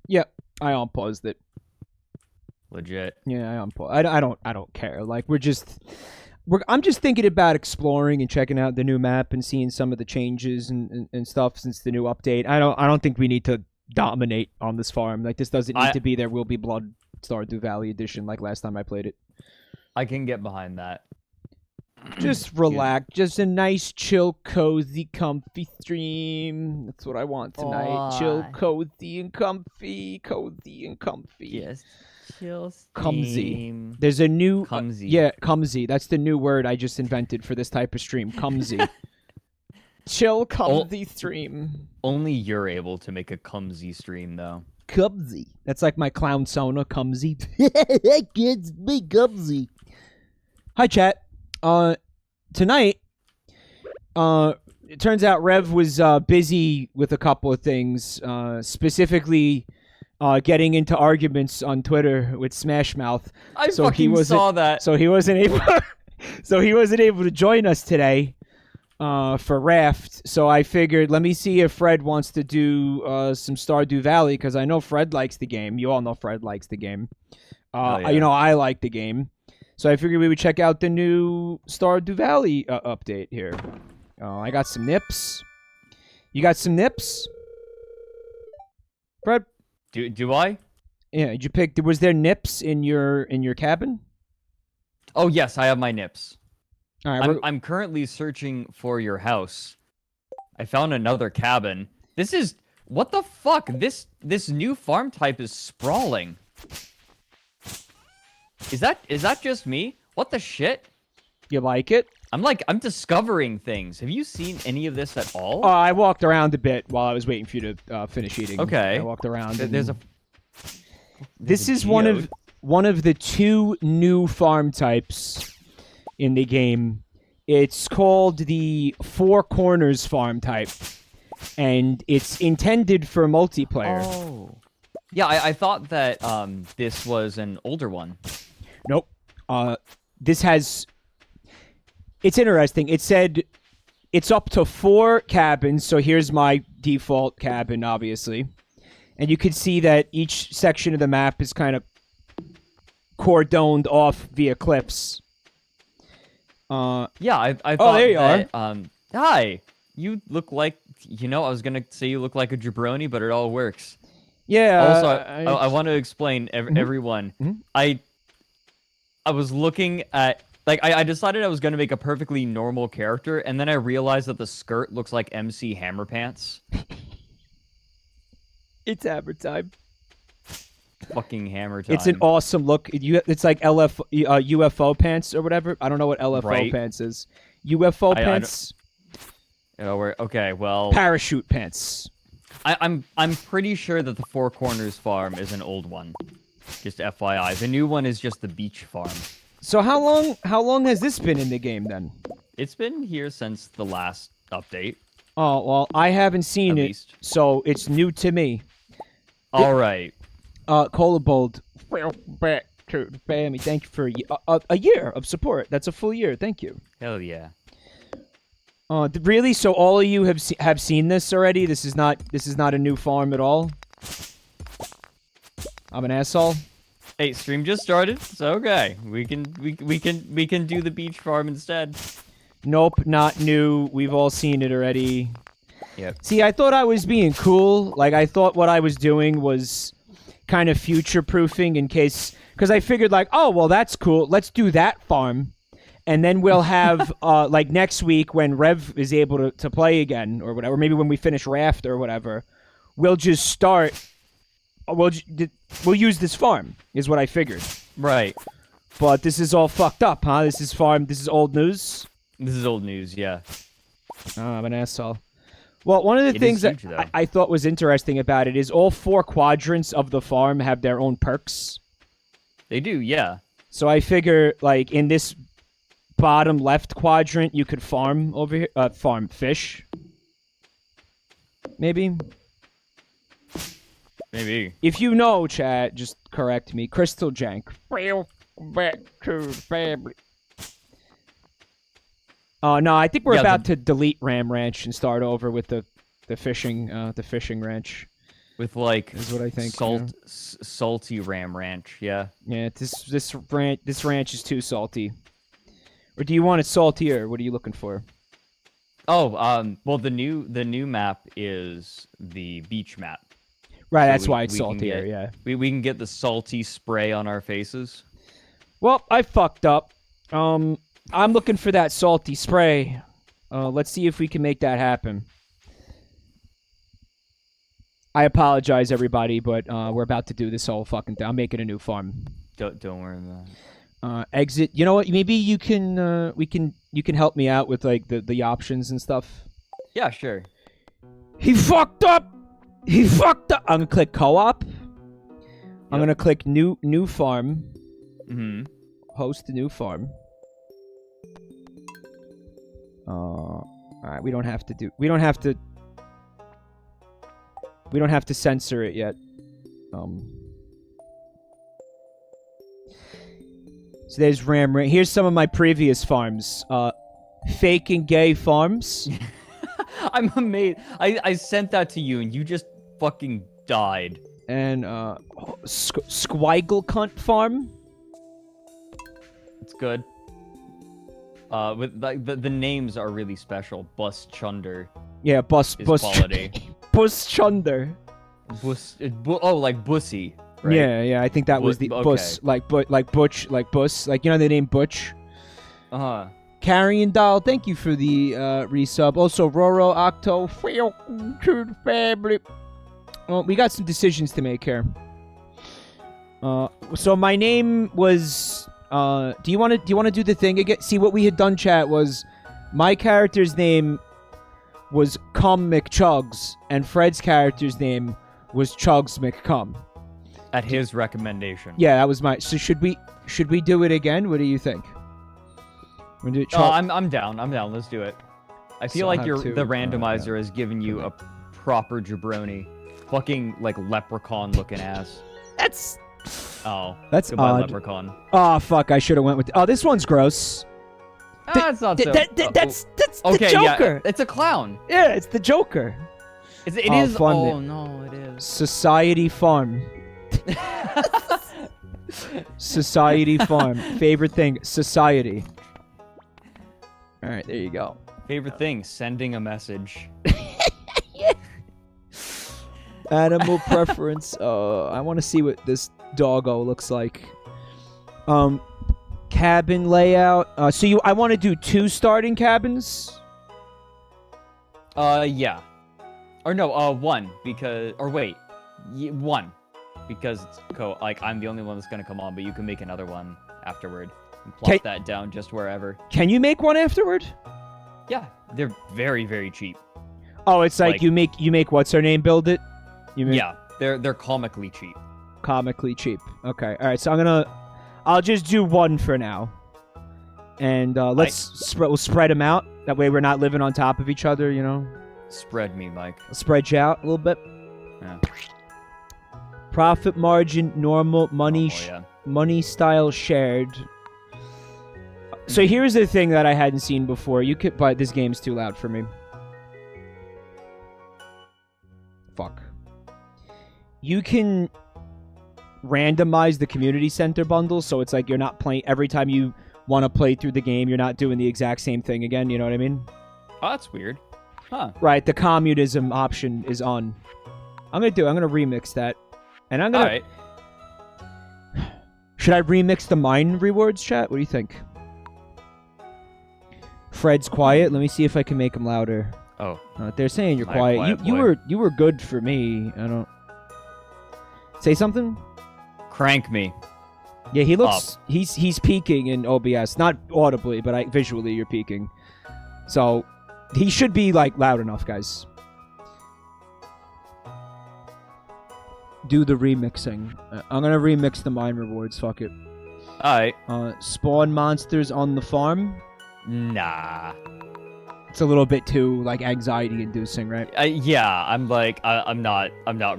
Yeah, I unpaused it. Legit. Yeah, I unpaused. I don't care. Like I'm just thinking about exploring and checking out the new map and seeing some of the changes and stuff since the new update. I don't think we need to dominate on this farm. Like this doesn't need to be There Will Be Blood Stardew Valley edition like last time I played it. I can get behind that. Just relax. Just a nice, chill, cozy, comfy stream. That's what I want tonight. Aww. Chill, cozy, and comfy. Cozy and comfy. Yes. Chill Cumsy. stream. There's a new... Cumsy. Yeah, cumsy. That's the new word I just invented for this type of stream. Cumsy. Chill, cumsy stream. Only you're able to make a cumsy stream, though. Cumsy. That's like my clown sona, cumsy. Kids, be cumsy. Hi, chat. Tonight, it turns out Rev was busy with a couple of things, specifically getting into arguments on Twitter with Smash Mouth. I fucking saw that. So he wasn't able. So he wasn't able to join us today for Raft. So I figured, let me see if Fred wants to do some Stardew Valley, because I know Fred likes the game. You all know Fred likes the game. Yeah. You know I like the game. So I figured we would check out the new Stardew Valley update here. I got some nips. You got some nips? Fred? Do I? Yeah, did you pick... Was there nips in your cabin? Oh, yes, I have my nips. All right, I'm currently searching for your house. I found another cabin. This is... What the fuck? This new farm type is sprawling. Is that just me? What the shit? You like it? I'm discovering things. Have you seen any of this at all? I walked around a bit while I was waiting for you to finish eating. Okay. I walked around. This is one of the two new farm types in the game. It's called the Four Corners farm type, and it's intended for multiplayer. Oh. Yeah, I thought that this was an older one. Nope. This has... It's interesting. It said it's up to 4 cabins, so here's my default cabin, obviously. And you can see that each section of the map is kind of cordoned off via cliffs. Yeah, I thought there you are. Hi! You look like... I was gonna say you look like a jabroni, but it all works. Yeah. Also, I want to explain, everyone. I was looking at... I decided I was going to make a perfectly normal character, and then I realized that the skirt looks like MC Hammer Pants. It's Hammer time. Fucking Hammer time. It's an awesome look. It's like UFO pants or whatever. I don't know what LFO pants is. UFO pants? Okay, well... Parachute pants. I'm pretty sure that the Four Corners farm is an old one. Just FYI. The new one is just the beach farm. So how long has this been in the game then? It's been here since the last update. Oh, well, I haven't seen it, so it's new to me. All right. Cola Bold, back to the family. Thank you for a year of support. That's a full year. Thank you. Hell yeah. Really? So all of you have seen this already? This is not a new farm at all? I'm an asshole. Hey, stream just started. It's okay. We can do the beach farm instead. Nope, not new. We've all seen it already. Yep. See, I thought I was being cool. Like, I thought what I was doing was kind of future-proofing in case... Because I figured, like, oh, well, that's cool. Let's do that farm. And then we'll have, like, next week when Rev is able to play again or whatever, maybe when we finish Raft or whatever, we'll just start... We'll use this farm, is what I figured. Right. But this is all fucked up, huh? This is old news? This is old news, yeah. Oh, I'm an asshole. Well, one of the things that I thought was interesting about it is all 4 quadrants of the farm have their own perks. They do, yeah. So I figure, like, in this bottom left quadrant, you could farm over here, farm fish. Maybe? Maybe. If you know, chat, just correct me. Crystal Jank. Back to the family. No, I think we're about to delete Ram Ranch and start over with the fishing ranch. With like is what I think. salty Ram Ranch. Yeah. Yeah, this ranch is too salty. Or do you want it saltier? What are you looking for? Oh, well, the new map is the beach map. Right, So that's why it's saltier. Yeah. We can get the salty spray on our faces. Well, I fucked up. I'm looking for that salty spray. Let's see if we can make that happen. I apologize, everybody, but we're about to do this whole fucking thing. I'm making a new farm. Don't worry about it. Exit. You know what? Maybe you can you can help me out with like the options and stuff. Yeah, sure. He fucked up. He fucked up. I'm gonna click co-op. I'm gonna click new farm. Mm-hmm. Host a new farm. All right. We don't have to censor it yet. So there's Ram. Here's some of my previous farms. Fake and gay farms. I'm amazed. I sent that to you and you just fucking died. And Squiggle Cunt farm. It's good. With like the names are really special. Bus Chunder. Yeah, Bus quality. Bus Chunder. Like Bussy. Right? Yeah. I think that was the Bus, like Butch, like Bus, like you know the name Butch. Carriondal, thank you for the resub. Also, Roro Octo, to the family. Well, we got some decisions to make here. So my name was. Do you want to do the thing again? See, what we had done, chat, was my character's name was Cum McChugs, and Fred's character's name was Chugs McCum. At his recommendation. Yeah, that was my. So should we do it again? What do you think? I'm down. Let's do it. I feel like the randomizer has given you a proper jabroni, fucking like leprechaun looking ass. That's Goodbye, odd. Leprechaun. Oh fuck! I should have went with. Oh, this one's gross. It's not so. That's okay, the Joker. Yeah, it's a clown. Yeah, it's the Joker. It is. Fun. Oh no, it is. Society Farm. Society Farm. Favorite thing, society. All right, there you go. Favorite thing, sending a message. Animal preference. I want to see what this doggo looks like. Cabin layout. I want to do 2 starting cabins. Yeah. Or no, 1 because. Or wait, 1 because it's like I'm the only one that's gonna come on, but you can make another one afterward. And plop that down just wherever. Can you make one afterward? Yeah, they're very, very cheap. Oh, it's like you make what's her name build it? Yeah, they're comically cheap. Comically cheap. Okay, all right. So I'll just do 1 for now, and we'll spread them out. That way we're not living on top of each other, you know. Spread me, Mike. I'll spread you out a little bit. Yeah. Profit margin, normal, money, money style shared. So here's the thing that I hadn't seen before. You could, but this game's too loud for me. Fuck. You can randomize the community center bundle, so it's like you're not playing every time you want to play through the game. You're not doing the exact same thing again. You know what I mean? Oh, that's weird. Huh? Right. The communism option is on. I'm gonna remix that, and I'm gonna. All right. Should I remix the mine rewards, chat? What do you think? Fred's quiet. Let me see if I can make him louder. Oh. They're saying you're quiet. You were good for me. I don't. Say something. Crank me. Yeah, he looks. He's peaking in OBS, not audibly, but visually you're peaking. So he should be like loud enough, guys. Do the remixing. I'm gonna remix the mine rewards. Fuck it. Alright. Spawn monsters on the farm. Nah. It's a little bit too like anxiety inducing, right? Yeah, I'm like I'm not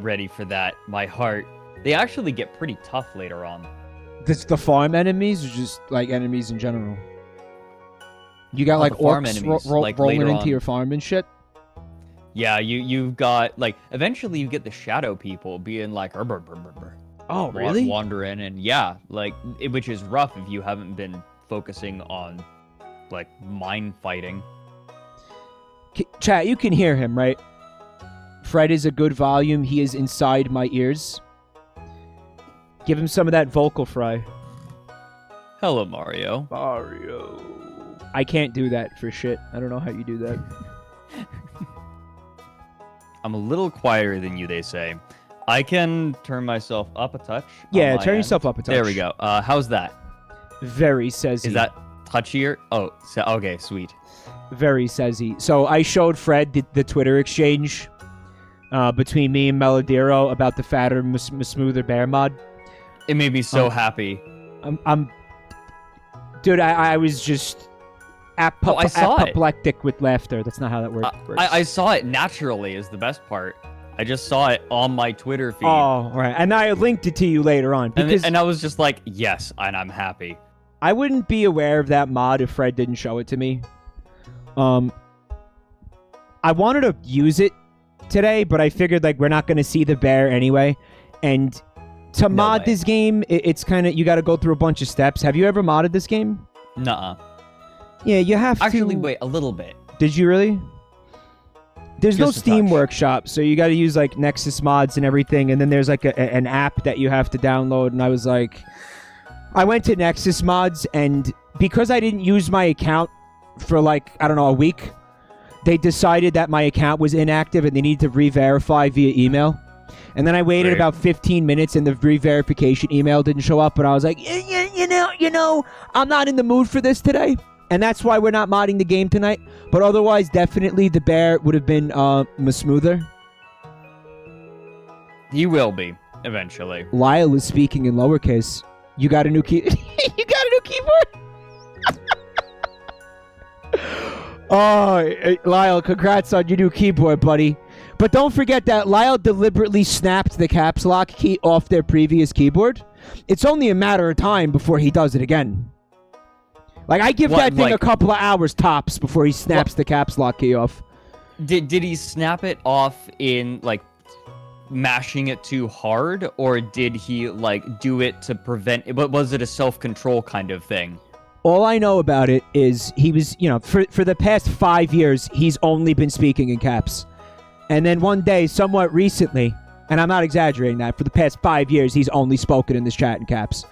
ready for that. My heart. They actually get pretty tough later on. This the farm enemies or just like enemies in general? You got like orcs rolling into your farm and shit? Yeah, you've got like eventually you get the shadow people being like "Brr, brr, brr, brr, brr," Oh, really? wander in and yeah, like which is rough if you haven't been focusing on like mind fighting. Chat, you can hear him, right? Fred is a good volume. He is inside my ears. Give him some of that vocal fry. Hello, Mario. Mario. I can't do that for shit. I don't know how you do that. I'm a little quieter than you, they say. I can turn myself up a touch. Yeah, turn yourself up a touch. There we go. How's that? Very, says he. Is that touchier? Oh, okay, sweet. Very, says he. So I showed Fred the Twitter exchange between me and Melodiro about the fatter, smoother bear mod. It made me so happy. Dude, I was just I saw apoplectic with laughter. That's not how that works. I saw it naturally is the best part. I just saw it on my Twitter feed. Oh, right. And I linked it to you later on. Because and I was just like, yes, and I'm happy. I wouldn't be aware of that mod if Fred didn't show it to me. I wanted to use it today, but I figured like we're not going to see the bear anyway. And to mod this game, it's kind of, you got to go through a bunch of steps. Have you ever modded this game? Nuh-uh. Yeah, you have to. Actually, wait, a little bit. Did you really? There's no Just a Steam touch. Workshop, so you got to use like Nexus mods and everything, and then there's like an app that you have to download. And I was like, I went to Nexus mods, and because I didn't use my account for like, I don't know, a week, they decided that my account was inactive and they needed to re-verify via email. And then I waited Great. about 15 minutes and the re-verification email didn't show up, but I was like, you know, I'm not in the mood for this today. And that's why we're not modding the game tonight. But otherwise, definitely the bear would have been smoother. He will be, eventually. Lyle is speaking in lowercase. You got a new key? You got a new keyboard? Oh, Lyle, congrats on your new keyboard, buddy. But don't forget that Lyle deliberately snapped the caps lock key off their previous keyboard. It's only a matter of time before he does it again. Like, I give that thing a couple of hours tops before he snaps the caps lock key off. Did he snap it off in, like, mashing it too hard? Or did he, like, do it to prevent it? But was it a self-control kind of thing? All I know about it is he was, you know, for the past 5 years, he's only been speaking in caps. And then one day, somewhat recently, and I'm not exaggerating that, for the past 5 years, he's only spoken in this chat in caps.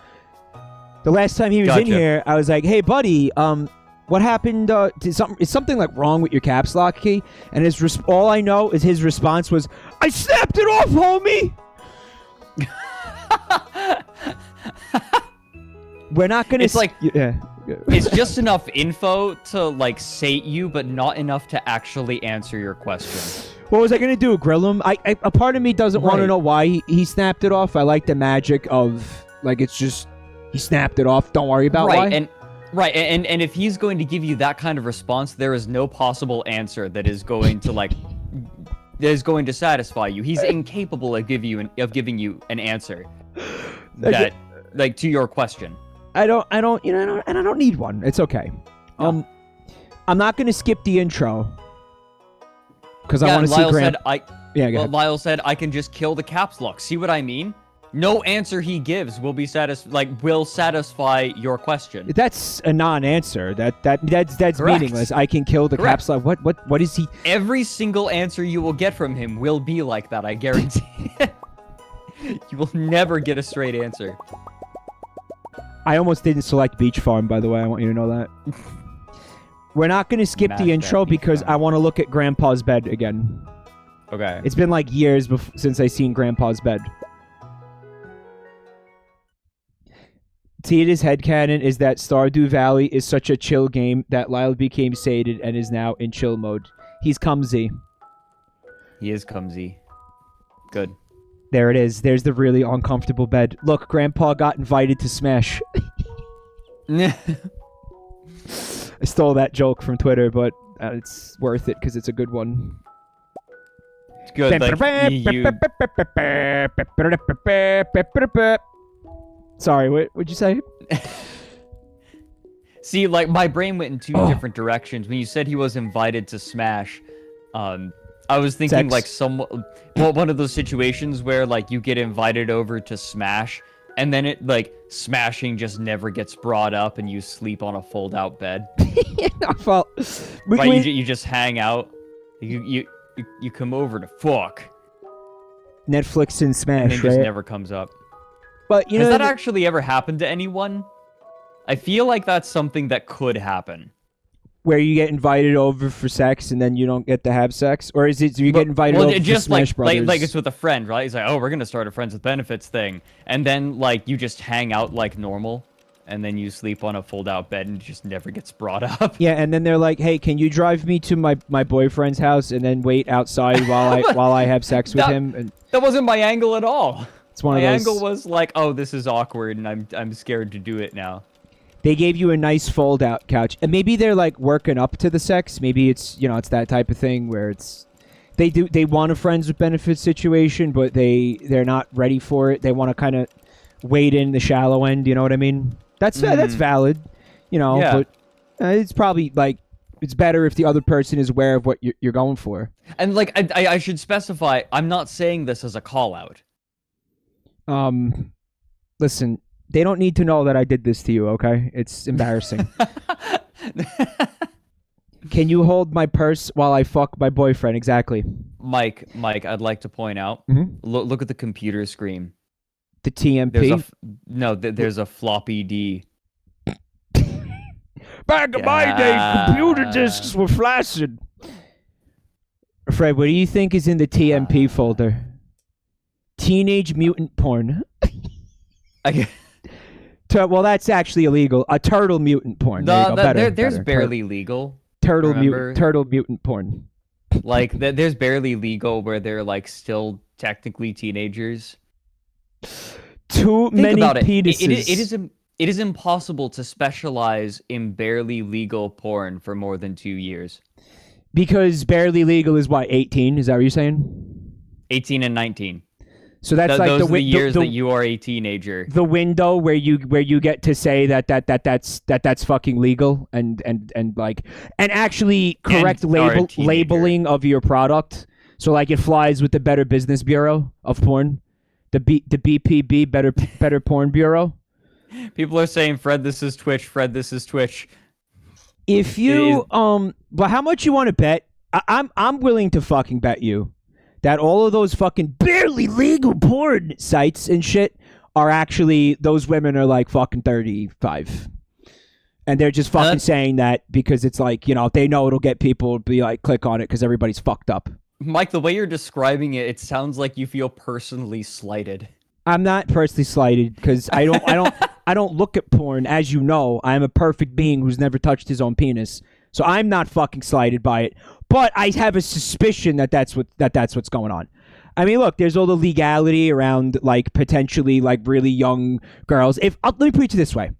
The last time he was in here, I was like, "Hey, buddy, what happened? Is something like wrong with your caps lock key?" And all I know is his response was, "I snapped it off, homie." We're not gonna. It's like yeah. It's just enough info to like sate you, but not enough to actually answer your question. What was I gonna do? Grill him? A part of me doesn't want to know why he snapped it off. I like the magic of like it's just. He snapped it off. Don't worry about why. And if he's going to give you that kind of response, there is no possible answer that is going to satisfy you. He's incapable of giving you an answer that like to your question. I don't need one. It's okay. No. I'm not going to skip the intro because I want to see Graham. Lyle said I can just kill the caps lock. See what I mean? No answer he gives will satisfy your question. That's a non-answer. That's meaningless. I can kill the caps lock. What is he? Every single answer you will get from him will be like that. I guarantee. You will never get a straight answer. I almost didn't select Beach Farm, by the way. I want you to know that. We're not going to skip the intro because I want to look at Grandpa's bed again. Okay. It's been like years since I seen Grandpa's bed. Tita's headcanon is that Stardew Valley is such a chill game that Lyle became sated and is now in chill mode. He's clumsy. He is clumsy. Good. There it is. There's the really uncomfortable bed. Look, Grandpa got invited to Smash. I stole that joke from Twitter, but it's worth it because it's a good one. It's good. Sorry, what'd you say? See, like, my brain went in two different directions. When you said he was invited to Smash, I I was thinking Sex. like one of those situations where like you get invited over to Smash, and then it like smashing just never gets brought up, and you sleep on a fold-out bed. Well, Right, you just hang out. You come over to fuck. Netflix and Smash, And then right? just never comes up. But you Has know, that actually ever happened to anyone? I feel like that's something that could happen. where you get invited over for sex and then you don't get to have sex, or is it you get invited over just for Smash Brothers? like it's with a friend, right? He's like, oh, we're gonna start a friends with benefits thing, and then like you just hang out like normal, and then you sleep on a fold-out bed and it just never gets brought up. Yeah, and then they're like, "Hey, can you drive me to my boyfriend's house and then wait outside while I have sex with him?" And that wasn't my angle at all. it's one My of those. angle was like, oh, this is awkward, and I'm scared to do it now. They gave you a nice fold-out couch, and maybe they're like working up to the sex. Maybe it's it's that type of thing where they want a friends with benefits situation, but they're not ready for it. They want to kind of wade in the shallow end. You know what I mean? That's valid. Yeah. But it's probably like it's better if the other person is aware of what you're going for. And like I should specify, I'm not saying this as a call out. Listen. They don't need to know that I did this to you, okay? It's embarrassing. Can you hold my purse while I fuck my boyfriend? Exactly. Mike, I'd like to point out. Look at the computer screen. The TMP? There's a floppy D. Back in my day, computer disks were flaccid. Fred, what do you think is in the TMP folder? Teenage mutant porn. Well, that's actually illegal. A turtle mutant porn. There's barely legal. Turtle mutant porn. Like there's barely legal where they're like still technically teenagers. Too many penises. It is impossible to specialize in barely legal porn for more than 2 years. Because barely legal is what, 18? Is that what you're saying? 18 and 19. So that's like those are the years that you are a teenager. The window where you get to say that's fucking legal and actually correct labeling of your product. So like it flies with the Better Business Bureau of Porn, the BPB Better Porn Bureau. People are saying, Fred, this is Twitch. Fred, this is Twitch. If you but how much you want to bet? I'm willing to fucking bet you that all of those fucking barely legal porn sites and shit are actually, those women are like fucking 35. And they're just fucking saying that because it's like, they know it'll get people to be like, click on it because everybody's fucked up. Mike, the way you're describing it, it sounds like you feel personally slighted. I'm not personally slighted because I don't look at porn. As you know, I'm a perfect being who's never touched his own penis. So I'm not fucking slighted by it. But I have a suspicion that's what's going on. I mean, look, there's all the legality around like potentially like really young girls. Let me put it this way.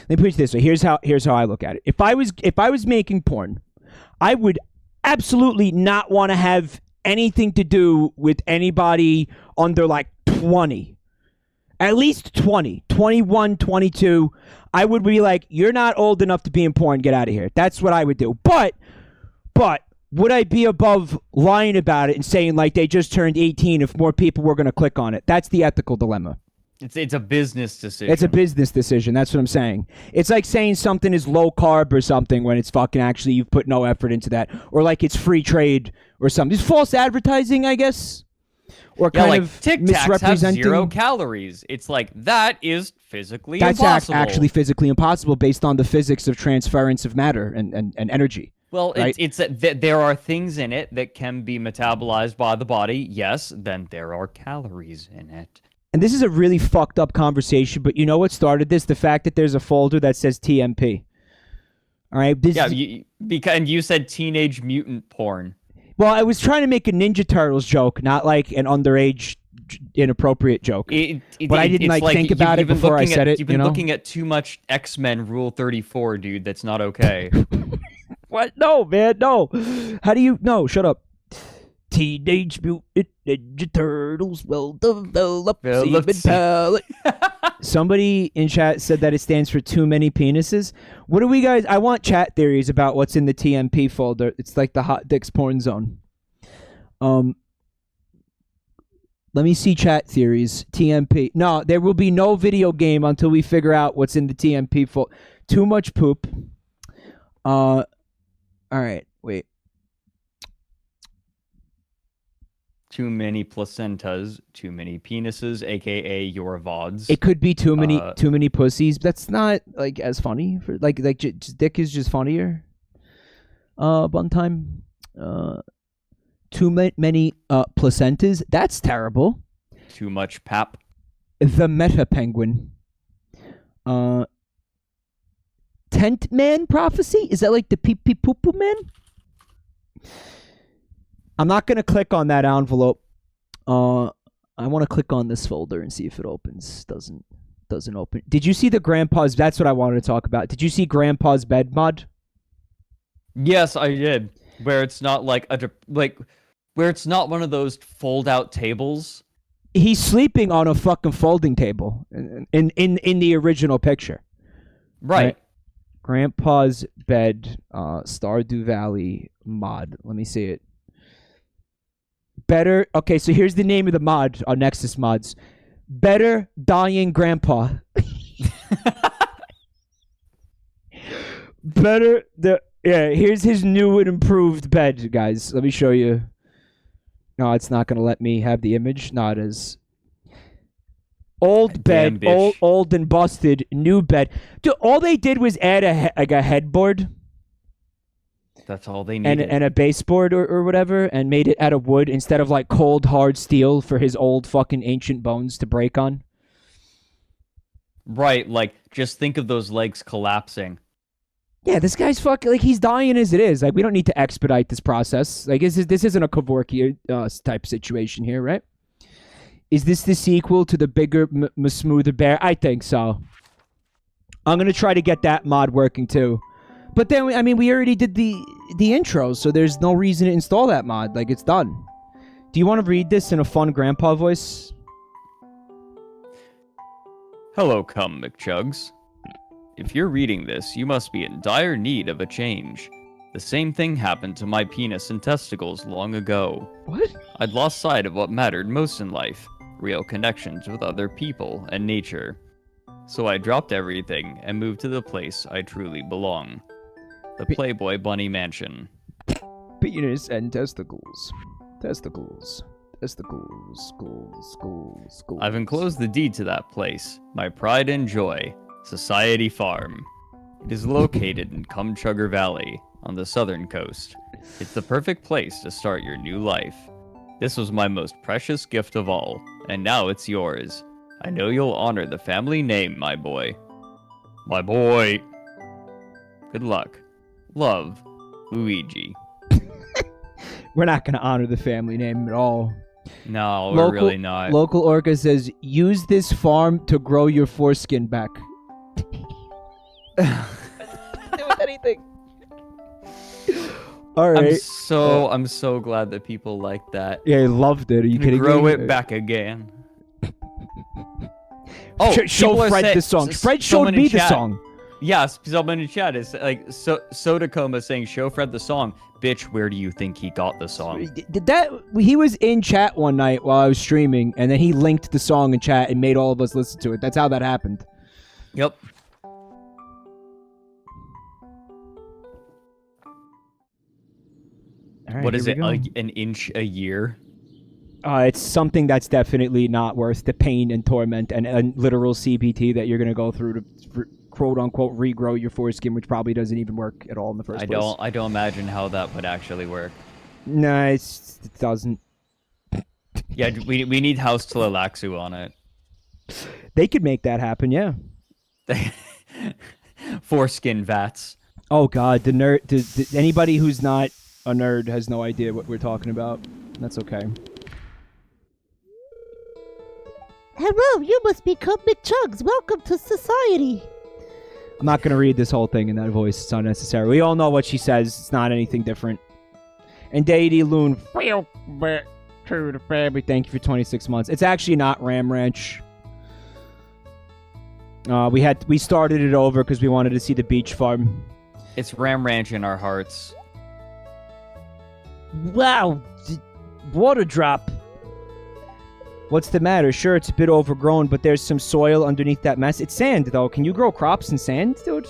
Here's how I look at it. If I was making porn, I would absolutely not want to have anything to do with anybody under like 20. At least 20, 21, 22. I would be like, you're not old enough to be in porn. Get out of here. That's what I would do. But would I be above lying about it and saying like they just turned 18 if more people were going to click on it? That's the ethical dilemma. It's a business decision. It's a business decision. That's what I'm saying. It's like saying something is low carb or something when it's fucking actually you've put no effort into that. Or like it's free trade or something. It's false advertising, I guess. Or kind of Tic Tacs have 0 calories. It's like that is physically impossible. That's actually physically impossible based on the physics of transference of matter and energy. Well, right? it's there are things in it that can be metabolized by the body. Yes, then there are calories in it. And this is a really fucked up conversation, but you know what started this? The fact that there's a folder that says TMP. All right? And you said teenage mutant porn. Well, I was trying to make a Ninja Turtles joke, not like an underage inappropriate joke. But I didn't like think about it before I said it. You've been looking at too much X-Men Rule 34, dude. That's not okay. What? No, man, no. How do you... No, shut up. Teenage Mutant Ninja Turtles will develop semen palate. Somebody in chat said that it stands for too many penises. What do we guys... I want chat theories about what's in the TMP folder. It's like the hot dicks porn zone. Let me see chat theories. TMP. No, there will be no video game until we figure out what's in the TMP folder. Too much poop. All right, wait. Too many placentas, too many penises, aka your VODs. It could be too many pussies. That's not like as funny. For like dick is just funnier. One time. Too many placentas. That's terrible. Too much pap. The meta penguin. Tent man prophecy? Is that like the pee pee poo poo man? I'm not gonna click on that envelope. I want to click on this folder and see if it opens. Doesn't open. Did you see the grandpa's? That's what I wanted to talk about. Did you see grandpa's bed mod? Yes, I did. Where it's not like where it's not one of those fold-out tables. He's sleeping on a fucking folding table in the original picture. Right. Grandpa's bed, Stardew Valley mod. Let me see it. Better. Okay, so here's the name of the mod on Nexus Mods. Better Dying Grandpa. Better the. Yeah, here's his new and improved bed, guys. Let me show you. No, it's not going to let me have the image. No, it is. Old bed, old and busted, new bed. Dude, all they did was add a headboard. That's all they needed. And a baseboard or whatever, and made it out of wood instead of like cold, hard steel for his old fucking ancient bones to break on. Right, like, just think of those legs collapsing. Yeah, this guy's fucking, like, he's dying as it is. Like, we don't need to expedite this process. Like, this isn't a Kevorkian type situation here, right? Is this the sequel to the bigger, smoother bear? I think so. I'm going to try to get that mod working, too. But then, I mean, we already did the intro, so there's no reason to install that mod. Like, it's done. Do you want to read this in a fun grandpa voice? Hello, McChugs. If you're reading this, you must be in dire need of a change. The same thing happened to my penis and testicles long ago. What? I'd lost sight of what mattered most in life, real connections with other people and nature. So I dropped everything and moved to the place I truly belong. The Playboy Bunny Mansion. Penis and testicles. Testicles. Testicles. Schools. I've enclosed the deed to that place, my pride and joy, Society Farm. It is located in Cumchugger Valley, on the southern coast. It's the perfect place to start your new life. This was my most precious gift of all, and now it's yours. I know you'll honor the family name, my boy. My boy! Good luck. Love, Luigi. We're not going to honor the family name at all. No, we're really not. Local Orca says, use this farm to grow your foreskin back. Do with anything. All right. I'm so glad that people like that. Yeah, I loved it. Are you kidding me? Grow it back again. Show Fred the song. Fred showed me the song. Yes, someone in chat is like Sodacoma saying, "Show Fred the song." Bitch, where do you think he got the song? He was in chat one night while I was streaming, and then he linked the song in chat and made all of us listen to it. That's how that happened. Yep. Right, what is it, like an inch a year? It's something that's definitely not worth the pain and torment and literal CBT that you're going to go through to quote-unquote regrow your foreskin, which probably doesn't even work at all in the first place. I don't imagine how that would actually work. No, it doesn't. Yeah, we need House Tlalaxu on it. They could make that happen, yeah. Foreskin vats. Oh, God, the nerd... anybody who's not a nerd has no idea what we're talking about. That's okay. Hello, you must be McChugs. Welcome to society. I'm not going to read this whole thing in that voice. It's unnecessary. We all know what she says. It's not anything different. And Deity Loon, back to the family. Thank you for 26 months. It's actually not Ram Ranch. We started it over because we wanted to see the beach farm. It's Ram Ranch in our hearts. Wow. water drop. What's the matter? Sure, it's a bit overgrown, but there's some soil underneath that mess. It's sand, though. Can you grow crops in sand, dude?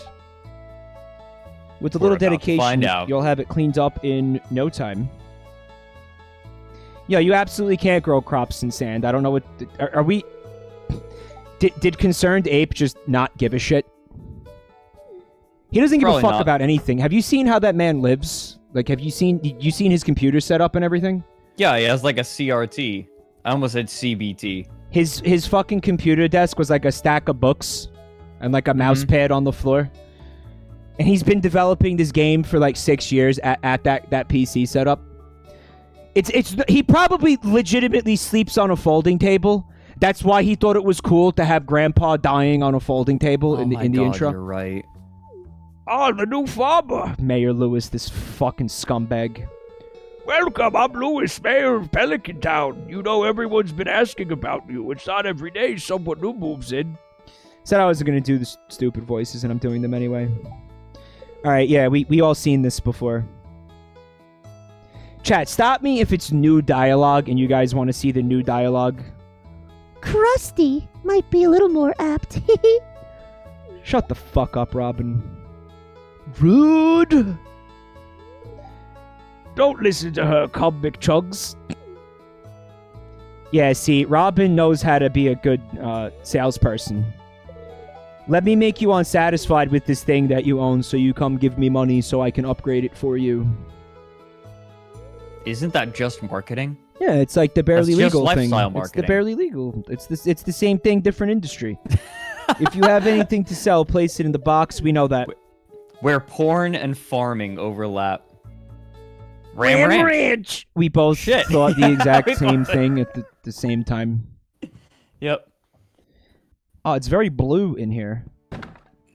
With a little dedication, you'll have it cleaned up in no time. Yeah, you absolutely can't grow crops in sand. I don't know what... Are we... Did Concerned Ape just not give a shit? He doesn't give a fuck about anything. Have you seen how that man lives? Like, have you seen his computer setup and everything? Yeah, he has like a CRT. I almost said CBT. His fucking computer desk was like a stack of books and like a mouse pad on the floor. And he's been developing this game for like 6 years at that PC setup. He probably legitimately sleeps on a folding table. That's why he thought it was cool to have Grandpa dying on a folding table in the intro. You're right. Oh, the new farmer. Mayor Lewis, this fucking scumbag. Welcome, I'm Lewis, mayor of Pelican Town. You know everyone's been asking about you. It's not every day someone new moves in. Said I wasn't going to do the stupid voices, and I'm doing them anyway. Alright, yeah, we all seen this before. Chat, stop me if it's new dialogue and you guys want to see the new dialogue. Crusty might be a little more apt. Shut the fuck up, Robin. Rude! Don't listen to her, comic chugs. Yeah, see, Robin knows how to be a good salesperson. Let me make you unsatisfied with this thing that you own, so you come give me money so I can upgrade it for you. Isn't that just marketing? Yeah, it's like the barely legal thing. Marketing. It's the barely legal. It's the same thing, different industry. If you have anything to sell, place it in the box. We know that. Where porn and farming overlap. Ram Ranch! We both thought the exact same thing at the same time. Yep. Oh, it's very blue in here.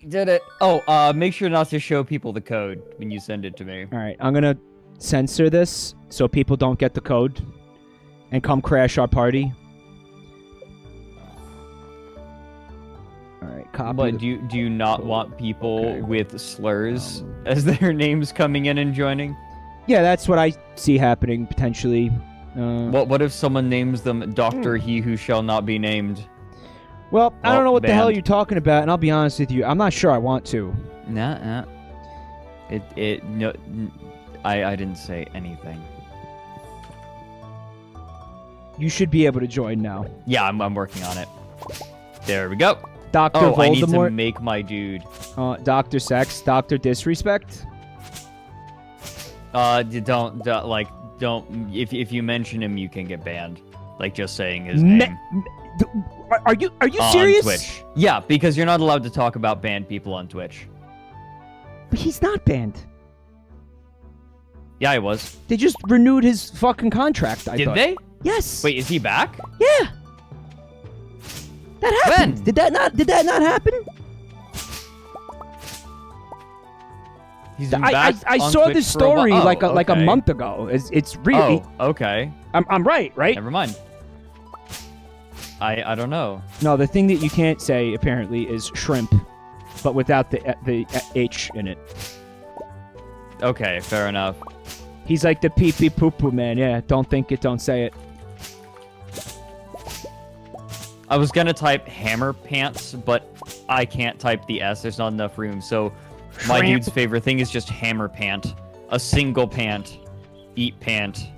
Did it. Oh, make sure not to show people the code when you send it to me. Alright, I'm gonna censor this so people don't get the code and come crash our party. Alright, copy. But do you not want people with slurs as their names coming in and joining? Yeah, that's what I see happening, potentially. What if someone names them Dr. He Who Shall Not Be Named? Well, I don't know what the hell you're talking about, and I'll be honest with you, I'm not sure I want to. Nah. No, I didn't say anything. You should be able to join now. Yeah, I'm working on it. There we go. Dr. Voldemort. I need to make my dude. Dr. Sex, Dr. Disrespect. Don't if you mention him, you can get banned. Like just saying his name. Are you serious? On Twitch. Yeah, because you're not allowed to talk about banned people on Twitch. But he's not banned. Yeah, he was. They just renewed his fucking contract. Did they? Yes. Wait, is he back? Yeah. That happened. When? Did that not happen? He's been back I on saw Twitch this for a story while. like a month ago. It's really. Oh, okay. I'm right? Never mind. I don't know. No, the thing that you can't say apparently is shrimp, but without the H in it. Okay, fair enough. He's like the pee pee poo poo man. Yeah, don't think it, don't say it. I was gonna type hammer pants, but I can't type the S. There's not enough room. So my dude's favorite thing is just hammer pant. A single pant. Eat pant.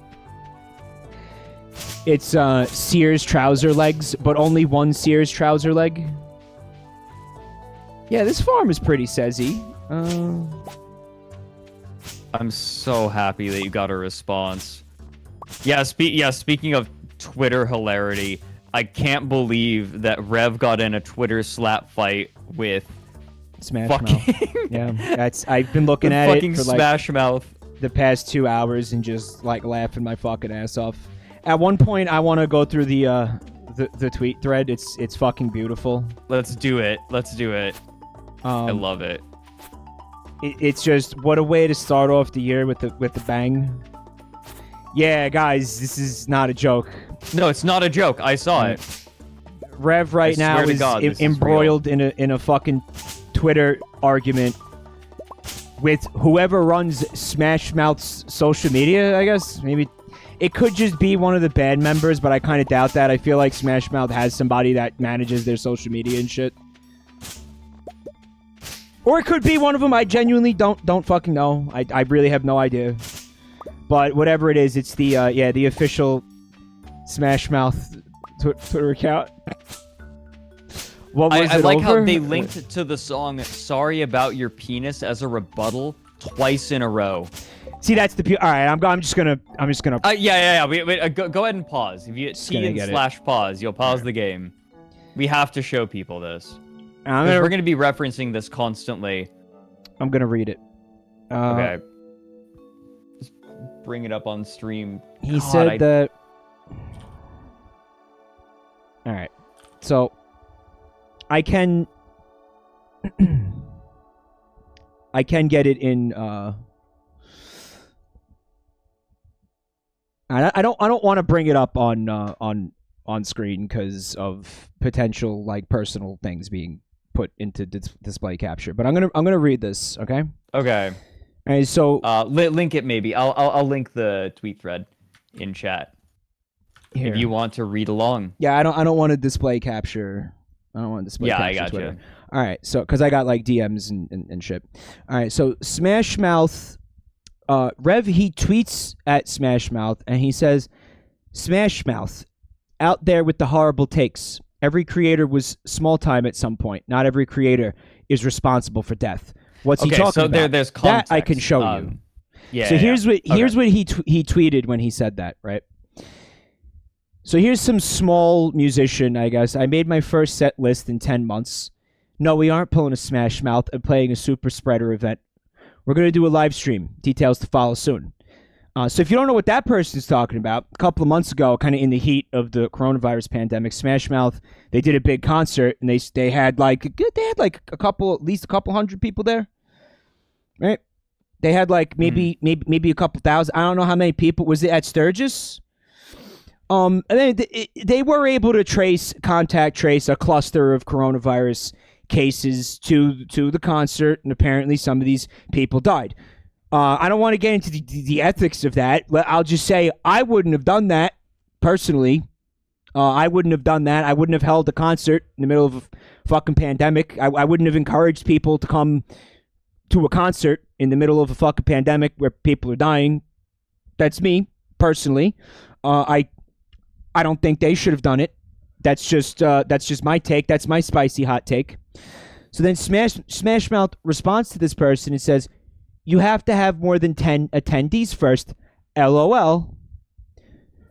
It's Sears trouser legs, but only one Sears trouser leg. Yeah, this farm is pretty sezzy. I'm so happy that you got a response. Yeah, speaking of Twitter hilarity, I can't believe that Rev got in a Twitter slap fight with Smash Mouth. Yeah, I've been looking at it for like Smash Mouth the past 2 hours and just like laughing my fucking ass off. At one point, I want to go through the tweet thread. It's fucking beautiful. Let's do it. I love it. It's just what a way to start off the year with the bang. Yeah, guys, this is not a joke. No, it's not a joke. I saw it. Rev now is embroiled in a fucking Twitter argument with whoever runs Smash Mouth's social media, I guess. Maybe It could just be one of the band members, but I kind of doubt that. I feel like Smash Mouth has somebody that manages their social media and shit. Or it could be one of them. I genuinely don't fucking know. I really have no idea. But whatever it is, it's the the official Smash Mouth Twitter account. What was I it like over? how they linked to the song "Sorry About Your Penis" as a rebuttal twice in a row. See, that's the all right. I'm just gonna. Yeah. Wait, go ahead and pause. If you T/pause, you'll pause the game. We have to show people this. We're gonna be referencing this constantly. I'm gonna read it. Okay. Just bring it up on stream. He said that. All right. So I can get it in. I don't want to bring it up on screen because of potential like personal things being put into display capture. But I'm gonna read this. Okay. Okay. All right. So link it maybe. I'll link the tweet thread in chat. Here. If you want to read along. Yeah, I don't want to display capture. I don't want to display capture. I got Twitter. you. All right, so because I got like DMs and shit. All right, so Smash Mouth, Rev, he tweets at Smash Mouth and he says, "Smash Mouth, out there with the horrible takes. Every creator was small time at some point. Not every creator is responsible for death." What's he talking about? There's context. That I can show you. Yeah. So here's what he tweeted when he said that, right? So here's some small musician, I guess. "I made my first set list in 10 months. No, we aren't pulling a Smash Mouth and playing a super spreader event. We're going to do a live stream. Details to follow soon." So if you don't know what that person's talking about, a couple of months ago, kind of in the heat of the coronavirus pandemic, Smash Mouth, they did a big concert and they had like at least a couple hundred people there, right? They had like maybe a couple thousand. I don't know how many people. Was it at Sturgis? And then they were able to contact trace a cluster of coronavirus cases to the concert, and apparently some of these people died. I don't want to get into the ethics of that. I'll just say I wouldn't have done that personally. I wouldn't have done that. I wouldn't have held a concert in the middle of a fucking pandemic. I wouldn't have encouraged people to come to a concert in the middle of a fucking pandemic where people are dying. That's me personally. I don't think they should have done it. That's just my take. That's my spicy hot take. So then Smash Mouth responds to this person and says, "You have to have more than 10 attendees first. LOL."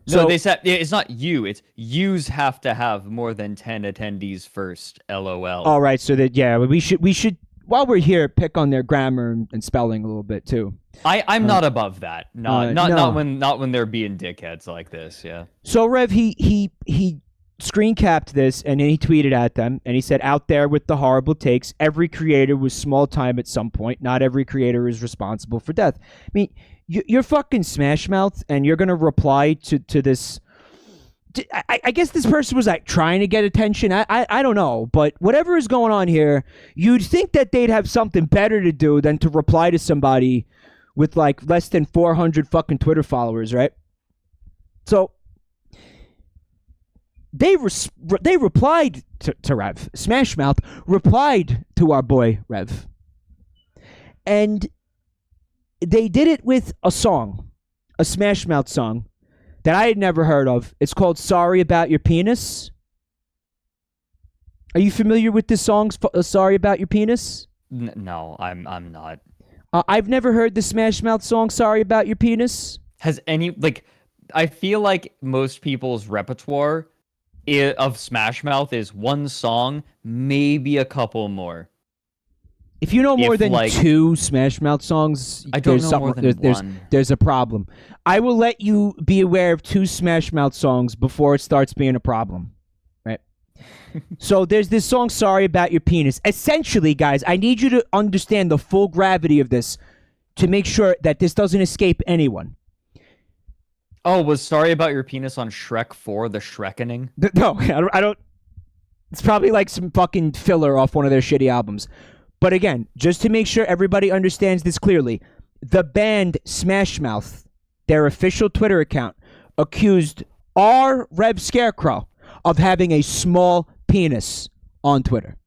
No, they said it's not you. It's yous have to have more than 10 attendees first. LOL. All right, so that we should while we're here pick on their grammar and spelling a little bit too. I'm not above that. Not when they're being dickheads like this. Yeah. So Rev, he screen capped this and then he tweeted at them and he said, "Out there with the horrible takes. Every creator was small time at some point. Not every creator is responsible for death." I mean, you're fucking Smash Mouth and you're gonna reply to this. I guess this person was like trying to get attention. I don't know, but whatever is going on here, you'd think that they'd have something better to do than to reply to somebody with like less than 400 fucking Twitter followers, right? So they replied to Rev. Smash Mouth replied to our boy Rev, and they did it with a song, a Smash Mouth song that I had never heard of. It's called "Sorry About Your Penis." Are you familiar with this song, "Sorry About Your Penis"? No, I'm not. I've never heard the Smash Mouth song "Sorry About Your Penis." Has any I feel like most people's repertoire of Smash Mouth is one song, maybe a couple more. If you know more than two Smash Mouth songs, I don't know more than one. There's a problem. I will let you be aware of two Smash Mouth songs before it starts being a problem, right? So there's this song, "Sorry About Your Penis." Essentially, guys, I need you to understand the full gravity of this to make sure that this doesn't escape anyone. Oh, was "Sorry About Your Penis" on Shrek 4, The Shrekening? No, I don't. It's probably like some fucking filler off one of their shitty albums. But again, just to make sure everybody understands this clearly, the band Smash Mouth, their official Twitter account, accused our Rev Scarecrow of having a small penis on Twitter.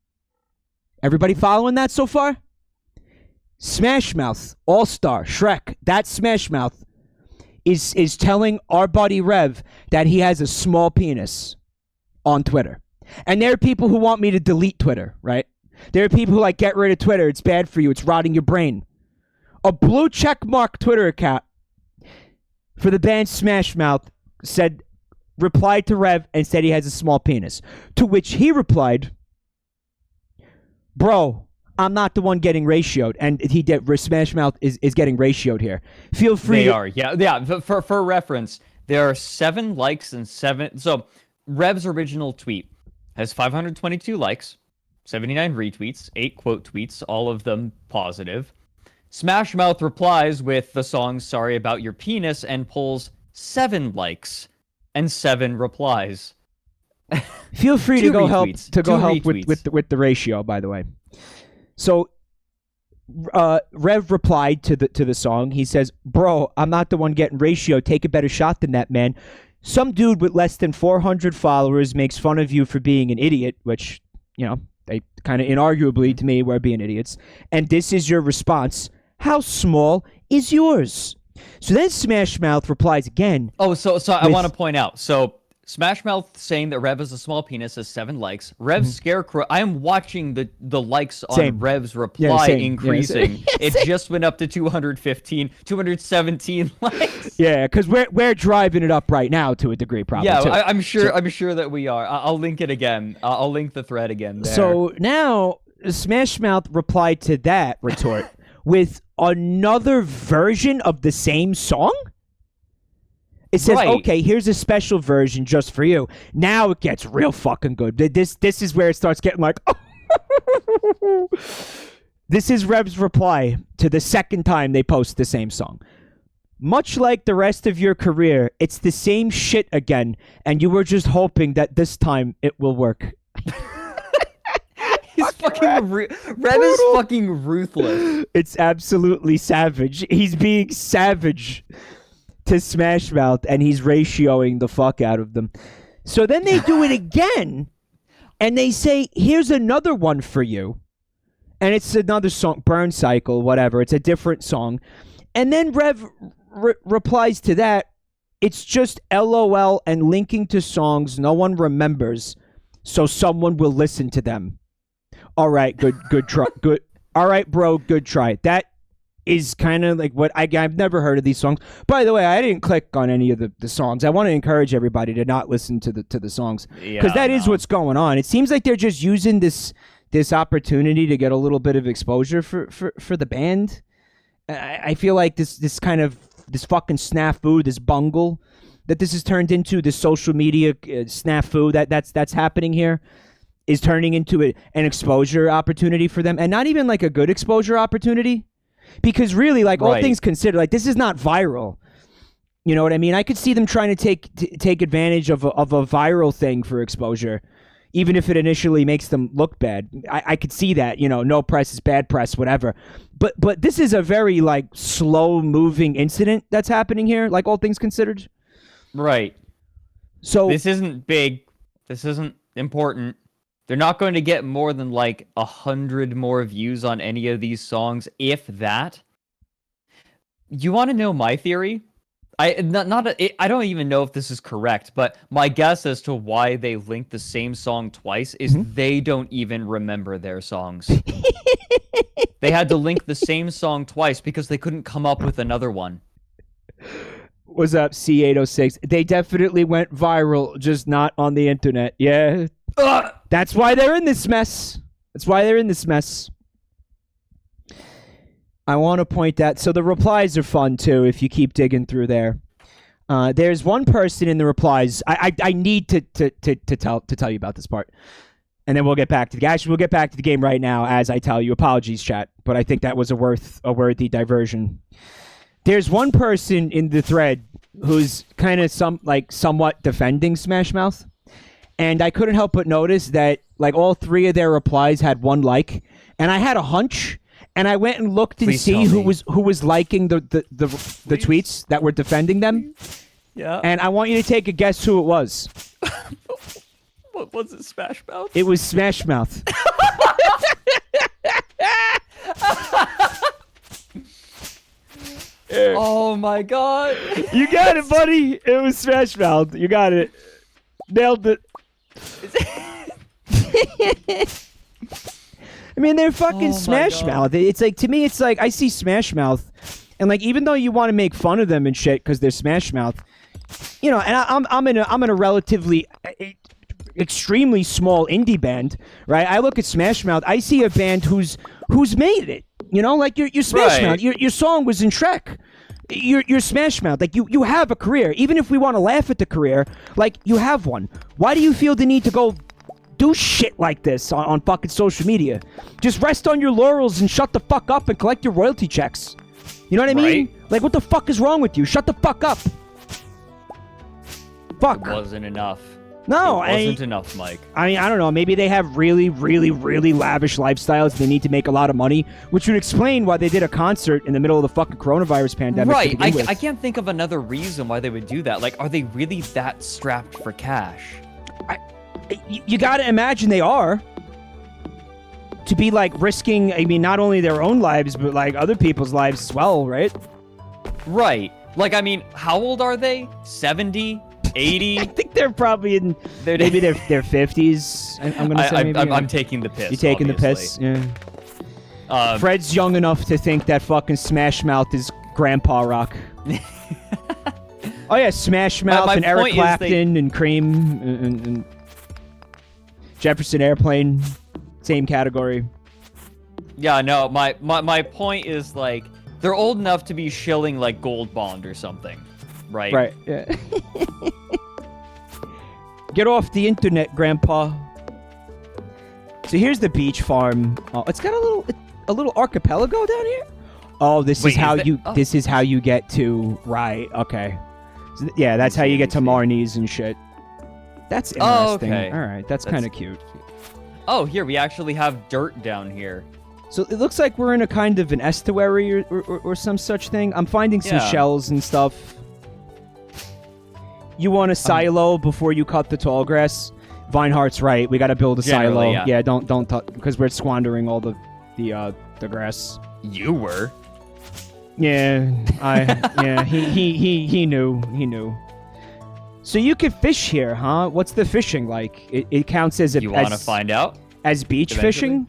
Everybody following that so far? Smash Mouth, All-Star, Shrek, that Smash Mouth is telling our buddy Rev that he has a small penis on Twitter. And there are people who want me to delete Twitter, right? There are people who get rid of Twitter. It's bad for you. It's rotting your brain. A blue checkmark Twitter account for the band Smash Mouth replied to Rev and said he has a small penis. To which he replied, bro, I'm not the one getting ratioed. And he did. Smash Mouth is getting ratioed here. Feel free. They are. Yeah. For reference, there are 7 likes and 7. So Rev's original tweet has 522 likes, 79 retweets, 8 quote tweets, all of them positive. Smash Mouth replies with the song Sorry About Your Penis and pulls 7 likes and 7 replies. Feel free to go help retweets. with the ratio, by the way. So Rev replied to the song. He says, bro, I'm not the one getting ratio. Take a better shot than that, man. Some dude with less than 400 followers makes fun of you for being an idiot, which, they kind of inarguably to me were being idiots. And this is your response. How small is yours? So then Smash Mouth replies again. Oh, so I want to point out. So Smash Mouth saying that Rev has a small penis has 7 likes. Rev Scarecrow, I am watching the likes on Rev's reply increasing. It just went up to 215, 217 likes. Yeah, because we're driving it up right now to a degree, probably. Yeah, too. I'm sure that we are. I'll link it again. I'll link the thread again there. So now Smash Mouth replied to that retort with another version of the same song. It says, okay, here's a special version just for you. Now it gets real fucking good. This is where it starts getting like... This is Rev's reply to the second time they post the same song. Much like the rest of your career, it's the same shit again, and you were just hoping that this time it will work. He's fucking... Rev is fucking ruthless. It's absolutely savage. He's being savage to Smash Mouth, and he's ratioing the fuck out of them. So then they do it again, and they say, here's another one for you. And it's another song, Burn Cycle, whatever. It's a different song. And then Rev replies to that, it's just LOL and linking to songs no one remembers, so someone will listen to them. All right, good try. Good. All right, bro, good try. That is kind of like what I've never heard of these songs. By the way, I didn't click on any of the songs. I want to encourage everybody to not listen to the songs, because that is what's going on. It seems like they're just using this opportunity to get a little bit of exposure for the band. I feel like this fucking snafu, this bungle that this has turned into, this social media snafu that's happening here, is turning into an exposure opportunity for them, and not even like a good exposure opportunity. Because really, all things considered, this is not viral. You know what I mean? I could see them trying to take advantage of a viral thing for exposure, even if it initially makes them look bad. I could see that. No press is bad press, whatever. But this is a very slow moving incident that's happening here. All things considered. Right. So this isn't big. This isn't important. They're not going to get more than 100 more views on any of these songs, if that. You want to know my theory? I don't even know if this is correct, but my guess as to why they linked the same song twice is they don't even remember their songs. They had to link the same song twice because they couldn't come up with another one. What's up, C806? They definitely went viral, just not on the internet. Yeah. That's why they're in this mess. I want to point out, so the replies are fun too if you keep digging through there. There's one person in the replies. I need to tell you about this part, and then we'll get back to the we'll get back to the game right now as I tell you. Apologies, chat, but I think that was a worthy diversion. There's one person in the thread who's kind of somewhat defending Smash Mouth. And I couldn't help but notice that all 3 of their replies had 1 like, and I had a hunch, and I went and looked and see who was liking the tweets that were defending them, Yeah. And I want you to take a guess who it was. What was it, Smash Mouth? It was Smash Mouth. Oh my god. You got it, buddy. It was Smash Mouth. You got it. Nailed it. I mean, they're fucking Smash Mouth. It's like, to me, it's like, I see Smash Mouth, and like, even though you want to make fun of them and shit because they're Smash Mouth, you know, and I'm in a relatively extremely small indie band, right? I look at Smash Mouth, I see a band who's made it. You know, like your Smash Mouth, your song was in Shrek. Your Smash Mouth, like you have a career. Even if we want to laugh at the career, like you have one. Why do you feel the need to go do shit like this on fucking social media? Just rest on your laurels and shut the fuck up and collect your royalty checks. You know what I mean? Like, what the fuck is wrong with you? Shut the fuck up. Fuck. It wasn't enough. No, it wasn't enough, Mike. I mean, I don't know. Maybe they have really, really, really lavish lifestyles. They need to make a lot of money, which would explain why they did a concert in the middle of the fucking coronavirus pandemic. Right. I can't think of another reason why they would do that. Like, are they really that strapped for cash? You got to imagine they are. To be, like, risking, I mean, not only their own lives, but, like, other people's lives as well, right? Right. Like, I mean, how old are they? 70? 80? I think they're probably in maybe their 50s. I'm gonna say maybe. I'm taking the piss. You taking obviously. the piss? Yeah. Fred's young enough to think that fucking Smash Mouth is Grandpa Rock. Oh yeah, Smash Mouth and Eric Clapton and Cream and Jefferson Airplane, same category. Yeah, no. My point is, like, they're old enough to be shilling like Gold Bond or something. Right. Right. Yeah. Get off the internet, Grandpa. So here's the beach farm. Oh, it's got a little archipelago down here. Oh, this is how you get to Okay. So, yeah, that's how you get to Marnie's and shit. That's interesting. Oh, okay. All right, that's kind of cute. Oh, here we actually have dirt down here. So it looks like we're in a kind of an estuary or some such thing. I'm finding some shells and stuff. You want a silo before you cut the tall grass? Vineheart's right. We got to build a silo. Yeah, don't because we're squandering all the grass. You were. Yeah, he knew. So you could fish here, huh? What's the fishing like? It counts as You want to find out? As beach fishing?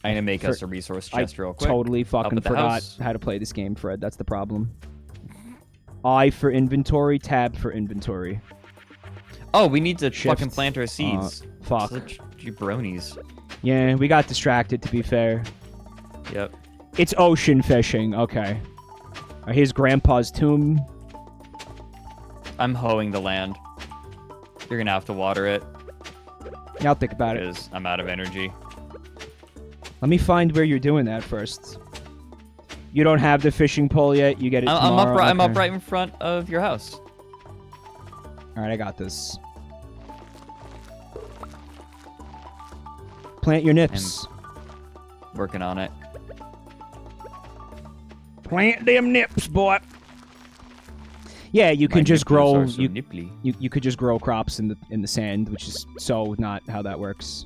I'm gonna make us a resource chest real quick. I totally fucking forgot how to play this game, Fred. That's the problem. I for inventory, tab for inventory. Oh, we need to fucking plant our seeds. Fuck. Such jabronis. Yeah, we got distracted, to be fair. Yep. It's ocean fishing. Okay. Here's Grandpa's tomb. I'm hoeing the land. You're gonna have to water it. Yeah, I'll think about it. Because I'm out of energy. Let me find where you're doing that first. You don't have the fishing pole yet? You get it tomorrow? I'm up right in front of your house. Alright, I got this. Plant your nips. I'm working on it. Plant them nips, boy. Yeah, you can just grow. You could just grow crops in the sand, which is so not how that works.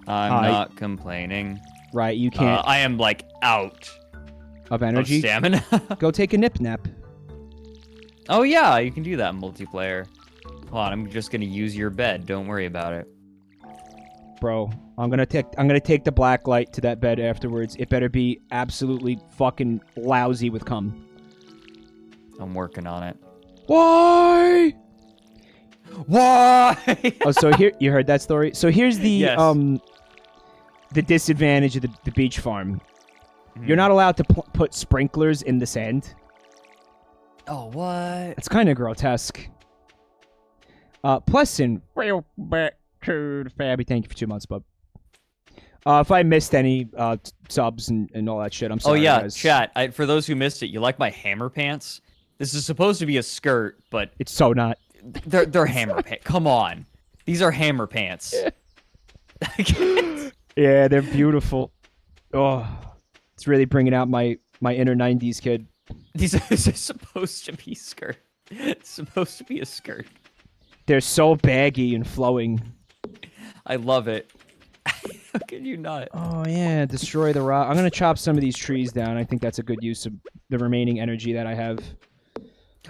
I'm not complaining. Right, you can't. I am like out of energy. Of stamina. Go take a nip nap. Oh yeah, you can do that in multiplayer. Hold on, I'm just gonna use your bed. Don't worry about it. Bro, I'm gonna take the black light to that bed afterwards. It better be absolutely fucking lousy with cum. I'm working on it. Why? Why? Oh, so here you heard that story. So here's the the disadvantage of the beach farm. You're not allowed to put sprinklers in the sand. Oh, what? It's kind of grotesque. Plesson, real back to the Fabby. Thank you for 2 months, bub. If I missed any subs and all that shit, I'm sorry. Oh yeah, guys. chat. For those who missed it, you like my hammer pants? This is supposed to be a skirt, but it's so not. They're hammer pants. Come on, these are hammer pants. Yeah, they're beautiful. Oh, it's really bringing out my inner '90s kid. These are supposed to be skirt. It's supposed to be a skirt. They're so baggy and flowing. I love it. How can you not? Oh yeah, destroy the rock. I'm gonna chop some of these trees down. I think that's a good use of the remaining energy that I have.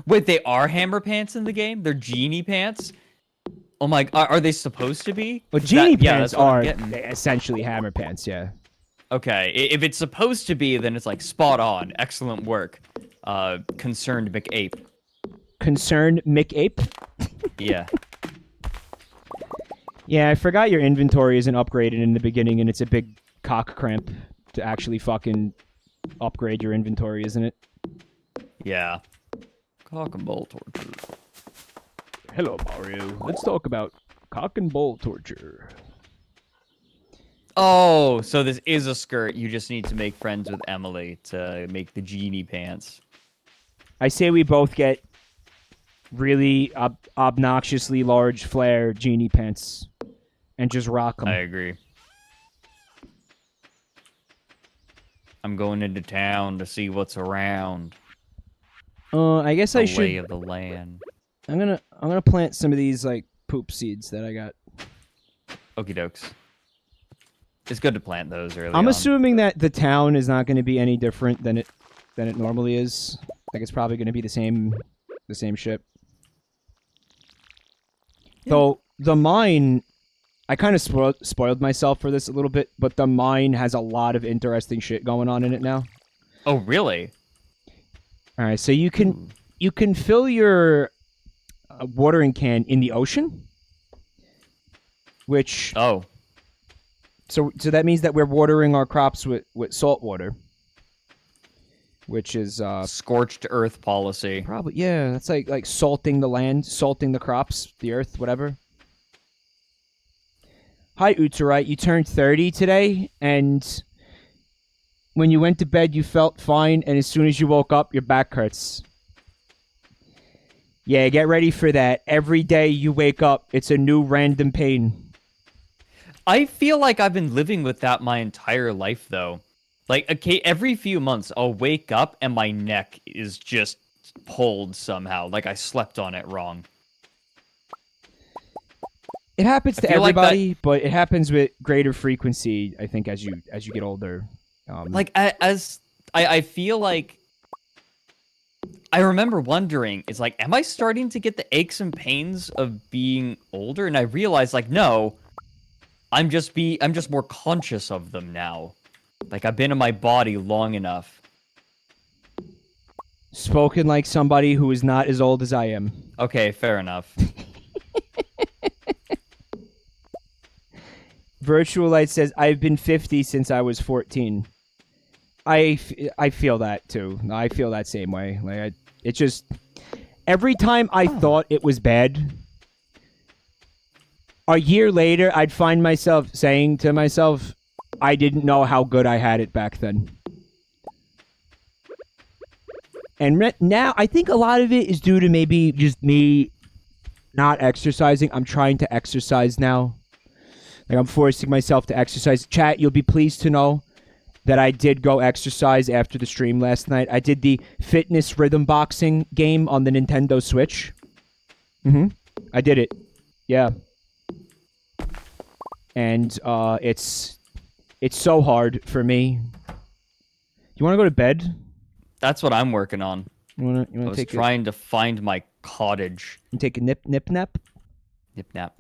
Wait, they are hammer pants in the game? They're genie pants? Oh my, are they supposed to be? Well, genie pants that's what I'm are getting. essentially hammer pants, yeah. Okay, if it's supposed to be, then it's like spot on. Excellent work. Concerned McApe. Concerned McApe? Yeah. Yeah, I forgot your inventory isn't upgraded in the beginning, and it's a big cock cramp to actually fucking upgrade your inventory, isn't it? Yeah. Cock and ball torture. Hello, Mario. Let's talk about cock and ball torture. Oh, so this is a skirt. You just need to make friends with Emily to make the genie pants. I say we both get really obnoxiously large flare genie pants and just rock them. I agree. I'm going into town to see what's around. I guess The I lay should. of the land. I'm gonna plant some of these like poop seeds that I got. Okie dokes. It's good to plant those early I'm on. assuming that the town is not going to be any different than it normally is. Like it's probably going to be the same ship. Yeah. Though the mine, I kind of spoiled myself for this a little bit, but the mine has a lot of interesting shit going on in it now. Oh, really? All right, so you can fill your watering can in the ocean, which Oh. so that means that we're watering our crops with salt water, which is Scorched earth policy. probably yeah. That's like salting the land, salting the crops, the earth, whatever. Hi, Utsurite. You turned 30 today, and when you went to bed, you felt fine, and as soon as you woke up, your back hurts. Yeah, get ready for that. Every day you wake up, it's a new random pain. I feel like I've been living with that my entire life, though. Like, okay, every few months, I'll wake up and my neck is just pulled somehow. Like I slept on it wrong. It happens to feel like everybody, but it happens with greater frequency, I think, as you get older. Like, as I feel like I remember wondering, it's like, am I starting to get the aches and pains of being older? And I realized, like, no, I'm just more conscious of them now. Like, I've been in my body long enough. Spoken like somebody who is not as old as I am. Okay, fair enough. Virtual Light says, I've been 50 since I was 14. I feel that, too. I feel that same way. Like, it just... Every time I thought it was bad, a year later, I'd find myself saying to myself, I didn't know how good I had it back then. And now, I think a lot of it is due to maybe just me not exercising. I'm trying to exercise now. Like, I'm forcing myself to exercise. Chat, you'll be pleased to know that I did go exercise after the stream last night. I did the fitness rhythm boxing game on the Nintendo Switch. I did it. Yeah. And it's so hard for me. You want to go to bed? That's what I'm working on. You want I to was take trying to find my cottage. take a nip nap? Nip nap.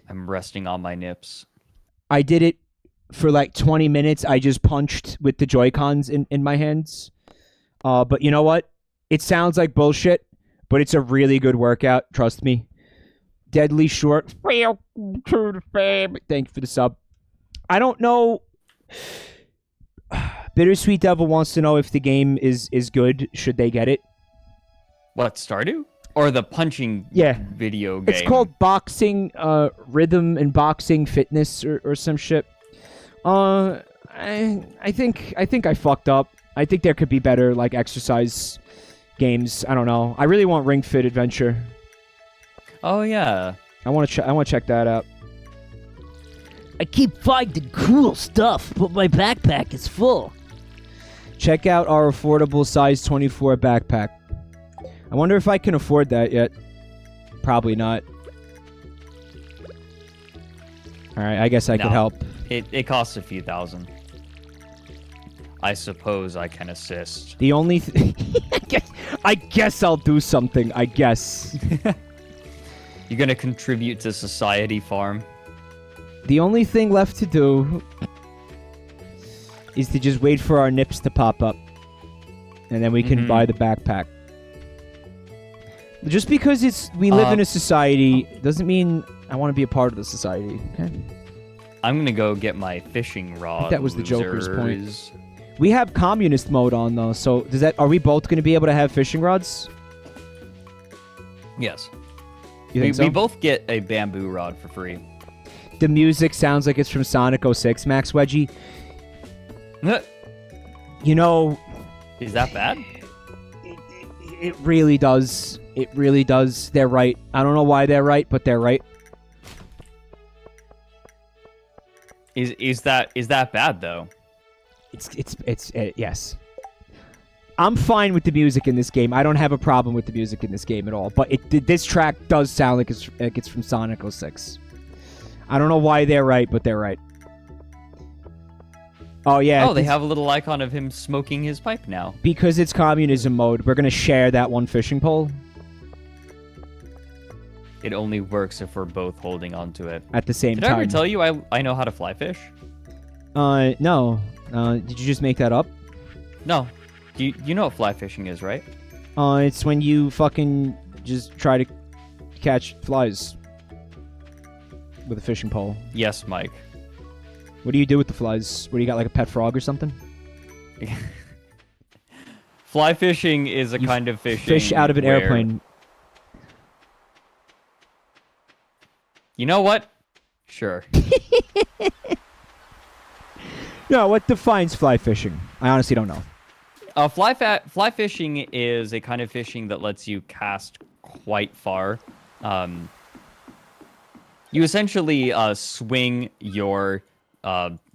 I'm resting on my nips. I did it for like 20 minutes. I just punched with the Joy-Cons in my hands. But you know what? It sounds like bullshit, but it's a really good workout. Trust me. Deadly short. Thank you for the sub. I don't know. Bittersweet Devil wants to know if the game is good. Should they get it? What, Stardew? Or the punching video game? It's called Boxing Rhythm and Boxing Fitness or some shit. I think I fucked up. I think there could be better like exercise games. I don't know. I really want Ring Fit Adventure. Oh yeah. I want to check that out. I keep finding cool stuff, but my backpack is full. Check out our affordable size 24 backpack. I wonder if I can afford that yet. Probably not. Alright, I guess I could help. It costs a few thousand. I suppose I can assist. The only I guess I'll do something, I guess. You're gonna contribute to society farm? The only thing left to do is to just wait for our nips to pop up. And then we can buy the backpack. Just because we live in a society doesn't mean I want to be a part of the society. Okay? I'm gonna go get my fishing rod. That was the Joker's point. We have communist mode on though, so are we both gonna be able to have fishing rods? Yes. You think so? We both get a bamboo rod for free. The music sounds like it's from Sonic 06, Max Wedgie. You know... Is that bad? It really does. It really does. They're right. I don't know why they're right, but they're right. Is that bad though? Yes. I'm fine with the music in this game. I don't have a problem with the music in this game at all. But this track does sound like it's from Sonic 06. I don't know why they're right, but they're right. Oh, yeah. Oh, they have a little icon of him smoking his pipe now. Because it's communism mode, we're going to share that one fishing pole. It only works if we're both holding onto it. At the same time. Did I ever tell you I know how to fly fish? No. Did you just make that up? No. You know what fly fishing is, right? It's when you fucking just try to catch flies with a fishing pole. Yes, Mike. What do you do with the flies? What do you got, like a pet frog or something? Fly fishing is a kind of fishing. Fish out of an airplane. You know what? Sure. No, what defines fly fishing? I honestly don't know. Fly fishing is a kind of fishing that lets you cast quite far. You essentially swing your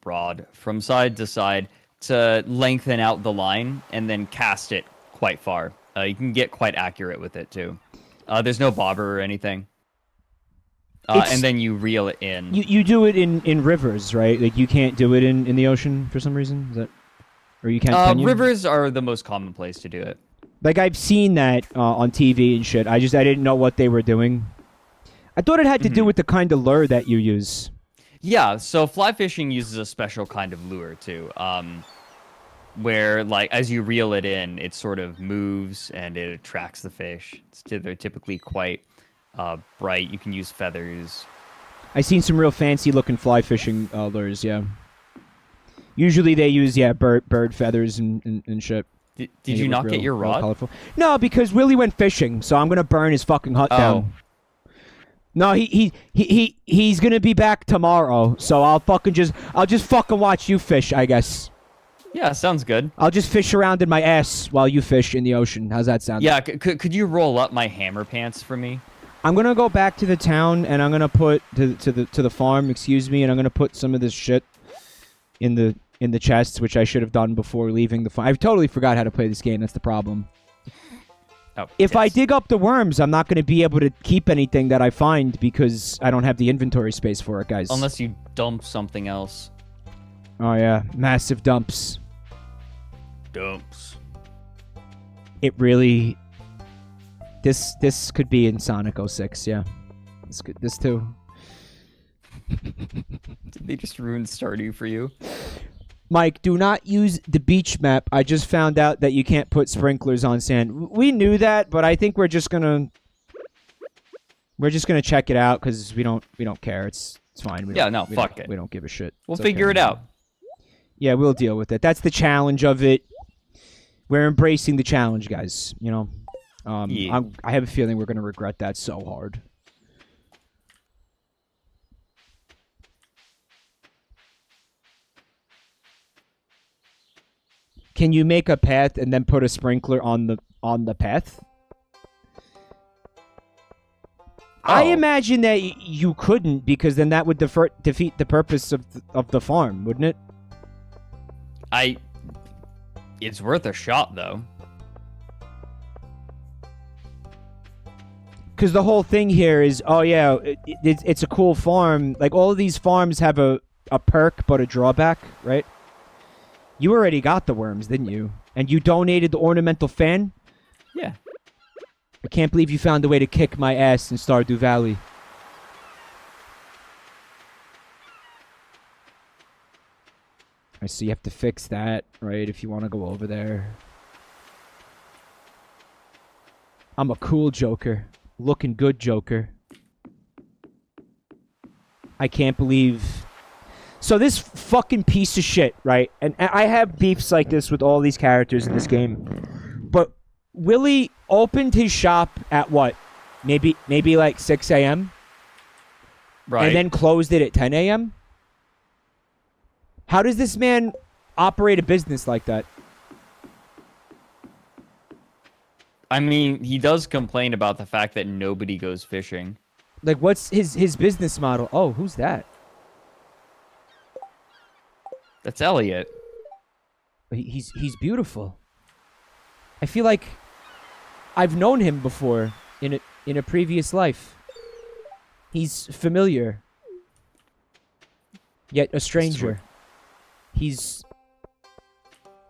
rod from side to side to lengthen out the line and then cast it quite far. You can get quite accurate with it too. There's no bobber or anything. And then you reel it in. You do it in rivers, right? Like you can't do it in the ocean for some reason? Is that, or you can't? Can you? Rivers are the most common place to do it. Like I've seen that on TV and shit. I didn't know what they were doing. I thought it had to do with the kind of lure that you use. Yeah, so fly fishing uses a special kind of lure too, where like as you reel it in, it sort of moves and it attracts the fish. They're typically quite bright. You can use feathers. I've seen some real fancy looking fly fishing lures. Yeah. Usually they use bird feathers and shit. Did you not get your rod? Colorful. No, because Willie went fishing, so I'm gonna burn his fucking hut down. No, he's gonna be back tomorrow, so I'll just fucking watch you fish, I guess. Yeah, sounds good. I'll just fish around in my ass while you fish in the ocean. How's that sound? Yeah, could you roll up my hammer pants for me? I'm gonna go back to the town and I'm gonna put to the farm, excuse me, and I'm gonna put some of this shit in the chests, which I should have done before leaving the farm. I totally forgot how to play this game. That's the problem. Oh, if I dig up the worms, I'm not going to be able to keep anything that I find because I don't have the inventory space for it, guys. Unless you dump something else. Oh, yeah. Massive dumps. Dumps. It really... This could be in Sonic 06, yeah. This too. Did they just ruin Stardew for you? Mike, do not use the beach map. I just found out that you can't put sprinklers on sand. We knew that, but I think we're just gonna check it out because we don't care. It's fine. Fuck it. We don't give a shit. We'll figure it out. Yeah, we'll deal with it. That's the challenge of it. We're embracing the challenge, guys. You know, yeah. I have a feeling we're gonna regret that so hard. Can you make a path and then put a sprinkler on the path? I imagine that you couldn't, because then that would defeat the purpose of the farm, wouldn't it? It's worth a shot, though. Because the whole thing here is, oh yeah, it's a cool farm. Like, all of these farms have a perk, but a drawback, right? You already got the worms, didn't you? And you donated the ornamental fan? Yeah. I can't believe you found a way to kick my ass in Stardew Valley. I see you have to fix that, right, if you want to go over there. I'm a cool Joker. Looking good Joker. I can't believe... So this fucking piece of shit, right? And I have beefs like this with all these characters in this game. But Willie opened his shop at what? Maybe like 6 a.m.? Right. And then closed it at 10 a.m.? How does this man operate a business like that? I mean, he does complain about the fact that nobody goes fishing. Like, what's his business model? Oh, who's that? That's Elliot. He's beautiful. I feel like I've known him before in a previous life. He's familiar, yet a stranger.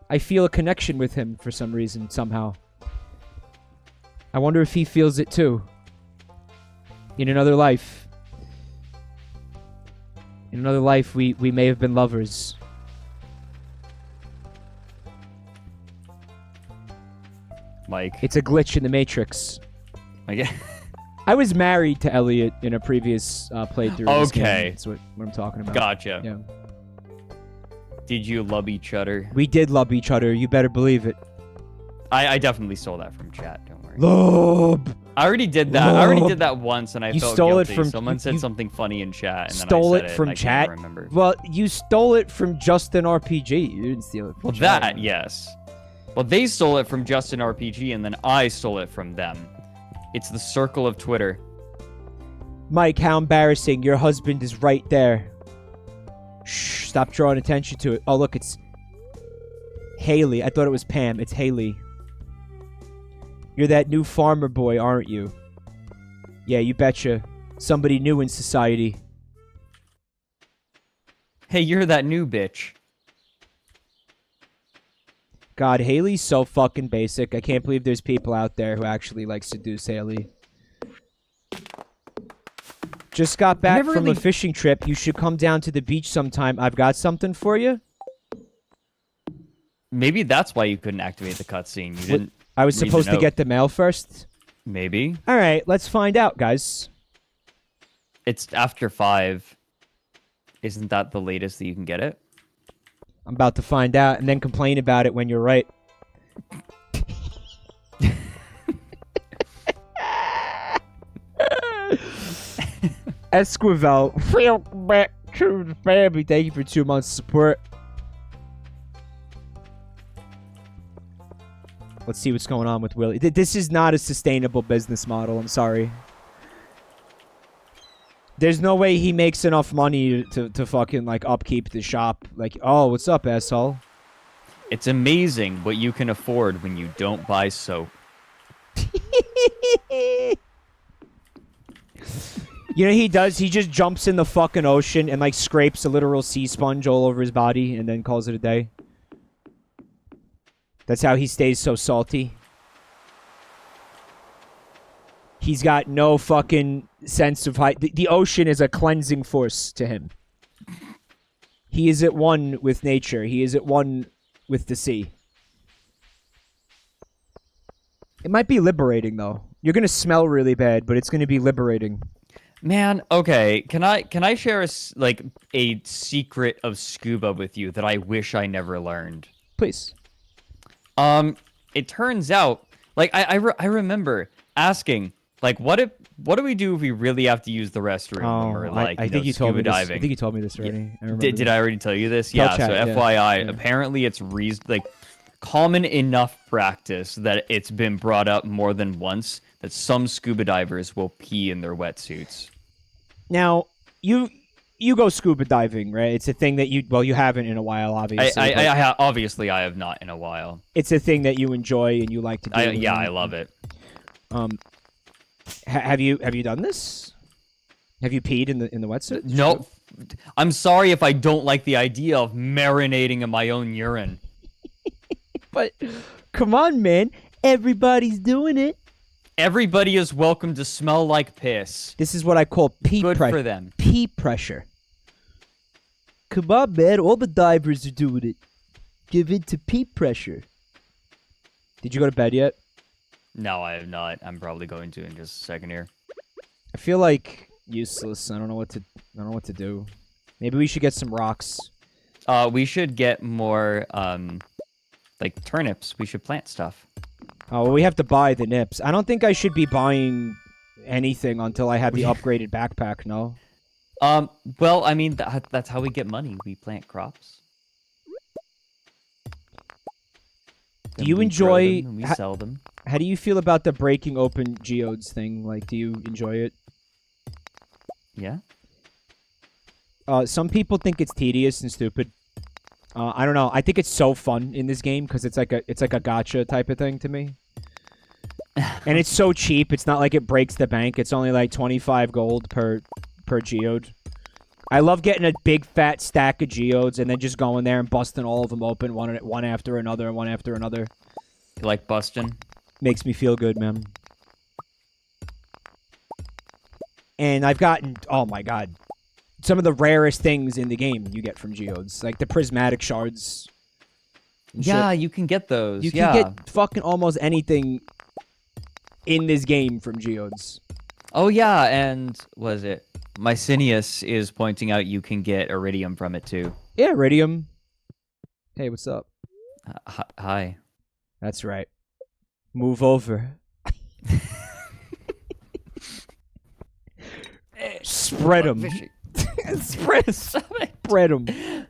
I feel a connection with him for some reason, somehow. I wonder if he feels it too. In another life. In another life, we may have been lovers. Mike. It's a glitch in the Matrix. Like, I was married to Elliot in a previous playthrough. Of this game. Okay. That's what I'm talking about. Gotcha. Yeah. Did you love each other? We did love each other. You better believe it. I definitely stole that from chat. Don't worry. Love. I already did that. I already did that once, and I You felt stole it guilty. from- Someone said you something funny in chat, and then Stole I said it from and I chat. Can't remember. Well, you stole it from Justin RPG. You didn't steal it from Well, chat. that yes. Well, they stole it from Justin RPG, and then I stole it from them. It's the circle of Twitter. Mike, how embarrassing. Your husband is right there. Shh, stop drawing attention to it. Oh, look, it's Haley. I thought it was Pam. It's Haley. You're that new farmer boy, aren't you? Yeah, you betcha. Somebody new in society. Hey, you're that new bitch. God, Haley's so fucking basic. I can't believe there's people out there who actually, like, seduce Haley. Just got back from a fishing trip. You should come down to the beach sometime. I've got something for you. Maybe that's why you couldn't activate the cutscene. You didn't. I was read the supposed to note. get the mail first. Maybe. All right, let's find out, guys. It's after 5. Isn't that the latest that you can get it? I'm about to find out and then complain about it when you're right. Esquivel, feel back to the family. Thank you for 2 months of support. Let's see what's going on with Willie. This is not a sustainable business model. I'm sorry. There's no way he makes enough money to fucking, like, upkeep the shop. Like, oh, what's up, asshole? It's amazing what you can afford when you don't buy soap. You know what he does? He just jumps in the fucking ocean and, like, scrapes a literal sea sponge all over his body and then calls it a day. That's how he stays so salty. He's got no fucking sense of height. The ocean is a cleansing force to him. He is at one with nature. He is at one with the sea. It might be liberating, though. You're going to smell really bad, but it's going to be liberating. Man, okay. Can I share a secret of scuba with you that I wish I never learned? Please. It turns out, like, I remember asking, like, what do we do if we really have to use the restroom when we're, like, I think you told scuba me this. diving? I think you told me this already. Yeah. I remember Did I already tell you this? Tell Yeah, chat, so yeah. FYI, Yeah. apparently it's common enough practice that it's been brought up more than once that some scuba divers will pee in their wetsuits. Now, you go scuba diving, right? It's a thing that you haven't in a while, obviously. Obviously I have not in a while. It's a thing that you enjoy and you like to do. I love it. Have you done this? Have you peed in the wetsuit? No. I'm sorry if I don't like the idea of marinating in my own urine. But come on, man. Everybody's doing it. Everybody is welcome to smell like piss. This is what I call pee pressure. Good for them. Pee pressure. Come on, man. All the divers are doing it. Give in to pee pressure. Did you go to bed yet? No, I have not. I'm probably going to in just a second here. I feel like useless. I don't know what to do. Maybe we should get some rocks. We should get more like turnips. We should plant stuff. Oh, well, we have to buy the nips. I don't think I should be buying anything until I have the upgraded backpack, no? Well, I mean, that's how we get money. We plant crops. Do you enjoy... We sell them. How do you feel about the breaking open geodes thing? Like, do you enjoy it? Yeah. Some people think it's tedious and stupid. I don't know. I think it's so fun in this game because it's like a gacha type of thing to me. And it's so cheap. It's not like it breaks the bank. It's only like 25 gold per geode. I love getting a big fat stack of geodes and then just going there and busting all of them open one after another and one after another. You like busting? Makes me feel good, man. And I've gotten, oh my god, some of the rarest things in the game you get from geodes, like the prismatic shards. Yeah, you can get those. You can get fucking almost anything in this game from geodes. Oh yeah, and was it Mycinius is pointing out you can get iridium from it too. Yeah, iridium. Hey, what's up? Hi. That's right. Move over. Spread them. Spread them.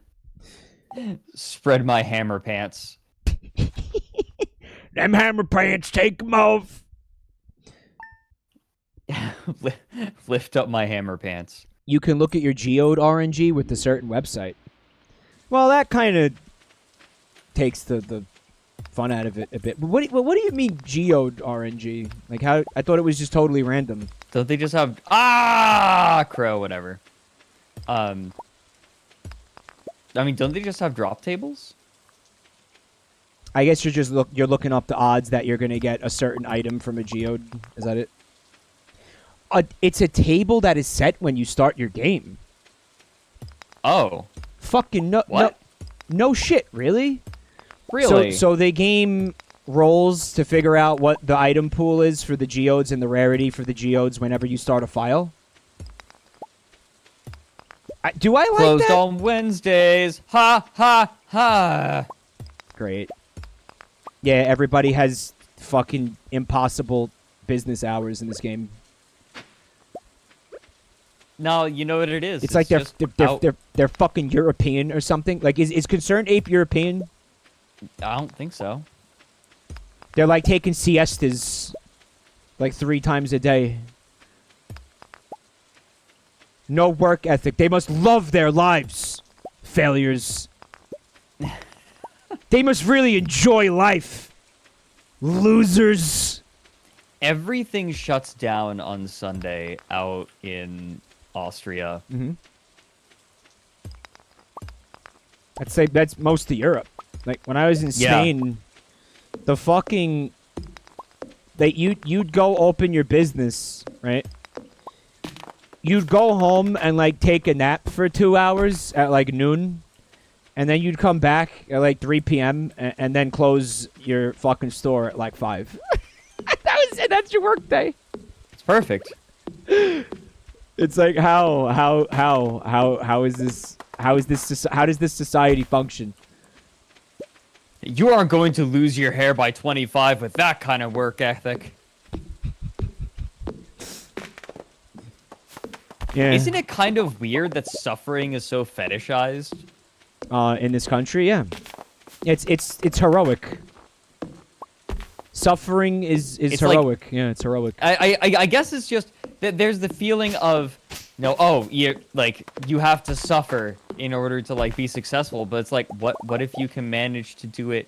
Spread my hammer pants. Them hammer pants, take them off. Lift up my hammer pants. You can look at your geode RNG with a certain website. Well, that kind of takes the fun out of it a bit. But what do you mean geode RNG? Like how? I thought it was just totally random. Don't they just have crow whatever? I mean, don't they just have drop tables? I guess you're looking up the odds that you're gonna get a certain item from a geode. Is that it? It's a table that is set when you start your game. Oh. Fucking no. What? No shit, really? Really? So they game rolls to figure out what the item pool is for the geodes and the rarity for the geodes whenever you start a file? Do I like Closed that? on Wednesdays. Ha, ha, ha. Great. Yeah, everybody has fucking impossible business hours in this game. No, you know what it is. It's like they're fucking European or something. Like, is Concerned Ape European? I don't think so. They're like taking siestas like 3 times a day. No work ethic. They must love their lives. Failures. They must really enjoy life. Losers. Everything shuts down on Sunday out in Austria. Mm-hmm. I'd say that's most of Europe. Like, when I was in Spain, the fucking... You'd go open your business, right? You'd go home and, like, take a nap for 2 hours at, like, noon. And then you'd come back at, like, 3 p.m. And then close your fucking store at, like, 5. That's your work day. It's perfect. It's like, how does this society function? You aren't going to lose your hair by 25 with that kind of work ethic. Yeah. Isn't it kind of weird that suffering is so fetishized? In this country, yeah. It's heroic. Suffering is it's heroic. Like, yeah, it's heroic. I guess it's just that there's the feeling of No, oh, you have to suffer in order to like be successful, but it's like what if you can manage to do it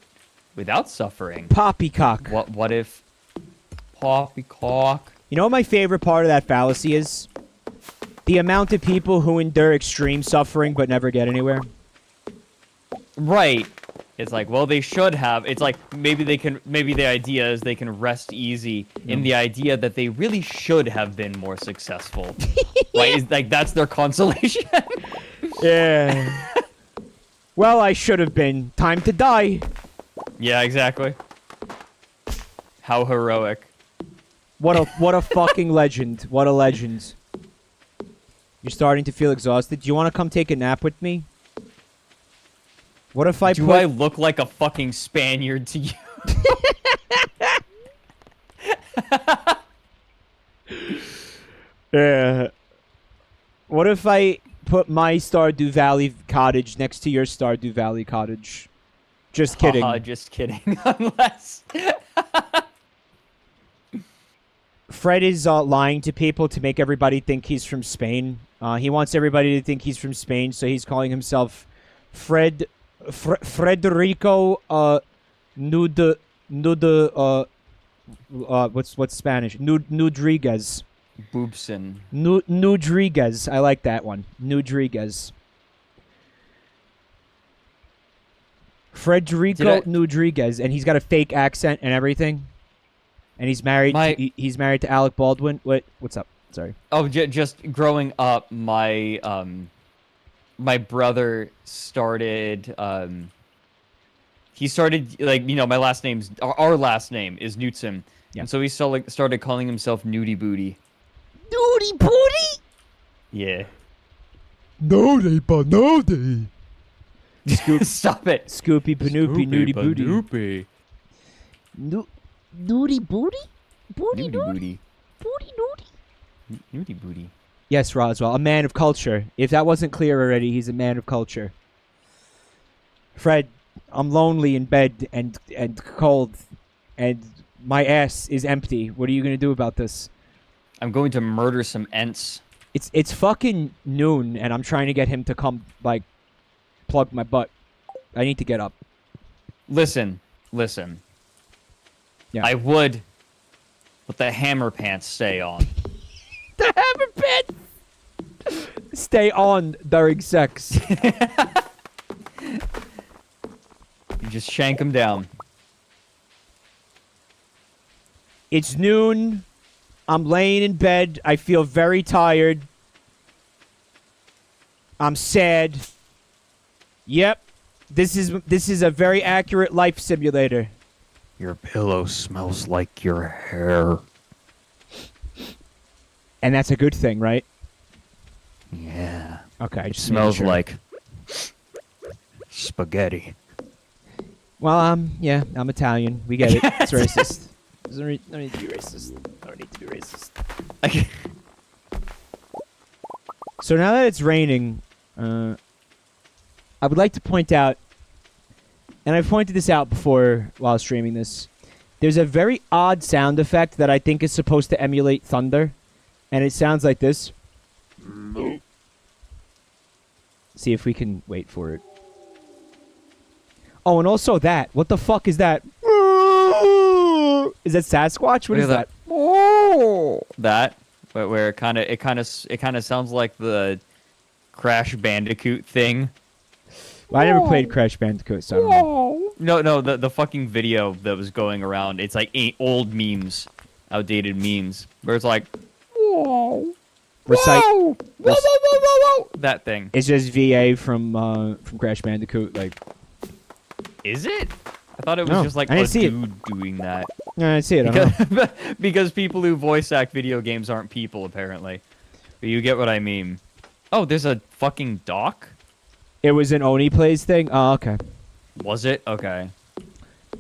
without suffering? Poppycock. What if poppycock? You know what my favorite part of that fallacy is? The amount of people who endure extreme suffering but never get anywhere. Right. It's like, well, they should have. It's like maybe the idea is they can rest easy in the idea that they really should have been more successful. Right? It's like that's their consolation. Yeah. Well, I should have been. Time to die. Yeah, exactly. How heroic. What a fucking legend. What a legend. You're starting to feel exhausted. Do you want to come take a nap with me? What if I Do I look like a fucking Spaniard to you? Yeah. What if I put my Stardew Valley cottage next to your Stardew Valley cottage? Just kidding. Just kidding. Unless... Fred is lying to people to make everybody think he's from Spain. He wants everybody to think he's from Spain, so he's calling himself Frederico what's Spanish? Nudriguez. Boobson. Nudriguez. I like that one. Nudriguez. Frederico Nudriguez, and he's got a fake accent and everything. And he's married. He's married to Alec Baldwin. What's up? Sorry. Oh, just growing up, my brother started. He started my last name's our last name is Knudsen, and so he started calling himself Nudie Booty. Nudie Booty? Yeah. No, they. Stop it. Scoopy Panoopy Nudie Booty. Nudie Booty? Booty Nudie Booty? Booty Nudie? Nudie Booty. Yes, Roswell, a man of culture. If that wasn't clear already, he's a man of culture. Fred, I'm lonely in bed and cold, and my ass is empty. What are you gonna do about this? I'm going to murder some Ents. It's fucking noon, and I'm trying to get him to come plug my butt. I need to get up. Listen. Yeah. I would, but the hammer pants stay on. The hammer pants stay on during sex. You just shank them down. It's noon. I'm laying in bed. I feel very tired. I'm sad. Yep. This is a very accurate life simulator. Your pillow smells like your hair. And that's a good thing, right? Yeah. Okay. It just smells making sure. like spaghetti. Well, yeah, I'm Italian. We get it. It's racist. No need to be racist. No need to be racist. So now that it's raining, I would like to point out, and I've pointed this out before while streaming this, there's a very odd sound effect that I think is supposed to emulate thunder, and it sounds like this. See if we can wait for it. Oh, and also that. What the fuck is that? Is that Sasquatch? What is that? That, but where it kind of sounds like the Crash Bandicoot thing. Well, I never played Crash Bandicoot, so I don't know. No, the fucking video that was going around. It's like old memes, outdated memes, where it's like, Recite. That thing. It's just VA from Crash Bandicoot. Like, is it? I thought it was No, just like I a didn't see it. dude doing that. No, I see it. I don't know. Because people who voice act video games aren't people, apparently. But you get what I mean. Oh, there's a fucking dock? It was an Oni Plays thing? Oh, okay. Was it? Okay.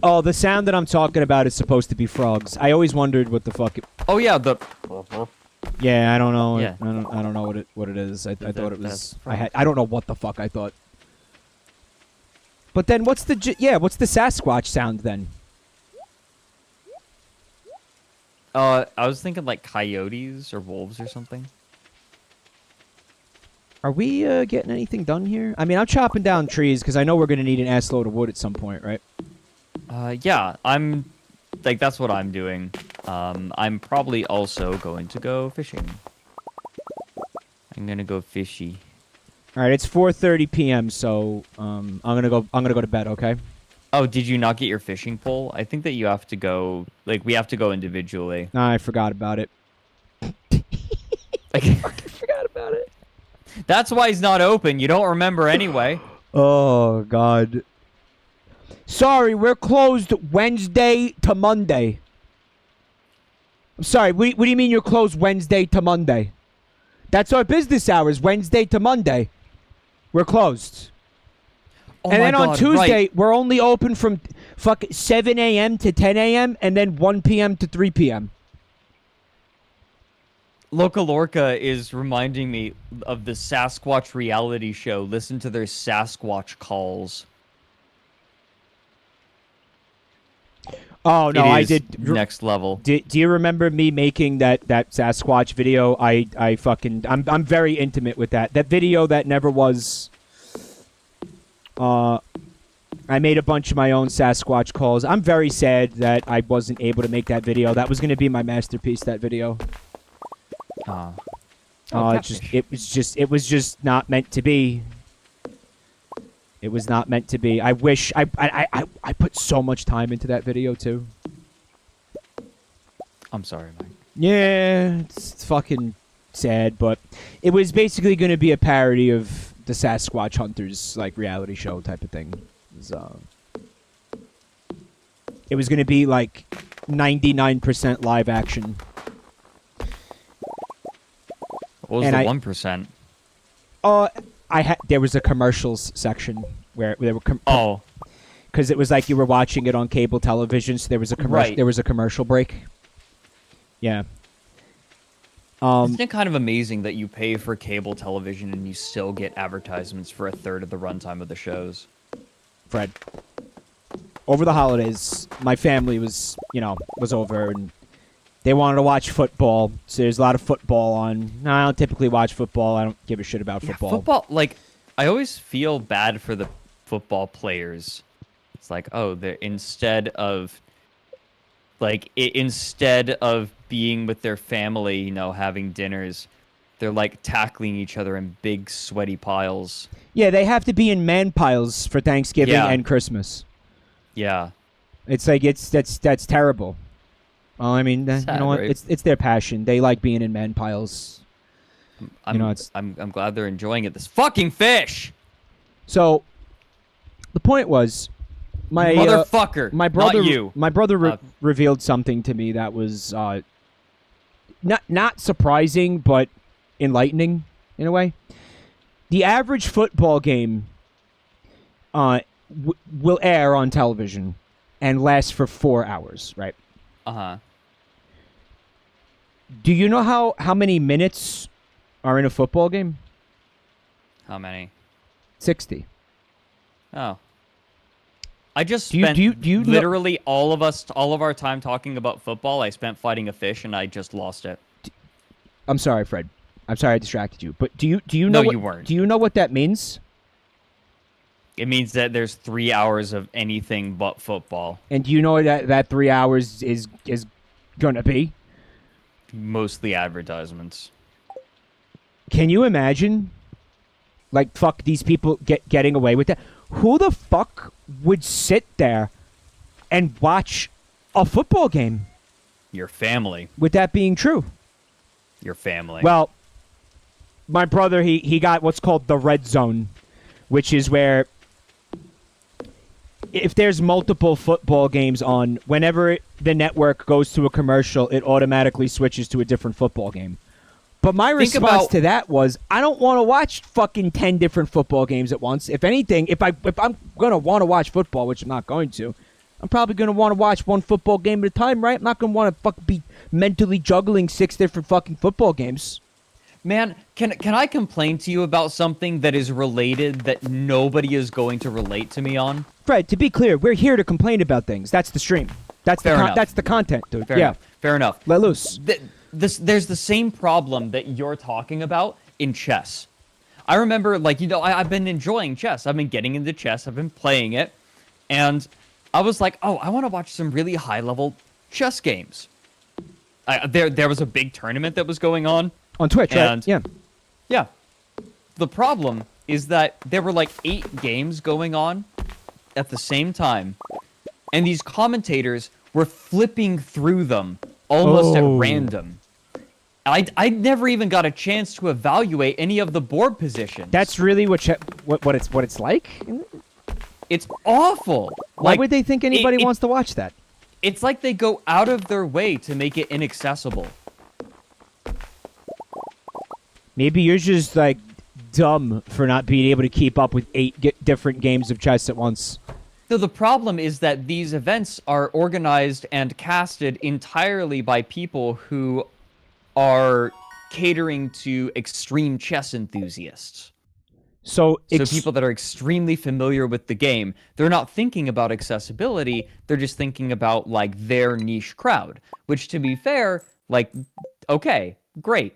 Oh, the sound that I'm talking about is supposed to be frogs. I always wondered what the fuck it... Oh, yeah, the... Yeah, I don't know. Yeah. I don't know what it is. I thought it was... that's I don't know what the fuck I thought. But then what's the Sasquatch sound then? I was thinking like coyotes or wolves or something. Are we getting anything done here? I mean, I'm chopping down trees because I know we're gonna need an ass load of wood at some point, right? Yeah, I'm like that's what I'm doing. I'm probably also going to go fishing. I'm gonna go fishy. All right, it's 4:30 p.m. So I'm gonna go to bed. Okay. Oh, did you not get your fishing pole? I think that you have to go. Like we have to go individually. I forgot about it. I forgot about it. That's why he's not open. You don't remember anyway. Oh God. Sorry, we're closed Wednesday to Monday. I'm sorry. What do you mean you're closed Wednesday to Monday? That's our business hours, Wednesday to Monday. We're closed. Oh And my then God, on Tuesday, right. we're only open from 7 a.m. to 10 a.m. and then 1 p.m. to 3 p.m. Loca Lorca is reminding me of the Sasquatch reality show. Listen to their Sasquatch calls. Oh no, I did. Next level. Do you remember me making that Sasquatch video? I'm very intimate with that. That video that never was. I made a bunch of my own Sasquatch calls. I'm very sad that I wasn't able to make that video. That was going to be my masterpiece. That video. It was just not meant to be. It was not meant to be. I wish I put so much time into that video too. I'm sorry, Mike. Yeah, it's fucking sad, but it was basically going to be a parody of the Sasquatch Hunters like reality show type of thing. It was going to be like 99% live action. What was And the 1%? There was a commercials section where there were because it was like you were watching it on cable television, so there was a commercial. Right. There was a commercial break. Yeah. Isn't it kind of amazing that you pay for cable television and you still get advertisements for a third of the runtime of the shows? Fred, over the holidays, my family was over and they wanted to watch football. So there's a lot of football on. No, I don't typically watch football. I don't give a shit about football. Football, like, I always feel bad for the football players. It's like, oh, instead of being with their family, having dinners, they're like tackling each other in big sweaty piles. Yeah, they have to be in man piles for Thanksgiving Yeah. and Christmas. Yeah. It's like that's terrible. Well, I mean, you know what? Right? It's their passion. They like being in man piles. I'm glad they're enjoying it. This fucking fish. So, the point was, my motherfucker, my brother, not you. My brother revealed something to me that was not surprising, but enlightening in a way. The average football game will air on television and last for 4 hours, right? Do you know how many minutes are in a football game? How many? 60. Oh. I just Do you know- literally all of our time talking about football. I spent fighting a fish and I just lost it. I'm sorry, Fred. I'm sorry I distracted you. But do you know No, what, you weren't. Do you know what that means? It means that there's 3 hours of anything but football. And do you know what that 3 hours is gonna be? Mostly advertisements. Can you imagine? Like, fuck, these people getting away with that. Who the fuck would sit there and watch a football game? Your family. With that being true. Your family. Well, my brother, he got what's called the red zone, which is where if there's multiple football games on, whenever the network goes to a commercial, it automatically switches to a different football game. But my response to that was, I don't want to watch fucking 10 different football games at once. If anything, if I'm going to want to watch football, which I'm not going to, I'm probably going to want to watch one football game at a time, right? I'm not going to want to be mentally juggling 6 different fucking football games. Man, can I complain to you about something that is related that nobody is going to relate to me on? Fred, to be clear, we're here to complain about things. That's the stream. That's that's the content, dude. Fair enough. Let loose. There's the same problem that you're talking about in chess. I remember, like, I've been enjoying chess. I've been getting into chess. I've been playing it. And I was like, oh, I want to watch some really high-level chess games. There was a big tournament that was going on. On Twitch, right? Yeah. Yeah. The problem is that there were like 8 games going on at the same time. And these commentators were flipping through them almost at random. I never even got a chance to evaluate any of the board positions. That's really what it's like? It's awful. Why would they think anybody wants to watch that? It's like they go out of their way to make it inaccessible. Maybe you're just, like, dumb for not being able to keep up with 8 different games of chess at once. So the problem is that these events are organized and casted entirely by people who are catering to extreme chess enthusiasts. So people that are extremely familiar with the game, they're not thinking about accessibility, they're just thinking about, like, their niche crowd. Which, to be fair, like, okay, great.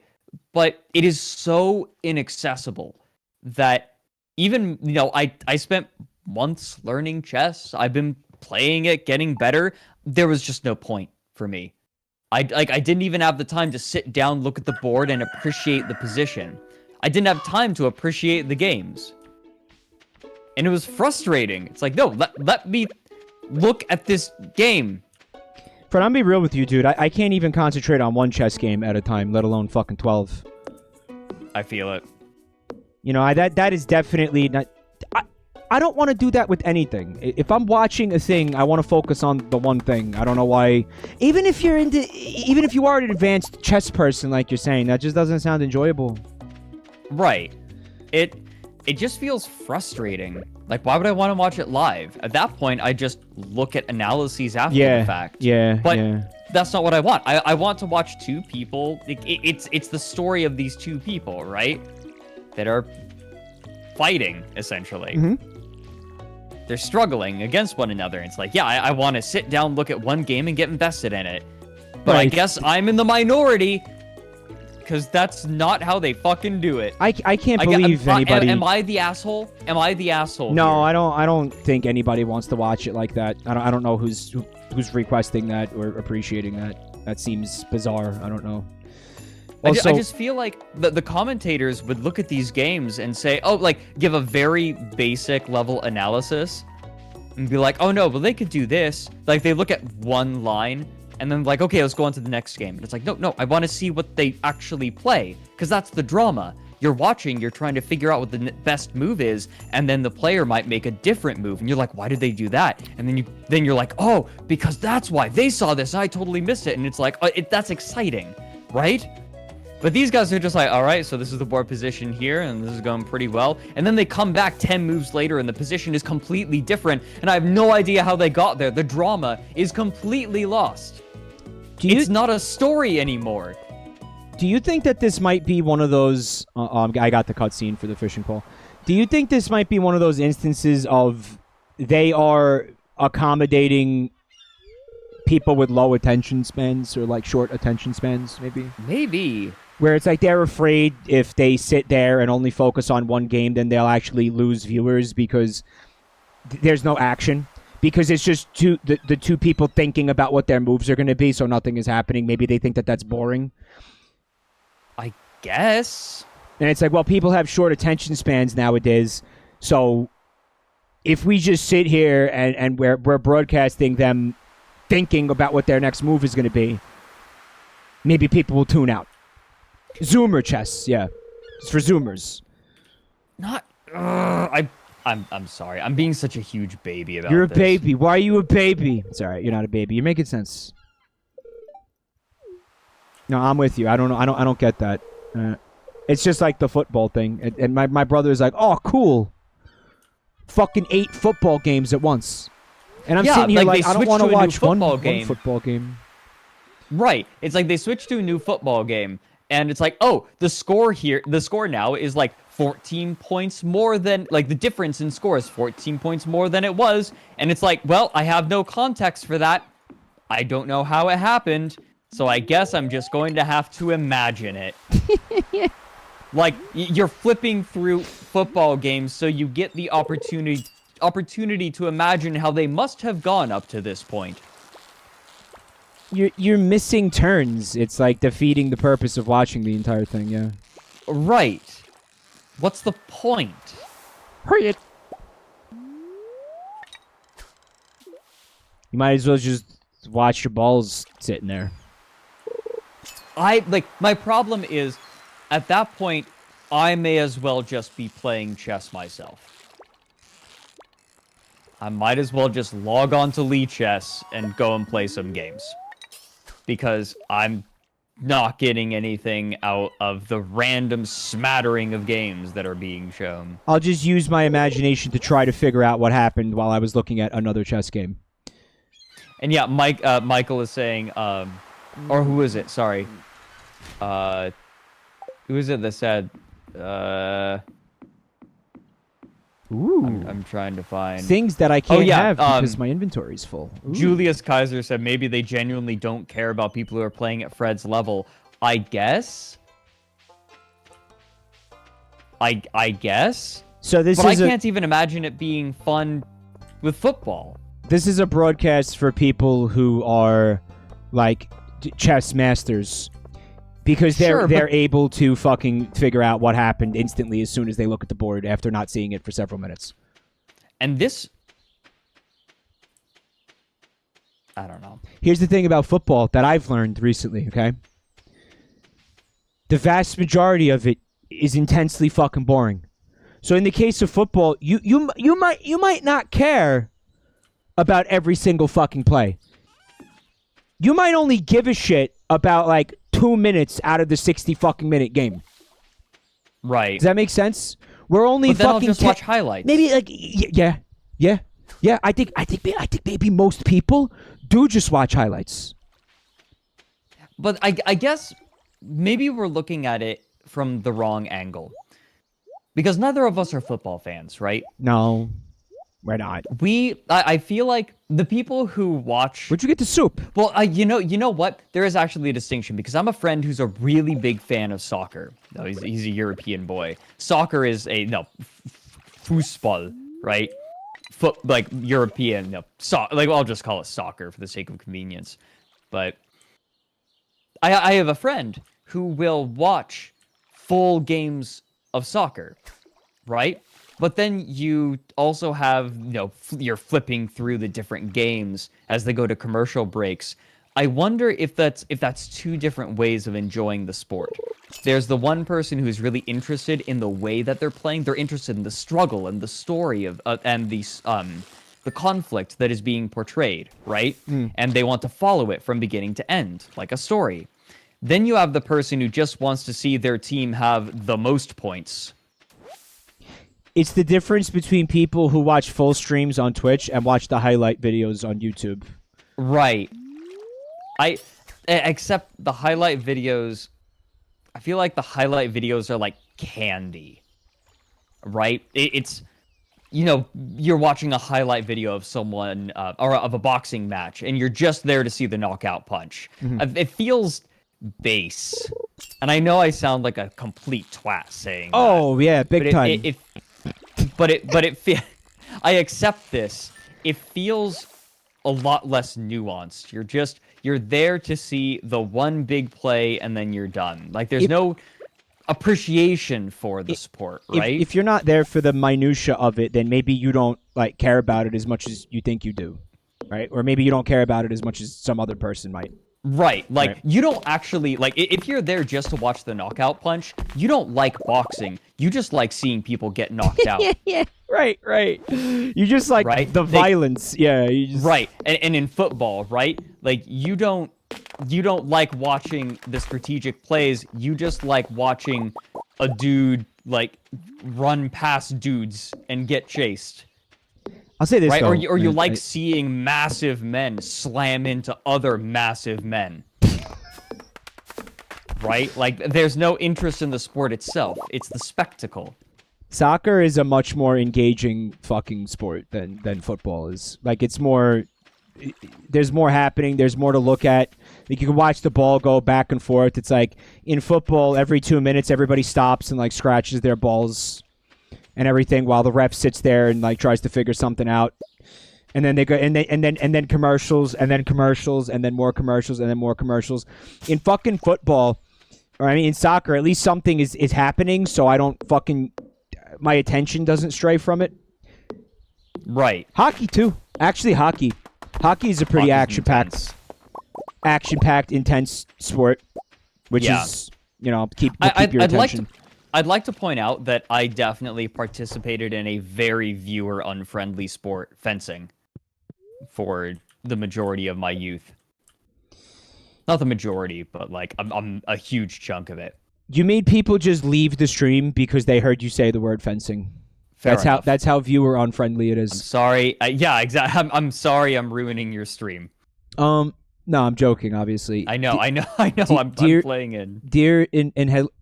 But it is so inaccessible that even, I spent months learning chess. I've been playing it, getting better. There was just no point for me. I didn't even have the time to sit down, look at the board, and appreciate the position. I didn't have time to appreciate the games. And it was frustrating. It's like, no, let me look at this game. Fred, I'm gonna be real with you, dude. I can't even concentrate on one chess game at a time, let alone fucking 12. I feel it. That is definitely not... I don't want to do that with anything. If I'm watching a thing, I want to focus on the one thing. I don't know why. Even if you are an advanced chess person, like you're saying, that just doesn't sound enjoyable. Right. It just feels frustrating. Like, why would I want to watch it live? At that point, I just look at analyses after the fact. But that's not what I want. I want to watch 2 people. It's the story of these 2 people, right? That are fighting, essentially. Mm-hmm. They're struggling against one another. It's like, yeah, I want to sit down, look at one game, and get invested in it. But I guess I'm in the minority, because that's not how they fucking do it. I can't believe anybody... Am I the asshole? Am I the asshole No, here? I don't think anybody wants to watch it like that. I don't know who's requesting that or appreciating that. That seems bizarre. I don't know. Also, I just feel like the commentators would look at these games and say, oh, like, give a very basic level analysis and be like, oh, no, well, they could do this. Like, they look at one line and then, like, okay, let's go on to the next game. And it's like, no, I want to see what they actually play, because that's the drama. You're watching, you're trying to figure out what the best move is, and then the player might make a different move, and you're like, why did they do that? And then you're like, oh, because that's why they saw this, and I totally missed it. And it's like, that's exciting, right? But these guys are just like, all right, so this is the board position here, and this is going pretty well. And then they come back 10 moves later, and the position is completely different, and I have no idea how they got there. The drama is completely lost. It's not a story anymore. Do you think that this might be one of those... I got the cutscene for the fishing pole. Do you think this might be one of those instances of they are accommodating people with low attention spans or, like, short attention spans, maybe? Maybe. Where it's like they're afraid if they sit there and only focus on one game, then they'll actually lose viewers because there's no action. Because it's just the 2 people thinking about what their moves are going to be, so nothing is happening. Maybe they think that that's boring. I guess. And it's like, well, people have short attention spans nowadays, so if we just sit here and we're broadcasting them thinking about what their next move is going to be, maybe people will tune out. Zoomer chess, yeah. It's for Zoomers. I'm sorry. I'm being such a huge baby about this. You're a baby. Why are you a baby? It's all right. You're not a baby. You're making sense. No, I'm with you. I don't know. I don't get that. It's just like the football thing. And my brother is like, oh, cool. Fucking 8 football games at once. And I'm sitting here like I don't want to watch one football game. Right. It's like they switched to a new football game. And it's like, oh, the score now is like 14 points more than, like, the difference in score is 14 points more than it was. And it's like, well, I have no context for that. I don't know how it happened. So I guess I'm just going to have to imagine it. Like you're flipping through football games, so you get the opportunity to imagine how they must have gone up to this point. You're missing turns. It's like defeating the purpose of watching the entire thing. Yeah. Right. What's the point? Hurry it. You might as well just watch your balls sitting there. My problem is, at that point, I may as well just be playing chess myself. I might as well just log on to Lee Chess and go and play some games. Because I'm not getting anything out of the random smattering of games that are being shown. I'll just use my imagination to try to figure out what happened while I was looking at another chess game. And yeah, Michael is saying, or who is it? Sorry. Who is it that said, Ooh. I'm trying to find... Things that I can't have because my inventory's full. Ooh. Julius Kaiser said maybe they genuinely don't care about people who are playing at Fred's level. I guess? I guess? So this but is I can't even imagine it being fun with football. This is a broadcast for people who are, like, chess masters. Because they're able to fucking figure out what happened instantly as soon as they look at the board after not seeing it for several minutes. And this... I don't know. Here's the thing about football that I've learned recently, okay? The vast majority of it is intensely fucking boring. So in the case of football, you might not care about every single fucking play. You might only give a shit about, like, 2 minutes out of the 60 fucking minute game. Right. Does that make sense? We're only but then fucking I'll just watch highlights. Maybe like yeah. I think maybe most people do just watch highlights. But I guess maybe we're looking at it from the wrong angle. Because neither of us are football fans, right? No. We're not. I feel like the people who watch... Where'd you get the soup? Well, you know what? There is actually a distinction because I'm a friend who's a really big fan of soccer. No, he's a European boy. Soccer is Fußball, right? Like European, like I'll just call it soccer for the sake of convenience. But I have a friend who will watch full games of soccer, right? But then you also have, you're flipping through the different games as they go to commercial breaks. I wonder if that's two different ways of enjoying the sport. There's the one person who's really interested in the way that they're playing. They're interested in the struggle and the story of and the conflict that is being portrayed, right? And they want to follow it from beginning to end, like a story. Then you have the person who just wants to see their team have the most points. It's the difference between people who watch full streams on Twitch and watch the highlight videos on YouTube. Right. Except the highlight videos, I feel like the highlight videos are like candy. Right? It's, you're watching a highlight video of someone, or of a boxing match, and you're just there to see the knockout punch. Mm-hmm. It feels base. And I know I sound like a complete twat saying that. Oh, yeah, big time. I accept this. It feels a lot less nuanced. You're there to see the one big play and then you're done. Like there's no appreciation for the sport, right? If you're not there for the minutia of it, then maybe you don't like care about it as much as you think you do, right? Or maybe you don't care about it as much as some other person might. Right, like, you don't actually, like, if you're there just to watch the knockout punch, you don't like boxing, you just like seeing people get knocked out. Yeah, right. You just like the violence, Right, and in football, right, like, you don't like watching the strategic plays, you just like watching a dude, like, run past dudes and get chased. I'll say this, right? though. Or you like seeing massive men slam into other massive men. Right? Like, there's no interest in the sport itself. It's the spectacle. Soccer is a much more engaging fucking sport than football is. Like, it's more there's more happening. There's more to look at. Like, you can watch the ball go back and forth. It's like in football, every 2 minutes, everybody stops and like scratches their balls and everything while the ref sits there and like tries to figure something out. And then they go and then commercials and then commercials and then more commercials and then more commercials. In fucking football, or I mean in soccer, at least something is happening, so I don't my attention doesn't stray from it. Right. Hockey too. Actually, hockey is a pretty action-packed, intense sport, which is keep your attention. I'd like to point out that I definitely participated in a very viewer-unfriendly sport, fencing, for the majority of my youth. Not the majority, but like I'm a huge chunk of it. You made people just leave the stream because they heard you say the word fencing. That's how viewer unfriendly it is. I'm sorry. Yeah, exactly. I'm sorry. I'm ruining your stream. No, I'm joking. Obviously. I know. I'm playing in deer in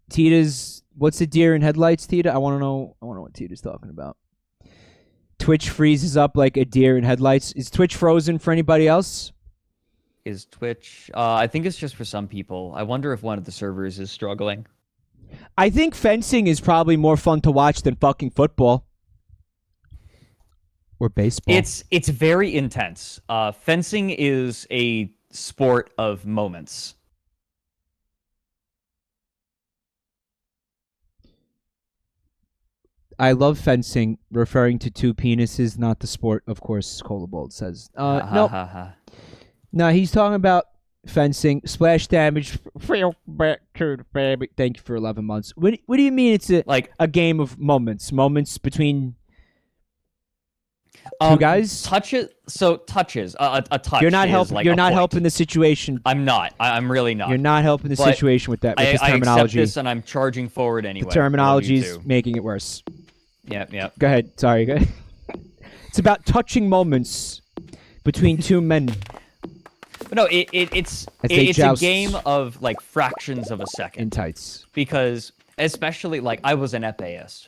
Tita's. What's the deer in headlights, Tita? I want to know what Tita's talking about. Twitch freezes up like a deer in headlights. Is Twitch frozen for anybody else? Is Twitch? I think it's just for some people. I wonder if one of the servers is struggling. I think fencing is probably more fun to watch than fucking football. Or baseball. It's very intense. Fencing is a sport of moments. I love fencing, referring to two penises, not the sport, of course, Colabold says. Nope. No, he's talking about fencing, splash damage, feel back to the baby. Thank you for 11 months. What do you mean it's a game of moments? Moments between two guys? Touches. A touch. You're not helping. You're not helping the situation. I'm not. I'm really not. You're not helping the situation with that. With this terminology. I accept this, and I'm charging forward anyway. The terminology is making it worse. Yep. Go ahead. Sorry. Go ahead. It's about touching moments between two men. But no, it's a game of like fractions of a second. In tights. Because especially like I was an epayist.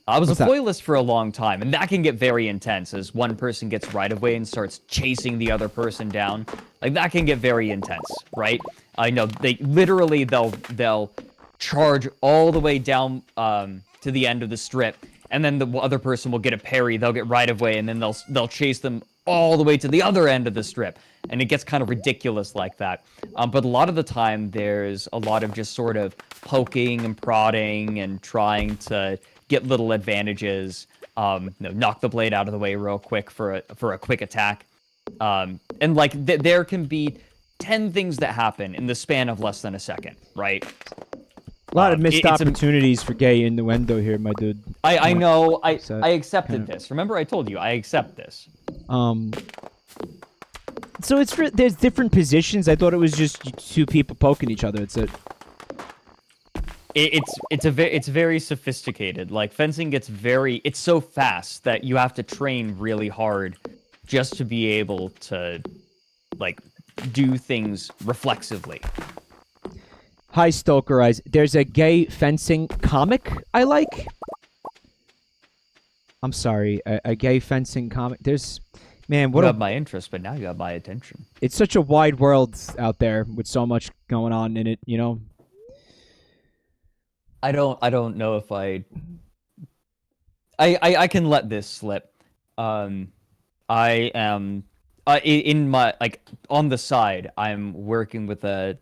I was a foilist for a long time, and that can get very intense as one person gets right of way and starts chasing the other person down. Like that can get very intense, right? I know they'll charge all the way down to the end of the strip, and then the other person will get a parry. They'll get right of way, and then they'll chase them all the way to the other end of the strip, and it gets kind of ridiculous like that. But a lot of the time, there's a lot of just sort of poking and prodding and trying to get little advantages. Knock the blade out of the way real quick for a quick attack. And like there can be 10 things that happen in the span of less than a second, right? A lot of missed opportunities for gay innuendo here, my dude. I know. I accepted this. Remember, I told you I accept this. So there's different positions. I thought it was just two people poking each other. It's It's very sophisticated. Like fencing gets it's so fast that you have to train really hard just to be able to like do things reflexively. Hi, Stoker Eyes. There's a gay fencing comic I like. I'm sorry, a gay fencing comic. There's, man, what? You have my interest, but now you have my attention. It's such a wide world out there with so much going on in it, you know. I don't know if I can let this slip. I am in my on the side. I'm working with a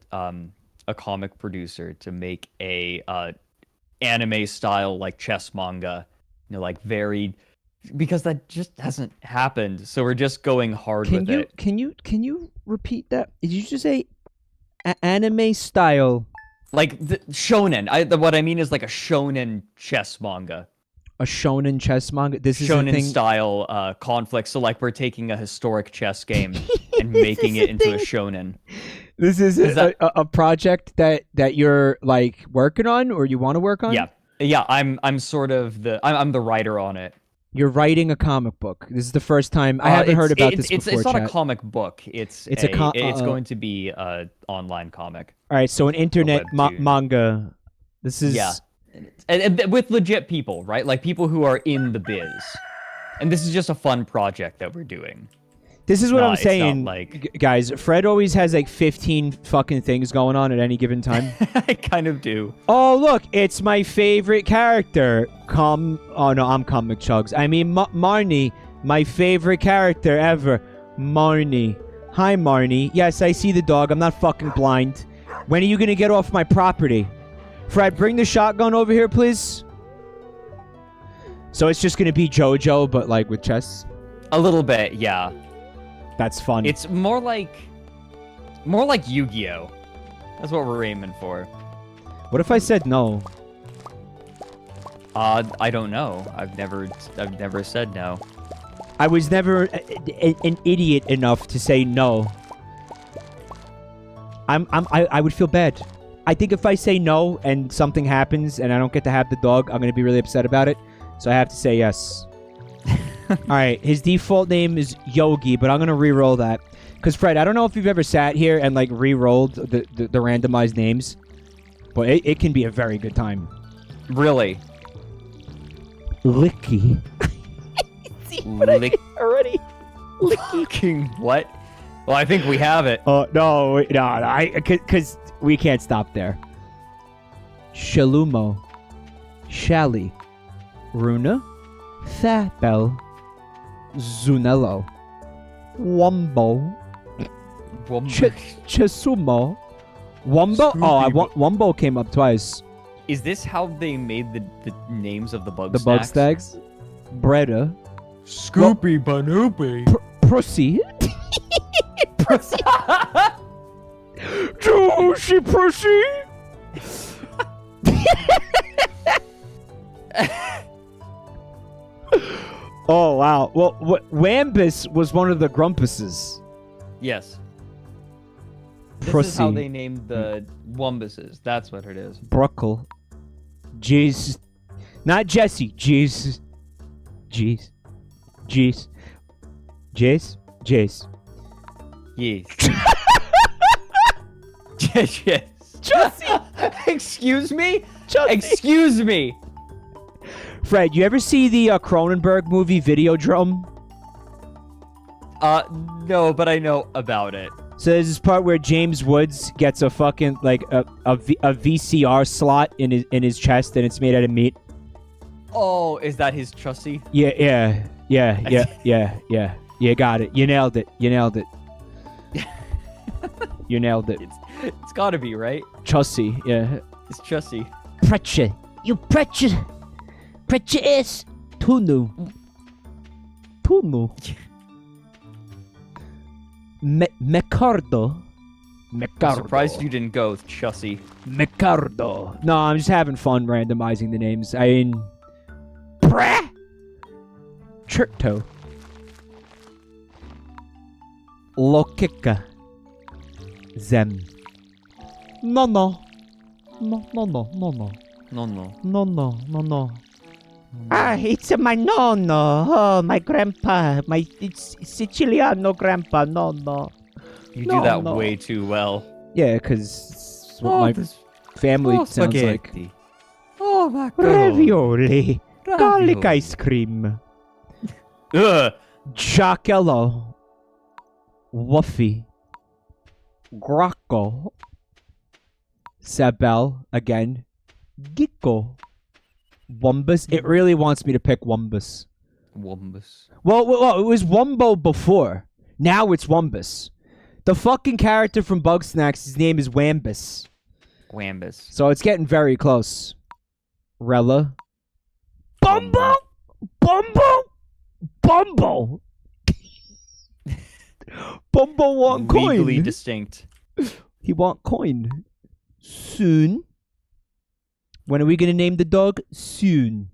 comic producer to make a anime style like chess manga, because that just hasn't happened. So we're just going hard with it. Can you repeat that? Did you just say anime style? Like the shonen. What I mean is like a shonen chess manga. A shonen chess manga? This is shonen style conflict. So like we're taking a historic chess game and making it into a shonen. This is a project that you're like working on or you want to work on? Yeah. I'm sort of I'm the writer on it. You're writing a comic book. This is the first time I haven't heard about this before. It's not a comic book. It's going to be an online comic. All right, so an internet manga. This is and with legit people, right? Like people who are in the biz. And this is just a fun project that we're doing. This is what No, I'm it's not saying, like- guys. Fred always has like 15 fucking things going on at any given time. I kind of do. Oh, look, it's my favorite character. Oh, no, I'm Comic Chugs. I mean, Marnie, my favorite character ever. Marnie. Hi, Marnie. Yes, I see the dog. I'm not fucking blind. When are you going to get off my property? Fred, bring the shotgun over here, please. So it's just going to be JoJo, but like with chess? A little bit, yeah. That's fun. It's more like Yu-Gi-Oh. That's what we're aiming for. What if I said no? I don't know. I've never said no. I was never an idiot enough to say no. I would feel bad. I think if I say no and something happens and I don't get to have the dog, I'm gonna be really upset about it. So I have to say yes. All right, his default name is Yogi, but I'm gonna re-roll that because Fred, I don't know if you've ever sat here and like re-rolled the randomized names, but it can be a very good time. Really? Licky. Already. Licking what? Well, I think we have it. No, because we can't stop there. Shalumo, Shally, Runa, Thabel, Zunello, Wumbo, Chisumo, Wumbo. Oh, Wumbo came up twice. Is this how they made the names of the bug The snacks? bug stags, Breda, Scoopy Banoopy. Prissy. Prissy. Josie Prissy. Oh, wow. Well, Wambus was one of the Grumpuses. Yes. This Prissy. is how they named the Wumbuses. That's what it is. Bruckle. Jeez. Not Jesse. Jeez. Jeez. Jeez. Jace? Jace. Yes. Yes. Jesse! Excuse me? Jesse. Excuse me. Fred, you ever see the Cronenberg movie Videodrome? No, but I know about it. So there's this part where James Woods gets a fucking like a VCR slot in his chest, and it's made out of meat. Oh, is that his trusty? Yeah. You got it. You nailed it. You nailed it. It's gotta be, right? Chussie, yeah. It's trusty. Pretcha. You pretcha. Pretcha is. Tunu. Mecardo. I'm surprised you didn't go with Chussie. Mecardo. No, I'm just having fun randomizing the names. I mean... Brah! Chirto. Lokika. Zem. No. It's my nonno. Oh, my grandpa. It's Siciliano grandpa. No. You do that way too well. Yeah, because it's what my family sounds like. Oh, macaroni. Ravioli. Garlic ice cream. Ugh. Giacello. Woofy. Grocco. Sabel again. Gicko. Wumbus. It really wants me to pick Wumbus. Wumbus. Well, it was Wumbo before. Now it's Wumbus. The fucking character from Bug Snacks, his name is Wambus. Wambus. So it's getting very close. Rella. Bumbo! Bumbo want coin. Legally distinct. He want coin. Soon. When are we going to name the dog? Soon.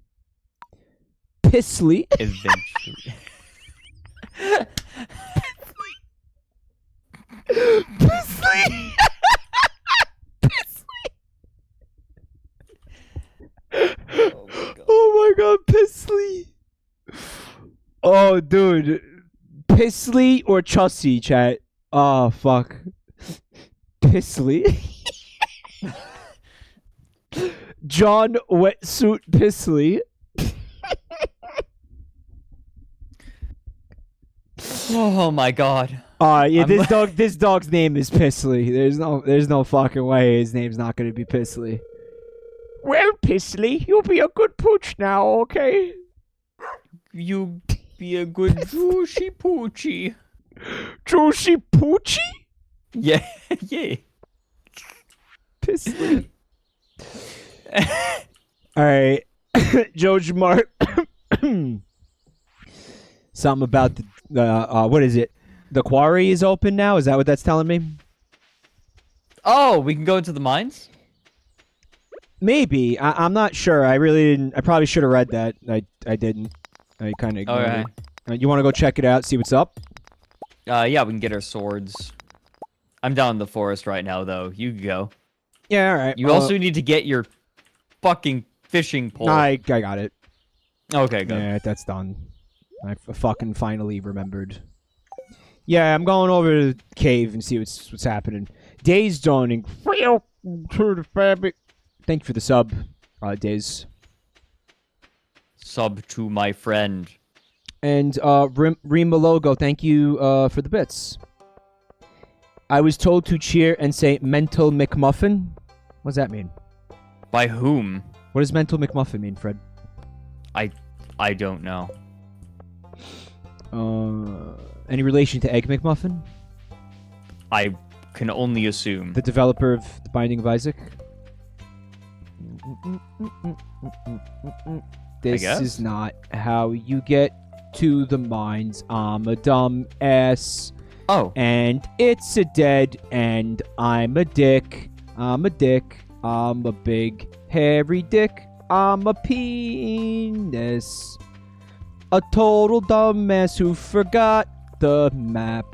Pisley. Eventually. Pisley. Oh my god, Pisley. Oh, dude. Pisley or Chussie, chat? Oh, fuck. Pisley. John Wetsuit Pisley. Oh my god. Yeah, this dog's name is Pissly. There's no fucking way his name's not gonna be Pissly. Well, Pissly, you'll be a good pooch now, okay? You be a good Jooshy Poochie. Jooshy Poochie? Yeah, yeah. Pissly. Alright. George Mark. Something about the what is it? The quarry is open now? Is that what that's telling me? Oh, we can go into the mines? Maybe. I'm not sure. I really didn't. I probably should have read that. I didn't. I kind of ignored Okay. it. You want to go check it out, see what's up? Yeah, we can get our swords. I'm down in the forest right now, though. You go. Yeah, all right. You also need to get your fucking fishing pole. I got it. Okay, good. Yeah, that's done. I fucking finally remembered. Yeah, I'm going over to the cave and see what's happening. Day's dawning. To the fabric. Thank you for the sub, Days. Sub to my friend. And Rima Logo, thank you for the bits. I was told to cheer and say mental McMuffin. What does that mean? By whom? What does mental McMuffin mean, Fred? I don't know. Any relation to Egg McMuffin? I can only assume. The developer of The Binding of Isaac? This is not how you get to the mines. I'm a dumb ass. Oh. And it's a dead end. I'm a dick. I'm a dick. I'm a big hairy dick. I'm a penis. A total dumbass who forgot the map.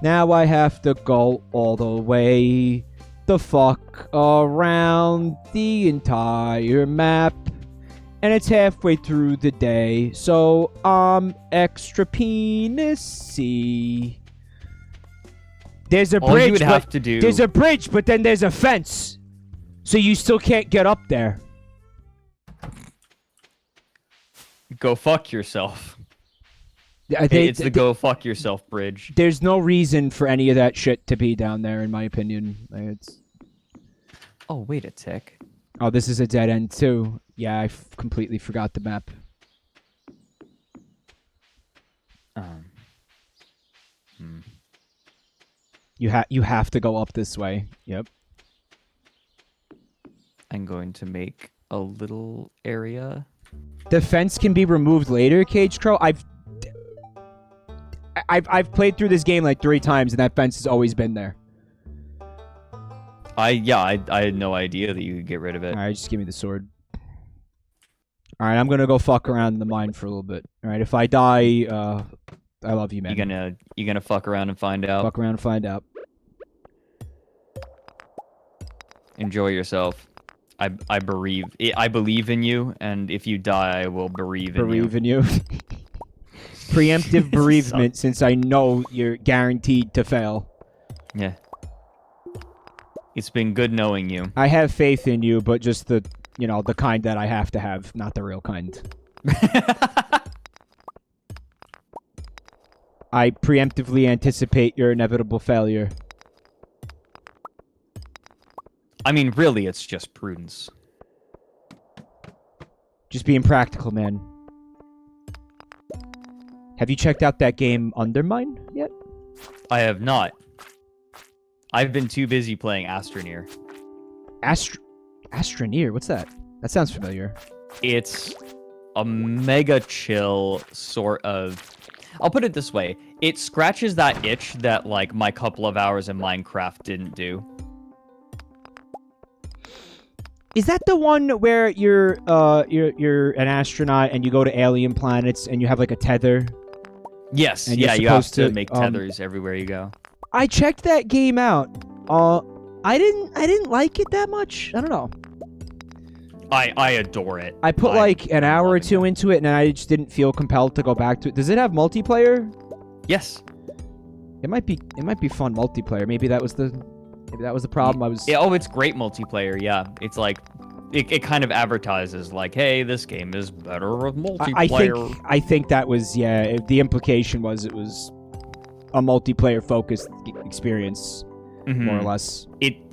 Now I have to go all the way the fuck around the entire map. And it's halfway through the day, so I'm extra penis-y. There's a All bridge, you would have to do... There's a bridge, but then there's a fence. So you still can't get up there. Go fuck yourself. It's the go fuck yourself bridge. There's no reason for any of that shit to be down there, in my opinion. It's... Oh, wait a tick. Oh, this is a dead end, too. Yeah, I completely forgot the map. You have to go up this way. Yep. I'm going to make a little area. The fence can be removed later, Cage Crow. I've played through this game like 3 times, and that fence has always been there. I had no idea that you could get rid of it. All right, just give me the sword. All right, I'm gonna go fuck around in the mine for a little bit. All right, if I die, I love you, man. You gonna fuck around and find out. Fuck around and find out. Enjoy yourself. I believe in you, and if you die, I will bereave in you. Preemptive bereavement, since I know you're guaranteed to fail. Yeah. It's been good knowing you. I have faith in you, but just the kind that I have to have, not the real kind. I preemptively anticipate your inevitable failure. I mean, really, it's just prudence. Just being practical, man. Have you checked out that game Undermine yet? I have not. I've been too busy playing Astroneer. Astroneer? What's that? That sounds familiar. It's a mega chill sort of... I'll put it this way. It scratches that itch that, like, my couple of hours in Minecraft didn't do. Is that the one where you're an astronaut and you go to alien planets and you have like a tether? Yes, and yeah, you have to make tethers everywhere you go. I checked that game out. I didn't like it that much. I don't know. I adore it. I put like an hour or 2 into it and I just didn't feel compelled to go back to it. Does it have multiplayer? Yes. It might be fun multiplayer. Maybe that was the problem. Yeah, oh, it's great multiplayer. Yeah, it's like it kind of advertises like, hey, this game is better with multiplayer. I think that was the implication was it was a multiplayer focused experience, more or less.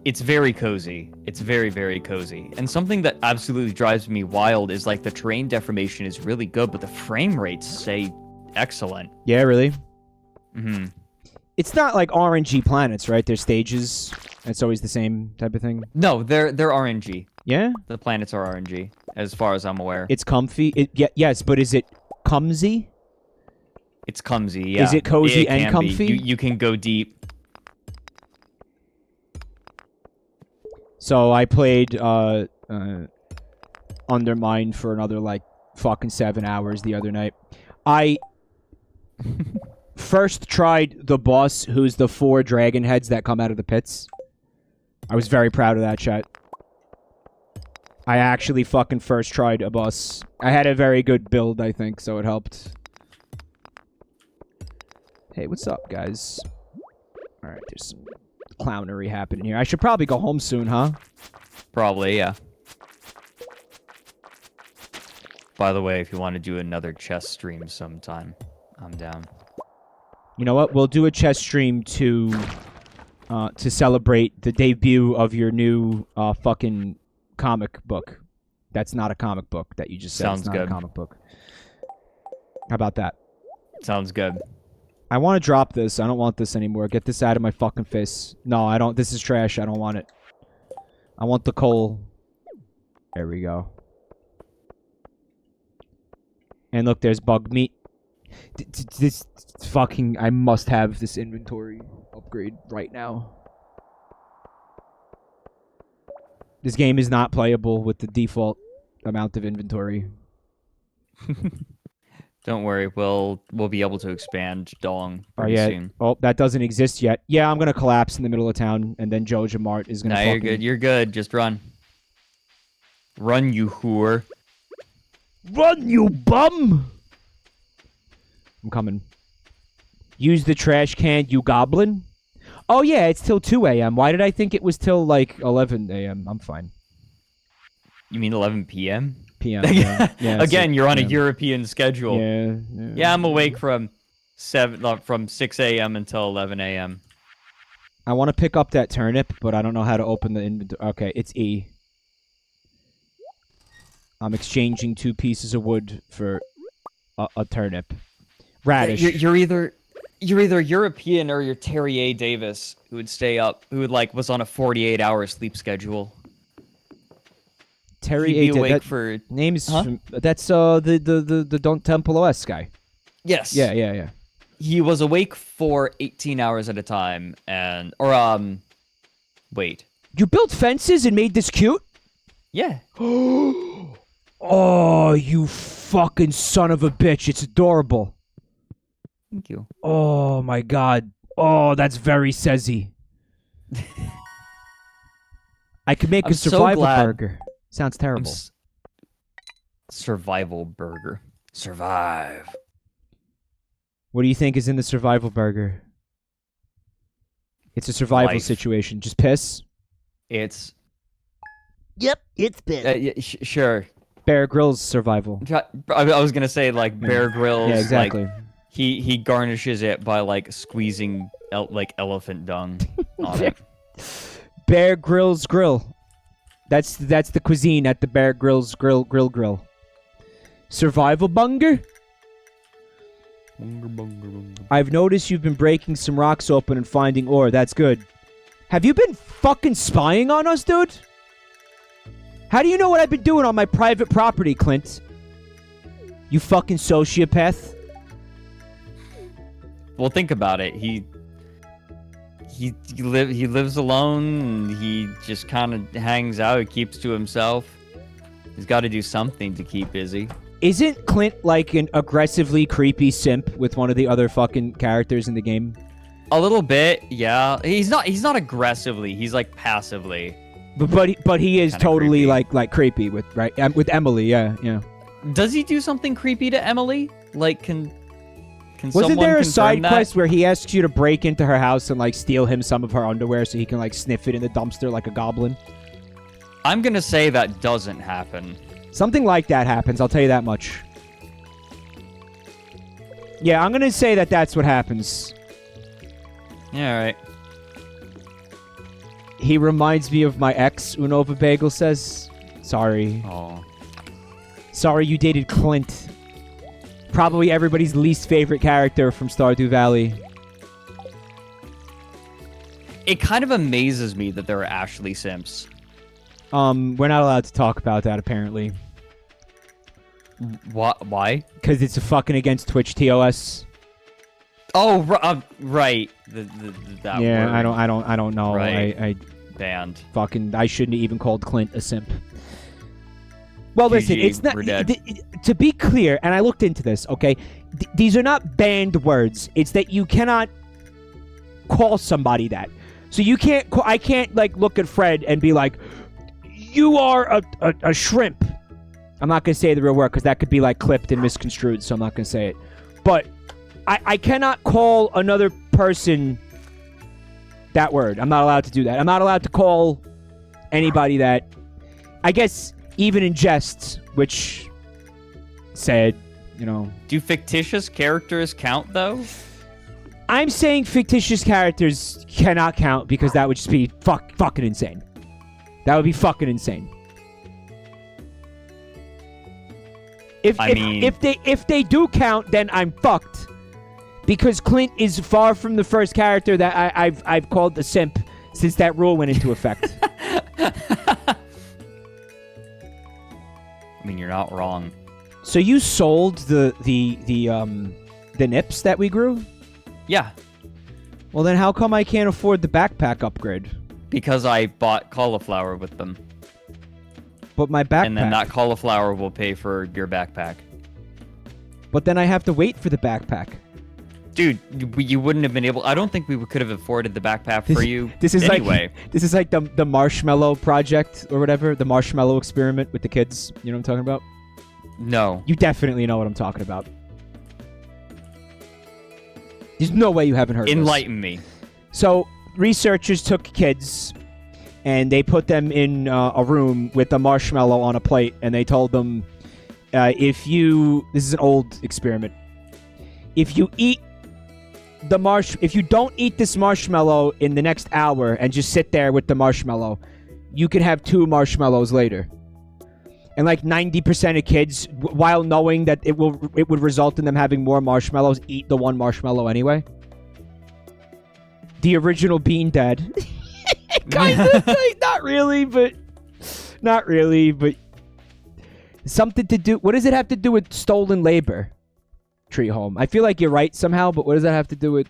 It's very cozy. It's very, very cozy. And something that absolutely drives me wild is like the terrain deformation is really good, but the frame rates stay excellent. Yeah, really? Mm-hmm. It's not like RNG planets, right? They're stages. It's always the same type of thing. No, they're RNG. Yeah? The planets are RNG, as far as I'm aware. It's comfy. Yes, but is it clumsy? It's clumsy, yeah. Is it cozy and can comfy? Be. You can go deep. So I played Undermine for another like fucking 7 hours the other night. I first tried the boss, who's the 4 dragon heads that come out of the pits. I was very proud of that shit. I actually fucking first tried a boss. I had a very good build, I think, so it helped. Hey, what's up, guys? Alright, there's some clownery happening here. I should probably go home soon, huh? Probably, yeah. By the way, if you want to do another chess stream sometime, I'm down. You know what? We'll do a chess stream to celebrate the debut of your new fucking comic book. That's not a comic book that you just said. Sounds it's not good. A comic book. How about that? Sounds good. I want to drop this. I don't want this anymore. Get this out of my fucking face. No, I don't. This is trash. I don't want it. I want the coal. There we go. And look, there's bug meat. This fucking... I must have this inventory upgrade right now. This game is not playable with the default amount of inventory. Don't worry, we'll be able to expand Dong pretty soon. Oh, that doesn't exist yet. Yeah, I'm gonna collapse in the middle of town, and then Joja Mart is gonna. Nah, you're good. You're good. Just run. Run, you whore. Run, you bum! I'm coming. Use the trash can, you goblin. Oh yeah, it's till 2 a.m. Why did I think it was till like 11 a.m.? I'm fine. You mean 11 p.m.? p.m. Yeah, Again, you're on a European schedule. Yeah, I'm awake from 6 a.m. until 11 a.m. I want to pick up that turnip, but I don't know how to open the inventory. Okay, it's E. I'm exchanging 2 pieces of wood for a turnip. Radish. You're either European or you're Terry A. Davis, who would stay up, who was on a 48-hour sleep schedule. Terry He'd A. be awake That for name's huh? That's the Don't Temple OS guy. Yes. Yeah. He was awake for 18 hours at a time, wait. You built fences and made this cute? Yeah. Oh, you fucking son of a bitch! It's adorable. Thank you. Oh my god. Oh, that's very sezzy. I could make a survival burger. Sounds terrible. Survival burger. Survive. What do you think is in the survival burger? It's a survival situation. Just piss? It's... Yep, it's been. Yeah, sure. Bear Grylls survival. I was going to say, like, Bear Grylls. Yeah, exactly. Like, he garnishes it by, like, squeezing, elephant dung on it. Bear Grylls Grill. That's the cuisine at the Bear Grylls Grill. Survival bunger? I've noticed you've been breaking some rocks open and finding ore. That's good. Have you been fucking spying on us, dude? How do you know what I've been doing on my private property, Clint? You fucking sociopath. Well, think about it. He lives alone. And he just kind of hangs out. He keeps to himself. He's got to do something to keep busy. Isn't Clint like an aggressively creepy simp with one of the other fucking characters in the game? A little bit, yeah. He's not aggressively. He's like passively. But he is Kinda totally creepy. like creepy with with Emily, yeah. Does he do something creepy to Emily? Like can Wasn't someone there a confirm side that? quest where he asks you to break into her house and like steal him some of her underwear so he can like sniff it in the dumpster like a goblin? I'm gonna say that doesn't happen. Something like that happens, I'll tell you that much. Yeah, I'm gonna say that that's what happens. Yeah, all right. He reminds me of my ex, Unova Bagel says. Sorry. Oh. Sorry you dated Clint. Probably everybody's least favorite character from Stardew Valley. It kind of amazes me that there are Ashley simps. We're not allowed to talk about that, apparently. What? Why? Because it's fucking against Twitch TOS. Oh, right. That Yeah, word. I don't know. Right. I Banned. fucking, I shouldn't have even called Clint a simp. Well, listen, GG, it's not. we're dead. To be clear, and I looked into this, okay? These are not banned words. It's that you cannot call somebody that. So you can't. I can't like look at Fred and be like, "You are a shrimp." I'm not gonna say the real word because that could be like clipped and misconstrued. So I'm not gonna say it. But I cannot call another person that word. I'm not allowed to do that. I'm not allowed to call anybody that. I guess. Even in jest, which said, you know... Do fictitious characters count, though? I'm saying fictitious characters cannot count because that would just be fucking insane. That would be fucking insane. If they do count, then I'm fucked. Because Clint is far from the first character that I've called the simp since that rule went into effect. I mean, you're not wrong. So you sold the nips that we grew? Yeah. Well, then how come I can't afford the backpack upgrade? Because I bought cauliflower with them. But my backpack... And then that cauliflower will pay for your backpack. But then I have to wait for the backpack. Dude, you wouldn't have been able... I don't think we could have afforded the backpack for you this is anyway. This is like the marshmallow project or whatever. The marshmallow experiment with the kids. You know what I'm talking about? No. You definitely know what I'm talking about. There's no way you haven't heard Enlighten me. So, researchers took kids and they put them in a room with a marshmallow on a plate and they told them, if you... This is an old experiment. If you eat if you don't eat this marshmallow in the next hour and just sit there with the marshmallow, you can have 2 marshmallows later. And like 90% of kids, while knowing that it would result in them having more marshmallows, eat the 1 marshmallow anyway. The original Bean Dad. Kind of, not really, but something to do. What does it have to do with stolen labor? Tree home. I feel like you're right somehow, but what does that have to do with...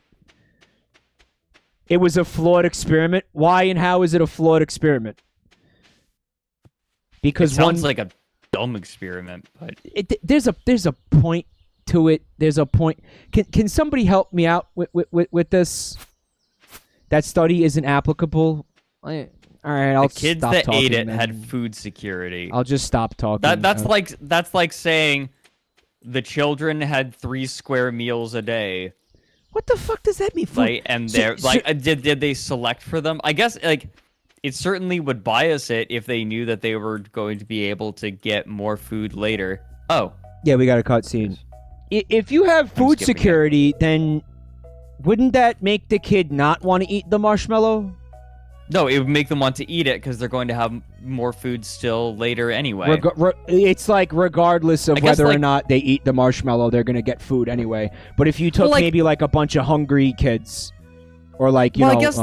It was a flawed experiment. Why and how is it a flawed experiment? Because it sounds like a dumb experiment, but there's a point to it. There's a point. Can somebody help me out with this? That study isn't applicable. All right, I'll the kids stop that talking, ate it then. had food security. I'll just stop talking. That's like saying the children had 3 square meals a day. What the fuck does that mean? Like, and they're did they select for them? I guess like it certainly would bias it if they knew that they were going to be able to get more food later. Oh, yeah, we got a cutscene. If you have food security, then wouldn't that make the kid not want to eat the marshmallow? No, it would make them want to eat it because they're going to have more food still later anyway. It's like regardless of whether or not they eat the marshmallow, they're going to get food anyway. But if you took maybe like a bunch of hungry kids or like, you know... I guess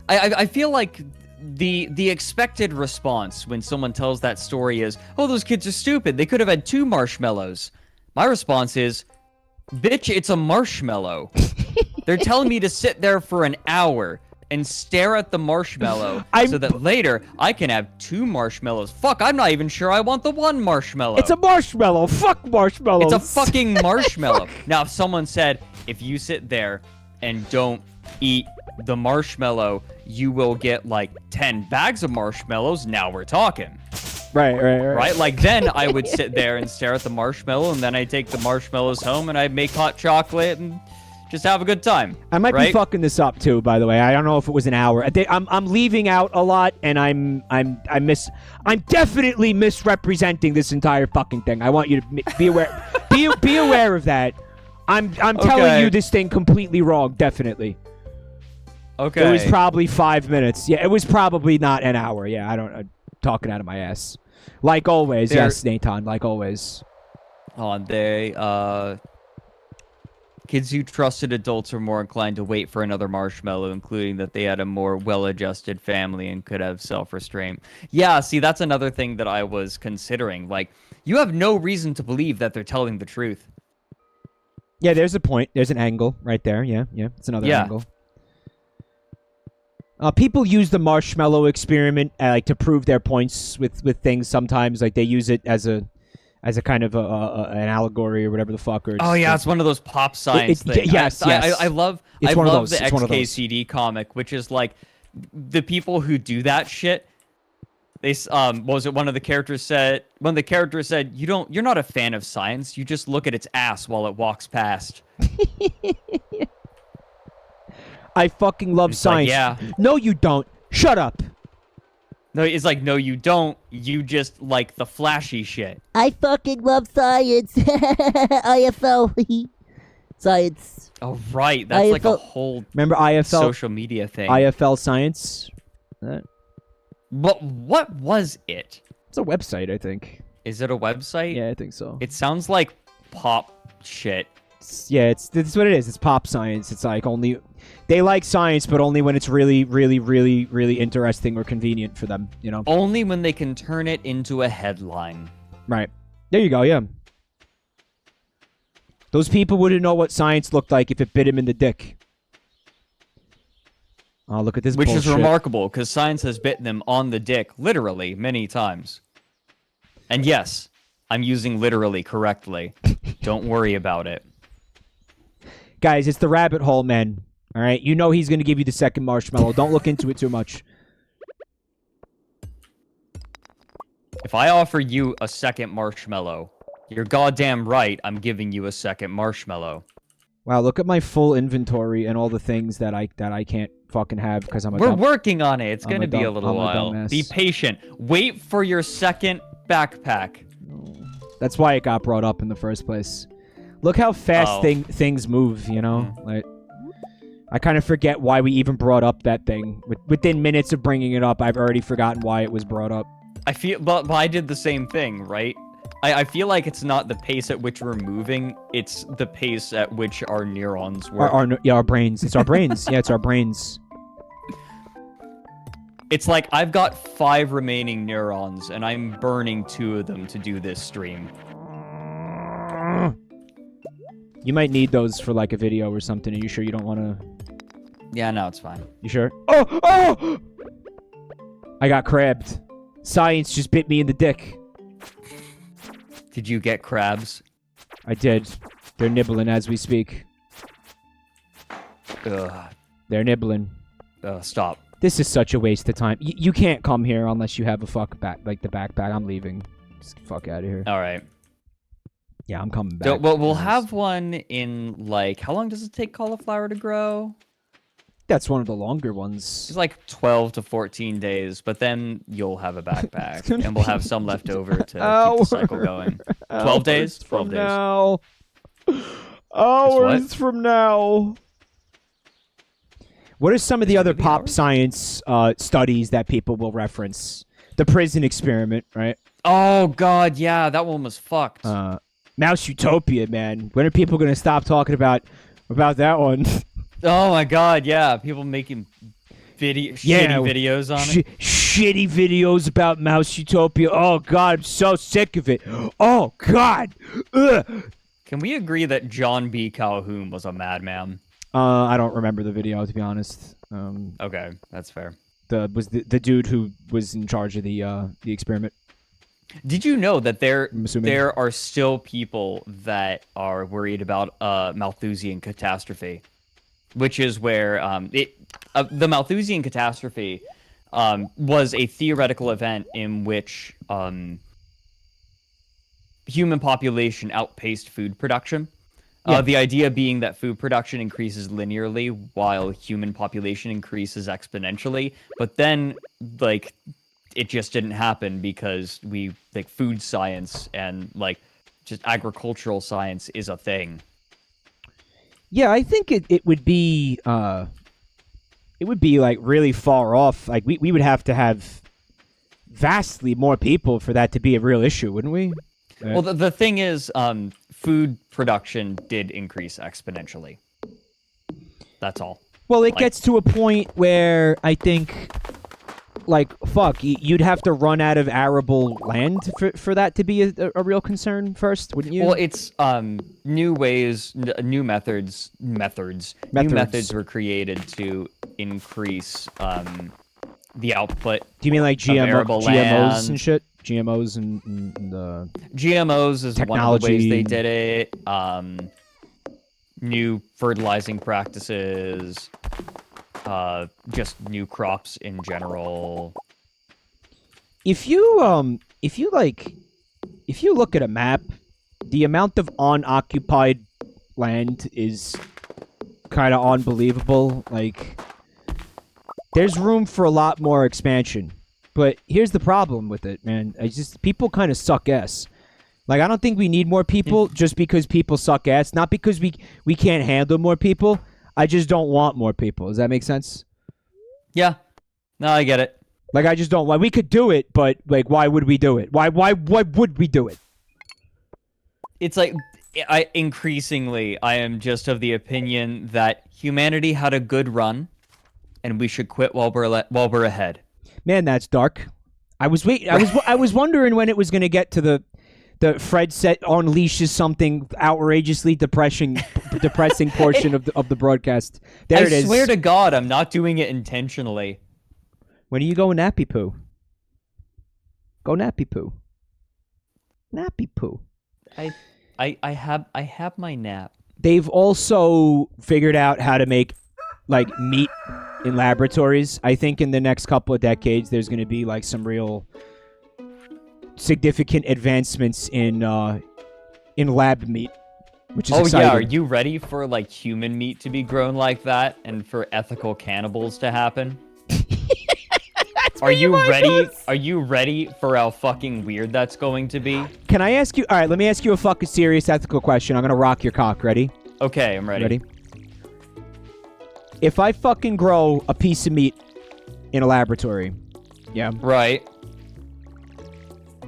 I feel like the expected response when someone tells that story is, oh, those kids are stupid. They could have had 2 marshmallows. My response is, bitch, it's a marshmallow. They're telling me to sit there for an hour and stare at the marshmallow so that later I can have 2 marshmallows. Fuck, I'm not even sure I want the 1 marshmallow. It's a marshmallow. Fuck marshmallows. It's a fucking marshmallow. Now, if someone said, if you sit there and don't eat the marshmallow, you will get like 10 bags of marshmallows, now we're talking. Right? Like, then I would sit there and stare at the marshmallow, and then I take the marshmallows home and I make hot chocolate and Just have a good time. I might be fucking this up too, by the way. I don't know if it was an hour. I'm leaving out a lot, and I'm definitely misrepresenting this entire fucking thing. I want you to be aware. be aware of that. I'm telling you this thing completely wrong. Definitely. Okay. It was probably 5 minutes. Yeah, it was probably not an hour. Yeah, I'm talking out of my ass. Like always, yes, Nathan. Like always. Kids who trusted adults were more inclined to wait for another marshmallow, including that they had a more well-adjusted family and could have self-restraint. Yeah, see, that's another thing that I was considering. Like, you have no reason to believe that they're telling the truth. Yeah, there's a point. There's an angle right there. Yeah, it's another angle. People use the marshmallow experiment like to prove their points with things sometimes. Like, they use it as a kind of an allegory or whatever the fuck. Or it's one of those pop science things. Yes. I love the XKCD comic, which is like the people who do that shit. They what was it? One of the characters said, you're not a fan of science. You just look at its ass while it walks past. I fucking love science. Like, yeah. No, you don't. Shut up. No, it's like, no, you don't. You just like the flashy shit. I fucking love science. IFL. Science. Oh, right. That's IFL. like a whole IFL? Social media thing. IFL Science? What was it? It's a website, I think. Is it a website? Yeah, I think so. It sounds like pop shit. It's what it is. It's pop science. It's like only... They like science, but only when it's really, really, really, really interesting or convenient for them, you know? Only when they can turn it into a headline. Right. There you go, yeah. Those people wouldn't know what science looked like if it bit him in the dick. Oh, look at this Which bullshit. is remarkable, because science has bitten them on the dick, literally, many times. And yes, I'm using literally correctly. Don't worry about it. Guys, it's the rabbit hole, man. All right? You know he's going to give you the second marshmallow. Don't look into it too much. If I offer you a second marshmallow, you're goddamn right I'm giving you a second marshmallow. Wow, look at my full inventory and all the things that I can't fucking have because I'm a We're working on it. It's going to be a little while. Dumbass. Be patient. Wait for your second backpack. That's why it got brought up in the first place. Look how fast things move, you know? Like, I kind of forget why we even brought up that thing. Within minutes of bringing it up, I've already forgotten why it was brought up. But I did the same thing, right? I feel like it's not the pace at which we're moving, it's the pace at which our neurons work. Our brains. It's our brains. Yeah, it's our brains. It's like I've got 5 remaining neurons, and I'm burning 2 of them to do this stream. You might need those for like a video or something. Are you sure you don't want to? Yeah, no, it's fine. You sure? Oh! I got crabbed. Science just bit me in the dick. Did you get crabs? I did. They're nibbling as we speak. Ugh. They're nibbling. Stop. This is such a waste of time. You can't come here unless you have a fuck the backpack. I'm leaving. Just fuck out of here. All right. Yeah, I'm coming back. We'll have one in, like, how long does it take cauliflower to grow? That's one of the longer ones. It's like 12 to 14 days, but then you'll have a backpack, and we'll have some left over to keep the cycle going. 12 days? 12 days. Now. Hours from now. What are some of the other pop science studies that people will reference? The prison experiment, right? Oh, God, yeah, that one was fucked. Mouse Utopia, man. When are people going to stop talking about that one? Oh, my God, yeah. People making shitty videos on it. Shitty videos about Mouse Utopia. Oh, God, I'm so sick of it. Oh, God. Ugh. Can we agree that John B. Calhoun was a madman? I don't remember the video, to be honest. Okay, that's fair. The dude who was in charge of the experiment. Did you know that there are still people that are worried about Malthusian catastrophe, which is where the Malthusian catastrophe was a theoretical event in which human population outpaced food production, The idea being that food production increases linearly while human population increases exponentially. But then, like, it just didn't happen because food science and, like, just agricultural science is a thing. Yeah, I think it would be like really far off. Like we would have to have vastly more people for that to be a real issue, wouldn't we? Well, the thing is, food production did increase exponentially. That's all. Well, it gets to a point where I think, like, you'd have to run out of arable land for that to be a real concern first, wouldn't you? Well, it's new ways, new methods. New methods were created to increase the output. Do you mean like arable GMOs land. and shit? GMOs and the GMOs is technology. one of the ways they did it. New fertilizing practices. Just new crops in general. If you look at a map, the amount of unoccupied land is kind of unbelievable. Like, there's room for a lot more expansion. But here's the problem with it, man. People kind of suck ass. Like, I don't think we need more people just because people suck ass. Not because we can't handle more people. I just don't want more people. Does that make sense? Yeah. No, I get it. Like, I just don't. Like, we could do it, but like, why would we do it? Why would we do it? It's like, I am just of the opinion that humanity had a good run, and we should quit while we're ahead. Man, that's dark. I was wondering when it was going to get to the Fred set unleashes something outrageously depressing portion of the broadcast. There it is. I swear to God, I'm not doing it intentionally. When are you going nappy poo? Go nappy poo. Nappy poo. I have my nap. They've also figured out how to make like meat in laboratories. I think in the next couple of decades, there's going to be like some real significant advancements in lab meat, which is exciting. Yeah, are you ready for like human meat to be grown like that and for ethical cannibals to happen? Are you ready? Are you ready for how fucking weird that's going to be? Can I ask you? All right, let me ask you a fucking serious ethical question. I'm gonna rock your cock. Ready? Okay, I'm ready. Ready? If I fucking grow a piece of meat in a laboratory, yeah, right.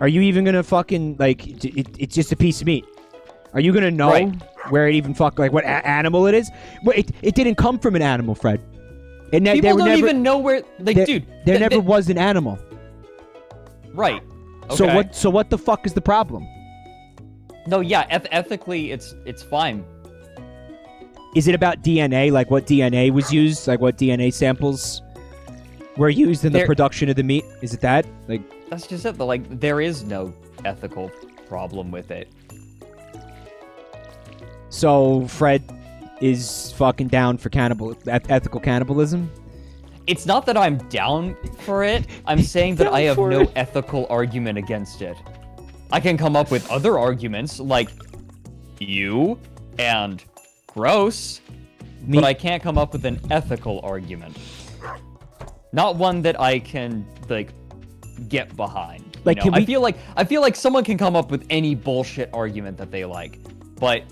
Are you even gonna fucking like? It's just a piece of meat. Are you gonna know where it even what animal it is? Well, it didn't come from an animal, Fred. People don't even know where. Dude, there never was an animal. Right. Okay. So what the fuck is the problem? No, yeah, ethically, it's fine. Is it about DNA? Like what DNA was used? Like what DNA samples were used in the production of the meat? Is it that? Like that's just it. Like there is no ethical problem with it. So Fred is fucking down for ethical cannibalism? It's not that I'm down for it. I'm saying that I have no ethical argument against it. I can come up with other arguments like you and gross, but I can't come up with an ethical argument. Not one that I can like get behind. Like, I feel like someone can come up with any bullshit argument that they like, but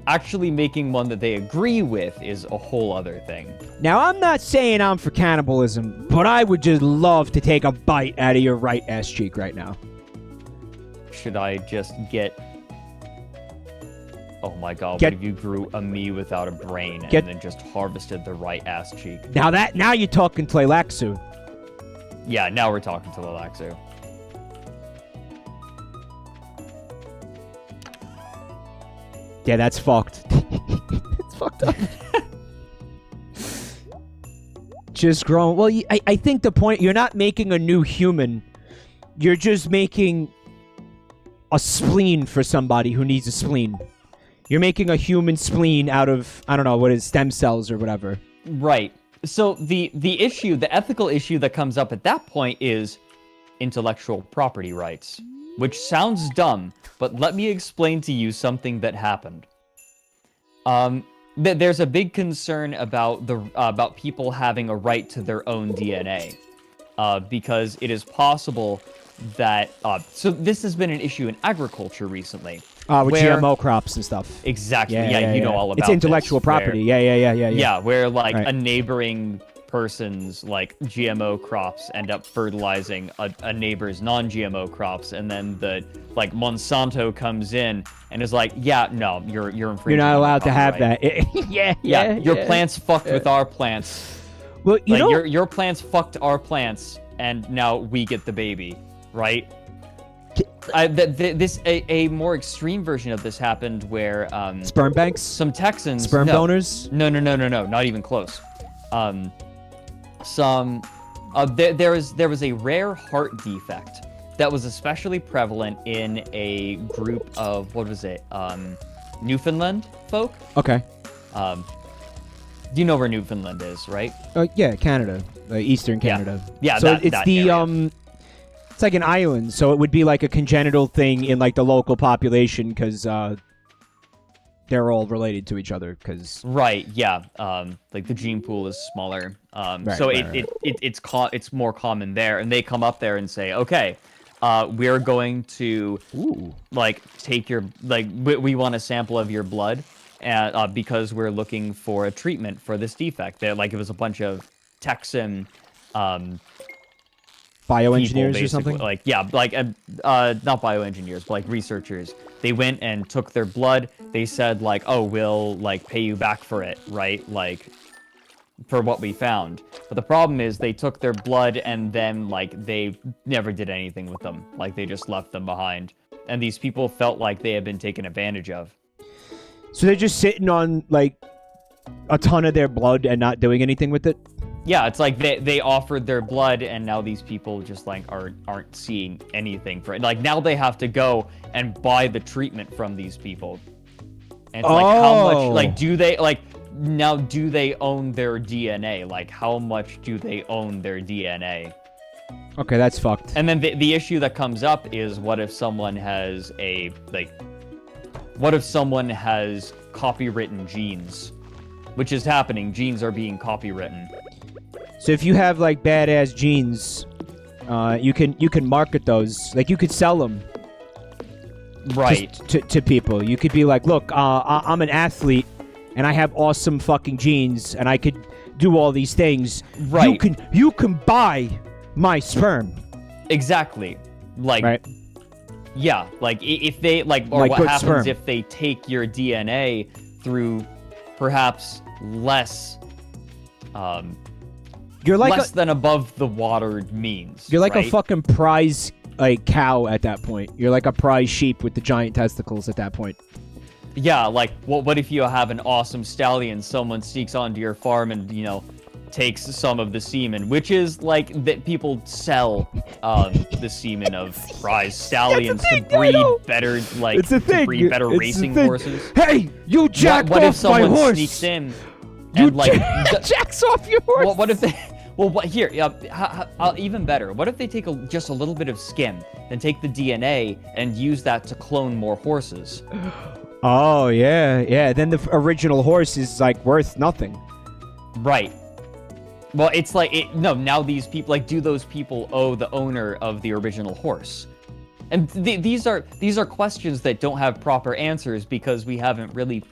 actually making one that they agree with is a whole other thing. Now, I'm not saying I'm for cannibalism, but I would just love to take a bite out of your right ass cheek right now. Should I just get... Oh my god, what if you grew a me without a brain and then just harvested the right ass cheek? Now you're talking Tleilaxu. Yeah, now we're talking Tleilaxu. Yeah, that's fucked. It's fucked up. Just growing. Well, I think the point, you're not making a new human. You're just making a spleen for somebody who needs a spleen. You're making a human spleen out of, I don't know, what is stem cells or whatever. Right. So the issue, the ethical issue that comes up at that point is intellectual property rights. Which sounds dumb, but let me explain to you something that happened. There's a big concern about about people having a right to their own DNA, because it is possible that so this has been an issue in agriculture recently. With where, GMO crops and stuff. Exactly. Yeah, you know all about it's intellectual this, property. Where, Yeah. Yeah, where like Right. a neighboring person's like GMO crops end up fertilizing a neighbor's non-GMO crops, and then the like Monsanto comes in and is like, yeah, no, you're infringing. You're not allowed to have copyright. that. Yeah, your plants fucked with our plants. Well, you know, your plants fucked our plants, and now we get the baby, right? A more extreme version of this happened where sperm banks, some Texans, sperm donors. No, not even close. There was a rare heart defect that was especially prevalent in a group of Newfoundland folk. Okay. You know where Newfoundland is, right? Yeah, Canada, Eastern Canada. Yeah, so that, it's that the area. It's like an island, so it would be like a congenital thing in like the local population because they're all related to each other. Because right, yeah, like the gene pool is smaller, so it's more common there, and they come up there and say, okay, we're going to like take your we want a sample of your blood, and because we're looking for a treatment for this defect. Like it was a bunch of Texan. bioengineers people, or something? Like, yeah, like, not bioengineers, but like researchers. They went and took their blood. They said like, oh, we'll like pay you back for it, right? Like, for what we found. But the problem is they took their blood and then like they never did anything with them. Like they just left them behind. And these people felt like they had been taken advantage of. So they're just sitting on like a ton of their blood and not doing anything with it? Yeah, it's like they offered their blood, and now these people just like aren't seeing anything for it. Like now they have to go and buy the treatment from these people. And it's like how much like do they own their DNA? Like how much do they own their DNA? Okay, that's fucked. And then the issue that comes up is what if someone has copywritten genes? Which is happening. Genes are being copywritten. So if you have like badass genes, you can market those. Like you could sell them, right? To people. You could be like, look, I'm an athlete, and I have awesome fucking genes, and I could do all these things. Right. You can buy my sperm. Exactly. Like. Right. Yeah. Like if they or like what happens sperm. if they take your DNA through perhaps less. You're like less than above the water means. You're like right? a fucking prize like cow at that point. You're like a prize sheep with the giant testicles at that point. Yeah, like what if you have an awesome stallion, someone sneaks onto your farm and, takes some of the semen, which is like that people sell the semen of prize stallions to breed better breed better racing horses. Hey, you jacked what off if someone my horse. sneaks in You and like jacks off your horse. What if they? Well, what here? Even better. What if they take just a little bit of skim, then take the DNA and use that to clone more horses? Oh yeah. Then the original horse is like worth nothing. Right. Well, it's like now these people do those people owe the owner of the original horse? And these are questions that don't have proper answers because we haven't really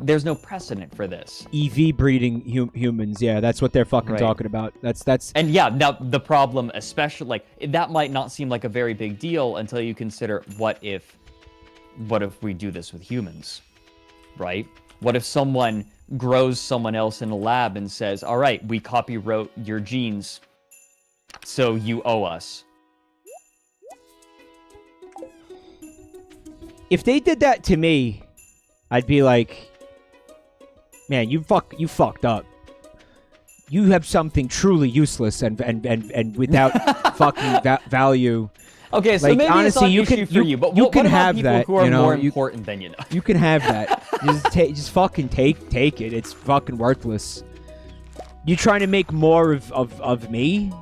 there's no precedent for this. EV breeding humans, yeah, that's what they're fucking talking about. That's and yeah, now the problem, especially that might not seem like a very big deal until you consider what if we do this with humans, right? What if someone grows someone else in a lab and says, "All right, we copywrote your genes, so you owe us." If they did that to me, I'd be like, man, you fucked up. You have something truly useless and without fucking value. Okay, so maybe honestly, it's not an issue for you, but you can what have about people that, who are more important than you know? You can have that. just fucking take it. It's fucking worthless. You trying to make more of me?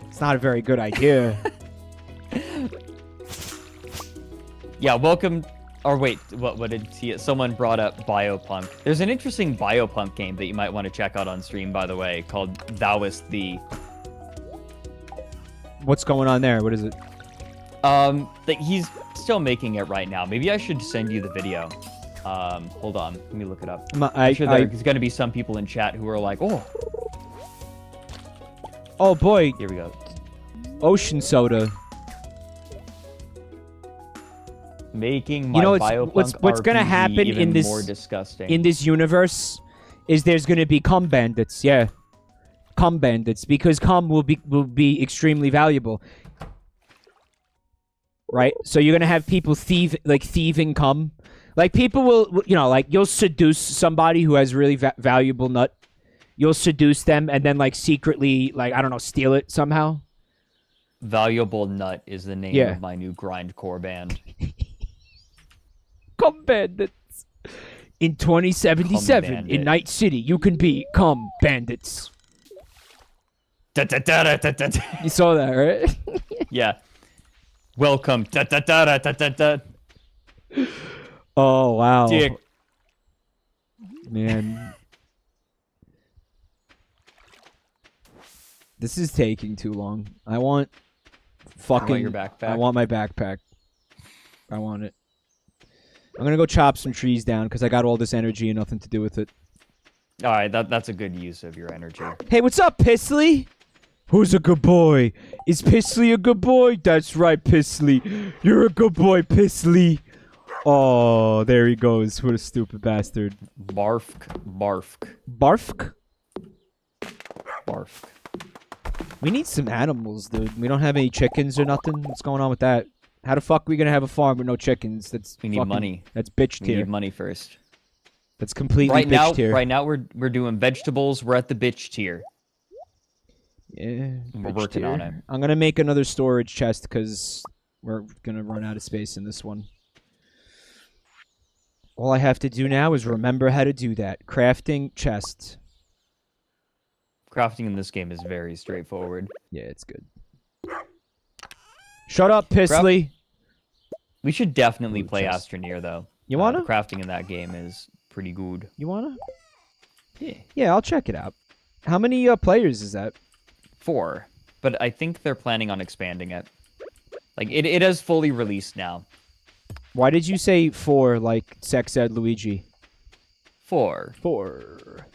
It's not a very good idea. Yeah, welcome Or wait, what did he? Someone brought up Biopunk. There's an interesting Biopunk game that you might want to check out on stream, by the way, called Thouest Thee. What's going on there? What is it? He's still making it right now. Maybe I should send you the video. Hold on, let me look it up. I'm sure there's going to be some people in chat who are like, oh boy, here we go. Ocean soda. Making my Biopunk what's gonna RPG happen even in this more disgusting. in this universe is there's gonna be cum bandits. Yeah, cum bandits, because cum will be extremely valuable. Right, so you're gonna have people thieving cum. Like people will, like you'll seduce somebody who has really valuable nut. You'll seduce them and then like secretly, like I don't know, steal it somehow. Valuable Nut is the name of my new grindcore band. Cum bandits. In 2077, in Night City, you can be cum bandits. You saw that, right? Yeah. Welcome. Oh, wow. Dick. Man. This is taking too long. I want your backpack. I want my backpack. I want it. I'm gonna go chop some trees down because I got all this energy and nothing to do with it. All right, that's a good use of your energy. Hey, what's up, Pissley? Who's a good boy? Is Pissley a good boy? That's right, Pissley. You're a good boy, Pissley. Oh, there he goes. What a stupid bastard. Barfk. Barfk? Barfk. We need some animals, dude. We don't have any chickens or nothing. What's going on with that? How the fuck are we gonna have a farm with no chickens? We need money. That's bitch tier. We need money first. That's completely bitch tier. Right now, we're doing vegetables. We're at the bitch tier. Yeah, we're working on it. I'm gonna make another storage chest because we're gonna run out of space in this one. All I have to do now is remember how to do that. Crafting chest. Crafting in this game is very straightforward. Yeah, it's good. Shut up, Pissley. We should definitely play Astroneer, though. You wanna? Crafting in that game is pretty good. You wanna? Yeah. Yeah, I'll check it out. How many players is that? 4. But I think they're planning on expanding it. Like, it is fully released now. Why did you say 4 like Sex Ed Luigi? 4. 4.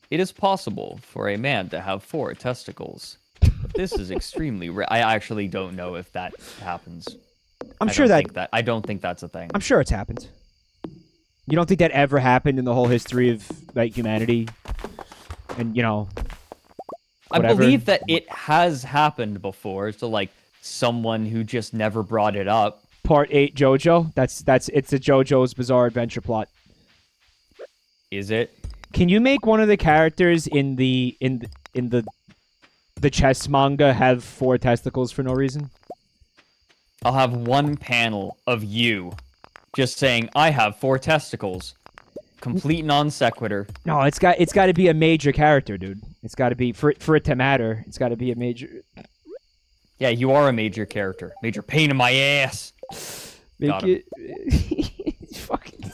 It is possible for a man to have 4 testicles. But this is extremely rare. I actually don't know if that happens. I don't think that's a thing. I'm sure it's happened. You don't think that ever happened in the whole history of like humanity? And whatever? I believe that it has happened before to like someone who just never brought it up. Part 8 JoJo? It's a JoJo's Bizarre Adventure plot. Is it? Can you make one of the characters in the chess manga have 4 testicles for no reason? I'll have one panel of you just saying, I have 4 testicles. Complete non sequitur. No, it's got to be a major character, dude. It's got to be for it to matter. It's got to be a major. Yeah, you are a major character. Major pain in my ass. Make it fucking.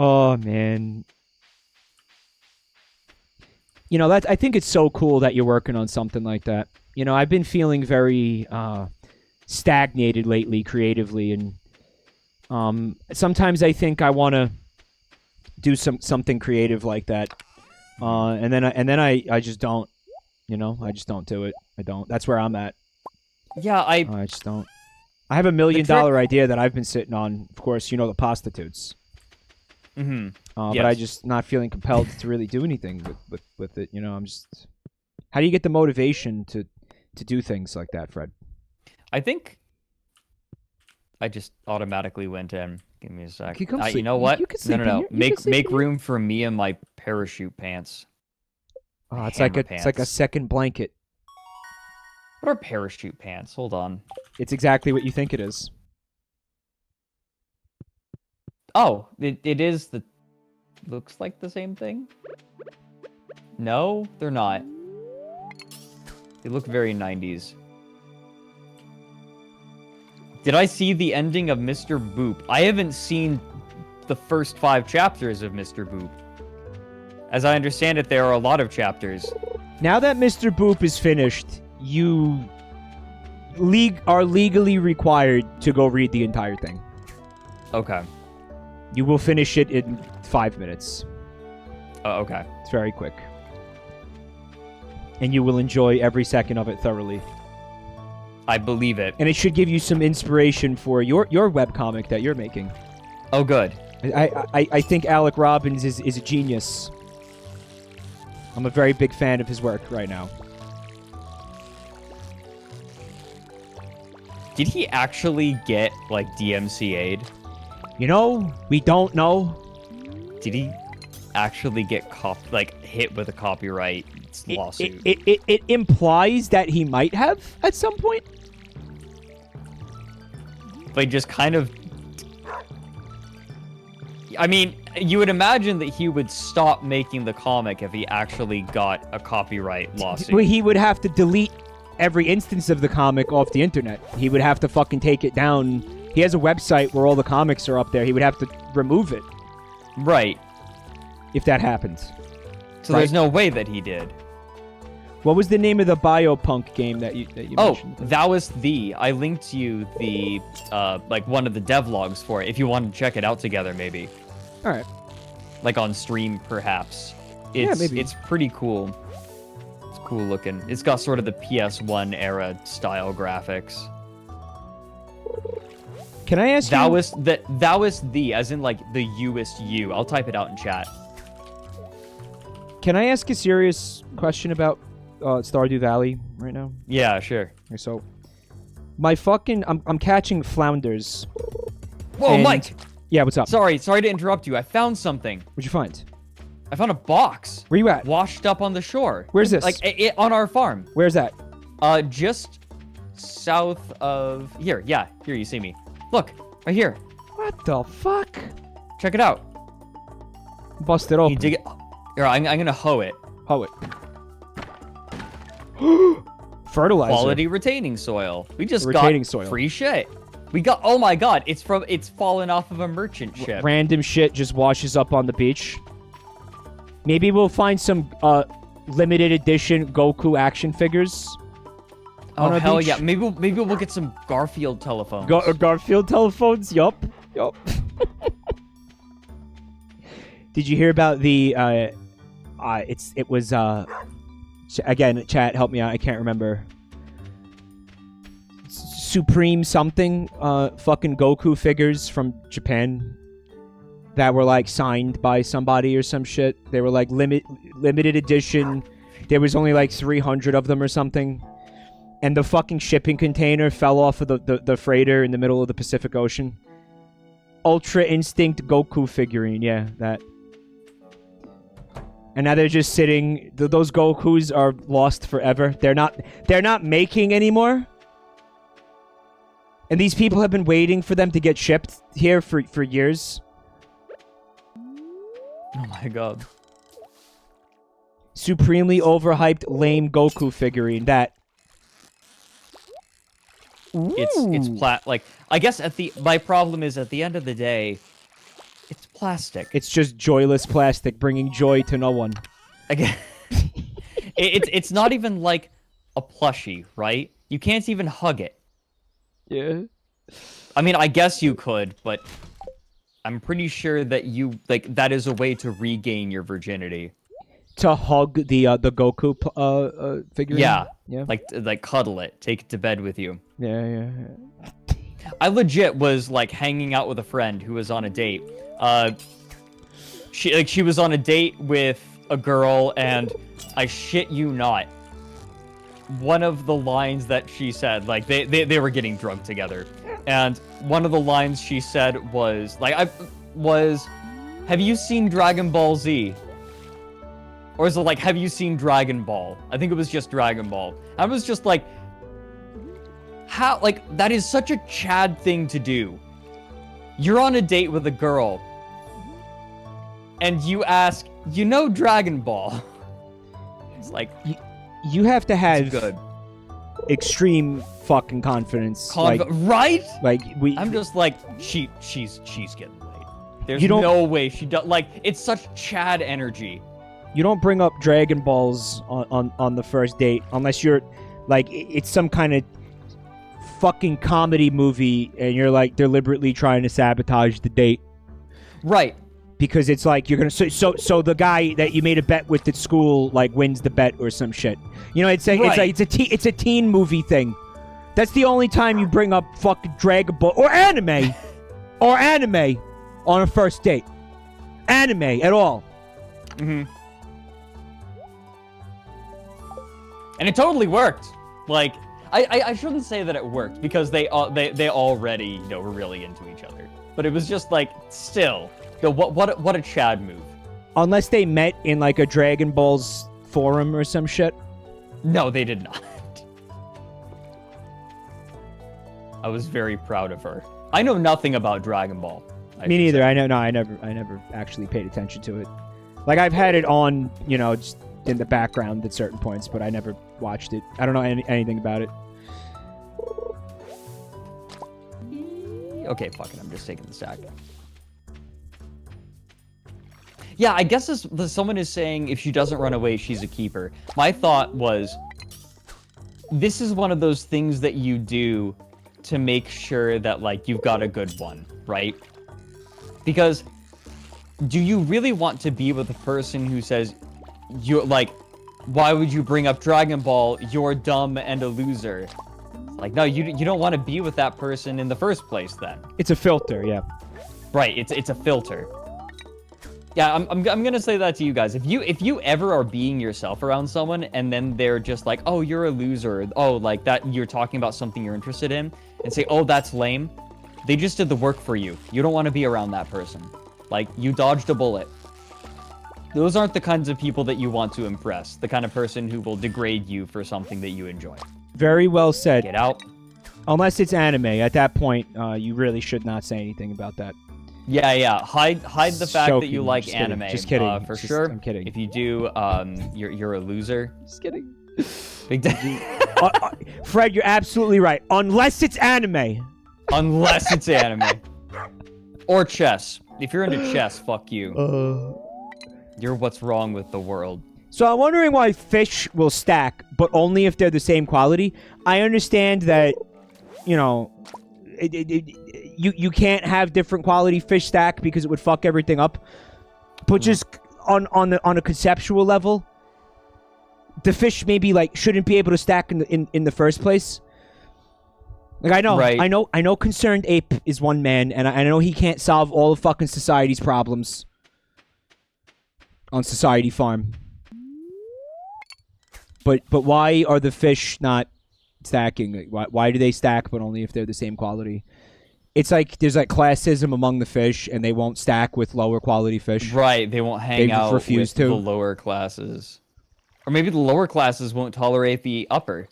Oh man. I think it's so cool that you're working on something like that. I've been feeling very stagnated lately creatively, and sometimes I think I want to do something creative like that, and then I just don't. I just don't do it. I don't. That's where I'm at. Yeah, I just don't. I have $1 million idea that I've been sitting on. Of course, the prostitutes. Mm-hmm. Yes. But I just not feeling compelled to really do anything with it. I'm just. How do you get the motivation to do things like that, Fred? I think I just automatically went in. Give me a sec. You know what? You can sleep No. in here. Make room for me and my parachute pants. Oh, it's like a second blanket. What are parachute pants? Hold on. It's exactly what you think it is. Oh, it is the... Looks like the same thing? No, they're not. They look very 90s. Did I see the ending of Mr. Boop? I haven't seen the first 5 chapters of Mr. Boop. As I understand it, there are a lot of chapters. Now that Mr. Boop is finished, you are legally required to go read the entire thing. Okay. You will finish it in 5 minutes. Oh, okay. It's very quick. And you will enjoy every second of it thoroughly. I believe it. And it should give you some inspiration for your webcomic that you're making. Oh, good. I think Alec Robbins is a genius. I'm a very big fan of his work right now. Did he actually get, like, DMCA'd? You know, we don't know. Did he actually get hit with a copyright lawsuit? It implies that he might have at some point. But just kind of... I mean, you would imagine that he would stop making the comic if he actually got a copyright lawsuit. Well, he would have to delete every instance of the comic off the internet. He would have to fucking take it down. He has a website where all the comics are up there. He would have to remove it. Right. If that happens. So there's no way that he did. What was the name of the biopunk game that you mentioned? Oh, that was I linked you the, one of the devlogs for it, if you want to check it out together, maybe. Alright. Like on stream, perhaps. Yeah, maybe. It's pretty cool. It's cool looking. It's got sort of the PS1 era style graphics. Can I ask you... That was as in, like, the U-ist U. I'll type it out in chat. Can I ask a serious question about Stardew Valley right now? Yeah, sure. Okay, so, I'm catching flounders. Whoa, Mike! Yeah, what's up? Sorry to interrupt you. I found something. What'd you find? I found a box. Where you at? Washed up on the shore. Where's this? Like, on our farm. Where's that? Just south of... Here, you see me. Look, right here. What the fuck? Check it out. Bust it open. You dig it? Here, I'm gonna hoe it. Hoe it. Fertilizer. Quality retaining soil. We just retaining got soil. Free shit. We got, oh my god, it's fallen off of a merchant ship. Random shit just washes up on the beach. Maybe we'll find some limited edition Goku action figures. Oh hell yeah! Maybe we'll get some Garfield telephones. Garfield telephones? Yup. Did you hear about the? It was again. Chat, help me out. I can't remember. Supreme something. Fucking Goku figures from Japan that were like signed by somebody or some shit. They were like limited edition. There was only like 300 of them or something. And the fucking shipping container fell off of the freighter in the middle of the Pacific Ocean. Ultra Instinct Goku figurine, yeah, that. And now they're just sitting. Those Gokus are lost forever. They're not making anymore. And these people have been waiting for them to get shipped here for years. Oh my god. Supremely overhyped, lame Goku figurine. That. It's like, I guess my problem is at the end of the day, it's plastic. It's just joyless plastic, bringing joy to no one. Again, it's not even like a plushie, right? You can't even hug it. Yeah. I mean, I guess you could, but I'm pretty sure that that is a way to regain your virginity. To hug the Goku figurine? Yeah. Yeah. Like cuddle it, take it to bed with you. Yeah. I legit was like hanging out with a friend who was on a date. She was on a date with a girl, and I shit you not, one of the lines that she said, like they were getting drunk together, and one of the lines she said was have you seen Dragon Ball Z? Or is it like, have you seen Dragon Ball? I think it was just Dragon Ball. I was just like, how, like, that is such a Chad thing to do. You're on a date with a girl, and you ask, you know Dragon Ball? It's like, you have to have good. Extreme fucking confidence. Right? I'm just like, she's getting laid. There's You don't- no way she does. Like, it's such Chad energy. You don't bring up Dragon Balls on the first date unless you're like it's some kind of fucking comedy movie and you're like deliberately trying to sabotage the date. Right. Because it's like you're gonna so the guy that you made a bet with at school like wins the bet or some shit. You know, it's a teen movie thing. That's the only time you bring up fucking Dragon Ball or anime on a first date. Anime at all. Mm-hmm. And it totally worked. Like, I shouldn't say that it worked because they already were really into each other. But it was just like still. What a Chad move. Unless they met in like a Dragon Balls forum or some shit. No, they did not. I was very proud of her. I know nothing about Dragon Ball. Me neither. I never actually paid attention to it. Like I've had it on, just in the background at certain points, but I never watched it. I don't know anything about it. Okay, fuck it. I'm just taking the stack. Yeah, I guess someone is saying if she doesn't run away, she's a keeper. My thought was, this is one of those things that you do to make sure that, like, you've got a good one, right? Because do you really want to be with a person who says, you're like, why would you bring up Dragon Ball? You're dumb and a loser. Like, no, you don't want to be with that person in the first place then. It's a filter, yeah. Right, it's a filter. Yeah, I'm gonna say that to you guys. If you ever are being yourself around someone and then they're just like, oh, you're a loser, oh, like that, you're talking about something you're interested in, and say, oh, that's lame, they just did the work for you. You don't want to be around that person. Like, you dodged a bullet. Those aren't the kinds of people that you want to impress. The kind of person who will degrade you for something that you enjoy. Very well said. Get out. Unless it's anime. At that point, you really should not say anything about that. Yeah. Hide the fact that you like anime. Just kidding. For sure. I'm kidding. If you do, you're a loser. Just kidding. Big Fred, you're absolutely right. Unless it's anime. Unless it's anime. Or chess. If you're into chess, fuck you. You're what's wrong with the world. So I'm wondering why fish will stack, but only if they're the same quality. I understand that, you can't have different quality fish stack because it would fuck everything up. But just on a conceptual level, the fish maybe like shouldn't be able to stack in the first place. Like I know, right. I know Concerned Ape is one man, and I know he can't solve all of fucking society's problems on Society Farm. But why are the fish not stacking? Why do they stack, but only if they're the same quality? It's like there's like classism among the fish, and they won't stack with lower quality fish. Right, they won't hang out with to. the lower classes. Or maybe the lower classes won't tolerate the upper.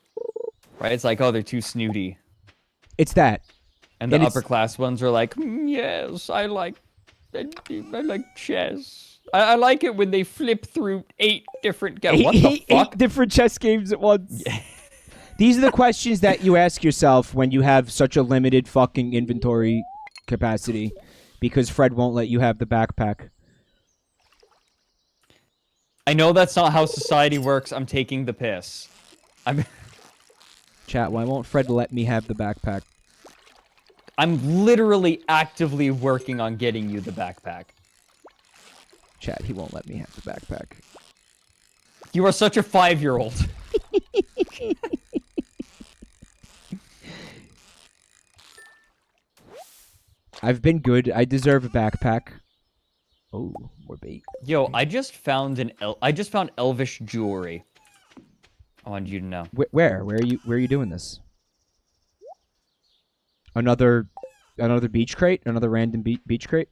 Right, it's like, oh, they're too snooty. It's that. And the upper class ones are like, yes, I like chess. I like it when they flip through 8 different games. What the fuck? 8 different chess games at once. Yeah. These are the questions that you ask yourself when you have such a limited fucking inventory capacity, because Fred won't let you have the backpack. I know that's not how society works. I'm taking the piss. Chat, why won't Fred let me have the backpack? I'm literally actively working on getting you the backpack. Chat, he won't let me have the backpack. You are such a 5-year-old. I've been good. I deserve a backpack. Oh, more bait. Yo, I just found elvish jewelry. I wanted you to know. Where are you doing this? Another beach crate? Another random beach crate?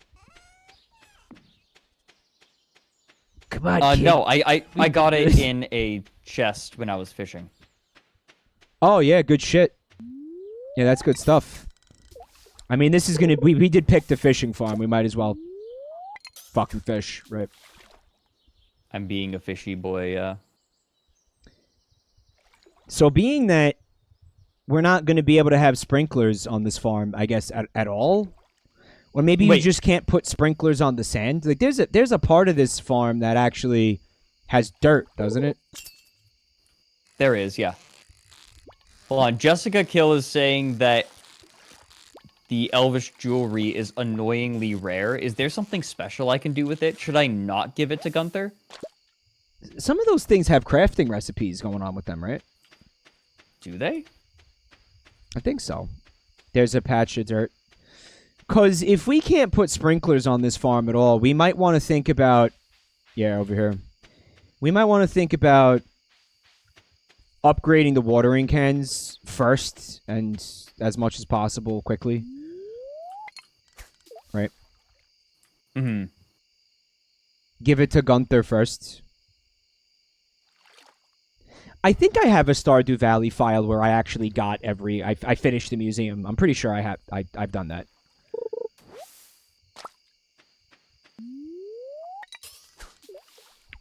Come on, kid. No, I got it in a chest when I was fishing. Oh yeah, good shit. Yeah, that's good stuff. I mean, this is gonna... We did pick the fishing farm. We might as well fucking fish, right? I'm being a fishy boy, yeah. So being that we're not going to be able to have sprinklers on this farm, I guess, at all. Or maybe you just can't put sprinklers on the sand. Like there's a part of this farm that actually has dirt, doesn't it? There is, yeah. Hold on, Jessica Kill is saying that the elvish jewelry is annoyingly rare. Is there something special I can do with it? Should I not give it to Gunther? Some of those things have crafting recipes going on with them, right? Do they? I think so. There's a patch of dirt. Because if we can't put sprinklers on this farm at all, we might want to think about... Yeah, over here. We might want to think about upgrading the watering cans first and as much as possible quickly. Right? Mm-hmm. Give it to Gunther first. I think I have a Stardew Valley file where I actually got I finished the museum. I'm pretty sure I've done that.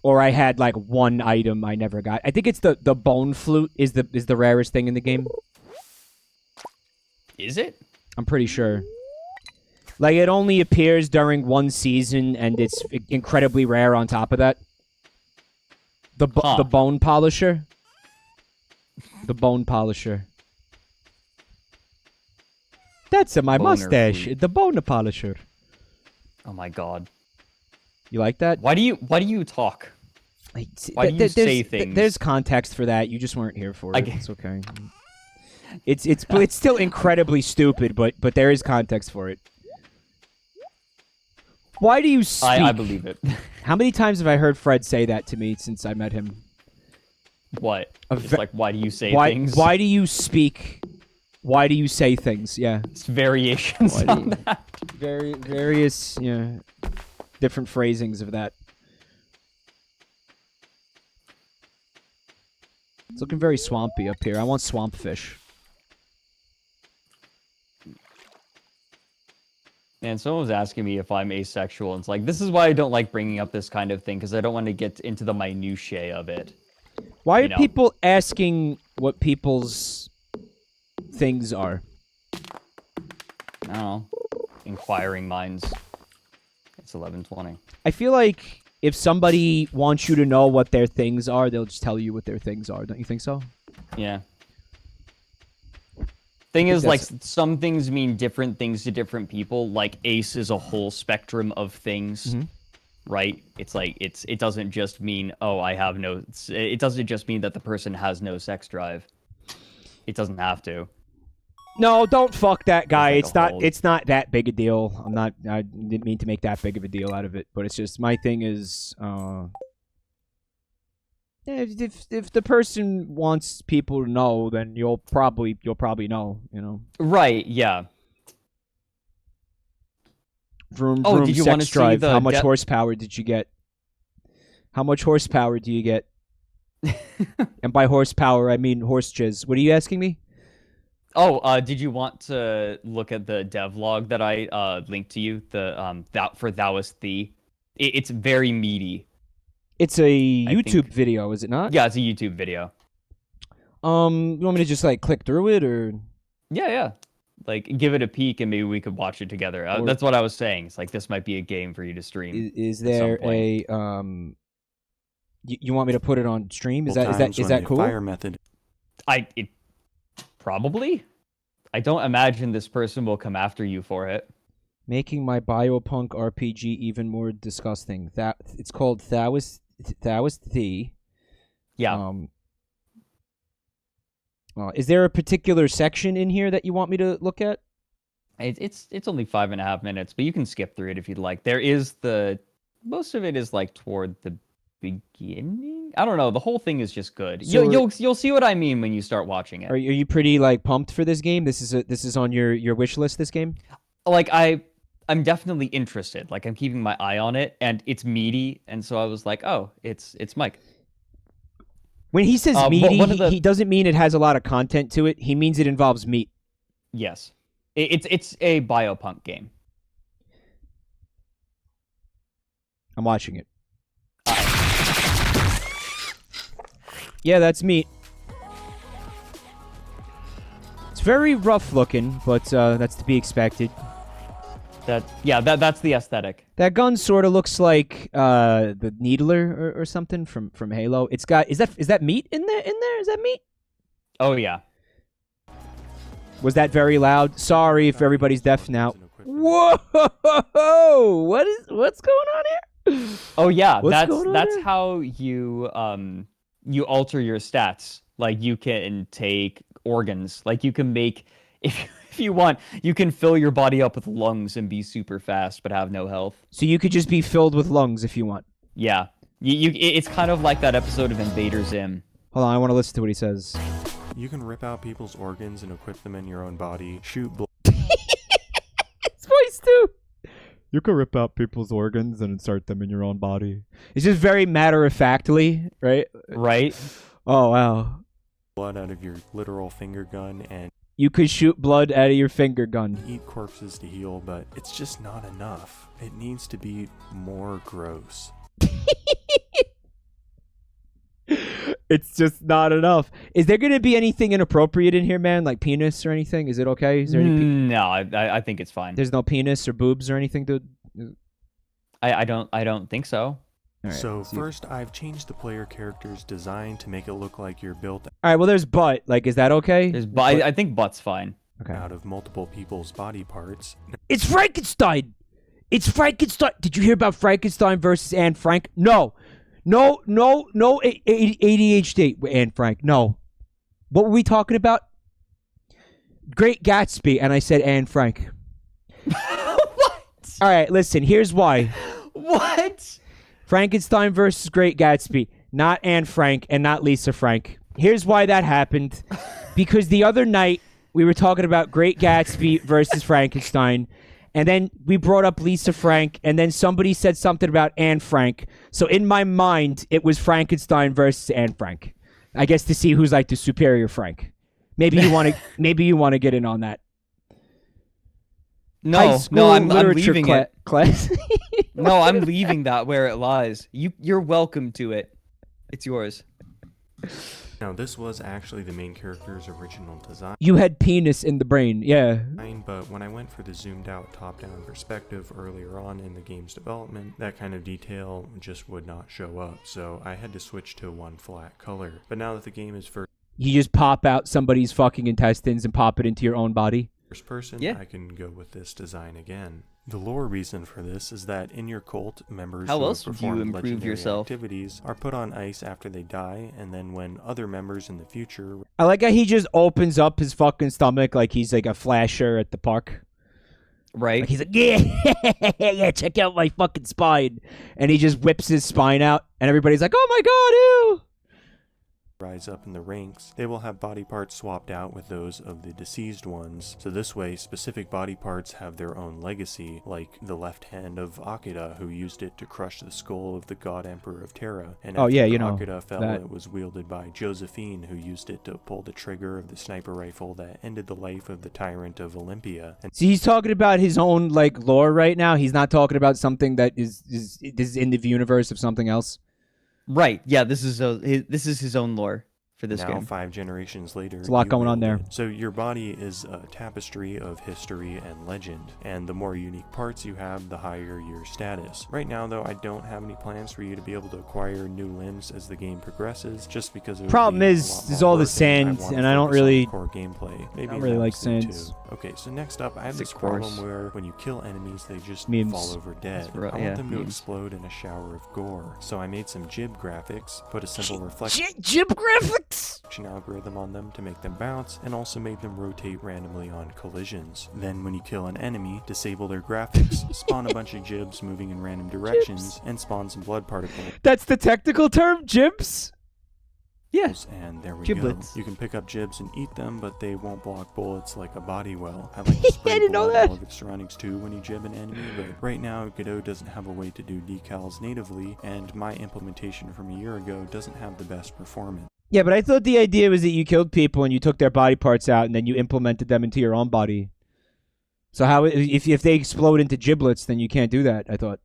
Or I had like one item I never got. I think it's the bone flute is the rarest thing in the game. Is it? I'm pretty sure. Like it only appears during one season and it's incredibly rare on top of that. The bone polisher. The bone polisher. That's my mustache. Flute. The bone polisher. Oh my god. You like that? Why do you talk? Why do you say things? There's context for that. You just weren't here for it. It's okay. It's still incredibly stupid, but there is context for it. Why do you speak? I believe it. How many times have I heard Fred say that to me since I met him? What? It's like, why do you say things? Why do you speak? Why do you say things? Yeah. It's variations on that. Various, different phrasings of that. It's looking very swampy up here. I want swamp fish. Man, someone was asking me if I'm asexual, and it's like, this is why I don't like bringing up this kind of thing, because I don't want to get into the minutiae of it. Why are people asking what people's things are? I don't know. Inquiring minds. It's 11:20. I feel like if somebody wants you to know what their things are, they'll just tell you what their things are. Don't you think so? Yeah. Thing is, like, some things mean different things to different people. Like, ace is a whole spectrum of things, right? It's like, it doesn't just mean, oh, I have no... It doesn't just mean that the person has no sex drive. It doesn't have to. No, don't fuck that guy. Like It's not that big a deal. I didn't mean to make that big of a deal out of it, but it's just my thing is if the person wants people to know, then you'll probably know, Right, yeah. Vroom, Oh, vroom, did you sex want to see drive. the How much horsepower did you get? How much horsepower do you get? And by horsepower, I mean horse jizz. What are you asking me? Oh, did you want to look at the devlog that I linked to you? The for Thouest Thee. It's very meaty. It's a YouTube video, is it not? Yeah, it's a YouTube video. You want me to just like click through it, or? Yeah. Like, give it a peek, and maybe we could watch it together. That's what I was saying. It's like, this might be a game for you to stream. Is there a You want me to put it on stream? Is that cool? Fire method. Probably. I don't imagine this person will come after you for it. Making my biopunk RPG even more disgusting. That it's called Thouest Thee. Yeah. Is there a particular section in here that you want me to look at? It's only 5.5 minutes, but you can skip through it if you'd like. There is most of it is like toward the beginning. I don't know. The whole thing is just good. So you'll see what I mean when you start watching it. Are you pretty like pumped for this game? This is on your wish list. This game. Like I'm definitely interested. Like, I'm keeping my eye on it, and it's meaty, and so I was like, oh, it's Mike. When he says meaty, he doesn't mean it has a lot of content to it. He means it involves meat. Yes, it's a biopunk game. I'm watching it. Yeah, that's meat. very rough looking, but that's to be expected. That's the aesthetic. That gun sort of looks like the Needler or something from Halo. It's got is that meat in there? Is that meat? Oh yeah. Was that very loud? Sorry if everybody's deaf now. Whoa! What's going on here? Oh yeah, What's that's how you alter your stats. Like you can take organs. Like you can make if you want, you can fill your body up with lungs and be super fast but have no health. So you could just be filled with lungs if you want. Yeah. It's kind of like that episode of Invader Zim. Hold on, I want to listen to what he says. You can rip out people's organs and equip them in your own body, shoot blood. His voice too. You can rip out people's organs and insert them in your own body. It's just very matter-of-factly, right? Right. Oh, wow. Blood out of your literal finger gun and You could shoot blood out of your finger gun. eat corpses to heal, but it's just not enough. It needs to be more gross. It's just not enough. Is there going to be anything inappropriate in here, man? Like penis or anything? Is it okay? Is there any No, I think it's fine. There's no penis or boobs or anything to... I don't think so. All right, So let's see. first, I've changed the player character's design to make it look like you're built All right, well, there's butt. Like, is that okay? I think butt's fine. Okay. out of multiple people's body parts. It's Frankenstein! It's Frankenstein! Did you hear about Frankenstein versus Anne Frank? No, ADHD, Anne Frank, no. What were we talking about? Great Gatsby, and I said Anne Frank. What? All right, listen, here's why. What? Frankenstein versus Great Gatsby, not Anne Frank and not Lisa Frank. Here's why that happened. Because the other night, we were talking about Great Gatsby versus Frankenstein, and then we brought up Lisa Frank, and then somebody said something about Anne Frank. So in my mind, it was Frankenstein versus Anne Frank. I guess to see who's like the superior Frank. Maybe you want to. Maybe you want to get in on that. High school I'm literature leaving it. class. No, I'm leaving that where it lies. You're welcome to it. It's yours. Now, this was actually the main character's original design, You had penis in the brain, yeah. but when I went for the zoomed out top-down perspective earlier on in the game's development, that kind of detail just would not show up, so I had to switch to one flat color. But now that the game is You just pop out somebody's fucking intestines and pop it into your own body. first person, Yeah. I can go with this design again. The lore reason for this is that in your cult, members How who else have would you performed improve legendary yourself? activities are put on ice after they die, and then when other members in the future I like how he just opens up his fucking stomach like he's like a flasher at the park. Right? Like he's like, yeah, check out my fucking spine. And he just whips his spine out, and everybody's like, oh my god, ew. rise up in the ranks, they will have body parts swapped out with those of the deceased ones. So this way, specific body parts have their own legacy, like the left hand of Akira, who used it to crush the skull of the God Emperor of Terra. And Oh, after yeah, you know, Akira fell, that. it was wielded by Josephine, who used it to pull the trigger of the sniper rifle that ended the life of the tyrant of Olympia. And See, he's talking about his own like lore right now. He's not talking about something that is in the universe of something else. Right. Yeah, this is his own lore for this now, game. 5 generations later, There's a lot you going on wield there. it. So your body is a tapestry of history and legend, and the more unique parts you have, the higher your status. Right now, though, I don't have any plans for you to be able to acquire new limbs as the game progresses, just because it would Problem be a is, lot there's more all the work, sand, wanna and I don't focus on really- core gameplay. Maybe don't really like episode sands. 2. Okay, so next up, I have this Of course. problem where when you kill enemies, they just Memes. fall over dead. That's right, I yeah, want them to memes. explode in a shower of gore. So I made some jib graphics, put a simple reflection Jib graphics. algorithm on them to make them bounce, and also made them rotate randomly on collisions. Then when you kill an enemy, disable their graphics, spawn a bunch of jibs moving in random directions, and spawn some blood particles. That's the technical term, jibs. Yeah. And there we Giblets. go. You can pick up jibs and eat them, but they won't block bullets like a body well. I like to spray didn't know blood that. all of its surroundings too when you jib an enemy, but right now Godot doesn't have a way to do decals natively, and my implementation from a year ago doesn't have the best performance. Yeah, but I thought the idea was that you killed people and you took their body parts out and then you implemented them into your own body. So how if they explode into giblets, then you can't do that, I thought.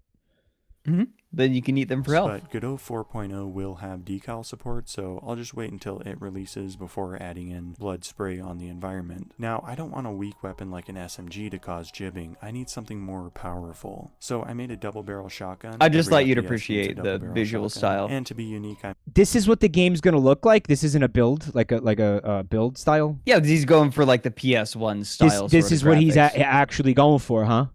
then you can eat them for health. But Godot 4.0 will have decal support, so I'll just wait until it releases before adding in blood spray on the environment. Now, I don't want a weak weapon like an SMG to cause jibbing. I need something more powerful. So I made a double barrel shotgun. I just Every thought you'd FPS needs a appreciate the double barrel visual shotgun. style. And to be unique, I This is what the game's gonna look like. This isn't a build, like a build style. Yeah, he's going for like the PS1 style. This is what he's actually going for, huh?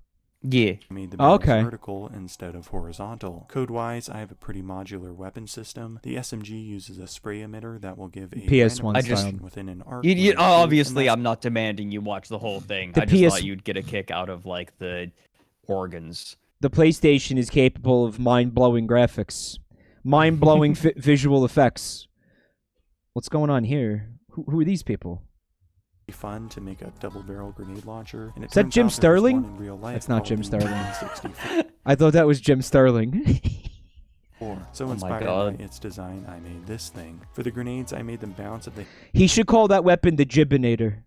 Yeah. made the barrels Okay. vertical instead of horizontal. Code-wise, I have a pretty modular weapon system. The SMG uses a spray emitter that will give a PS1 random style. position within an arc. Obviously, I'm not demanding you watch the whole thing. The I just PS thought you'd get a kick out of like the organs. The PlayStation is capable of mind-blowing graphics, mind-blowing visual effects. What's going on here? Who are these people? Fun to make a double-barrel grenade launcher. And it Is that turns Jim out there was Sterling? one in real life That's not called Jim the Sterling. 64. I thought that was Jim Sterling. So Oh my inspired God. by its design, I made this thing. For the grenades, I made them bounce if they He should call that weapon the Jibbinator.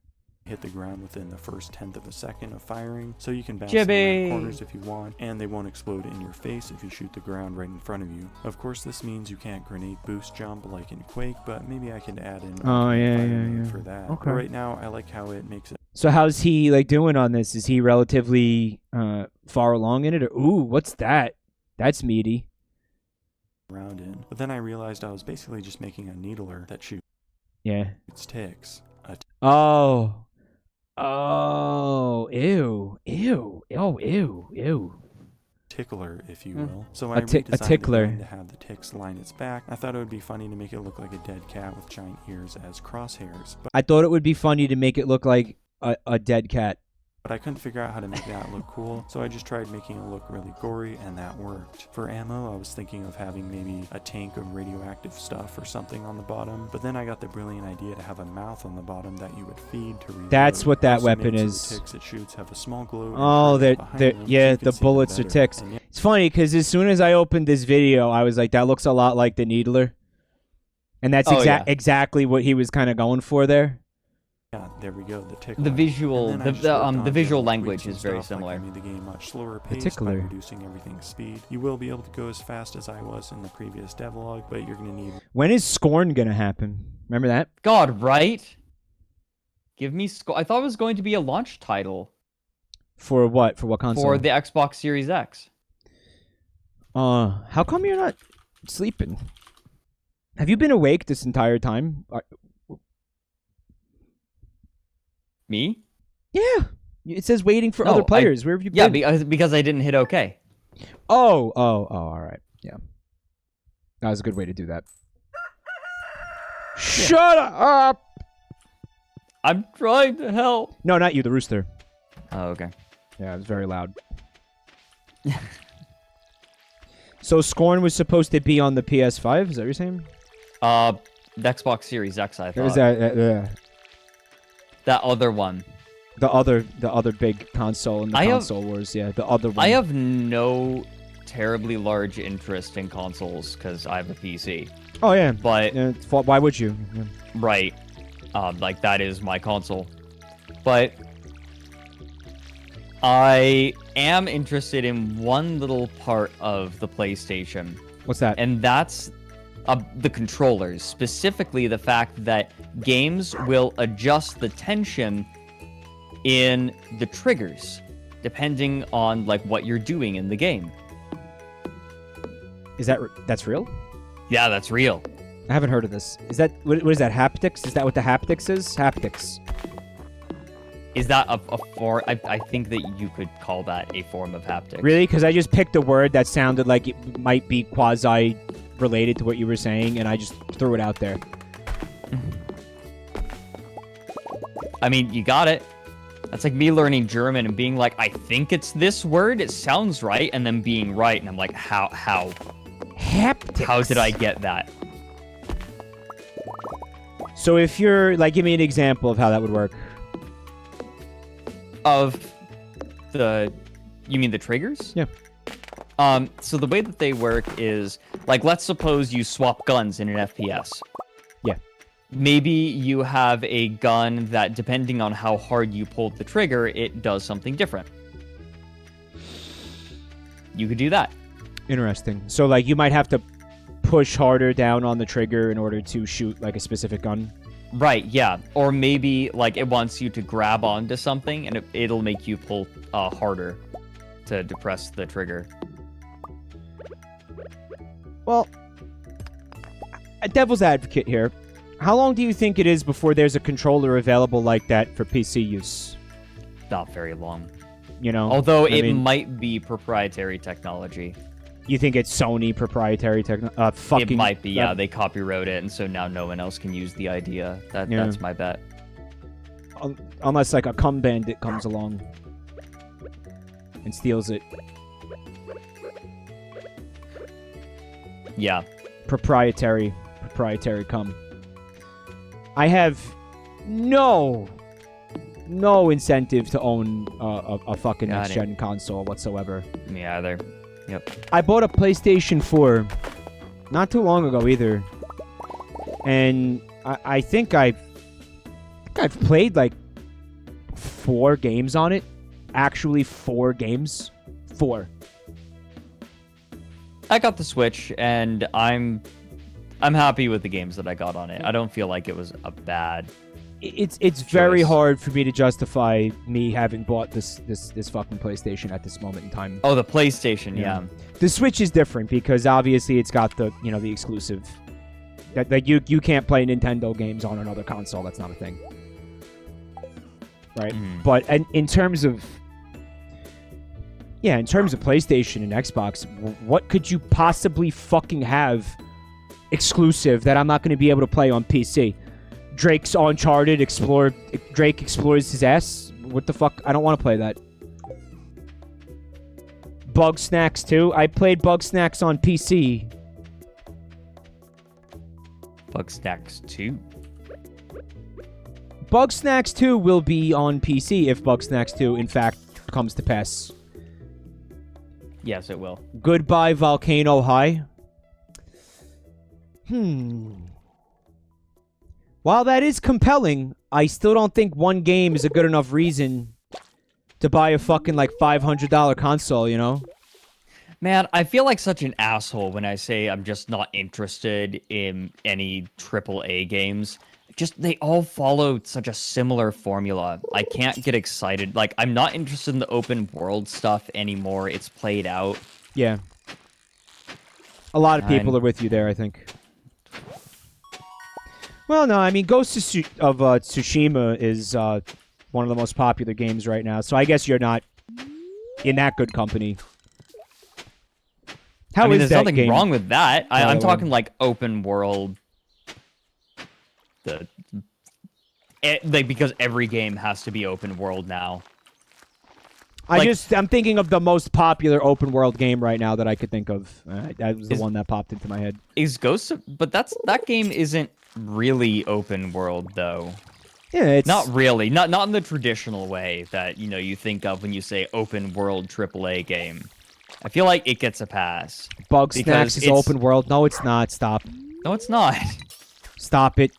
hit the ground within the first tenth of a second of firing, so you can bounce Jibby. them around corners if you want, and they won't explode in your face if you shoot the ground right in front of you. Of course, this means you can't grenade boost jump like in Quake, but maybe I can add in Oh, yeah, fire yeah, mode yeah. for that. Okay. But right now, I like how it makes it So how's he like doing on this? Is he relatively far along in it? Or, ooh, what's that? That's meaty. round in. But then I realized I was basically just making a needler that shoots Yeah. ticks. Oh. Oh. Ew. Ew. Oh, ew. Ew. Tickler, if you Hmm. will. So A I ti- a redesigned tickler. the gun to have the ticks line its back. I thought it would be funny to make it look like a dead cat with giant ears as crosshairs, I thought it would be funny to make it look like a dead cat. but I couldn't figure out how to make that look cool, so I just tried making it look really gory, and that worked. For ammo, I was thinking of having maybe a tank of radioactive stuff or something on the bottom, but then I got the brilliant idea to have a mouth on the bottom that you would feed to reload. That's what that Also weapon made is. so the ticks it shoots have a small glow. and Oh, curve they're behind them, so yeah, you can the see them bullets are better. ticks. And yeah, It's funny because as soon as I opened this video, I was like, that looks a lot like the Needler. And that's Oh, yeah. exactly what he was kind of going for there. yeah, there we go. The tickler. The visual, And then I just worked on the visual little language tweaks and is very stuff, like similar. I made the game much slower paced by Particular. reducing everything's speed. You will be able to go as fast as I was in the previous devlog, but you're going to need When is Scorn gonna happen? Remember that? God, right? Give me. I thought it was going to be a launch title For what? For what console? for the Xbox Series X. How come you're not sleeping? Have you been awake this entire time? Me? Yeah. It says waiting for No, other players. Where have you Yeah, been? because I didn't hit OK. Oh, all right. Yeah. That was a good way to do that. Shut up! I'm trying to help. No, not you, the rooster. Oh, okay. Yeah, it was very loud. So Scorn was supposed to be on the PS5, is that what you're saying? The Xbox Series X, I Or is thought. that That other one. the other big console in the I have- console wars? Yeah, the other one. I have no terribly large interest in consoles because I have a PC. Oh yeah, But yeah, why would you? Yeah. right, like that is my console. But I am interested in one little part of the PlayStation, What's that? and that's the controllers. Specifically, the fact that games will adjust the tension in the triggers depending on like what you're doing in the game. Is that's real? Yeah, that's real. I haven't heard of this. Is that what is that? Haptics? Is that what the haptics is? Haptics. Is that a form? I think that you could call that a form of haptics. Really? Because I just picked a word that sounded like it might be quasi related to what you were saying, and I just threw it out there. I mean, you got it. That's like me learning German and being like, I think it's this word. It sounds right, and then being right, and I'm like, how Haptics. how did I get that? So if you're like, give me an example of how that would work. Of you mean the triggers? Yeah. So the way that they work is like, let's suppose you swap guns in an FPS. Yeah. Maybe you have a gun that, depending on how hard you pulled the trigger, it does something different. You could do that. Interesting. So, like, you might have to push harder down on the trigger in order to shoot, like, a specific gun. Right, yeah. Or maybe, like, it wants you to grab onto something, and it'll make you pull harder to depress the trigger. Well, a devil's advocate here. How long do you think it is before there's a controller available like that for PC use? Not very long. You know? Although I it mean, might be proprietary technology. You think it's Sony proprietary technology? Fucking. It might be, yeah. They copyright it, and so now no one else can use the idea. That's my bet. Unless, like, a cum bandit comes along and steals it. Yeah. Proprietary cum. I have no incentive to own a fucking next-gen console whatsoever. Me either. Yep. I bought a PlayStation 4 not too long ago either. And I think I've played like 4 games on it. Actually 4 games. 4. I got the Switch, and I'm happy with the games that I got on it. I don't feel like it was a bad It's very hard for me to justify me having bought this fucking PlayStation at this moment in time. Oh, the PlayStation, yeah. The Switch is different because obviously it's got the the exclusive that you can't play Nintendo games on another console. That's not a thing, right? But in terms of PlayStation and Xbox, what could you possibly fucking have exclusive that I'm not going to be able to play on PC? Drake's Uncharted Drake explores his ass. What the fuck? I don't want to play that. Bug Snacks 2. I played Bug Snacks on PC. Bug Snacks 2. Bug Snacks 2 will be on PC if Bug Snacks 2 in fact comes to pass. Yes, it will. Goodbye Volcano High. While that is compelling, I still don't think one game is a good enough reason to buy a fucking, like, $500 console, you know? Man, I feel like such an asshole when I say I'm just not interested in any AAA games. Just, they all follow such a similar formula. I can't get excited. Like, I'm not interested in the open world stuff anymore. It's played out. Yeah. A lot of people are with you there, I think. Well, no, I mean, Ghost of Tsushima is one of the most popular games right now, so I guess you're not in that good company. How is there's that nothing game? wrong with that. I'm talking like open world. Because every game has to be open world now. I'm thinking of the most popular open world game right now that I could think of. That was the one that popped into my head. Is but that game isn't really open world though. Yeah, it's not really. Not in the traditional way that you think of when you say open world AAA game. I feel like it gets a pass. Bug Snacks is open world. No, it's not. Stop. No, it's not. Stop it.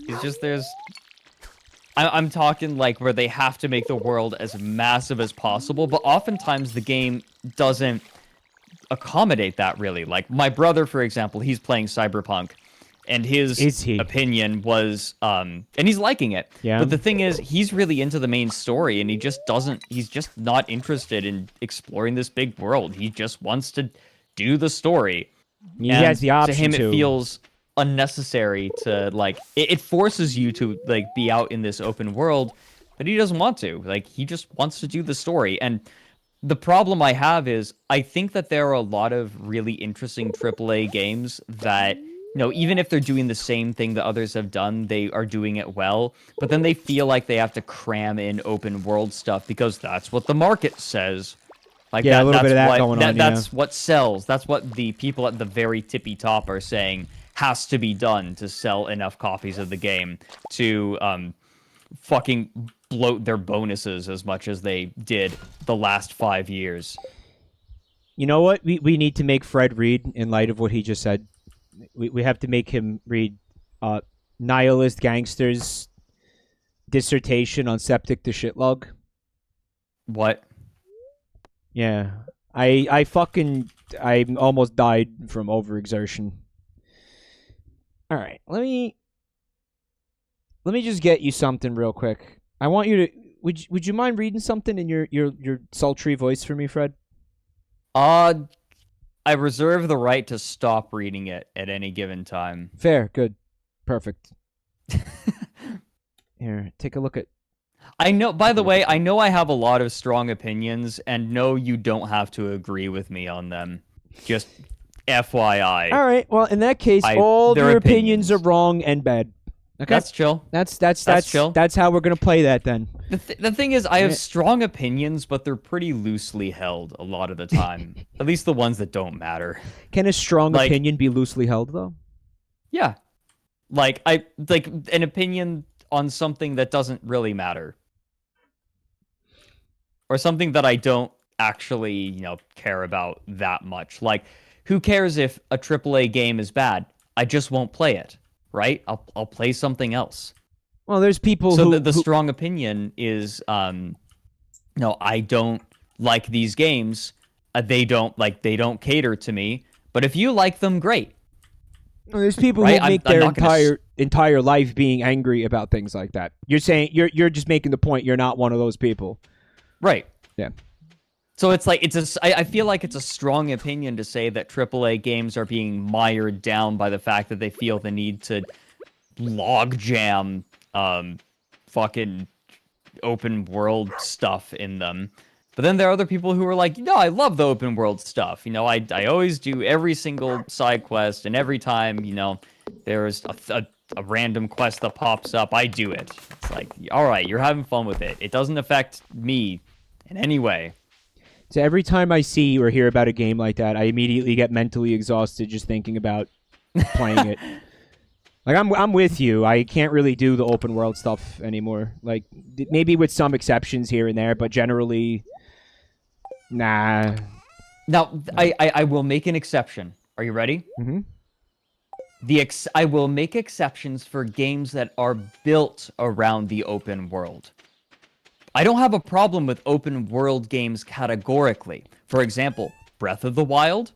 It's just I'm talking like where they have to make the world as massive as possible, but oftentimes the game doesn't accommodate that really. Like my brother, for example, he's playing Cyberpunk, and his opinion was, and he's liking it. Yeah. But the thing is, he's really into the main story, and he's just not interested in exploring this big world. He just wants to do the story. He has the option to him, it feels unnecessary to it forces you to be out in this open world, but he doesn't want to. He just wants to do the story. And the problem I have is I think that there are a lot of really interesting AAA games that even if they're doing the same thing that others have done, they are doing it well, but then they feel like they have to cram in open world stuff because that's what the market says. A little bit of that going on. That's what sells. That's what the people at the very tippy top are saying has to be done to sell enough copies of the game to fucking bloat their bonuses as much as they did the last 5 years. You know what? We need to make Fred read in light of what he just said. We have to make him read Nihilist Gangster's dissertation on septic to shitlog. What? Yeah. I fucking I almost died from overexertion. All right, let me just get you something real quick. I want you to. Would you mind reading something in your sultry voice for me, Fred? I reserve the right to stop reading it at any given time. Fair, good, perfect. Here, take a look at. I know, by the way, I know I have a lot of strong opinions, and no, you don't have to agree with me on them. Just FYI. All right, well, in that case, all they're your opinions opinions. are wrong and bad. Okay, That's chill. That's chill. That's how we're gonna play that then. The thing is, I have strong opinions, but they're pretty loosely held a lot of the time. At least the ones that don't matter. Can a strong Like- opinion be loosely held though? Yeah. Like an opinion on something that doesn't really matter. Or something that I don't actually, care about that much. Like, who cares if a AAA game is bad? I just won't play it, right? I'll play something else. Well, there's people So who the strong opinion is, no, I don't like these games. They don't cater to me. But if you like them, great. There's people Right? who make I'm their not gonna entire life being angry about things like that. You're saying you're just making the point you're not one of those people. Right. Yeah. So it's like I feel like it's a strong opinion to say that AAA games are being mired down by the fact that they feel the need to logjam fucking open world stuff in them. But then there are other people who are like, no, I love the open world stuff. I always do every single side quest, and every time, there's a random quest that pops up, I do it. It's like, all right, you're having fun with it. It doesn't affect me in any way. So every time I see or hear about a game like that, I immediately get mentally exhausted just thinking about playing it. Like I'm with you. I can't really do the open world stuff anymore. Like maybe with some exceptions here and there, but generally, nah. Now, I will make an exception. Are you ready? Mm-hmm. I will make exceptions for games that are built around the open world. I don't have a problem with open world games categorically. For example, Breath of the Wild,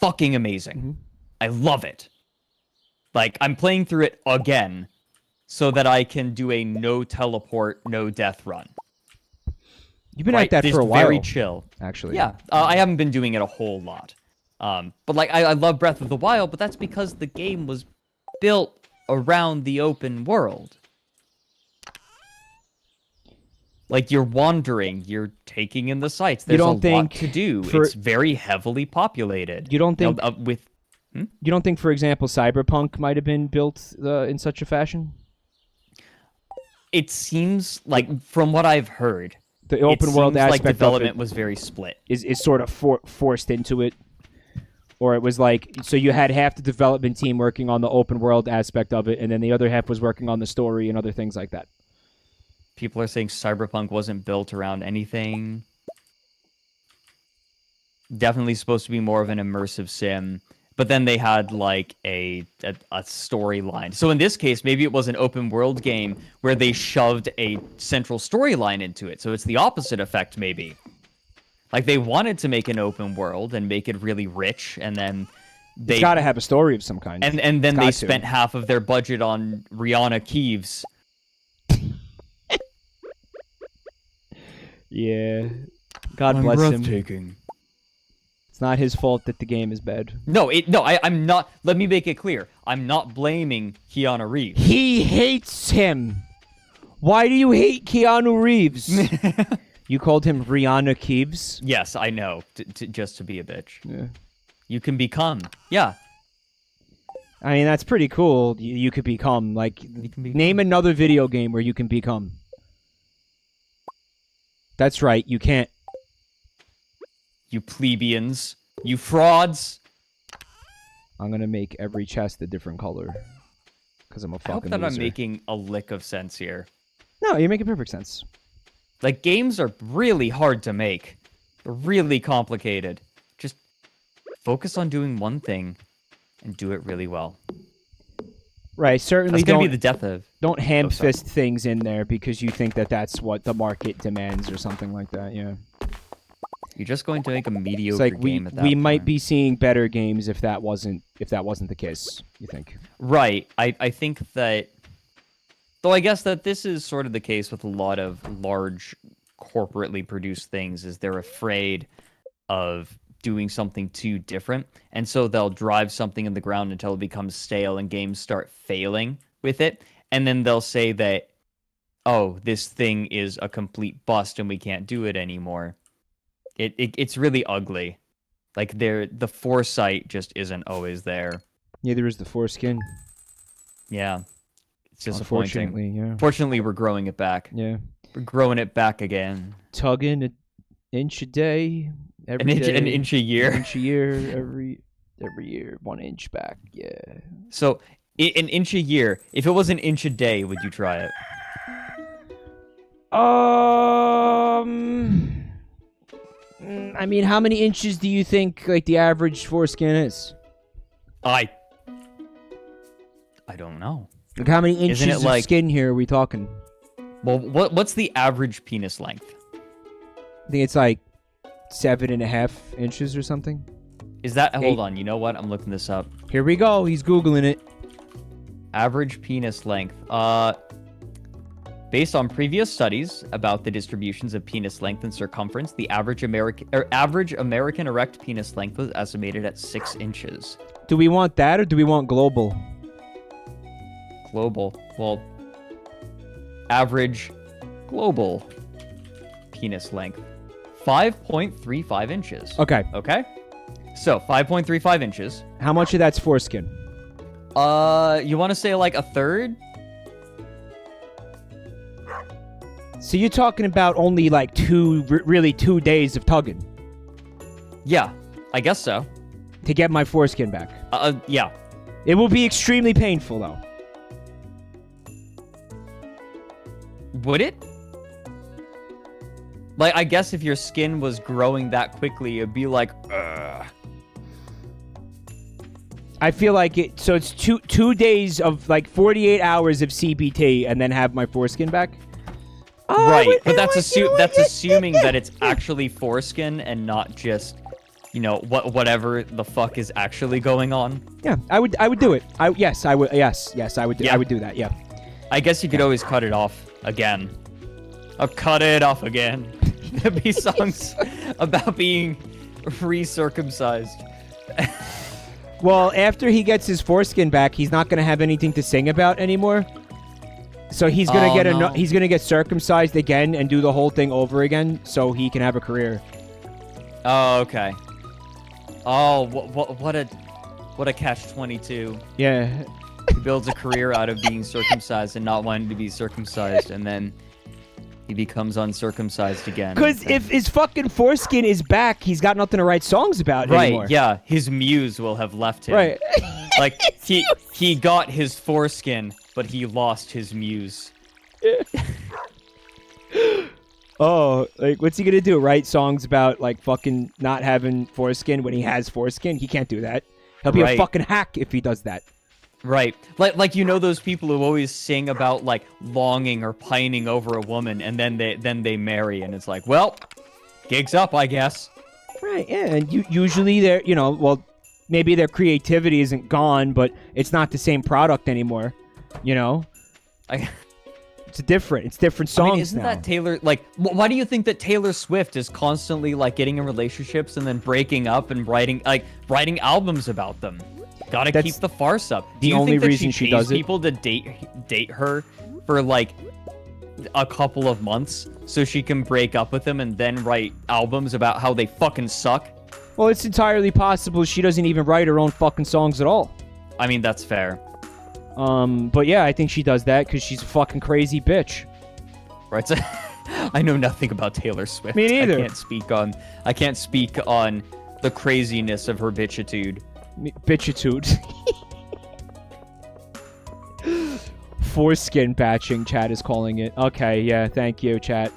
fucking amazing. Mm-hmm. I love it. Like, I'm playing through it again so that I can do a no teleport, no death run. You've been at that Just for a while. very chill. Actually. Yeah, I haven't been doing it a whole lot. But like, I love Breath of the Wild, but that's because the game was built around the open world. Like, you're wandering, you're taking in the sights. There's a lot to do. It's very heavily populated. You don't think You you don't think, for example, Cyberpunk might have been built in such a fashion? It seems like, from what I've heard, The open world like aspect development of it was very split. is sort of forced into it. Or it was like, so you had half the development team working on the open world aspect of it, and then the other half was working on the story and other things like that. People are saying Cyberpunk wasn't built around anything. Definitely supposed to be more of an immersive sim. But then they had like a storyline. So in this case, maybe it was an open world game where they shoved a central storyline into it. So it's the opposite effect, maybe. Like, they wanted to make an open world and make it really rich, and then It's got to have a story of some kind. and then they spent half of their budget on Rihanna Keeves. Yeah. God bless him. Breathtaking. It's not his fault that the game is bad. I'm not. Let me make it clear. I'm not blaming Keanu Reeves. He hates him. Why do you hate Keanu Reeves? You called him Rihanna Keeves? Yes, I know. Just to be a bitch. Yeah. You can become. Yeah. I mean, that's pretty cool. You could become, like, name another video game where you can become. That's right, you can't. You plebeians. You frauds. I'm gonna make every chest a different color. Because I'm a fucking I hope that loser. I'm making a lick of sense here. No, you're making perfect sense. Like, games are really hard to make. They're really complicated. Just focus on doing one thing and do it really well. Right, certainly That's gonna be the death of... don't ham-fist things in there because you think that that's what the market demands or something like that, yeah. You're just going to make a mediocre It's like game at that we point. might be seeing better games if that wasn't the case. You think? Right. I think that, though I guess that this is sort of the case with a lot of large corporately produced things, is they're afraid of doing something too different, and so they'll drive something in the ground until it becomes stale and games start failing with it, and then they'll say that, oh, this thing is a complete bust and we can't do it anymore. It's really ugly. Like the foresight just isn't always there. Neither is the foreskin. Yeah. It's disappointing. Unfortunately, yeah. Fortunately, we're growing it back. Yeah. We're growing it back again. Tugging an inch a day. An inch a year. An inch a year, every year, 1 inch back. Yeah. So, an inch a year. If it was an inch a day, would you try it? I mean, how many inches do you think like the average foreskin is? I don't know. Like how many inches Isn't it of like- skin here are we talking? Well, what's the average penis length? I think it's like 7.5 inches or something. Is that? Eight. Hold on. You know what? I'm looking this up. Here we go. He's Googling it. Average penis length. Based on previous studies about the distributions of penis length and circumference, the average American erect penis length was estimated at 6 inches. Do we want that or do we want global? Global. Well, average global penis length, 5.35 inches. Okay. Okay. So 5.35 inches. How much of that's foreskin? You want to say like a third? So you're talking about only like really 2 days of tugging Yeah, I guess so. to get my foreskin back. Yeah. It will be extremely painful though. Would it? Like, I guess if your skin was growing that quickly, it'd be like, ugh. I feel like it. So it's 2 days of like 48 hours of CBT and then have my foreskin back. Right, but that's assuming that it's actually foreskin and not just, whatever the fuck is actually going on. Yeah, I would do it. Yes, I would. Yes, I would. Yeah. I would do that. Yeah. I guess you could always cut it off again. I'll cut it off again. There'd be songs about being re-circumcised. Well, after he gets his foreskin back, he's not gonna have anything to sing about anymore. So he's gonna he's gonna get circumcised again and do the whole thing over again, so he can have a career. Oh, okay. Oh, what a catch-22. Yeah. He builds a career out of being circumcised and not wanting to be circumcised, and then he becomes uncircumcised again. Because if his fucking foreskin is back, he's got nothing to write songs about anymore. Right, yeah, his muse will have left him. Right. Like, he got his foreskin, but he lost his muse. Oh, like, what's he gonna do? Write songs about, like, fucking not having foreskin when he has foreskin? He can't do that. He'll be a Right. fucking hack if he does that. Right. Like those people who always sing about, like, longing or pining over a woman, and then they marry, and it's like, well, gig's up, I guess. Right, yeah, and usually they're, well, maybe their creativity isn't gone, but it's not the same product anymore, It's different songs I mean, isn't now. that Taylor, like, why do you think that Taylor Swift is constantly, like, getting in relationships and then breaking up and writing albums about them? Gotta That's keep the farce up. the Do you only think that reason she does it. people to date her for, like, a couple of months so she can break up with them and then write albums about how they fucking suck? Well, it's entirely possible she doesn't even write her own fucking songs at all. I mean, that's fair. But yeah, I think she does that because she's a fucking crazy bitch. Right? So, I know nothing about Taylor Swift. Me neither. I can't speak on the craziness of her bitchitude. Bitchitude. Foreskin patching, chat is calling it. Okay, yeah, thank you, chat.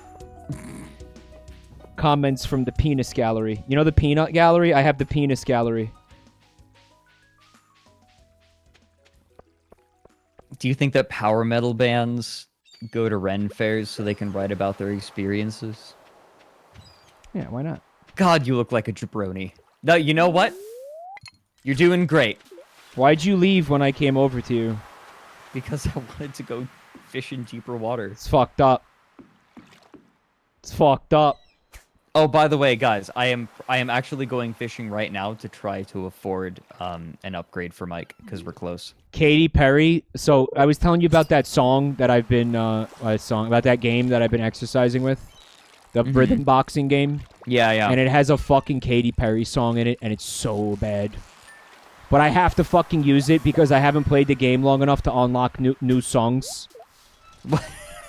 Comments from the penis gallery. You know the peanut gallery? I have the penis gallery. Do you think that power metal bands go to Ren fairs so they can write about their experiences? Yeah, why not? God, you look like a jabroni. No, you know what? You're doing great. Why'd you leave when I came over to you? Because I wanted to go fish in deeper water. It's fucked up. It's fucked up. Oh, by the way, guys, I am actually going fishing right now to try to afford an upgrade for Mike because we're close. Katy Perry. So I was telling you about that song that I've been about that game that I've been exercising with, the rhythm boxing game. Yeah. And it has a fucking Katy Perry song in it, and it's so bad. But I have to fucking use it because I haven't played the game long enough to unlock new songs.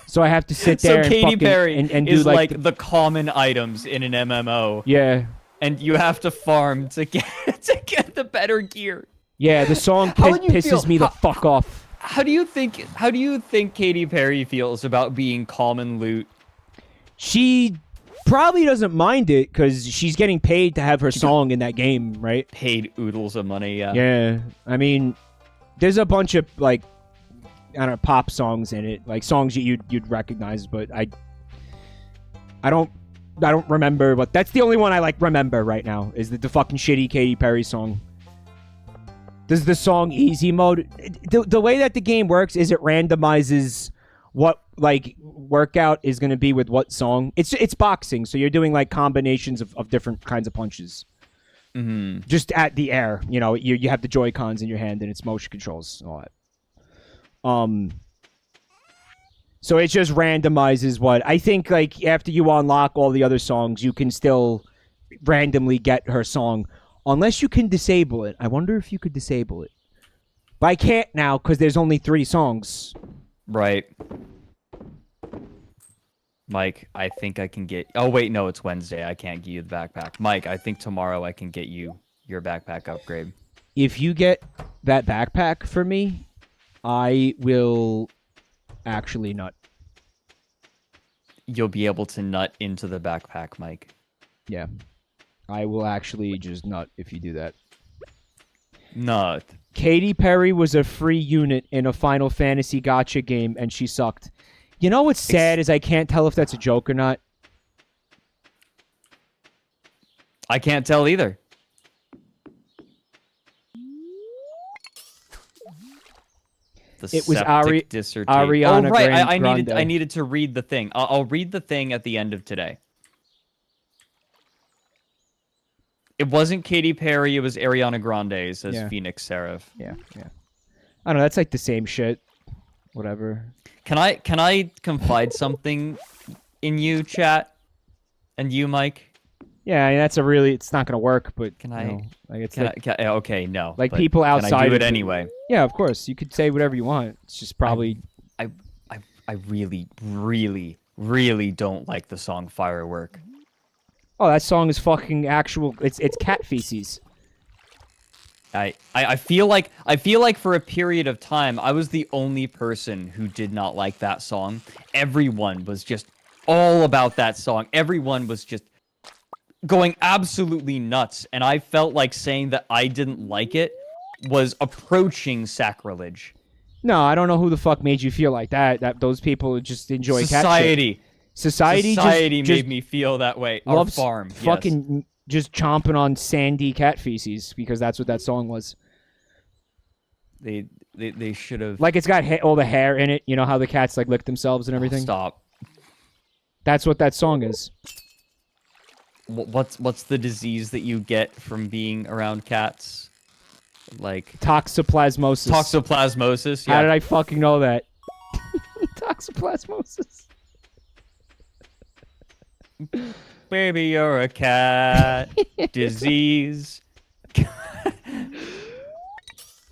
So I have to sit there so Katy and Perry and is do like the common items in an MMO. Yeah. And you have to farm to get the better gear. Yeah, the song pisses me the fuck off. How do you think Katy Perry feels about being common loot? She probably doesn't mind it because she's getting paid to have her song in that game, right? Paid oodles of money, yeah. Yeah, I mean, there's a bunch of like, I don't know, pop songs in it, like songs you'd recognize, but I don't remember. But that's the only one I like remember right now is the fucking shitty Katy Perry song. Does the song easy mode? The way that the game works is it randomizes what like workout is going to be with what song. It's boxing, so you're doing like combinations of different kinds of punches. Just at the air, you have the Joy-Cons in your hand and it's motion controls and all that. So it just randomizes what I think. Like after you unlock all the other songs, you can still randomly get her song, unless you can disable it. I wonder if you could disable it, but I can't now because there's only 3 songs. Right. Mike, I think I can get... Oh, wait, no, it's Wednesday. I can't give you the backpack. Mike, I think tomorrow I can get you your backpack upgrade. If you get that backpack for me, I will actually nut. You'll be able to nut into the backpack, Mike. Yeah. I will actually just nut if you do that. Nut. Katy Perry was a free unit in a Final Fantasy gacha game, and she sucked. You know what's sad is I can't tell if that's a joke or not. I can't tell either. It was dissertation. Ariana Oh, right. Grande. I needed to read the thing. I'll read the thing at the end of today. It wasn't Katy Perry. It was Ariana Grande, says Phoenix Seraph. Yeah. I don't know. That's like the same shit. Whatever. Can I confide something in you, chat, and you, Mike? Yeah, I mean, that's it's not gonna work. But can I? Okay, no. Like people outside. Can I do it anyway? Yeah, of course. You could say whatever you want. It's just probably. I really, really, really don't like the song "Firework." Oh, that song is fucking actual. It's cat feces. I feel like for a period of time I was the only person who did not like that song. Everyone was just all about that song. Everyone was just going absolutely nuts, and I felt like saying that I didn't like it was approaching sacrilege. No, I don't know who the fuck made you feel like that. That those people just enjoy society. Cat shit. Society made me feel that way. Our farm, fucking just chomping on sandy cat feces because that's what that song was. They should have. Like it's got all the hair in it. You know how the cats like lick themselves and everything. Stop. That's what that song is. What's the disease that you get from being around cats? Like toxoplasmosis. Toxoplasmosis. Yeah. How did I fucking know that? Toxoplasmosis. Baby, you're a cat. Disease. Do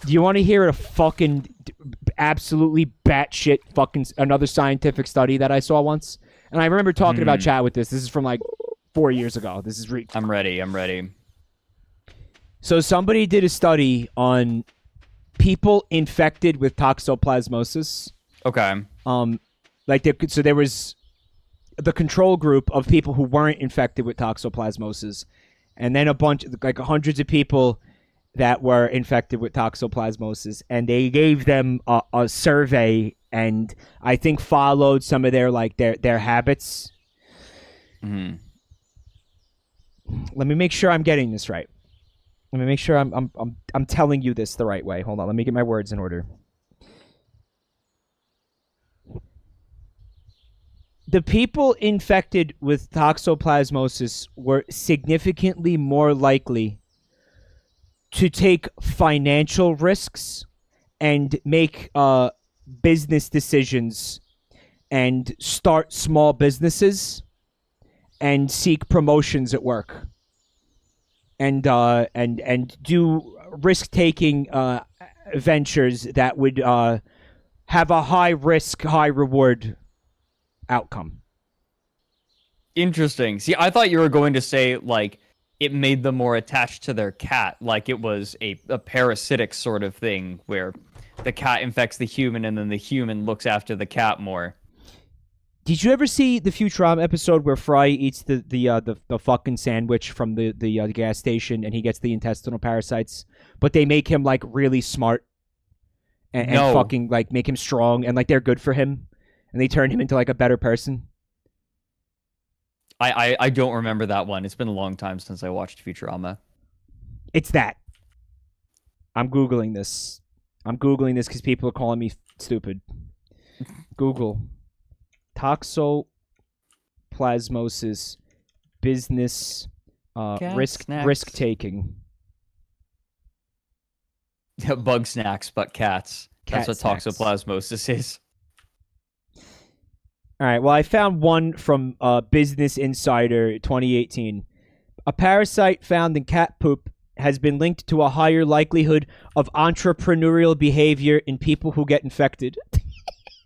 you want to hear a fucking absolutely batshit fucking another scientific study that I saw once? And I remember talking about chat with this. This is from like 4 years ago. This is I'm ready. So somebody did a study on people infected with toxoplasmosis. Okay. So there was the control group of people who weren't infected with toxoplasmosis, and then a bunch, like hundreds of people that were infected with toxoplasmosis, and they gave them a survey, and I think followed some of their habits. let me make sure I'm getting this right. Let me make sure I'm telling you this the right way. Hold on, let me get my words in order. The people infected with toxoplasmosis were significantly more likely to take financial risks and make business decisions and start small businesses and seek promotions at work and do risk-taking ventures that would have a high risk, high reward outcome. Interesting. See, I thought you were going to say, like, it made them more attached to their cat, like it was a parasitic sort of thing where the cat infects the human and then the human looks after the cat more. Did you ever see the Futurama episode where Fry eats the fucking sandwich from the gas station and he gets the intestinal parasites, but they make him like really smart and fucking like make him strong and like they're good for him and they turn him into like a better person? I don't remember that one. It's been a long time since I watched Futurama. It's that. I'm Googling this. Because people are calling me stupid. Google. Toxoplasmosis business risk taking. Bug snacks, but cats. Cat That's snacks. what toxoplasmosis is. All right, well, I found one from Business Insider 2018. A parasite found in cat poop has been linked to a higher likelihood of entrepreneurial behavior in people who get infected.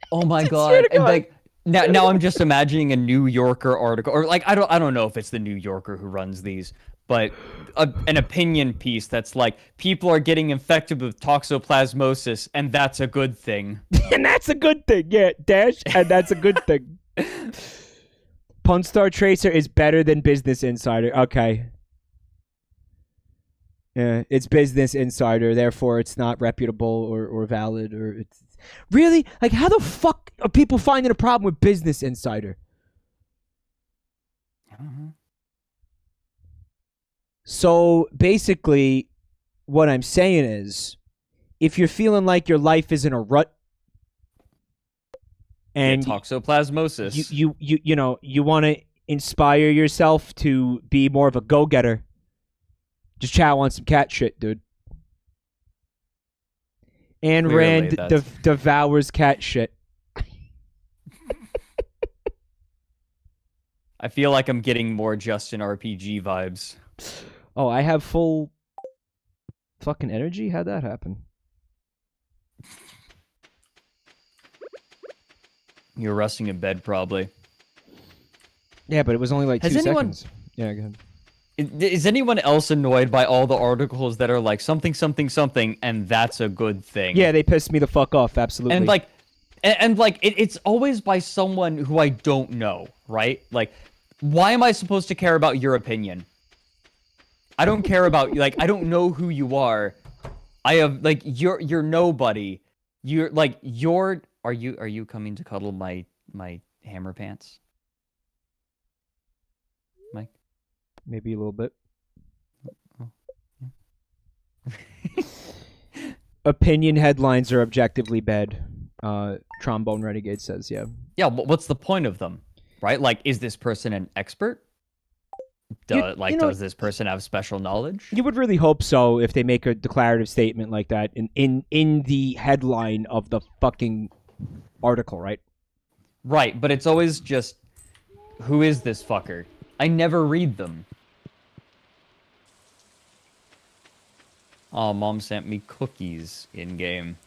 Oh my god! And like now, I'm just imagining a New Yorker article, or like I don't know if it's the New Yorker who runs these, but an opinion piece that's like people are getting infected with toxoplasmosis, and that's a good thing. And that's a good thing, yeah, Dash, and that's a good thing. Punstar Tracer is better than Business Insider. Okay. Yeah, it's Business Insider, therefore it's not reputable or valid or it's really like how the fuck are people finding a problem with Business Insider? So basically, what I'm saying is, if you're feeling like your life is in a rut, and toxoplasmosis, you know you want to inspire yourself to be more of a go-getter, just chow on some cat shit, dude. Ayn Rand devours cat shit. I feel like I'm getting more Justin RPG vibes. Oh, I have full fucking energy? How'd that happen? You're resting in bed, probably. Yeah, but it was only like 2 seconds. Yeah, go ahead. Is anyone else annoyed by all the articles that are like something, something, something, and that's a good thing? Yeah, they pissed me the fuck off, absolutely. And like, it's always by someone who I don't know, right? Like, why am I supposed to care about your opinion? I don't care about, like, I don't know who you are. I have, like, you're nobody. You're, like, are you coming to cuddle my hammer pants? Mike? Maybe a little bit. Opinion headlines are objectively bad. Trombone Renegade says, yeah. Yeah, but what's the point of them, right? Like, is this person an expert? Does this person have special knowledge? You would really hope so if they make a declarative statement like that in the headline of the fucking article, right? Right, but it's always just, who is this fucker? I never read them. Oh, Mom sent me cookies in-game.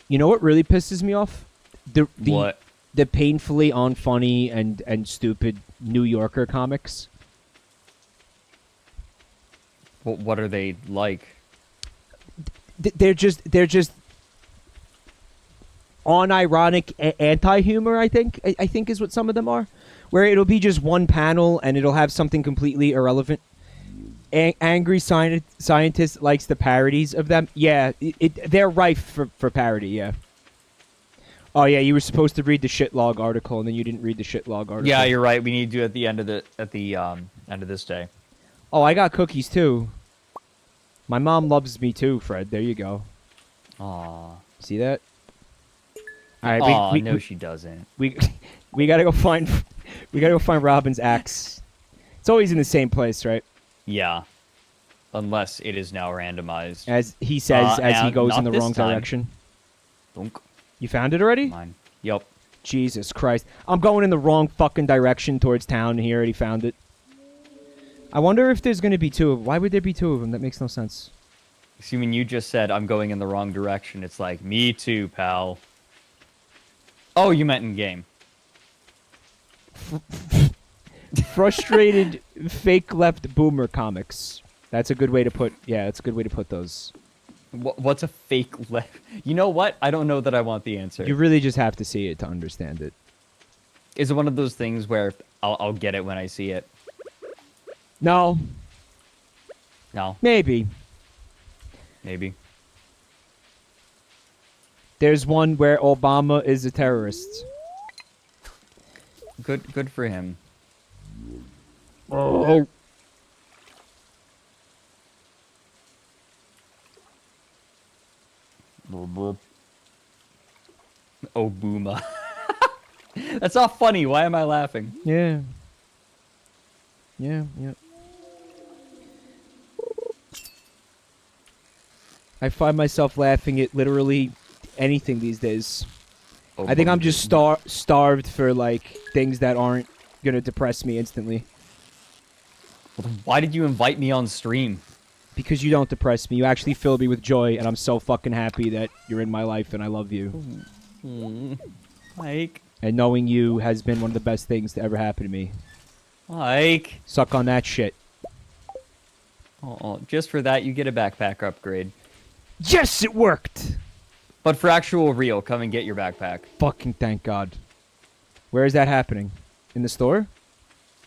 You know what really pisses me off? What? The painfully unfunny and stupid New Yorker comics. What are they like? They're just unironic anti-humor, I think is what some of them are, where it'll be just one panel and it'll have something completely irrelevant. Angry Scientist likes the parodies of them. Yeah, they're rife for parody, yeah. Oh yeah, you were supposed to read the shitlog article, and then you didn't read the shitlog article. Yeah, you're right. We need to do it at the end of end of this day. Oh, I got cookies too. My mom loves me too, Fred. There you go. Aw. See that? All right, Aw, no, she doesn't. we gotta go find Robin's axe. It's always in the same place, right? Yeah. Unless it is now randomized. As he says, as he and goes in not the this wrong time. direction. Dunk. You found it already? Mine. Yup. Jesus Christ! I'm going in the wrong fucking direction towards town, and he already found it. I wonder if there's gonna be two of them. Why would there be two of them? That makes no sense. See, when you just said I'm going in the wrong direction, it's like, me too, pal. Oh, you meant in game. Frustrated fake left boomer comics. That's a good way to put. Yeah, that's a good way to put those. What's a fake left? You know what? I don't know that I want the answer. You really just have to see it to understand it. Is it one of those things where I'll get it when I see it? No, No, maybe. maybe. There's one where Obama is a terrorist. Good for him. Oh. Oh, Booma. That's not funny. Why am I laughing? Yeah. Yeah, yeah. I find myself laughing at literally anything these days. Oh, I think I'm Booma. just starved for, like, things that aren't gonna depress me instantly. Why did you invite me on stream? Because you don't depress me. You actually fill me with joy, and I'm so fucking happy that you're in my life and I love you. Mike. And knowing you has been one of the best things to ever happen to me. Mike. Suck on that shit. Oh, just for that, you get a backpack upgrade. Yes, it worked! But for actual real, come and get your backpack. Fucking thank God. Where is that happening? In the store?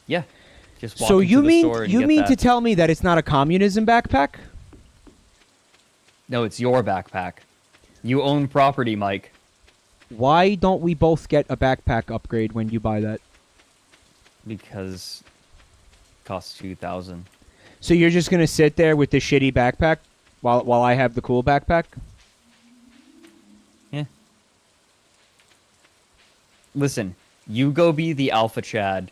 Yeah. Just walk So into you the mean store and you get mean that. to tell me that it's not a communism backpack? No, it's your backpack. You own property, Mike. Why don't we both get a backpack upgrade when you buy that? Because it costs 2,000. So you're just gonna sit there with the shitty backpack while I have the cool backpack? Yeah. Listen, you go be the Alpha Chad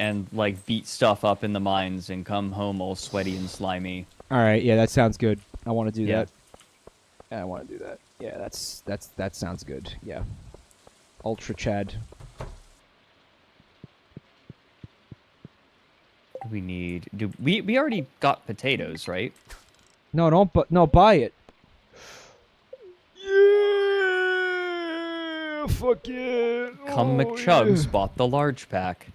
and, like, beat stuff up in the mines and come home all sweaty and slimy. All right, yeah, that sounds good. I want to do Yeah. that. Yeah, I want to do that. Yeah, that sounds good. Yeah. Ultra Chad. We need... We already got potatoes, right? No, don't buy it. Yeah, fuck yeah. Come McChugs bought the large pack.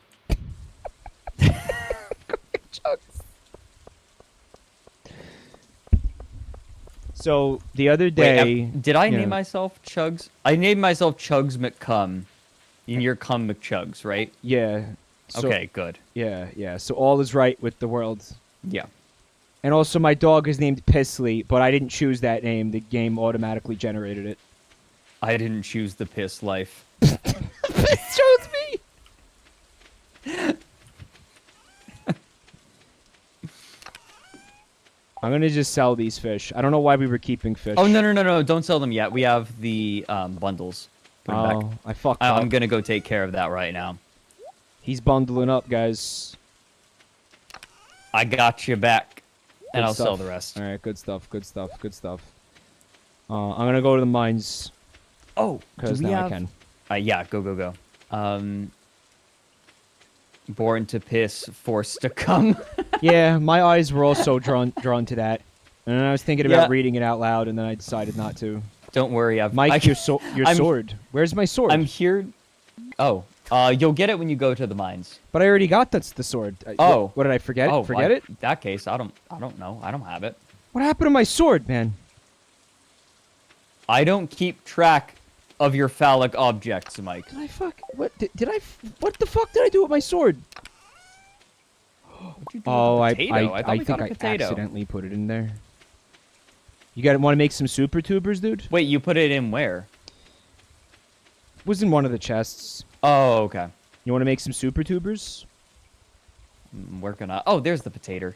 So the other day, Wait, did I you name know, myself Chugs? I named myself Chugs McCum. And you're Cum McChugs, right? yeah. So, Okay, good. Yeah, yeah. So all is right with the world. Yeah. And also, my dog is named Pissley, but I didn't choose that name. The game automatically generated it. I didn't choose the piss life. It chose me. I'm gonna just sell these fish. I don't know why we were keeping fish. Oh, no. Don't sell them yet. We have the bundles. Put 'em back. Oh, I fucked up. I'm going to go take care of that right now. He's bundling up, guys. I got you back. And Good I'll sell stuff. the rest. All right, good stuff. Good stuff. Good stuff. I'm gonna go to the mines Oh, because now I can. Yeah, go. Born to piss, forced to come. Yeah, my eyes were also drawn to that, and I was thinking about Yeah. reading it out loud, and then I decided not to. Don't worry, Mike, your sword. Where's my sword? I'm here. Oh, you'll get it when you go to the mines. But I already got the sword. Oh. What did I forget? Oh, Forget it? In that case, I don't know. I don't have it. What happened to my sword, man? I don't keep track of your phallic objects, Mike. Did I fuck? What did I? What the fuck did I do with my sword? What'd you do Oh, with I the potato? thought we think got a I potato. accidentally put it in there. You want to make some super tubers, dude? Wait, you put it in where? was in one of the chests. Oh, okay. You want to make some super tubers? I'm working on. Oh, there's the potato.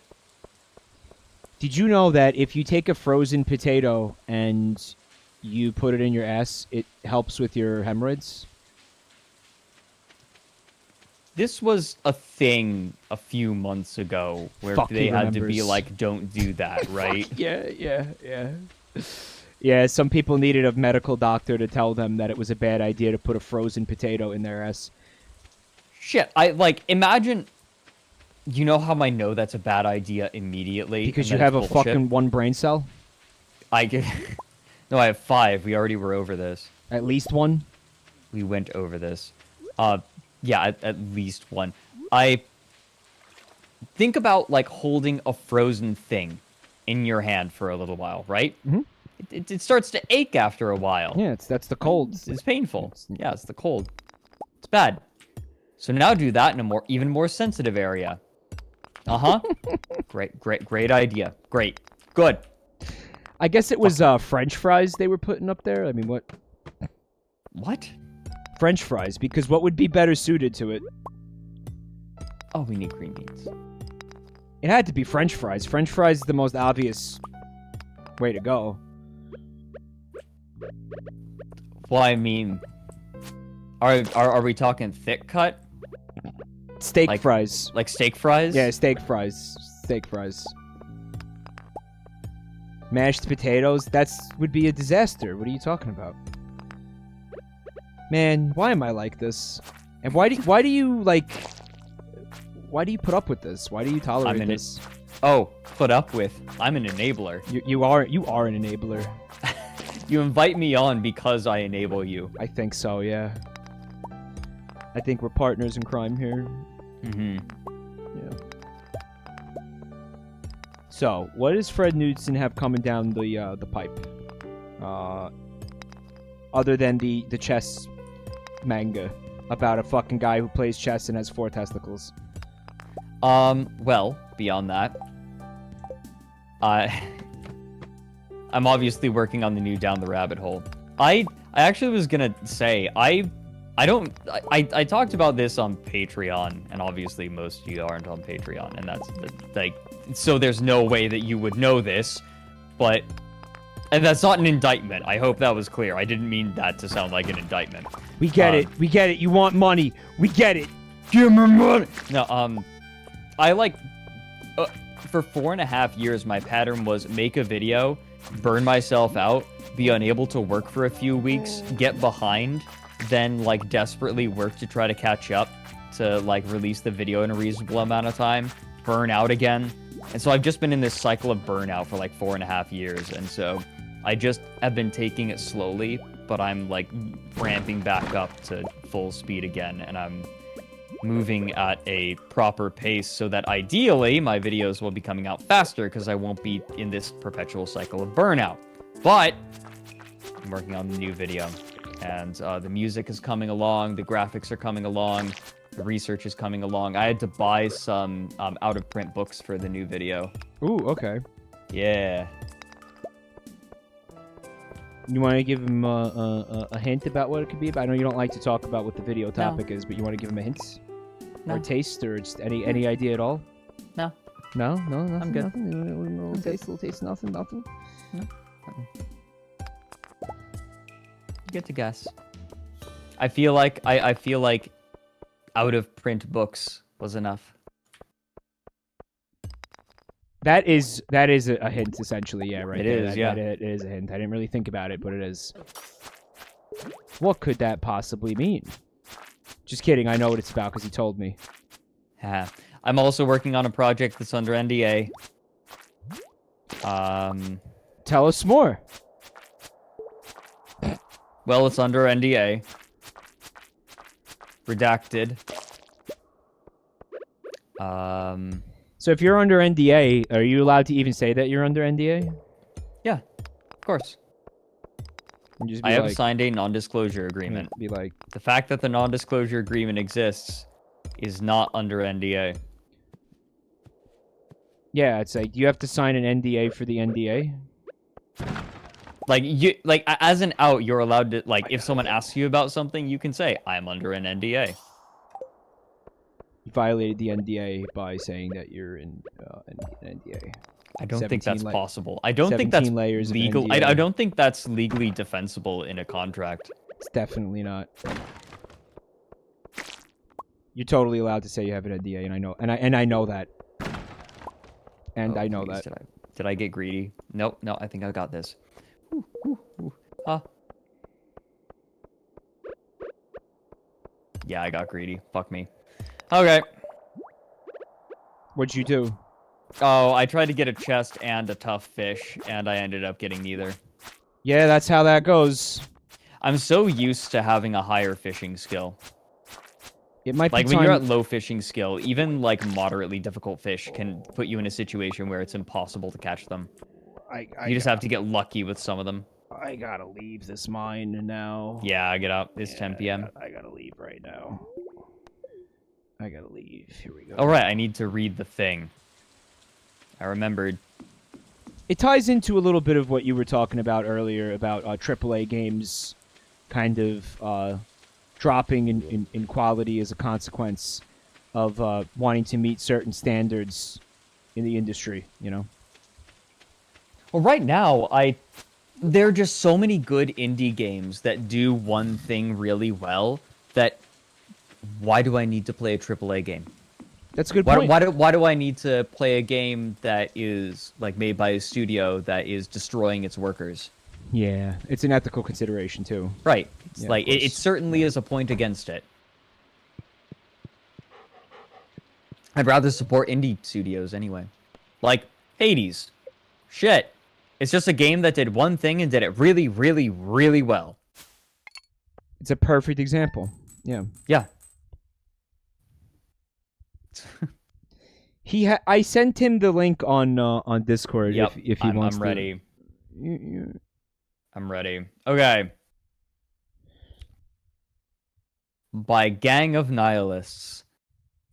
Did you know that if you take a frozen potato and you put it in your ass, it helps with your hemorrhoids? This was a thing a few months ago where Fuck, they he had to be remembers. like, don't do that, right? Yeah. Yeah, some people needed a medical doctor to tell them that it was a bad idea to put a frozen potato in their ass. Shit, I like imagine. You know how I know that's a bad idea immediately? Because and you that have it's a bullshit? fucking one brain cell? I get. No, I have 5. We already were over this. At least one? We went over this. Yeah, at least one. I think about like holding a frozen thing in your hand for a little while, right? Mhm. It starts to ache after a while. Yeah, that's the cold. It's painful. Yeah, it's the cold. It's bad. So now do that in a even more sensitive area. Uh-huh. Great idea. Great. Good. I guess it was French fries they were putting up there. I mean, what? What? French fries, because what would be better suited to it? Oh, we need green beans. It had to be French fries. French fries is the most obvious way to go. Well, I mean, are we talking thick cut? Steak Like- fries. Like steak fries? Yeah, steak fries. Steak fries. Mashed potatoes? Would be a disaster. What are you talking about? Man, why am I like this? And why do you put up with this? Why do you tolerate this? Oh, put up with. I'm an enabler. You are an enabler. You invite me on because I enable you. I think so, yeah. I think we're partners in crime here. Mm-hmm. Yeah. So, what does Fred Knudsen have coming down the pipe? Other than the chess manga about a fucking guy who plays chess and has 4 testicles. Well, beyond that, I'm obviously working on the new Down the Rabbit Hole. I actually was gonna say, I talked about this on Patreon, and obviously most of you aren't on Patreon, and that's like, so there's no way that you would know this, but, and that's not an indictment. I hope that was clear. I didn't mean that to sound like an indictment. We get it. We get it. You want money. We get it. Give me money. No, I like, for 4.5 years, my pattern was make a video, burn myself out, be unable to work for a few weeks, get behind, then like desperately work to try to catch up to like release the video in a reasonable amount of time, burn out again. And so I've just been in this cycle of burnout for like 4.5 years. And so I just have been taking it slowly, but I'm like ramping back up to full speed again. And I'm moving at a proper pace so that ideally my videos will be coming out faster because I won't be in this perpetual cycle of burnout. But I'm working on the new video, and the music is coming along, the graphics are coming along, the research is coming along. I had to buy some out-of-print books for the new video. Ooh, okay. Yeah. You want to give him a hint about what it could be about? I know you don't like to talk about what the video topic is, but you want to give him a hint? No. Or a taste, or just any idea at all? No. No? No? Nothing? I'm good. Nothing? Little taste, nothing? No. You get to guess. I feel like out-of-print books was enough. That is a hint, essentially, yeah, right? It there. is, yeah. It is a hint. I didn't really think about it, but it is. What could that possibly mean? Just kidding, I know what it's about because he told me. Yeah. I'm also working on a project that's under NDA. Tell us more. Well, it's under NDA. Redacted. So if you're under NDA, are you allowed to even say that you're under NDA? Yeah, of course. And just be I have like, signed a non-disclosure agreement. Be like, The fact that the non-disclosure agreement exists is not under NDA. yeah, it's like you have to sign an NDA for the NDA. Like as an out, you're allowed to like if someone asks you about something, you can say I'm under an NDA. You violated the NDA by saying that you're in an NDA. I don't think that's 17 possible. I don't think that's 17 layers of legal. NDA. I don't think that's legally defensible in a contract. It's definitely not. You're totally allowed to say you have an NDA, and I know, and I know that. And Oh, I know please, that. Did I get greedy? Nope. No, I think I got this. Huh. Yeah, I got greedy. Fuck me. Okay. What'd you do? Oh, I tried to get a chest and a tough fish, and I ended up getting neither. Yeah, that's how that goes. I'm so used to having a higher fishing skill. It might Like be when time... you're at low fishing skill, even like moderately difficult fish can put you in a situation where it's impossible to catch them. You just have to get lucky with some of them. I gotta leave this mine now. Yeah, I get up. It's 10 p.m. I gotta leave right now. I gotta leave. Here we go. All right, I need to read the thing. I remembered. It ties into a little bit of what you were talking about earlier about AAA games kind of dropping in quality as a consequence of wanting to meet certain standards in the industry, you know? Well, right now, there are just so many good indie games that do one thing really well that why do I need to play a AAA game? That's a good point. Why do I need to play a game that is like made by a studio that is destroying its workers? Yeah, it's an ethical consideration too. Right. It's Yeah, like it certainly is a point against it. I'd rather support indie studios anyway. Like Hades. Shit. It's just a game that did one thing and did it really, really, really well. It's a perfect example. Yeah. Yeah. I sent him the link on Discord. Yep. If he wants I'm to. ready. I'm ready. Okay. By Gang of Nihilists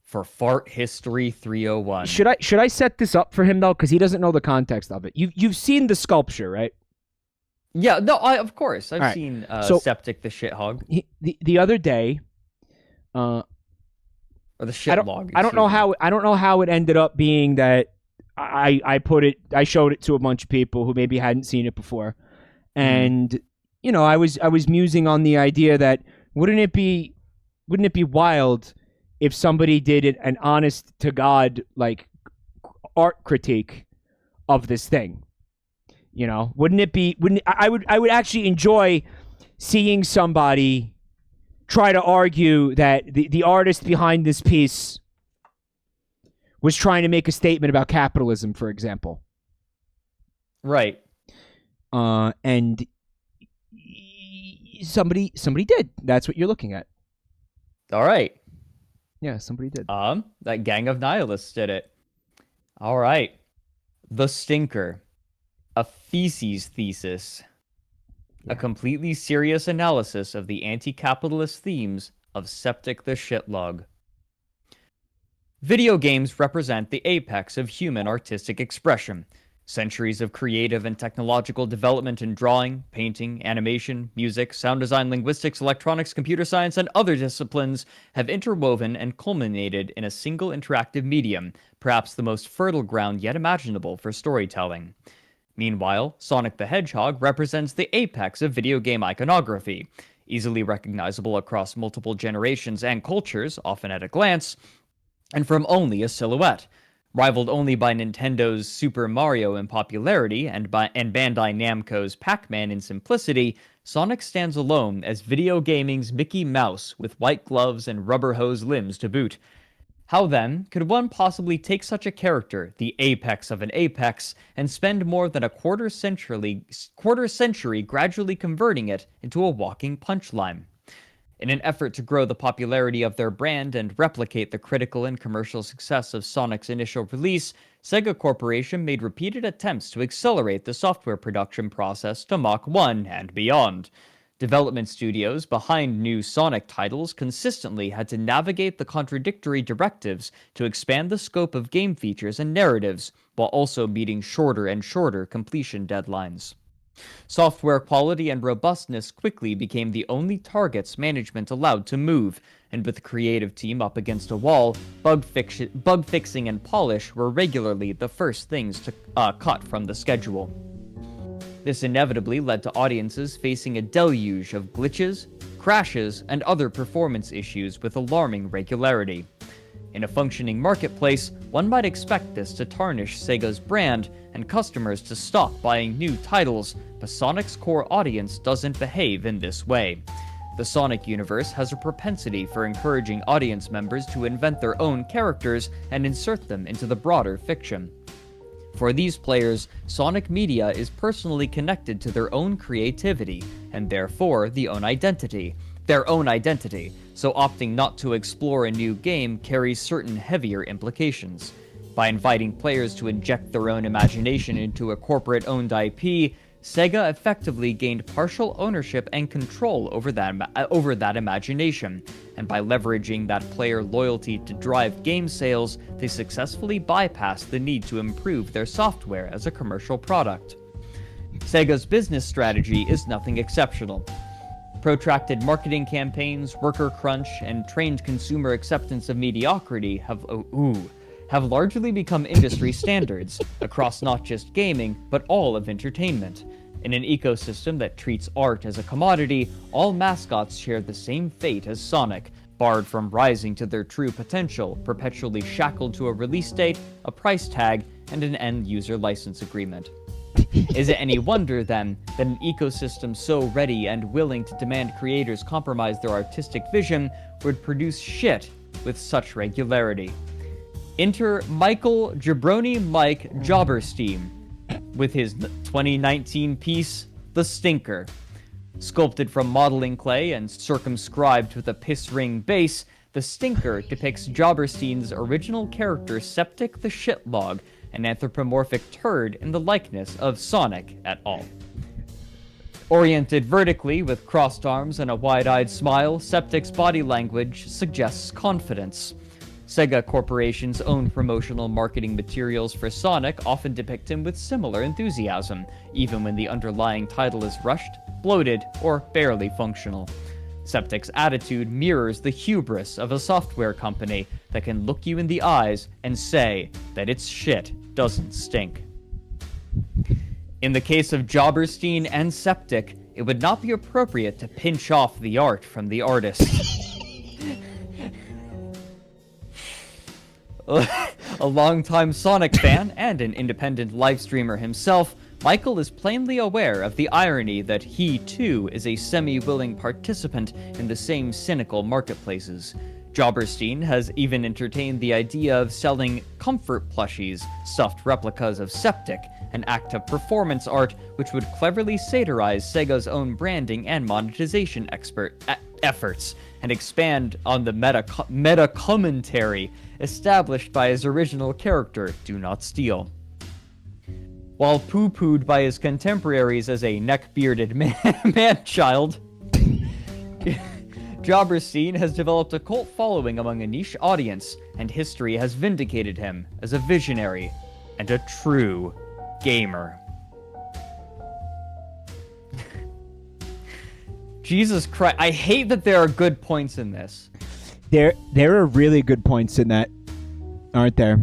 for Fart History 301. Should I set this up for him though, because he doesn't know the context of it. You've seen the sculpture, right? Yeah. No. Of course I've right. seen So- Septic the Shithog The other day, or the Shitlog. I don't know how it ended up being that I showed it to a bunch of people who maybe hadn't seen it before, and you know I was musing on the idea that wouldn't it be wild if somebody did an honest to God like art critique of this thing, you know? I would actually enjoy seeing somebody try to argue that the artist behind this piece was trying to make a statement about capitalism, for example. Right. And somebody did. That's what you're looking at. All right. Yeah, somebody did. That Gang of Nihilists did it. All right. The Stinker. A feces thesis. A completely serious analysis of the anti-capitalist themes of Septic the Shitlog. Video games represent the apex of human artistic expression. Centuries of creative and technological development in drawing, painting, animation, music, sound design, linguistics, electronics, computer science, and other disciplines have interwoven and culminated in a single interactive medium, perhaps the most fertile ground yet imaginable for storytelling. Meanwhile, Sonic the Hedgehog represents the apex of video game iconography, easily recognizable across multiple generations and cultures, often at a glance, and from only a silhouette. Rivaled only by Nintendo's Super Mario in popularity and Bandai Namco's Pac-Man in simplicity, Sonic stands alone as video gaming's Mickey Mouse with white gloves and rubber hose limbs to boot. How then could one possibly take such a character, the apex of an apex, and spend more than a quarter century gradually converting it into a walking punchline? In an effort to grow the popularity of their brand and replicate the critical and commercial success of Sonic's initial release, Sega Corporation made repeated attempts to accelerate the software production process to Mach 1 and beyond. Development studios behind new Sonic titles consistently had to navigate the contradictory directives to expand the scope of game features and narratives, while also meeting shorter and shorter completion deadlines. Software quality and robustness quickly became the only targets management allowed to move, and with the creative team up against a wall, bug fixing and polish were regularly the first things to cut from the schedule. This inevitably led to audiences facing a deluge of glitches, crashes, and other performance issues with alarming regularity. In a functioning marketplace, one might expect this to tarnish Sega's brand and customers to stop buying new titles, but Sonic's core audience doesn't behave in this way. The Sonic universe has a propensity for encouraging audience members to invent their own characters and insert them into the broader fiction. For these players, Sonic media is personally connected to their own creativity, and therefore their own identity, so opting not to explore a new game carries certain heavier implications. By inviting players to inject their own imagination into a corporate-owned IP, Sega effectively gained partial ownership and control over that imagination, and by leveraging that player loyalty to drive game sales, they successfully bypassed the need to improve their software as a commercial product. Sega's business strategy is nothing exceptional. Protracted marketing campaigns, worker crunch, and trained consumer acceptance of mediocrity have largely become industry standards across not just gaming, but all of entertainment. In an ecosystem that treats art as a commodity, all mascots share the same fate as Sonic, barred from rising to their true potential, perpetually shackled to a release date, a price tag, and an end-user license agreement. Is it any wonder, then, that an ecosystem so ready and willing to demand creators compromise their artistic vision would produce shit with such regularity? Enter Michael Jabroni Mike Jobberstein with his 2019 piece, The Stinker. Sculpted from modeling clay and circumscribed with a piss ring base, The Stinker depicts Jobberstein's original character Septic the Shitlog, an anthropomorphic turd in the likeness of Sonic et al. Oriented vertically with crossed arms and a wide-eyed smile, Septic's body language suggests confidence. Sega Corporation's own promotional marketing materials for Sonic often depict him with similar enthusiasm, even when the underlying title is rushed, bloated, or barely functional. Septic's attitude mirrors the hubris of a software company that can look you in the eyes and say that its shit doesn't stink. In the case of Jobberstein and Septic, it would not be appropriate to pinch off the art from the artist. A longtime Sonic fan and an independent livestreamer himself, Michael is plainly aware of the irony that he, too, is a semi-willing participant in the same cynical marketplaces. Jobberstein has even entertained the idea of selling comfort plushies, stuffed replicas of Septic, an act of performance art which would cleverly satirize Sega's own branding and monetization efforts, and expand on the meta commentary established by his original character, Do Not Steal. While poo-pooed by his contemporaries as a neck-bearded man-child, Jobberstein has developed a cult following among a niche audience, and history has vindicated him as a visionary and a true gamer. Jesus Christ, I hate that there are good points in this. There are really good points in that, aren't there?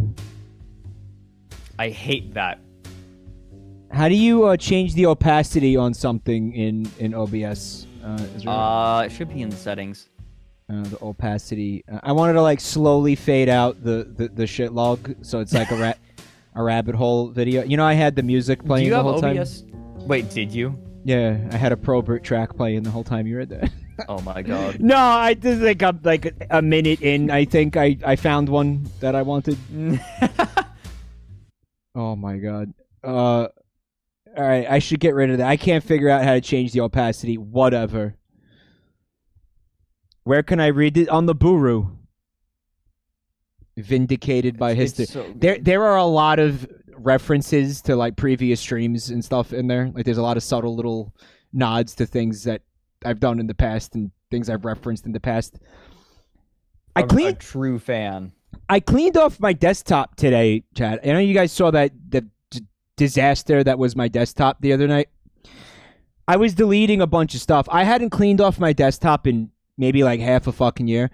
I hate that. How do you change the opacity on something in OBS? It should be in the settings. The opacity. I wanted to like slowly fade out the shit log, so it's like a rabbit hole video. You know, I had the music playing the whole time. OBS? Wait, did you? Yeah, I had a Probert track playing the whole time you were there. Oh my god. No, I did like a minute in. I think I found one that I wanted. Oh my god. All right, I should get rid of that. I can't figure out how to change the opacity. Whatever. Where can I read it? On the Buru. Vindicated by history. So there are a lot of references to like previous streams and stuff in there. Like there's a lot of subtle little nods to things that I've done in the past and things I've referenced in the past. a true fan. I cleaned off my desktop today, Chad. I know you guys saw that disaster that was my desktop the other night. I was deleting a bunch of stuff. I hadn't cleaned off my desktop in maybe like half a fucking year.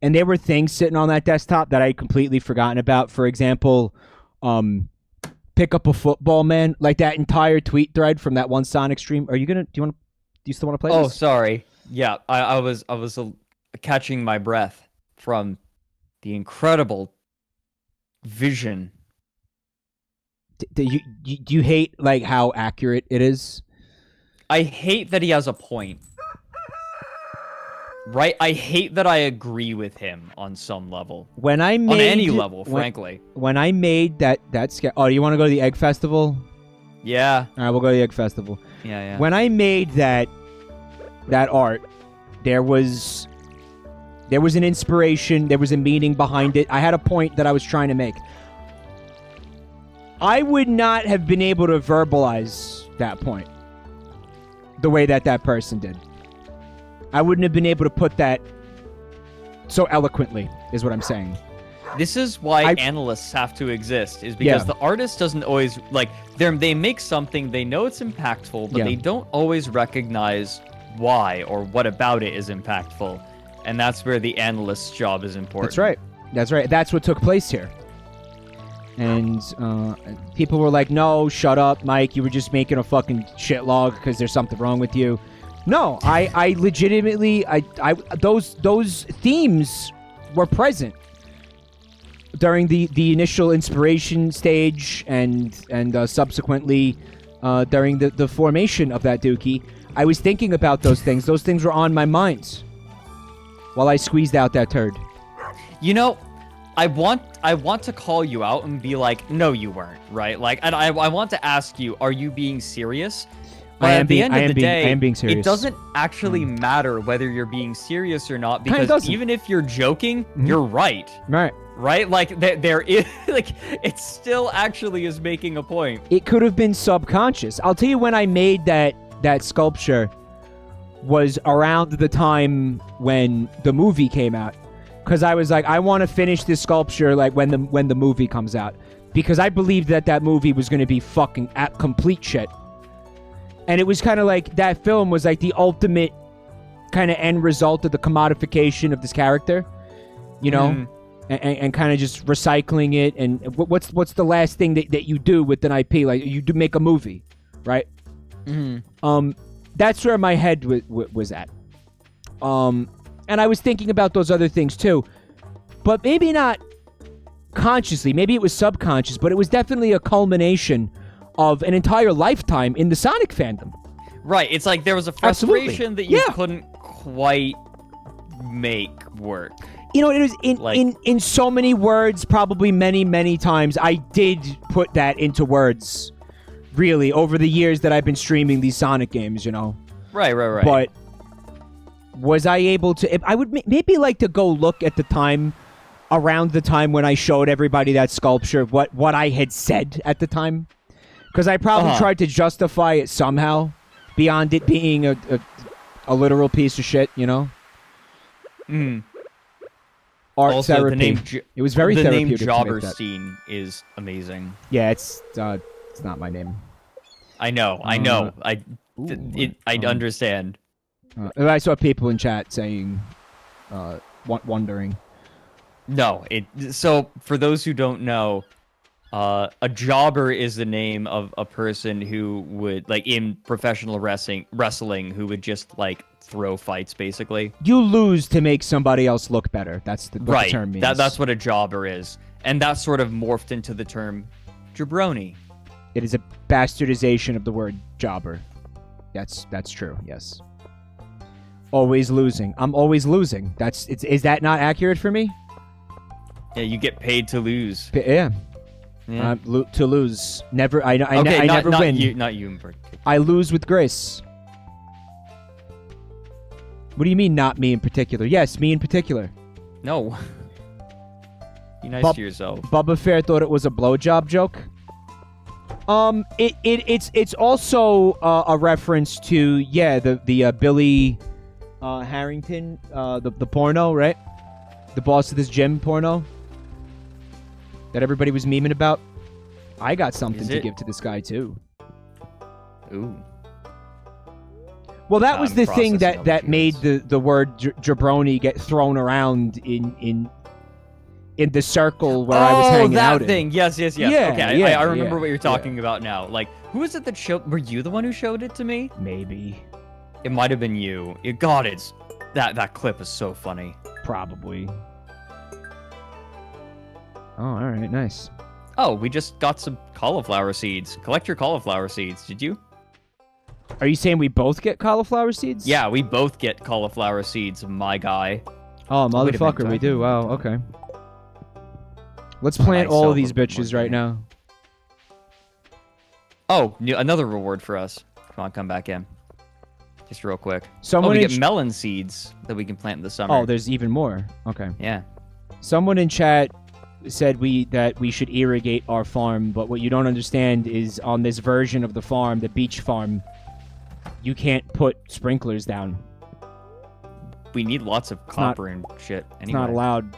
And there were things sitting on that desktop that I had completely forgotten about. For example, pick up a football, man. Like that entire tweet thread from that one Sonic stream. Do you still want to play this? Oh, sorry. Yeah, I was catching my breath from the incredible vision. Do you hate like how accurate it is? I hate that he has a point. Right? I hate that I agree with him on some level. When I made on any level, frankly. When I made that oh, do you want to go to the Egg Festival? Yeah. All right, we'll go to the Egg Festival. Yeah. When I made that art, there was an inspiration, there was a meaning behind it. I had a point that I was trying to make. I would not have been able to verbalize that point the way that person did. I wouldn't have been able to put that so eloquently, is what I'm saying. This is why analysts have to exist, is because the artist doesn't always, like, they make something, they know it's impactful, but they don't always recognize why or what about it is impactful. And that's where the analyst's job is important. That's right. That's what took place here. And people were like, no, shut up, Mike. You were just making a fucking shit log because there's something wrong with you. No, I legitimately, those themes were present during the initial inspiration stage and subsequently during the formation of that Dookie. I was thinking about those things. Those things were on my mind while I squeezed out that turd. You know, I want to call you out and be like, no, you weren't, right? Like, and I want to ask you, are you being serious? But at the end of the day, I am being serious. It doesn't actually matter whether you're being serious or not, because even if you're joking, you're right. Right? Like, there is, like, it still actually is making a point. It could have been subconscious. I'll tell you when I made that sculpture was around the time when the movie came out. Because I was like, I want to finish this sculpture like when the movie comes out. Because I believed that movie was going to be fucking complete shit. And it was kind of like, that film was like the ultimate kind of end result of the commodification of this character. You know? And kind of just recycling it. And what's the last thing that you do with an IP? Like, you do make a movie, right? That's where my head was at. And I was thinking about those other things too. But maybe not consciously. Maybe it was subconscious. But it was definitely a culmination of an entire lifetime in the Sonic fandom. Right. It's like there was a frustration that you couldn't quite make work. You know, it was in so many words, probably many, many times, I did put that into words, really, over the years that I've been streaming these Sonic games, you know? Right. But was I able to... I would maybe like to go look at the time, around the time when I showed everybody that sculpture, what I had said at the time. Because I probably tried to justify it somehow, beyond it being a literal piece of shit, you know? Art also, therapy. It was very therapeutic. The name Jabroni is amazing. Yeah, it's not my name. I know. I understand. I saw people in chat saying, wondering. No, so for those who don't know, a jobber is the name of a person who would, like, in professional wrestling, who would just, like, throw fights, basically. You lose to make somebody else look better. That's what the term means. That's what a jobber is. And that sort of morphed into the term jabroni. It is a bastardization of the word jobber. That's true, yes. Always losing. I'm always losing. Is that not accurate for me? Yeah, you get paid to lose. Yeah. To lose. Never. I never win. Not you in particular. I lose with grace. What do you mean, not me in particular? Yes, me in particular. No. Be nice to yourself. Bubba Fair thought it was a blowjob joke. It's also a reference to the Billy Harrington the porno, right? The boss of this gym porno that everybody was memeing about. I got something to give to this guy too. Ooh. Well, that was the thing processing that all made humans. the word jabroni get thrown around in the circle where I was hanging that out thing. in. Yes. Yeah, Okay, yeah, I remember yeah, what you're yeah. talking about now. Like, who is it that showed? Were you the one who showed it to me? Maybe. It might have been you. God, that clip is so funny. Probably. Oh, all right, nice. Oh, we just got some cauliflower seeds. Collect your cauliflower seeds. Did you? Are you saying we both get cauliflower seeds? Yeah, we both get cauliflower seeds, my guy. Oh, wait a minute, motherfucker, do I we have do. any? Wow, okay. Let's Oh, plant I all sell of these them bitches more right now. Oh, another reward for us. Come on, come back in. Just real quick. Someone we in get melon seeds that we can plant in the summer. Oh, there's even more. Okay. Yeah. Someone in chat said that we should irrigate our farm, but what you don't understand is on this version of the farm, the beach farm, you can't put sprinklers down. We need lots of copper and shit. Anyway. It's not allowed.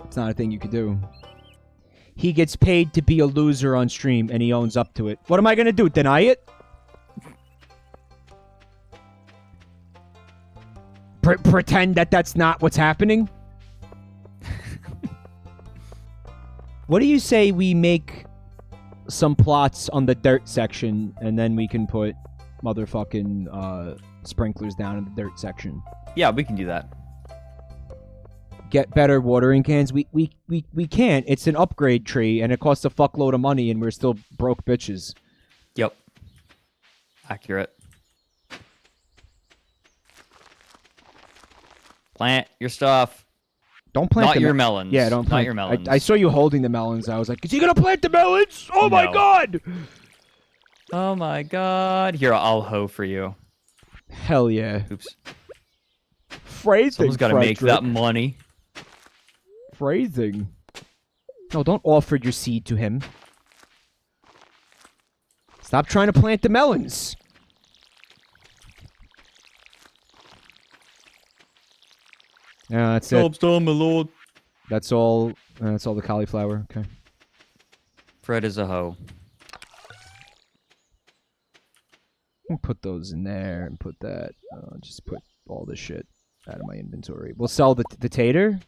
It's not a thing you could do. He gets paid to be a loser on stream, and he owns up to it. What am I going to do? Deny it? Pretend that that's not what's happening? What do you say we make some plots on the dirt section, and then we can put motherfucking sprinklers down in the dirt section? Yeah, we can do that. Get better watering cans. We can't. It's an upgrade tree, and it costs a fuckload of money, and we're still broke bitches. Yep. Accurate. Plant your stuff. Don't plant Not the your melons. Yeah, don't plant Not your melons. I saw you holding the melons. I was like, is he gonna plant the melons? Oh my No. god! Oh my god. Here, I'll hoe for you. Hell yeah. Oops. Phrasing. Someone's got to make that money. Phrasing. No, don't offer your seed to him. Stop trying to plant the melons. Yeah, that's it. Job's done, my lord. That's all. That's all the cauliflower. Okay. Fred is a hoe. I'll put those in there and put that. Just put all this shit out of my inventory. We'll sell the tater.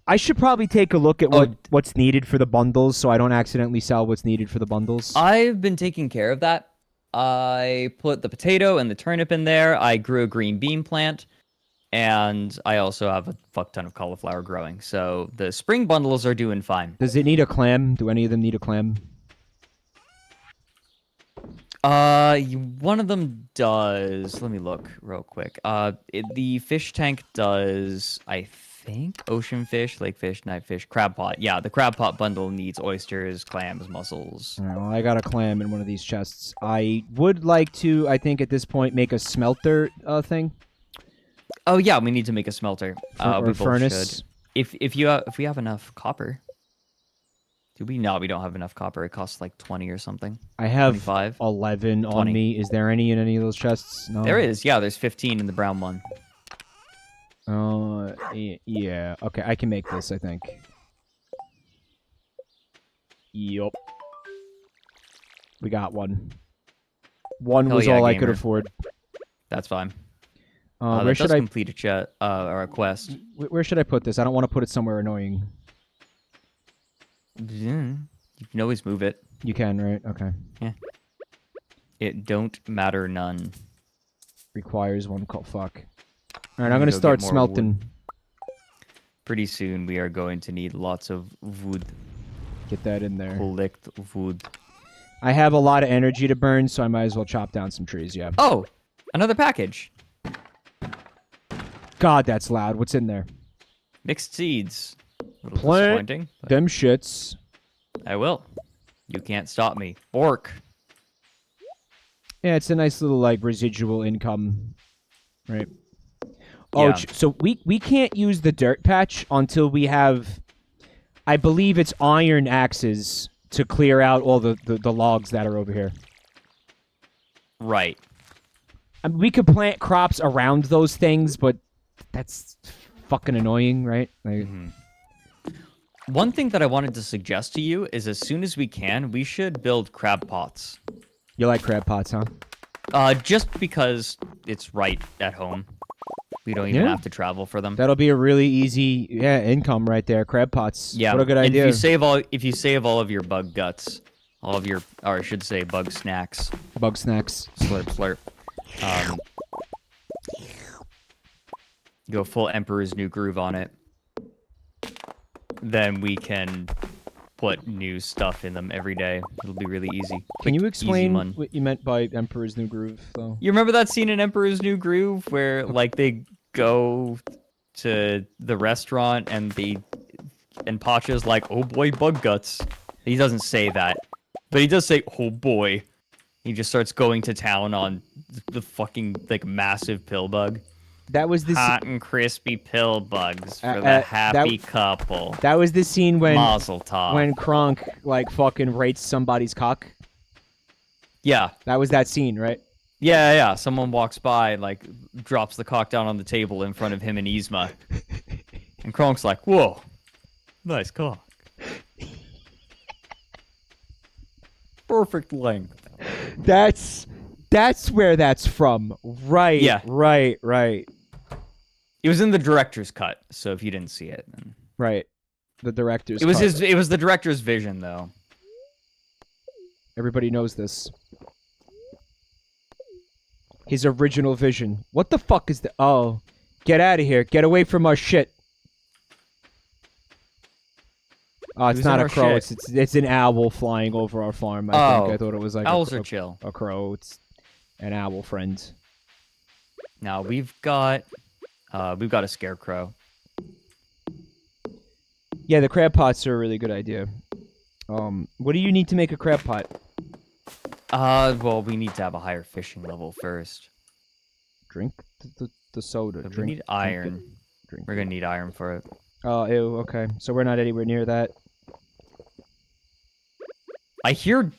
I should probably take a look at what's needed for the bundles, so I don't accidentally sell what's needed for the bundles. I've been taking care of that. I put the potato and the turnip in there. I grew a green bean plant. And I also have a fuck ton of cauliflower growing. So the spring bundles are doing fine. Does it need a clam? Do any of them need a clam? One of them does. Let me look real quick. The fish tank does, I think, ocean fish, lake fish, night fish, crab pot. Yeah, the crab pot bundle needs oysters, clams, mussels. All right, well, I got a clam in one of these chests. I would like to, I think at this point, make a smelter thing. Oh yeah, we need to make a smelter. Or we both furnace. should. If we have enough copper. Do we? No, we don't have enough copper. It costs like 20 or something. I have 25? 11 on 20. me. Is there any in any of those chests? No. There is. Yeah, there's 15 in the brown one. Yeah. Okay, I can make this, I think. Yup. We got one. One Hell was yeah, all I could gamer. afford. That's fine. Where that should does I complete a chat or a quest. where should I put this? I don't want to put it somewhere annoying. You can always move it. You can, right? Okay. It don't matter none. Requires one call. Fuck. All right, I'm Go gonna get start more smelting. Pretty soon we are going to need lots of wood. Get that in there. Collect wood. I have a lot of energy to burn, so I might as well chop down some trees. Yeah. Oh, another package. God, that's loud. What's in there? Mixed seeds. A little Plant disappointing. But them shits. I will. You can't stop me. Orc. Yeah, it's a nice little like residual income, right? Oh, Yeah. so we can't use the dirt patch until we have, I believe it's iron axes to clear out all the logs that are over here. Right. I mean, we could plant crops around those things, but that's fucking annoying, right? Like, One thing that I wanted to suggest to you is as soon as we can, we should build crab pots. You like crab pots, huh? Just because it's right at home. We don't even Yeah. have to travel for them. That'll be a really easy income right there. Crab pots. Yeah. What a good and idea. if you save all of your bug guts, all of your, or I should say bug snacks, Bug snacks. slurp, slurp. Go full Emperor's New Groove on it. Then we can put new stuff in them every day. It'll be really easy. Can Quick, you easy explain mon. what you meant by Emperor's New Groove, though? You remember that scene in Emperor's New Groove where like they go to the restaurant and Pacha's like, "Oh boy, bug guts." He doesn't say that, but he does say, "Oh boy." He just starts going to town on the fucking like massive pill bug. That was the Hot and crispy pill bugs for the happy couple. that was the scene when Mazel tov. when Kronk like fucking rates somebody's cock. Yeah. That was that scene, right? Yeah. Someone walks by, like, drops the cock down on the table in front of him and Yzma. And Kronk's like, "Whoa, nice cock. Perfect length." That's where that's from. Right. Yeah. Right. It was in the director's cut, so if you didn't see it, then... Right. The director's It was cut. it was the director's vision, though. Everybody knows this. His original vision. What the fuck is that? Oh. Get out of here. Get away from our shit. Oh, it's Who's not in a our crow. shit? It's an owl flying over our farm. I think. I thought it was like owls are chill. a crow. It's an owl friend. Now we've got a scarecrow. Yeah, the crab pots are a really good idea. What do you need to make a crab pot? Well, we need to have a higher fishing level first. Drink the soda. But Drink, we need iron. Drink. We're gonna need iron for it. Oh, ew. Okay, so we're not anywhere near that. I hear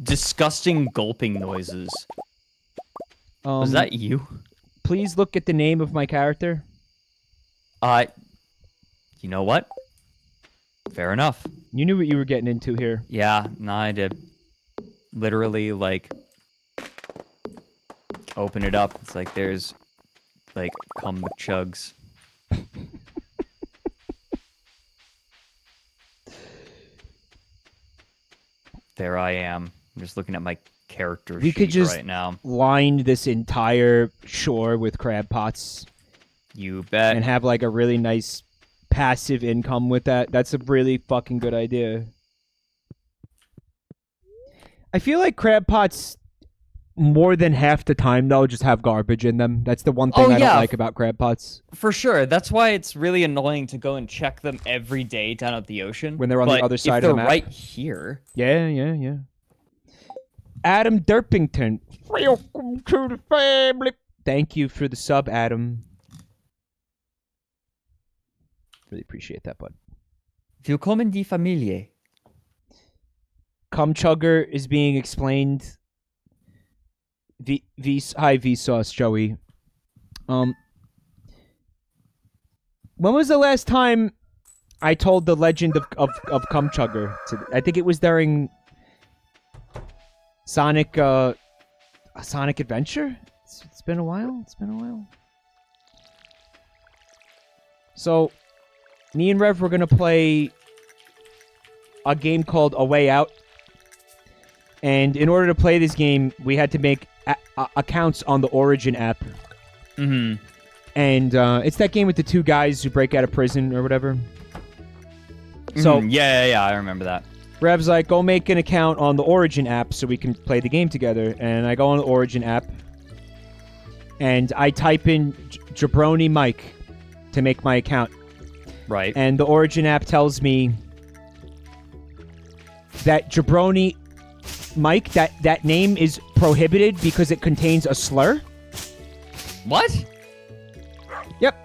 disgusting gulping noises. Was that you? Please look at the name of my character. You know what? Fair enough. You knew what you were getting into here. Yeah, no, I did. Literally, like, open it up. It's like there's, like, cum chugs. There I am. I'm just looking at my character We sheet could just right now. line this entire shore with crab pots You bet. and have like a really nice passive income with that. That's a really fucking good idea. I feel like crab pots more than half the time though just have garbage in them. That's the one thing I don't like about crab pots. For sure. That's why it's really annoying to go and check them every day down at the ocean. When they're on the other side of the map. If they're right here. Yeah. Adam Derpington. Welcome to the family. Thank you for the sub, Adam. Really appreciate that, bud. Willkommen die Familie. Cum Chugger is being explained. Hi, Vsauce, Joey. When was the last time I told the legend of Cum Chugger? I think it was during Sonic Adventure? It's been a while. So, me and Rev were going to play a game called A Way Out. And in order to play this game, we had to make accounts on the Origin app. Mm-hmm. And it's that game with the two guys who break out of prison or whatever. So Yeah, I remember that. Rev's like, go make an account on the Origin app so we can play the game together. And I go on the Origin app. And I type in Jabroni Mike to make my account. Right. And the Origin app tells me that Jabroni Mike, that name is prohibited because it contains a slur. What? Yep.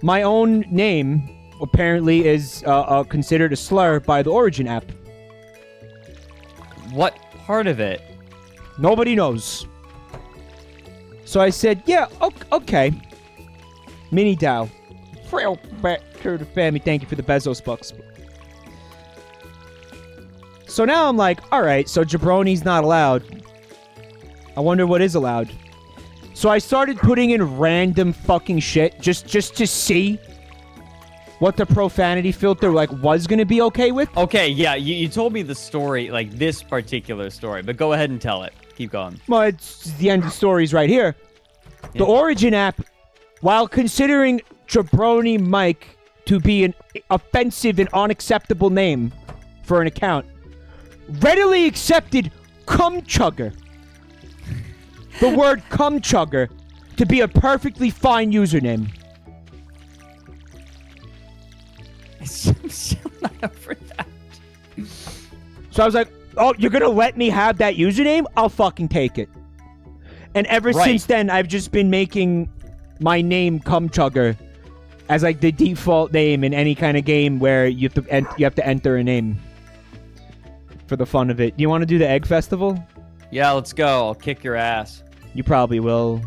My own name apparently is considered a slur by the Origin app. What part of it? Nobody knows. So I said, yeah, okay. Mini Dow. Back to the family. Thank you for the Bezos bucks. So now I'm like, all right, so Jabroni's not allowed. I wonder what is allowed. So I started putting in random fucking shit just to see what the profanity filter like was gonna be okay with. Okay, yeah, you told me the story, like this particular story, but go ahead and tell it. Keep going. Well, it's the end of the story's right here. The Origin app, while considering Jabroni Mike to be an offensive and unacceptable name for an account, readily accepted cum chugger. The word cum chugger to be a perfectly fine username. I'm still not over that. So I was like, oh, you're gonna let me have that username? I'll fucking take it. And ever since then, I've just been making my name cum chugger as like the default name in any kind of game where you have to enter a name for the fun of it. Do you want to do the egg festival? Yeah, let's go. I'll kick your ass. You probably will.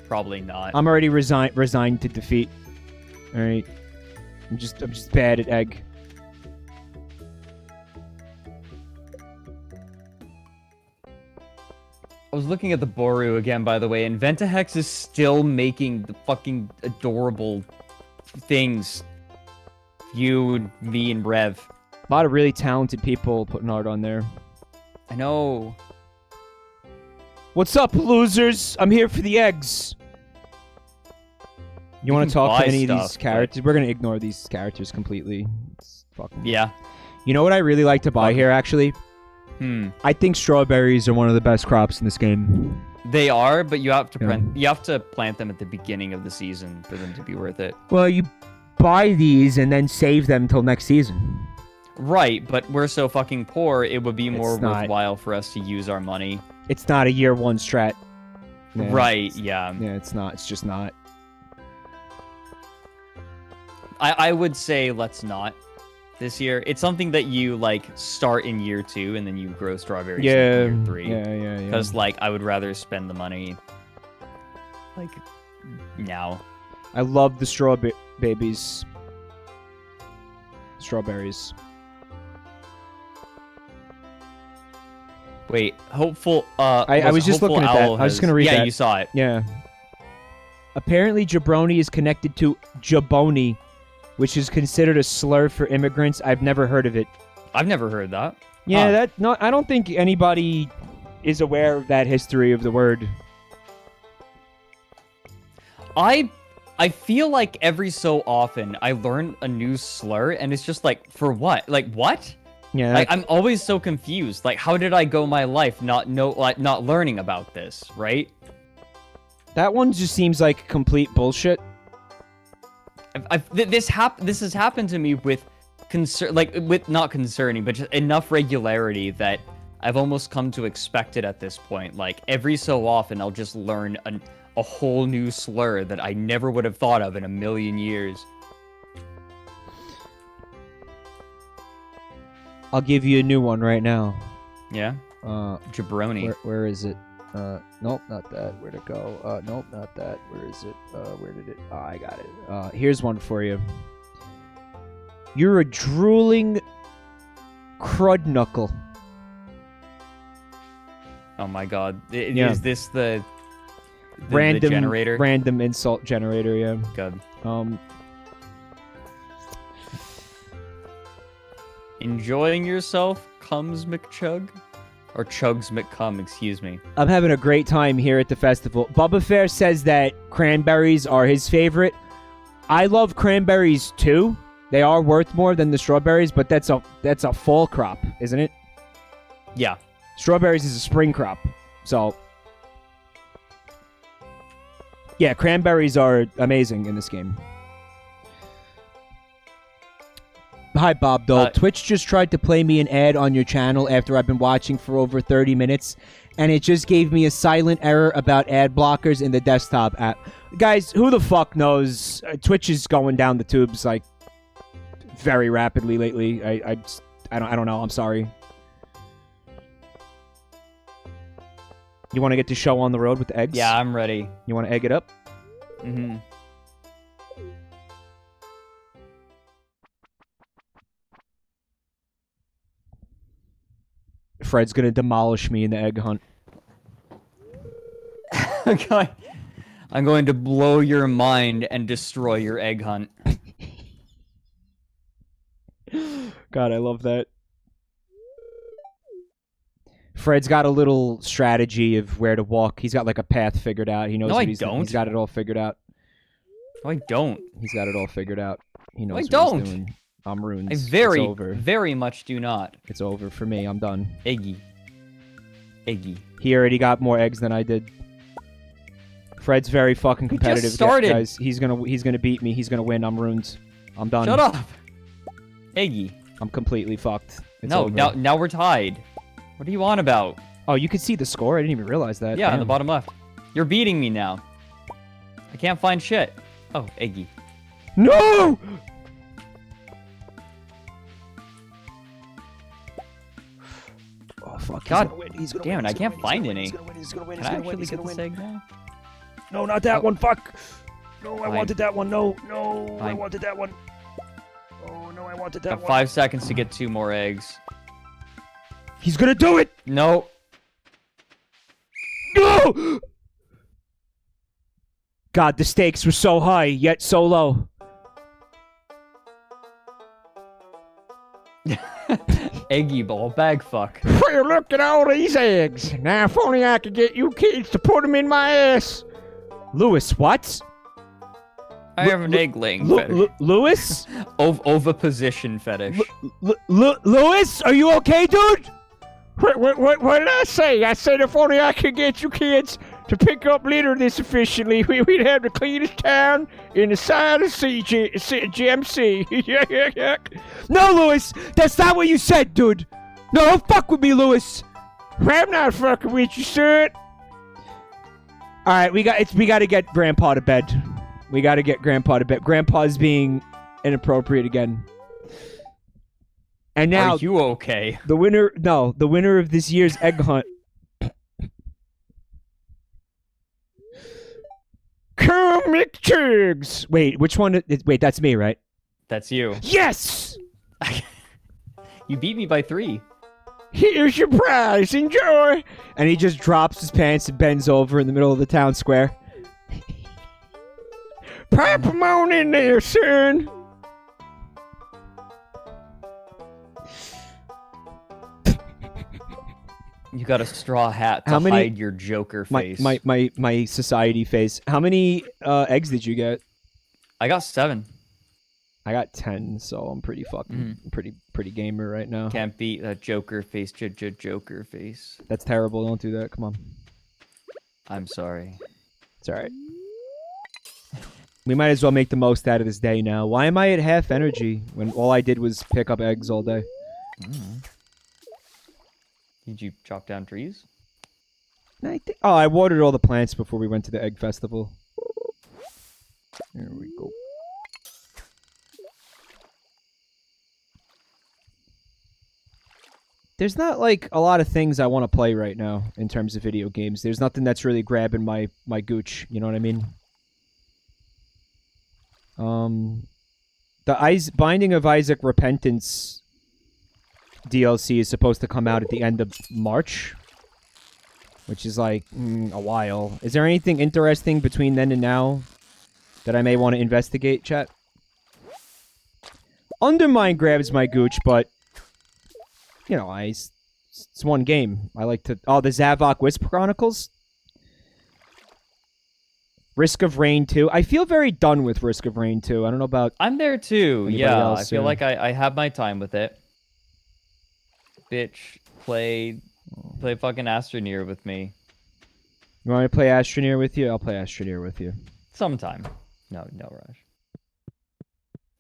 Probably not. I'm already resigned to defeat. All right. I'm just bad at egg. I was looking at the Boru again, by the way, and Ventahex is still making the fucking adorable things. You, me, and Rev. A lot of really talented people putting art on there. I know. What's up, losers? I'm here for the eggs. You want to talk to any of these characters? We're going to ignore these characters completely. It's fucking... Yeah. You know what I really like to buy here, actually? I think strawberries are one of the best crops in this game. They are, but you have to plant them at the beginning of the season for them to be worth it. Well, you buy these and then save them till next season. Right, but we're so fucking poor, it would be more worthwhile for us to use our money. It's not a year one strat. Yeah, right, yeah. Yeah, it's not. It's just not. I would say let's not this year. It's something that you, like, start in year 2 and then you grow strawberries in year 3. Yeah. Because, like, I would rather spend the money, like, now. I love the babies. Strawberries. Wait, hopeful. I was just looking at that. I was just gonna read that. Yeah, you saw it. Yeah. Apparently, Jabroni is connected to Jaboni, which is considered a slur for immigrants. I've never heard of it. I've never heard that. Yeah, I don't think anybody is aware of that history of the word. I feel like every so often I learn a new slur, and it's just like, for what? Like, what? Yeah. Like, I'm always so confused. Like, how did I go my life not learning about this, right? That one just seems like complete bullshit. This has happened to me with not concerning, but just enough regularity that I've almost come to expect it at this point. Like, every so often I'll just learn a whole new slur that I never would have thought of in a million years. I'll give you a new one right now. Yeah? Jabroni. Where is it? Nope, not that. Where'd it go? Nope, not that. Where is it? Where did it? Oh, I got it. Here's one for you. You're a drooling crud knuckle. Oh my god. Is this the generator? Random insult generator, yeah. Good. Enjoying yourself, Cums McChug? Or Chugs McCum, excuse me. I'm having a great time here at the festival. Bubba Fair says that cranberries are his favorite. I love cranberries too. They are worth more than the strawberries, but that's a fall crop, isn't it? Yeah. Strawberries is a spring crop. So, yeah, cranberries are amazing in this game. Hi, Bob Dole. Twitch just tried to play me an ad on your channel after I've been watching for over 30 minutes, and it just gave me a silent error about ad blockers in the desktop app. Guys, who the fuck knows? Twitch is going down the tubes, like, very rapidly lately. I don't know. I'm sorry. You want to get the show on the road with the eggs? Yeah, I'm ready. You want to egg it up? Mm-hmm. Fred's gonna demolish me in the egg hunt. Okay. I'm going to blow your mind and destroy your egg hunt. God, I love that. Fred's got a little strategy of where to walk. He's got like a path figured out. He knows No, what I he's don't. He's got it all figured out. No, I don't. He's got it all figured out. He knows I what don't. he's doing. I'm ruined. I It's very, over. very much do not. It's over for me. I'm done. Eggy. Eggy. He already got more eggs than I did. Fred's very fucking We just competitive, started. guys. He's gonna beat me. He's gonna win. I'm ruined. I'm done. Shut up. Eggy. I'm completely fucked. It's No, over. now we're tied. What are you on about? Oh, you could see the score. I didn't even realize that. Yeah, on the Damn. bottom left. You're beating me now. I can't find shit. Oh, Eggy. No! Oh fuck! God he's gonna win. He's gonna damn win. it, I He's can't gonna find win. any. He's gonna win. He's gonna win. Can He's I gonna win. actually He's get gonna this win. egg now? No, not that Oh. one. Fuck. No, I Fine. wanted that one. No, no, I Fine. wanted that one. Oh no, I wanted that Got one. 5 seconds to get 2 more eggs. He's gonna do it. No. No! God, the stakes were so high, yet so low. Eggy ball bag fuck. Well, look at all these eggs. Now, if only I could get you kids to put them in my ass. Lewis, what? I have an egg laying fetish. Lewis? Oviposition fetish. Lewis, are you okay, dude? What did I say? I said if only I could get you kids to pick up litter this efficiently, we'd have the cleanest town in the side of GMC. Yeah. No, Lewis, that's not what you said, dude. No, don't fuck with me, Lewis. I'm not fucking with you, son. All right, we got to get Grandpa to bed. We got to get Grandpa to bed. Grandpa's being inappropriate again. And now Are you okay? the winner of this year's egg hunt. Comic Chigs. Wait, which one? Wait, that's me, right? That's you. Yes! You beat me by 3. Here's your prize. Enjoy. And he just drops his pants and bends over in the middle of the town square. Pipe him on in there, son. You got a straw hat to How many- hide your Joker face. My society face. How many eggs did you get? I got 7. I got 10, so I'm pretty fucking pretty gamer right now. Can't beat that Joker face. Joker face. That's terrible. Don't do that. Come on. I'm sorry. It's all right. We might as well make the most out of this day now. Why am I at half energy when all I did was pick up eggs all day? Did you chop down trees? I watered all the plants before we went to the egg festival. There we go. There's not like a lot of things I want to play right now in terms of video games. There's nothing that's really grabbing my gooch. You know what I mean? The Binding of Isaac Repentance DLC is supposed to come out at the end of March, which is like a while. Is there anything interesting between then and now that I may want to investigate, chat? Undermine grabs my gooch, but you know, it's one game. I like to... Oh, the Zavok Wisp Chronicles? Risk of Rain 2. I feel very done with Risk of Rain 2. I don't know about... I'm there too. Anybody Yeah, else, I feel yeah. like I have my time with it. Bitch, play fucking Astroneer with me You want me to play Astroneer with you? I'll play Astroneer with you. sometime. No rush.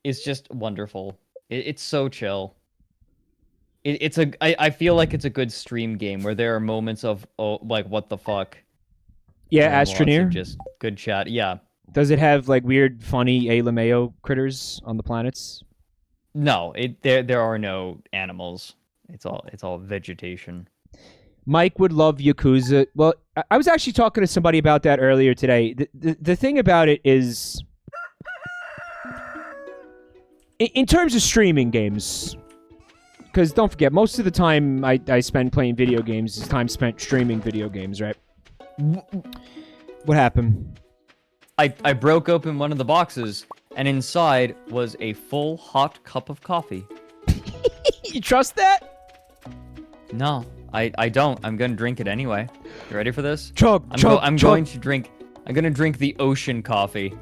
It's just wonderful. It's so chill. I feel like it's a good stream game where there are moments of like what the fuck. Yeah, and lots of Astroneer? just good chat. Yeah. Does it have like weird, funny LMAO critters on the planets? No, there are no animals. It's all vegetation. Mike would love Yakuza. Well, I was actually talking to somebody about that earlier today. The thing about it is, in terms of streaming games, because don't forget, most of the time I spend playing video games is time spent streaming video games, right? What happened? I broke open one of the boxes, and inside was a full hot cup of coffee. You trust that? No, I don't. I'm gonna drink it anyway. You ready for this? I'm going to drink. I'm gonna drink the ocean coffee.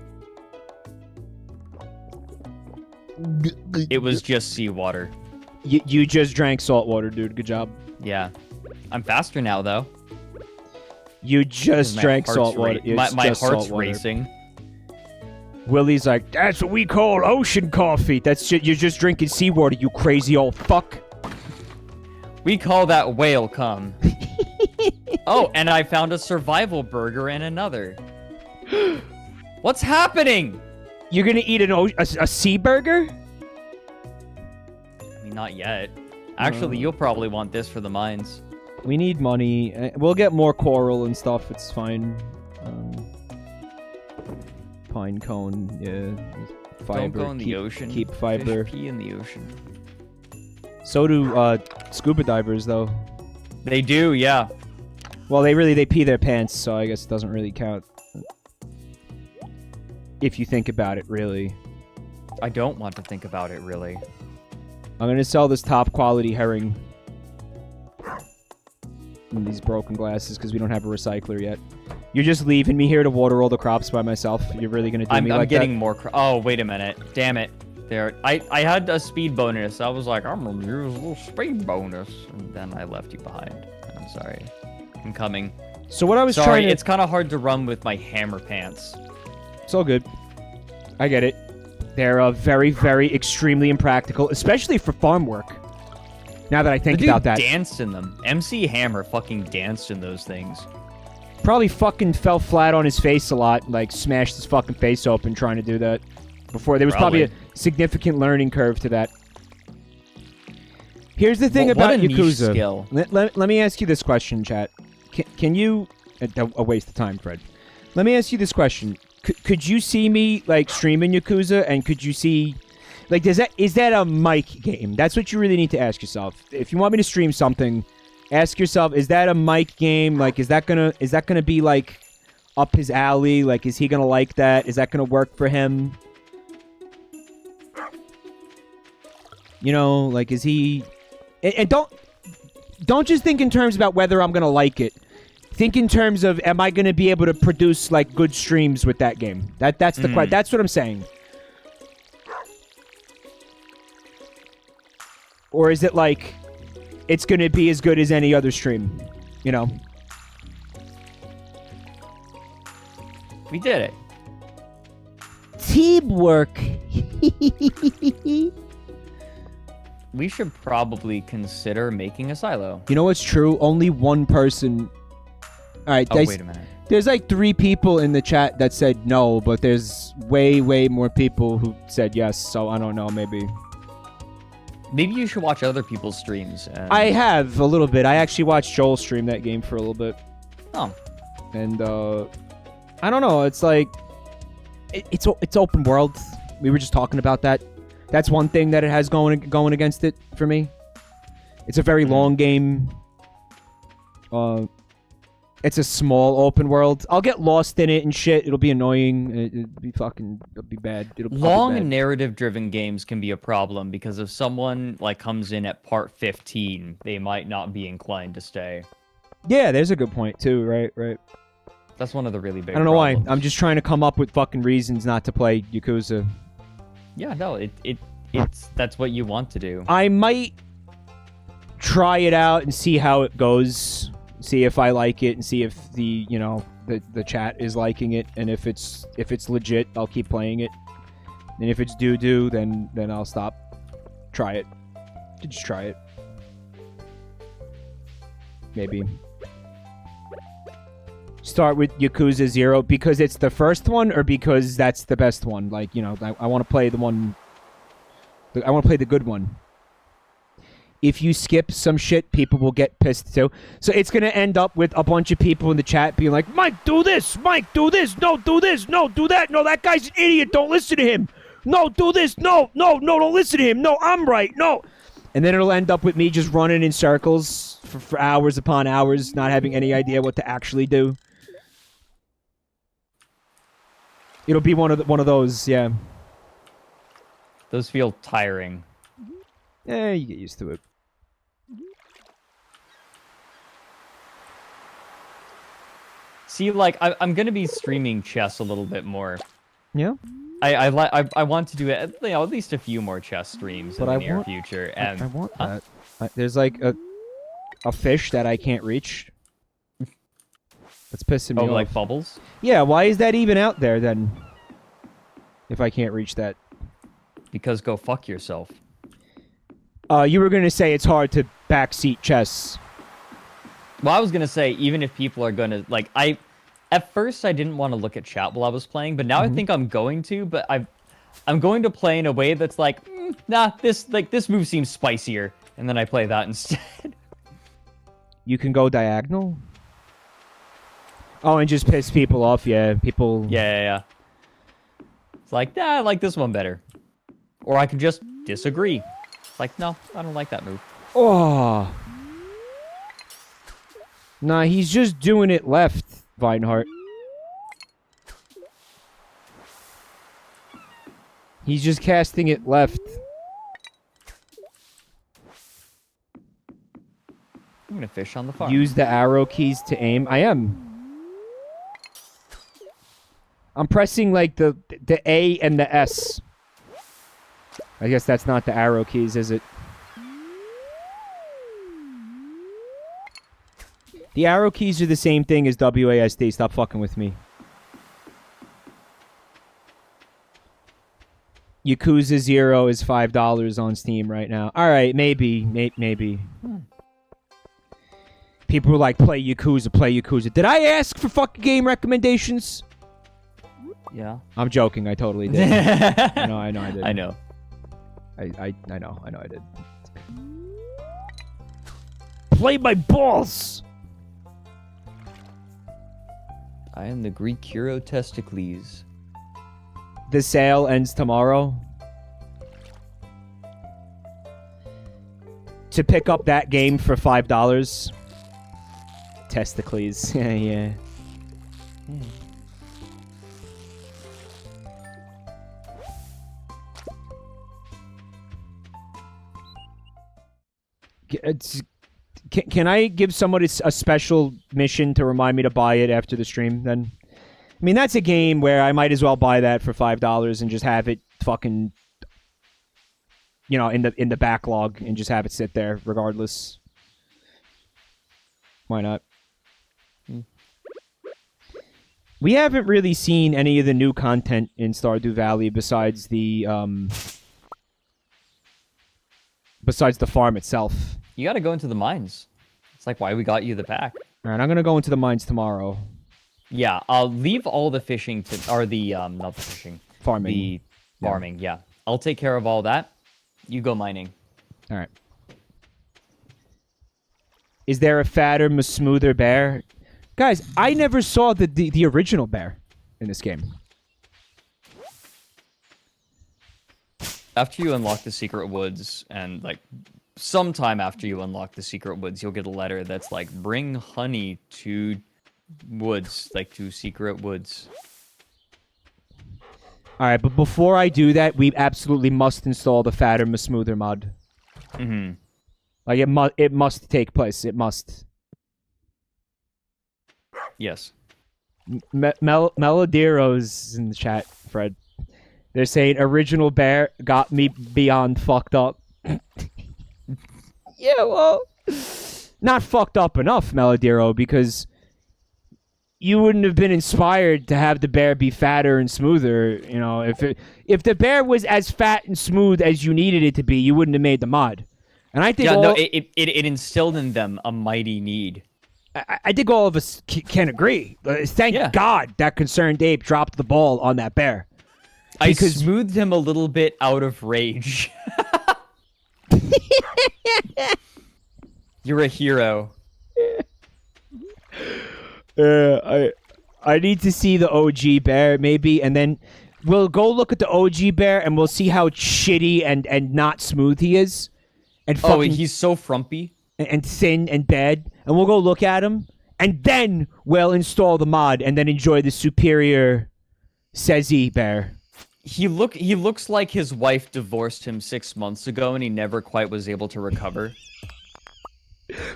It was just seawater. You just drank salt water, dude. Good job. Yeah. I'm faster now, though. You just drank salt water. My heart's racing. Willie's like, that's what we call ocean coffee. You're just drinking seawater, you crazy old fuck. We call that whale cum. Oh, and I found a survival burger and another. What's happening? You're gonna eat a sea burger? I mean, not yet. Actually, you'll probably want this for the mines. We need money. We'll get more coral and stuff. It's fine. Pine cone, yeah. Fiber. Don't go in the ocean. Keep fiber. Fish pee in the ocean. So do scuba divers, though. They do, yeah. Well, they pee their pants, so I guess it doesn't really count. If you think about it, really. I don't want to think about it, really. I'm gonna sell this top quality herring. And these broken glasses, because we don't have a recycler yet. You're just leaving me here to water all the crops by myself. You're really gonna do me like that? I'm getting more oh, wait a minute. Damn it. There. I had a speed bonus. I was like, I'm gonna use a little speed bonus. And then I left you behind. I'm sorry. I'm coming. So what I was Sorry, trying to... it's kind of hard to run with my hammer pants. It's all good. I get it. They're very, very extremely impractical, especially for farm work. Now that I think about that. The dude danced in them. MC Hammer fucking danced in those things. Probably fucking fell flat on his face a lot, like smashed his fucking face open trying to do that. Before, there was probably a significant learning curve to that. Here's the thing about Yakuza. Skill. Let me ask you this question, chat. Can you... A waste of time, Fred. Let me ask you this question. Could you see me, like, streaming Yakuza, and could you see... Like, is that a mic game? That's what you really need to ask yourself. If you want me to stream something, ask yourself, is that a mic game? Like, is that gonna be, like, up his alley? Like, is he gonna like that? Is that gonna work for him? You know, like, is he... And don't just think in terms about whether I'm gonna like it. Think in terms of, am I gonna be able to produce, like, good streams with that game? That's the question. That's what I'm saying. Or is it like, it's going to be as good as any other stream? You know? We did it. Teamwork. We should probably consider making a silo. You know what's true? Only one person... Alright, oh, wait a minute. There's like 3 people in the chat that said no, but there's way, way more people who said yes, so I don't know, maybe... Maybe you should watch other people's streams. I have, a little bit. I actually watched Joel stream that game for a little bit. Oh. And, I don't know, it's like... It's open world. We were just talking about that. That's one thing that it has going against it for me. It's a very long game. It's a small open world. I'll get lost in it and shit. It'll be annoying. It'll be bad. Long and narrative-driven games can be a problem because if someone like comes in at part 15, they might not be inclined to stay. Yeah, there's a good point too. Right. That's one of the really big. I don't know problems. why. I'm just trying to come up with fucking reasons not to play Yakuza. Yeah, no, it's that's what you want to do. I might try it out and see how it goes. See if I like it and see if the chat is liking it, and if it's legit, I'll keep playing it. And if it's doo-doo, then I'll stop. Try it. Just try it. Maybe. Start with Yakuza 0 because it's the first one, or because that's the best one? Like, I want to play the one... I want to play the good one. If you skip some shit, people will get pissed too. So it's going to end up with a bunch of people in the chat being like, Mike, do this. Mike, do this. No, do this. No, do that. No, that guy's an idiot. Don't listen to him. No, do this. No, don't listen to him. No, I'm right. No. And then it'll end up with me just running in circles for hours upon hours, not having any idea what to actually do. It'll be one of those, yeah. Those feel tiring. Yeah, you get used to it. See, like, I'm gonna be streaming chess a little bit more. Yeah. I want to do it, you know, at least a few more chess streams in the near future. And I want that. There's like a fish that I can't reach. That's pissing me off. like bubbles? Yeah, why is that even out there then? If I can't reach that. Because go fuck yourself. You were gonna say it's hard to backseat chess. Well, I was gonna say, even if people are gonna, like, at first I didn't want to look at chat while I was playing, but now I think I'm going to, but I'm going to play in a way that's like, nah, this move seems spicier, and then I play that instead. You can go diagonal? Oh, and just piss people off, yeah. People... Yeah. It's like, nah, I like this one better. Or I can just disagree. Like, no, I don't like that move. Oh. Nah, he's just doing it left, Vinehart. He's just casting it left. I'm gonna fish on the farm. Use the arrow keys to aim. I am. I'm pressing like the A and the S. I guess that's not the arrow keys, is it? The arrow keys are the same thing as WASD. Stop fucking with me. Yakuza 0 is $5 on Steam right now. Alright, maybe. Maybe. People were like, play Yakuza. Did I ask for fucking game recommendations? Yeah. I'm joking. I totally did. I know I did. I know. I know I did. Play my balls! I am the Greek hero Testicles. The sale ends tomorrow. To pick up that game for $5. Testicles. Yeah. Can I give somebody a special mission to remind me to buy it after the stream, then? I mean, that's a game where I might as well buy that for $5 and just have it fucking, you know, in the backlog and just have it sit there regardless. Why not? We haven't really seen any of the new content in Stardew Valley besides the farm itself. You gotta go into the mines. It's like why we got you the pack. Alright, I'm gonna go into the mines tomorrow. Yeah, I'll leave all the fishing to, or the, not the fishing. Farming. The farming, yeah. I'll take care of all that. You go mining. Alright. Is there a fatter, smoother bear? Guys, I never saw the original bear in this game. After you unlock the secret woods, and, like, sometime after you unlock the secret woods, you'll get a letter that's like, bring honey to woods, like to secret woods. Alright, but before I do that, we absolutely must install the fatter, smoother mod. Mm-hmm. Like, it must take place. It must. Yes. Melodiro's in the chat, Fred. They're saying, original bear got me beyond fucked up. Yeah, well, not fucked up enough, Melodiro, because you wouldn't have been inspired to have the bear be fatter and smoother. You know, if the bear was as fat and smooth as you needed it to be, you wouldn't have made the mod. And I think it instilled in them a mighty need. I think all of us can agree. Thank God that Concerned Ape dropped the ball on that bear. I smoothed him a little bit out of rage. You're a hero. I need to see the OG bear, maybe, and then we'll go look at the OG bear, and we'll see how shitty and not smooth he is. and Oh, fucking he's so frumpy. and thin and bad, and we'll go look at him, and then we'll install the mod, and then enjoy the superior Sezzy bear. He looks like his wife divorced him 6 months ago, and he never quite was able to recover.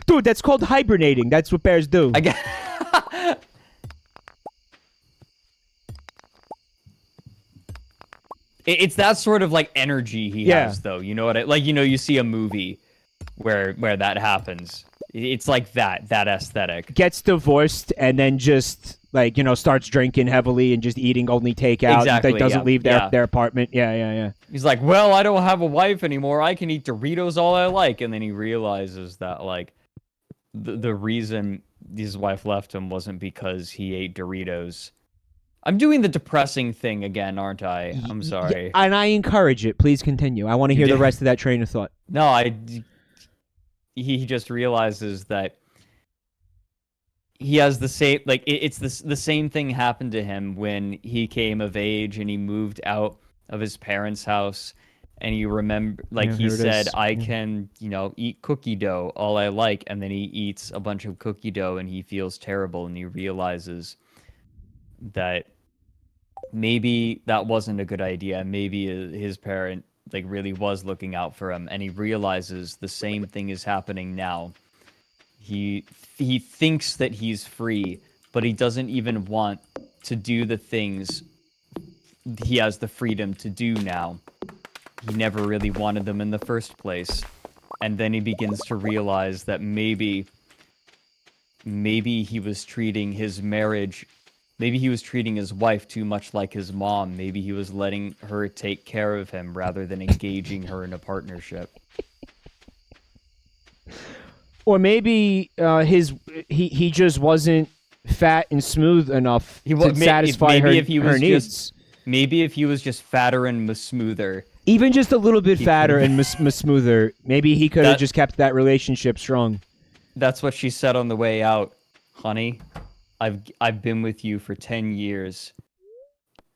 Dude, that's called hibernating. That's what bears do. I guess. It's that sort of like energy he has, though. You know what? You see a movie where that happens. It's like that aesthetic. Gets divorced and then just like starts drinking heavily and just eating only takeout. Exactly. Like, doesn't leave their apartment. Yeah. He's like, well, I don't have a wife anymore. I can eat Doritos all I like. And then he realizes that like the reason his wife left him wasn't because he ate Doritos. I'm doing the depressing thing again, aren't I? I'm sorry. Yeah, and I encourage it. Please continue. I want to hear the rest of that train of thought. No, he just realizes that he has the same, like, it's the same thing happened to him when he came of age and he moved out of his parents' house. And you remember, like, he said, I can, eat cookie dough all I like. And then he eats a bunch of cookie dough and he feels terrible. And he realizes that maybe that wasn't a good idea. Maybe his parent, like, really was looking out for him. And he realizes the same thing is happening now. He thinks that he's free, but he doesn't even want to do the things he has the freedom to do now. He never really wanted them in the first place. And then he begins to realize that maybe he was treating his marriage, maybe he was treating his wife too much like his mom. Maybe he was letting her take care of him rather than engaging her in a partnership. Or maybe he just wasn't fat and smooth enough to satisfy her needs. Maybe if he was just fatter and smoother. Even just a little bit fatter and smoother, maybe he could have just kept that relationship strong. That's what she said on the way out. Honey, I've been with you for 10 years,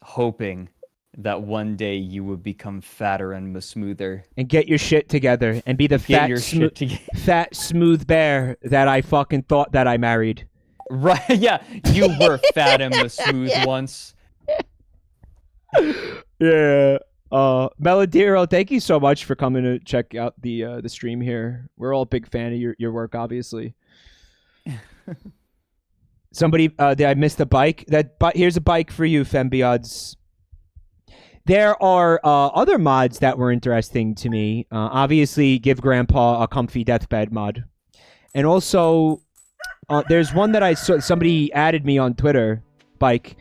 hoping that one day you would become fatter and smoother. And get your shit together and be the fat, smooth bear that I fucking thought that I married. Right, yeah. You were fat and smooth once. Yeah. Melodiro, thank you so much for coming to check out the stream here. We're all a big fan of your work, obviously. Somebody, did I miss the bike? Here's a bike for you, Fembiods. There are other mods that were interesting to me. Obviously, give Grandpa a comfy deathbed mod. And also, there's one that I saw, somebody added me on Twitter, bike,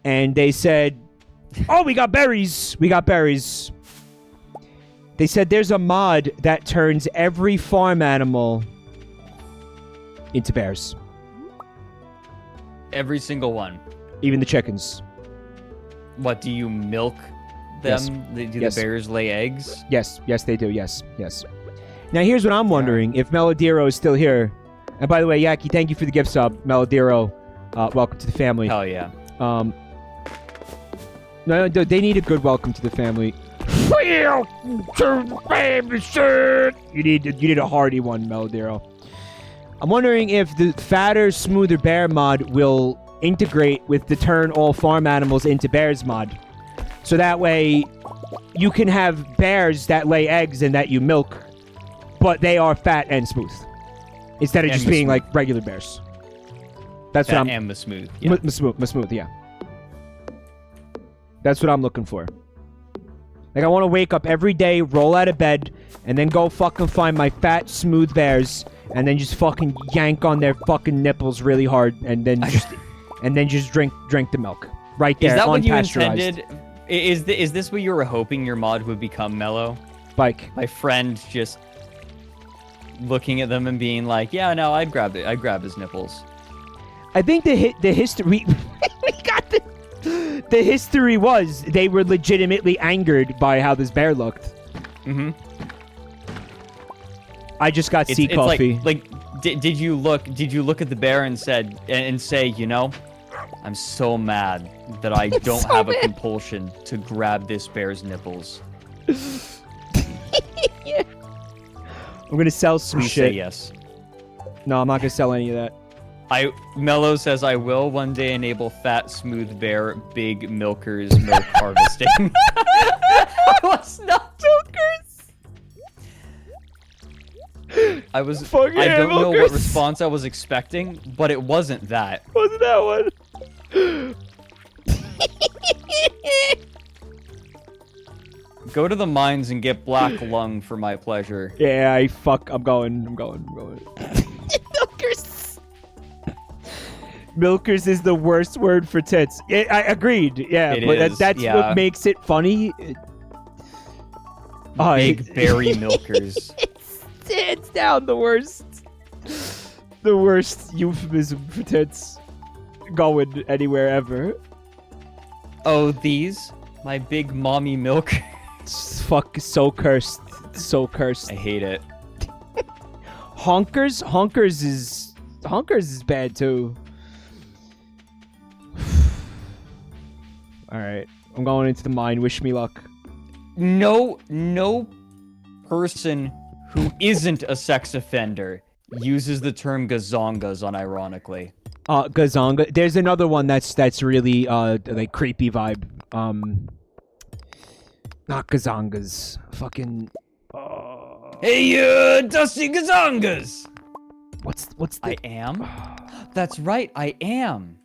and they said, oh, we got berries. We got berries. They said there's a mod that turns every farm animal into bears. Every single one. Even the chickens. What, do you milk them? Yes. Do the bears lay eggs? Yes, they do. Yes. Now, here's what I'm wondering. If Melodiro is still here. And by the way, Yaki, thank you for the gift sub. Melodiro, welcome to the family. Hell yeah. No, they need a good welcome to the family. You need a hearty one, Melodiro. I'm wondering if the fatter, smoother bear mod will integrate with the turn all farm animals into bears mod. So that way, you can have bears that lay eggs and that you milk, but they are fat and smooth. Instead of just being like regular bears. That's what I'm... And smooth. Yeah. Smooth, yeah. That's what I'm looking for. Like, I want to wake up every day, roll out of bed, and then go fucking find my fat, smooth bears, and then just fucking yank on their fucking nipples really hard, and then just drink the milk right there. Is that what you unpasteurized. intended? Is this what you were hoping your mod would become, Mello? Bike. My friend just looking at them and being like, "Yeah, no, I'd grab it. I'd grab his nipples." I think the history we got the history was they were legitimately angered by how this bear looked. Mm-hmm. I just got sea coffee. Did you look at the bear and say, you know, I'm so mad that I don't have a compulsion to grab this bear's nipples. Yeah. I'm gonna sell some Please shit. say yes. No, I'm not gonna sell any of that. Mello says I will one day enable fat, smooth bear, big milkers milk harvesting. What's not milkers? I don't know what response I was expecting, but it wasn't that. Wasn't that one? Go to the mines and get black lung for my pleasure. Yeah, I'm going. Milkers. Milkers is the worst word for tits. I agreed. Yeah, It but is, that's yeah. what makes it funny. Big berry milkers. It's hands down the worst. The worst euphemism for tits going anywhere ever. Oh, these? My big mommy milk. Fuck, so cursed. So cursed. I hate it. Honkers is bad too. All right, I'm going into the mine. Wish me luck. No person who isn't a sex offender uses the term gazongas unironically. Gazonga. There's another one that's really like creepy vibe. Not gazongas. Fucking. Hey, Dusty Gazongas! What's the? I am? That's right, I am.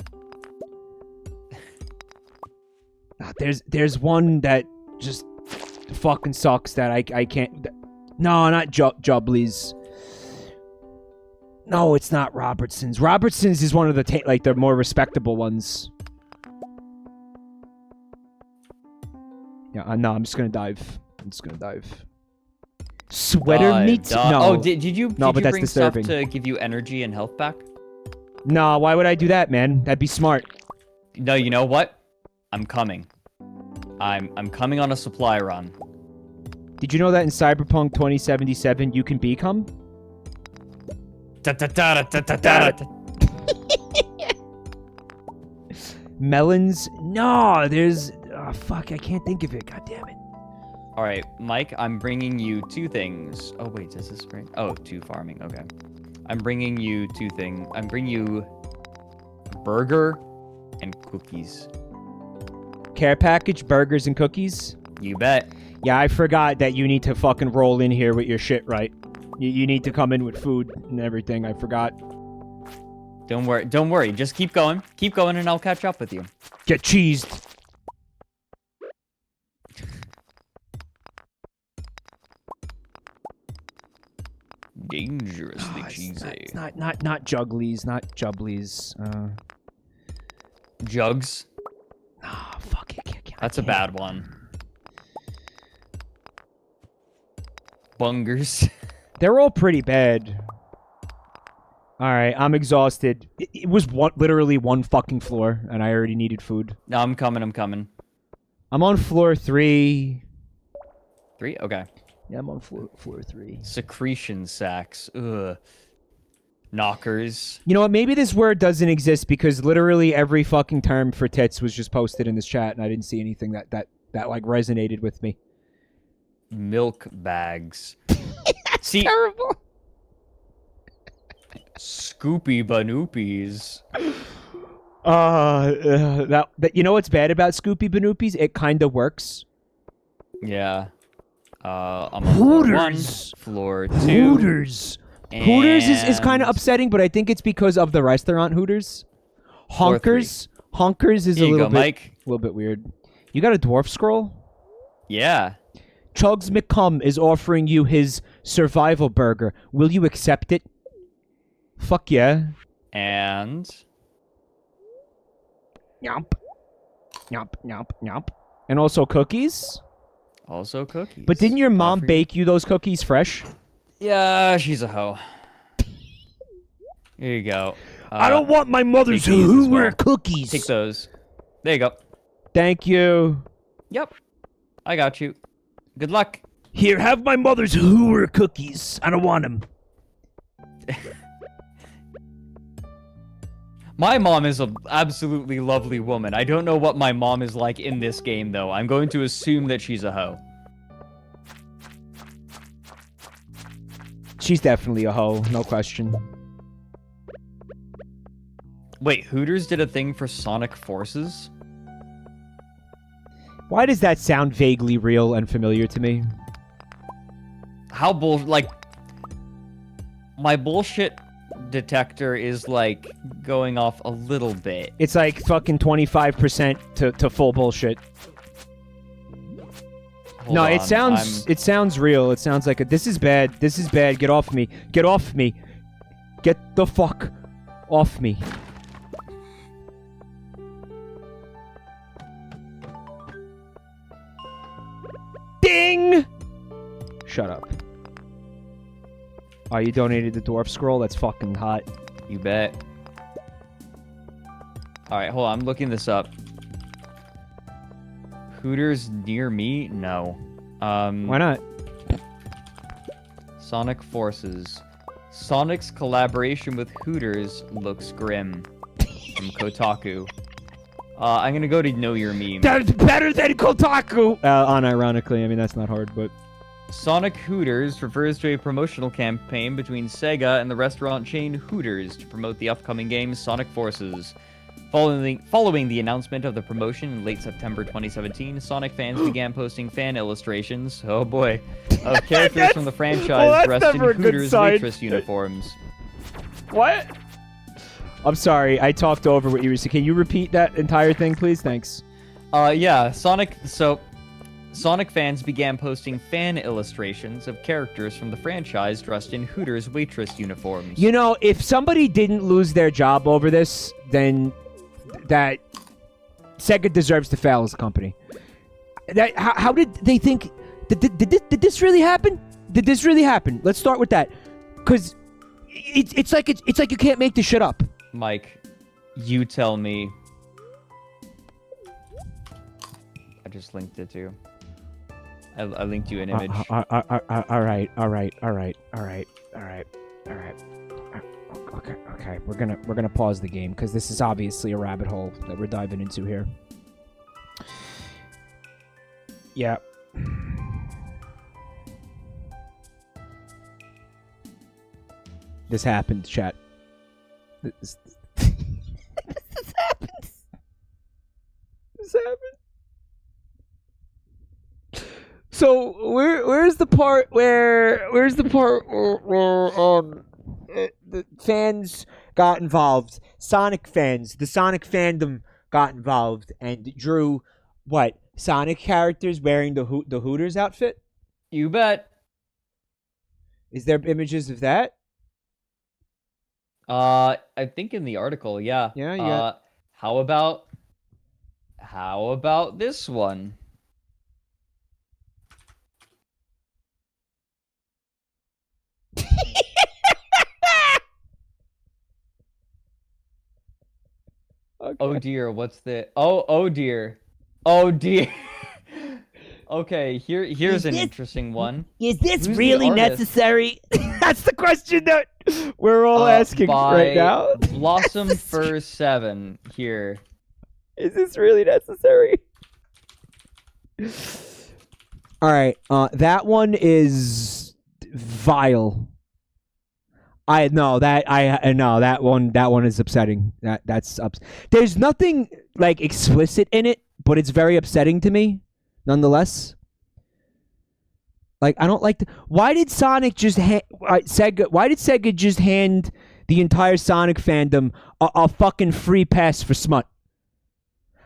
There's one that just fucking sucks that I can't. No, not Jublies. No, it's not Robertson's. Robertson's is one of the the more respectable ones. Yeah, no, I'm just gonna dive. Sweater meat? No. Oh, did you but that's bring disturbing. stuff to give you energy and health back? No, why would I do that, man? That'd be smart. No, you know what? I'm coming. I'm coming on a supply run. Did you know that in Cyberpunk 2077 you can become? Melons? No, there's... Oh, fuck, I can't think of it. God damn it. All right, Mike, I'm bringing you two things. Oh, wait, does this bring... Oh, two farming, okay. I'm bringing you two things. I'm bringing you a burger and cookies. Care package, burgers, and cookies? You bet. Yeah, I forgot that you need to fucking roll in here with your shit, right? You need to come in with food and everything. I forgot. Don't worry. Just keep going, and I'll catch up with you. Get cheesed. Dangerously cheesy. It's not Jugglies, not Jublies. Jugs. Oh, fuck it. That's a bad one. Bungers. They're all pretty bad. Alright, I'm exhausted. It was literally one fucking floor, and I already needed food. No, I'm coming. I'm on floor 3. 3? Okay. Yeah, I'm on floor 3. Secretion sacks. Ugh. Knockers. You know what? Maybe this word doesn't exist because literally every fucking term for tits was just posted in this chat, and I didn't see anything that like resonated with me. Milk bags. That's See, terrible. Scoopy Banoopies. That you know what's bad about Scoopy Banoopies? It kind of works. Yeah. I'm on floor 1, floor 2. Hooters. Hooters is kind of upsetting, but I think it's because of the restaurant Hooters. Honkers is a little bit weird. You got a dwarf scroll? Yeah. Chugs McCum is offering you his survival burger. Will you accept it? Fuck yeah. And Yomp. Yomp, yomp, yomp. And also cookies? also cookies. But didn't your mom bake you those cookies fresh? Yeah, she's a hoe. Here you go. I don't want my mother's take these as Hoover well. cookies. Take those. There you go. Thank you. Yep. I got you. Good luck. Here, have my mother's Hoover cookies. I don't want them. My mom is an absolutely lovely woman. I don't know what my mom is like in this game, though. I'm going to assume that she's a hoe. She's definitely a hoe, no question. Wait, Hooters did a thing for Sonic Forces? Why does that sound vaguely real and familiar to me? How like, my bullshit detector is, like, going off a little bit. It's like fucking 25% to full bullshit. Hold on, it sounds real. It sounds like this is bad. This is bad. Get off me. Get off me. Get the fuck off me. Ding! Shut up. Oh, you donated the dwarf scroll? That's fucking hot. You bet. Alright, hold on. I'm looking this up. Hooters near me? No. Why not? Sonic Forces. Sonic's collaboration with Hooters looks grim. From Kotaku. I'm gonna go to Know Your Meme. That's better than Kotaku! Unironically, I mean, that's not hard, but... Sonic Hooters refers to a promotional campaign between Sega and the restaurant chain Hooters to promote the upcoming game Sonic Forces. Following the announcement of the promotion in late September 2017, Sonic fans began posting fan illustrations, oh boy, of characters from the franchise dressed in Hooters waitress uniforms. What? I'm sorry, I talked over what you were saying. Can you repeat that entire thing, please? Thanks. Yeah, Sonic fans began posting fan illustrations of characters from the franchise dressed in Hooters waitress uniforms. You know, if somebody didn't lose their job over this, then that Sega deserves to fail as a company. How did they think? Did this really happen? Did this really happen? Let's start with that, because it's like you can't make this shit up. Mike, you tell me. I just linked it to you. I linked you an image. All right. Okay. We're gonna pause the game because this is obviously a rabbit hole that we're diving into here. Yeah. This happened, chat. This happened. This happened. So where's the part where the fans got involved? Sonic fans, the Sonic fandom got involved and drew what? Sonic characters wearing the Hooters outfit? You bet. Is there images of that? I think in the article, yeah. Yeah, you got... How about this one? Okay. Oh dear, what's the... Oh dear. Oh dear. Okay, here's an interesting one. Is this Who's really the artist? necessary? That's the question that we're all asking right now. Blossom Fur 7 here. Is this really necessary? All right, that one is vile. That one is upsetting. That's There's nothing like explicit in it, but it's very upsetting to me, nonetheless. Like, I don't like why did Sonic just Why did Sega just hand the entire Sonic fandom a fucking free pass for smut?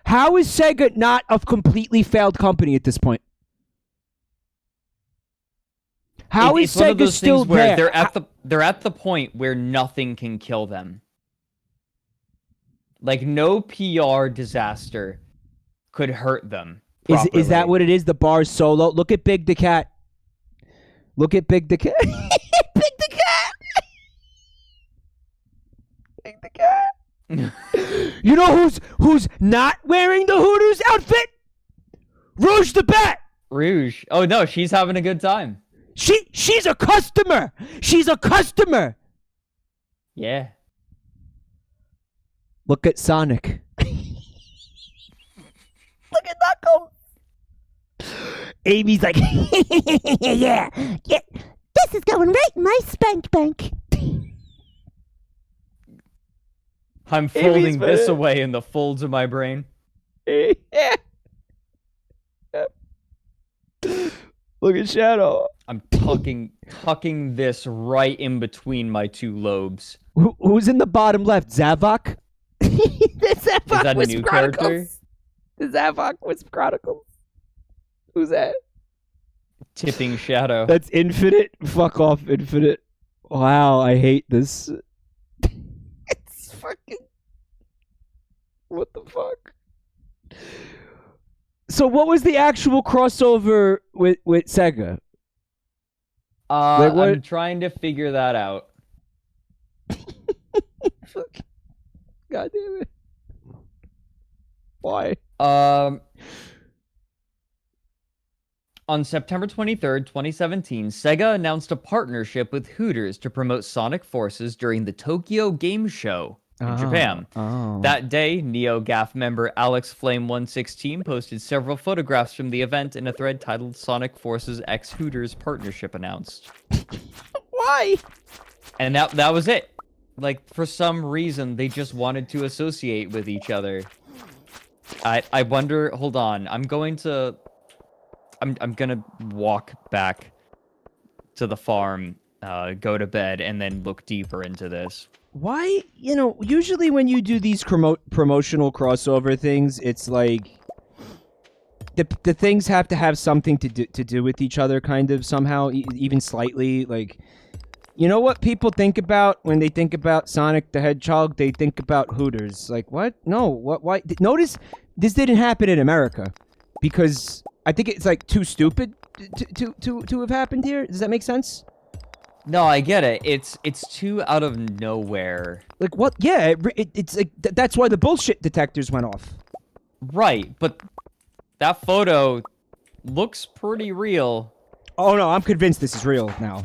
How is Sega not a completely failed company at this point? How is Sega still there? They're at the point where nothing can kill them. Like, no PR disaster could hurt them. Is that what it is? The bar is so low. Look at Big the Cat. Look at Big the Cat. Big the Cat. Big the Cat. You know who's not wearing the Hooters outfit? Rouge the Bat. Rouge. Oh no, she's having a good time. She's a customer. She's a customer. Yeah. Look at Sonic. Look at Knuckles. Amy's like, yeah. This is going right in my spank bank. I'm folding this away in the folds of my brain. Yeah. Look at Shadow. I'm tucking this right in between my two lobes. Who's in the bottom left? Zavok? The Zavok Is that a Wisp new Chronicles. character? The Zavok Wisp Chronicles. Who's that? Tipping Shadow. That's Infinite. Fuck off, Infinite. Wow, I hate this. It's fucking. What the fuck? So, what was the actual crossover with Sega? Like what? I'm trying to figure that out. God damn it. Why? On September 23rd, 2017, Sega announced a partnership with Hooters to promote Sonic Forces during the Tokyo Game Show in Japan. That day, NeoGAF member Alex Flame116 posted several photographs from the event in a thread titled Sonic Forces X Hooters Partnership Announced. Why? And that was it. Like, for some reason, they just wanted to associate with each other. I wonder, hold on, I'm gonna walk back to the farm, go to bed, and then look deeper into this. Why? You know, usually when you do these promotional crossover things, it's like the things have to have something to do with each other, kind of somehow, even slightly. Like, you know what people think about when they think about Sonic the Hedgehog? They think about Hooters. Like, what? No, what? Why? Notice this didn't happen in America because I think it's like too stupid to have happened here. Does that make sense? No, I get it. It's too out of nowhere. Like what? Yeah, it's like that's why the bullshit detectors went off. Right, but that photo looks pretty real. Oh no, I'm convinced this is real now.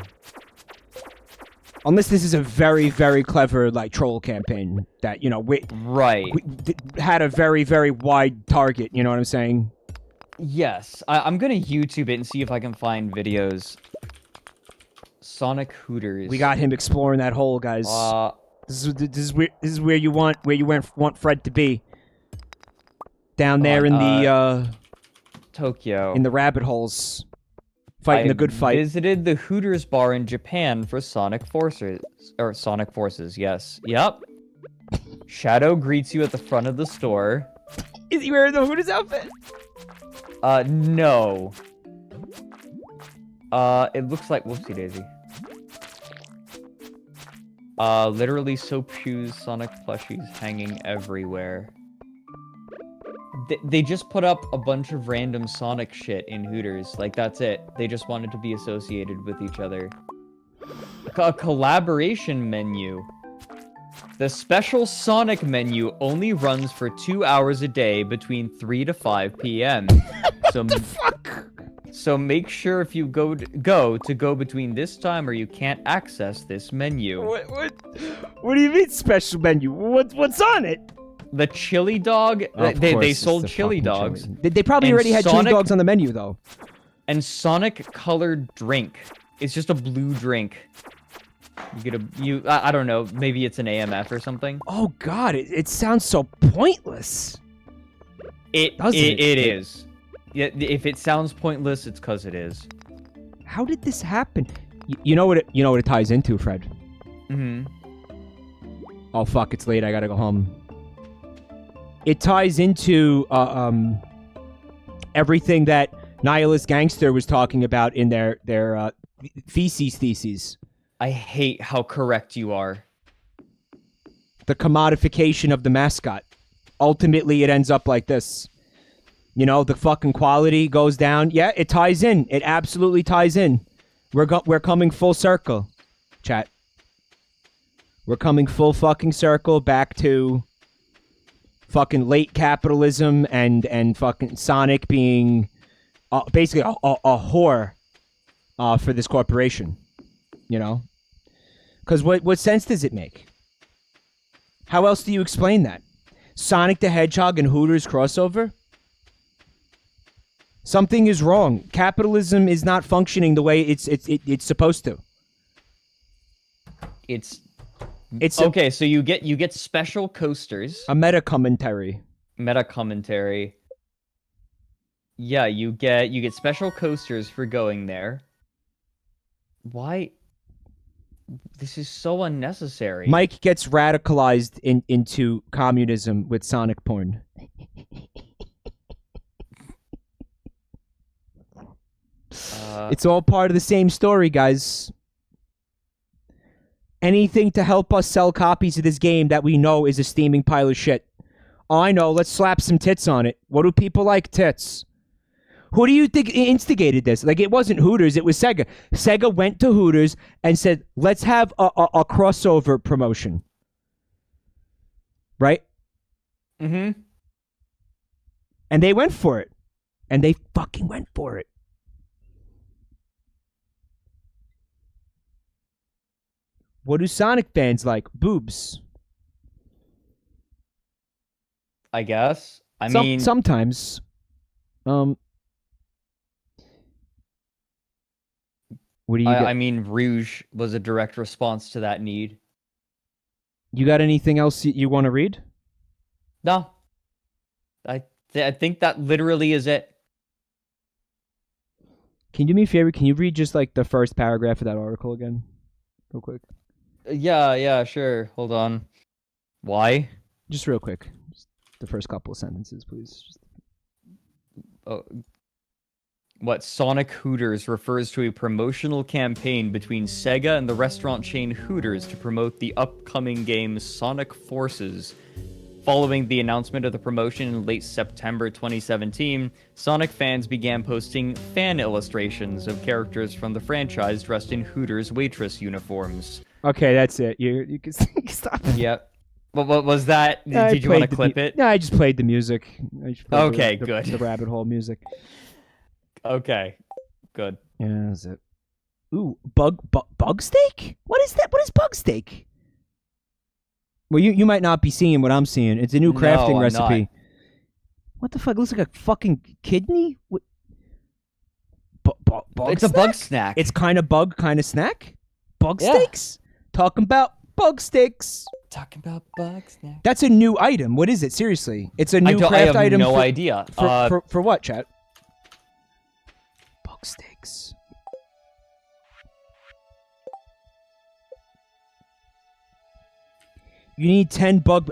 Unless this is a very, very clever like troll campaign that had a very, very wide target. You know what I'm saying? Yes, I'm gonna YouTube it and see if I can find videos. Sonic Hooters. We got him exploring that hole, guys. This is where you want Fred to be. Down there in the Tokyo. in the rabbit holes, fighting the good fight. Visited the Hooters bar in Japan for Sonic Forces. Yes. Yep. Shadow greets you at the front of the store. Is he wearing the Hooters outfit? No. It looks like whoopsie daisy. Literally soap shoes, Sonic plushies hanging everywhere. They just put up a bunch of random Sonic shit in Hooters. Like, that's it. They just wanted to be associated with each other. A collaboration menu. The special Sonic menu only runs for 2 hours a day between 3 to 5 p.m. What the fuck? So make sure if you go between this time or you can't access this menu. What do you mean special menu? What's on it? The chili dog. They sold chili dogs. They probably already had chili dogs on the menu though. And Sonic colored drink. It's just a blue drink. I don't know. Maybe it's an AMF or something. Oh God! It sounds so pointless. It is. Yeah, if it sounds pointless, it's because it is. How did this happen? You know what it ties into, Fred? Mm-hmm. Oh fuck! It's late. I gotta go home. It ties into everything that Nihilist Gangster was talking about in their theses. I hate how correct you are. The commodification of the mascot. Ultimately, it ends up like this. You know, the fucking quality goes down. Yeah, it ties in. It absolutely ties in. We're coming full circle, chat. We're coming full fucking circle back to fucking late capitalism and fucking Sonic being basically a whore for this corporation. You know? Because what sense does it make? How else do you explain that? Sonic the Hedgehog and Hooters crossover? Something is wrong. Capitalism is not functioning the way it's supposed to. It's It's okay. So you get special coasters. a meta commentary. Meta commentary. Yeah, you get special coasters for going there. Why? This is so unnecessary. Mike gets radicalized into communism with Sonic porn. It's all part of the same story, guys. Anything to help us sell copies of this game that we know is a steaming pile of shit. Oh, I know. Let's slap some tits on it. What do people like? Tits. Who do you think instigated this? Like, it wasn't Hooters. It was Sega. Sega went to Hooters and said, let's have a crossover promotion. Right? Mm-hmm. And they went for it. And they fucking went for it. What do Sonic fans like? Boobs. I guess. I mean, sometimes. What do you I mean, Rouge was a direct response to that need. You got anything else you want to read? No. I think that literally is it. Can you do me a favor? Can you read just like the first paragraph of that article again? Real quick. Yeah, sure. Hold on. Why? Just real quick. Just the first couple of sentences, please. What Sonic Hooters refers to a promotional campaign between Sega and the restaurant chain Hooters to promote the upcoming game Sonic Forces. Following the announcement of the promotion in late September 2017, Sonic fans began posting fan illustrations of characters from the franchise dressed in Hooters waitress uniforms. Okay, that's it. You can stop. Yep. What was that? Did you want to clip it? No, I just played the music. Okay, good. The rabbit hole music. Okay, good. Yeah, that's it. Ooh, bug steak? What is that? What is bug steak? Well, you might not be seeing what I'm seeing. It's a new crafting I'm recipe. not. What the fuck? It looks like a fucking kidney? What? Bug It's a bug snack. It's kind of bug, kind of snack? Bug Yeah. steaks? Talking about bug steaks. Talking about bug snack. That's a new item. What is it? Seriously. It's a new I craft have item. no idea. For what, chat? Bug steaks. You need 10 bug...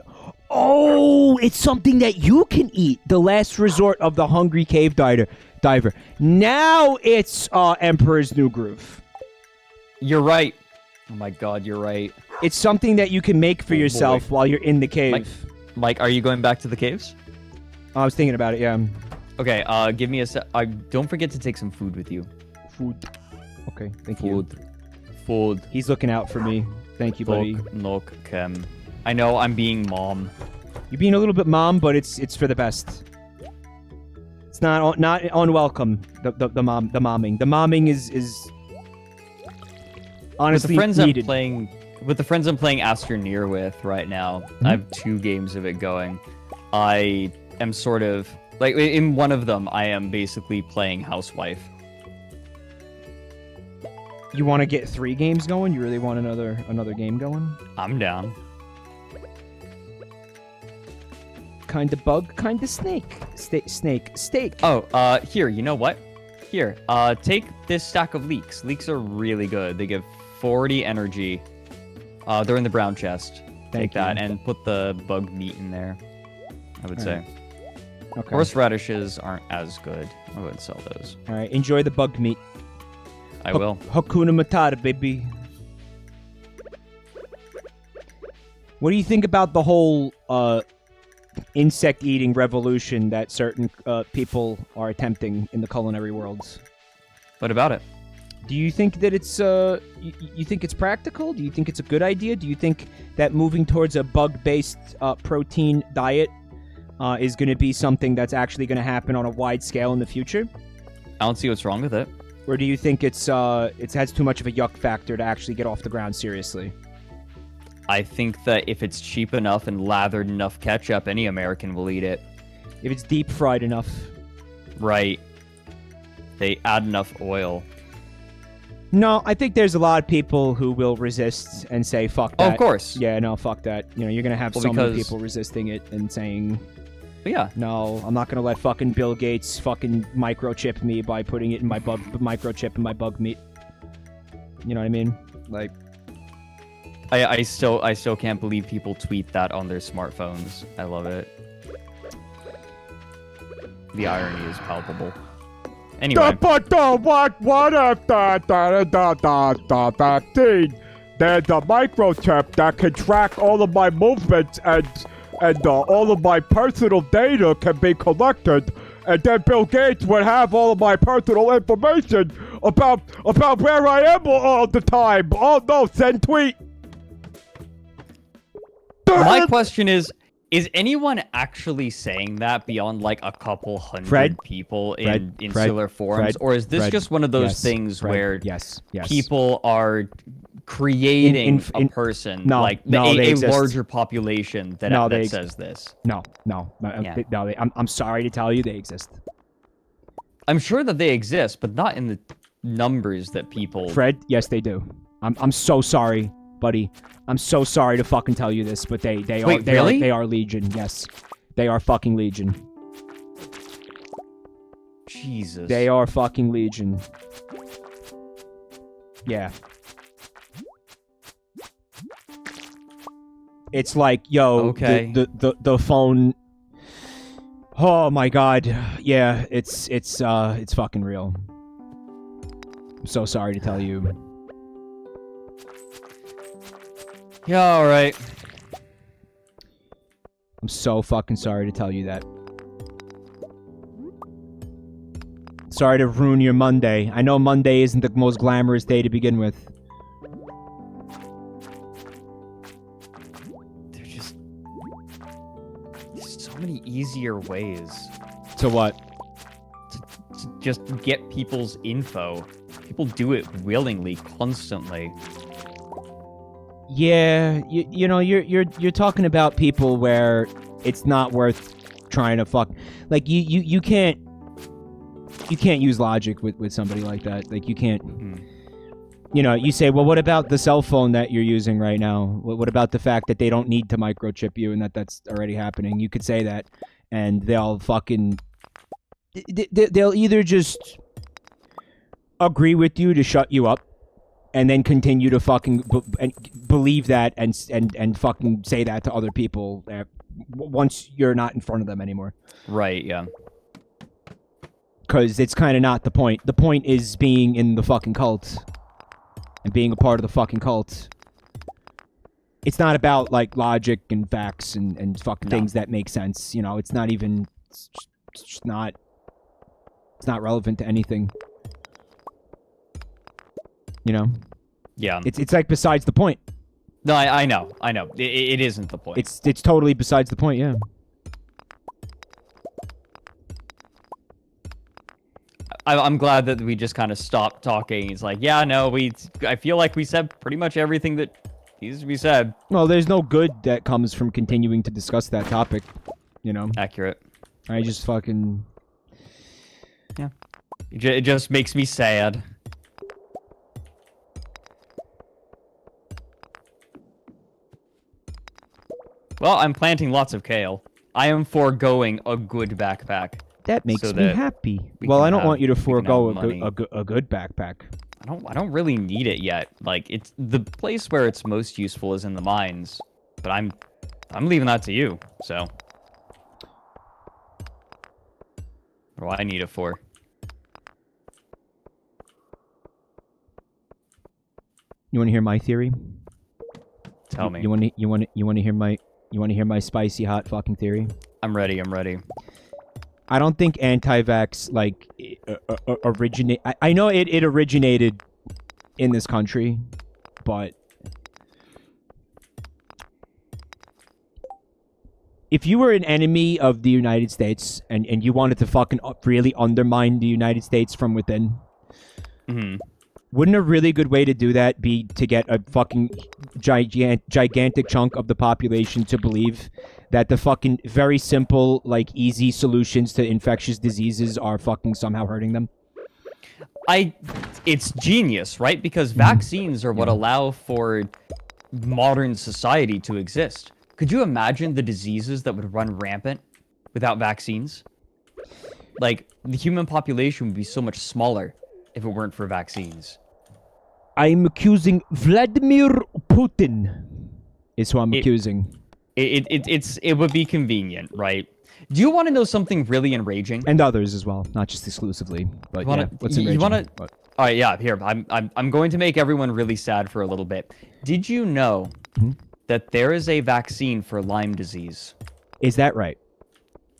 Oh, it's something that you can eat. The last resort of the hungry cave diver. Now it's Emperor's New Groove. You're right. Oh my god, you're right. It's something that you can make for yourself while you're in the cave. Mike, are you going back to the caves? I was thinking about it, yeah. Okay, give me a sec. Don't forget to take some food with you. Food. Okay, thank you. Food. He's looking out for me. Thank you, buddy. Look, Kem. I know I'm being mom. You're being a little bit mom, but it's for the best. It's not unwelcome. The momming. The momming is honestly needed. With the friends I'm playing Astroneer with right now, I have 2 games of it going. I am sort of like in one of them. I am basically playing housewife. You want to get 3 games going? You really want another game going? I'm down. Kind of bug, kind of snake. Steak. Oh, here, you know what? Here, take this stack of leeks. Leeks are really good. They give 40 energy. They're in the brown chest. Take that and put the bug meat in there, I would say. Okay. Horseradishes aren't as good. I wouldn't sell those. All right, enjoy the bug meat. I will. Hakuna Matata, baby. What do you think about the whole insect-eating revolution that certain people are attempting in the culinary world? What about it? Do you think that it's you think it's practical? Do you think it's a good idea? Do you think that moving towards a bug-based protein diet is going to be something that's actually going to happen on a wide scale in the future? I don't see what's wrong with it. Or do you think it has too much of a yuck factor to actually get off the ground seriously? I think that if it's cheap enough and lathered enough ketchup, any American will eat it. If it's deep fried enough. Right. They add enough oil. No, I think there's a lot of people who will resist and say, fuck that. Oh, of course. Yeah, no, fuck that. You know, you're going to have so many people resisting it and saying, yeah, no, I'm not going to let fucking Bill Gates fucking microchip me by putting it in my microchip in my bug meat. You know what I mean? Like, I still can't believe people tweet that on their smartphones. I love it. The irony is palpable. Anyway. What if the vaccine, there's a microchip that can track all of my movements and all of my personal data can be collected, and then Bill Gates would have all of my personal information about where I am all the time. Oh no, send tweet. My question is anyone actually saying that beyond like a couple hundred people in insular forums? Or is this just one of those things where people are creating a person, like a larger population that says this? No. I'm sorry to tell you, they exist. I'm sure that they exist, but not in the numbers that people... Fred, yes, they do. I'm so sorry, buddy. I'm so sorry to fucking tell you this, but they are legion. Yes, they are fucking legion. Jesus. They are fucking legion. Yeah. It's like, yo, okay. the phone. Oh my god. Yeah, it's fucking real. I'm so sorry to tell you. Yeah, alright. I'm so fucking sorry to tell you that. Sorry to ruin your Monday. I know Monday isn't the most glamorous day to begin with. There's so many easier ways. To what? To just get people's info. People do it willingly, constantly. Yeah, you know, you're talking about people where it's not worth trying to fuck. Like you can't use logic with somebody like that. Like you can't. You know, you say, well, what about the cell phone that you're using right now? What about the fact that they don't need to microchip you and that's already happening? You could say that, and they'll fucking. They'll either just agree with you to shut you up, and then continue to fucking believe that and fucking say that to other people once you're not in front of them anymore. Right, yeah. Because it's kind of not the point. The point is being in the fucking cult. And being a part of the fucking cult. It's not about, like, logic and facts and fucking things that make sense. You know, it's not even... It's just not... It's not relevant to anything. You know? Yeah. It's like besides the point. No, I know. It isn't the point. It's totally besides the point, yeah. I'm glad that we just kind of stopped talking. It's like, yeah, no, I feel like we said pretty much everything that needs to be said. Well, there's no good that comes from continuing to discuss that topic, you know? Accurate. I just fucking... Yeah. It just makes me sad. Well, I'm planting lots of kale. I am foregoing a good backpack. That makes me happy. Well, I don't want you to forego a good backpack. I don't really need it yet. Like, it's the place where it's most useful is in the mines. But I'm leaving that to you. So, what do I need it for? You want to hear my theory? Tell me. You want to hear my spicy hot fucking theory? I'm ready. I don't think anti-vax, like, originate... I know it originated in this country, but... If you were an enemy of the United States, and you wanted to fucking really undermine the United States from within... Mm-hmm. Wouldn't a really good way to do that be to get a fucking gigantic chunk of the population to believe that the fucking very simple, like, easy solutions to infectious diseases are fucking somehow hurting them? It's genius, right? Because vaccines are what allow for modern society to exist. Could you imagine the diseases that would run rampant without vaccines? Like, the human population would be so much smaller if it weren't for vaccines. I'm accusing Vladimir Putin. Is who I'm accusing. It would be convenient, right? Do you want to know something really enraging? And others as well, not just exclusively. But what's enraging? You want to? All right, yeah. Here, I'm going to make everyone really sad for a little bit. Did you know that there is a vaccine for Lyme disease? Is that right?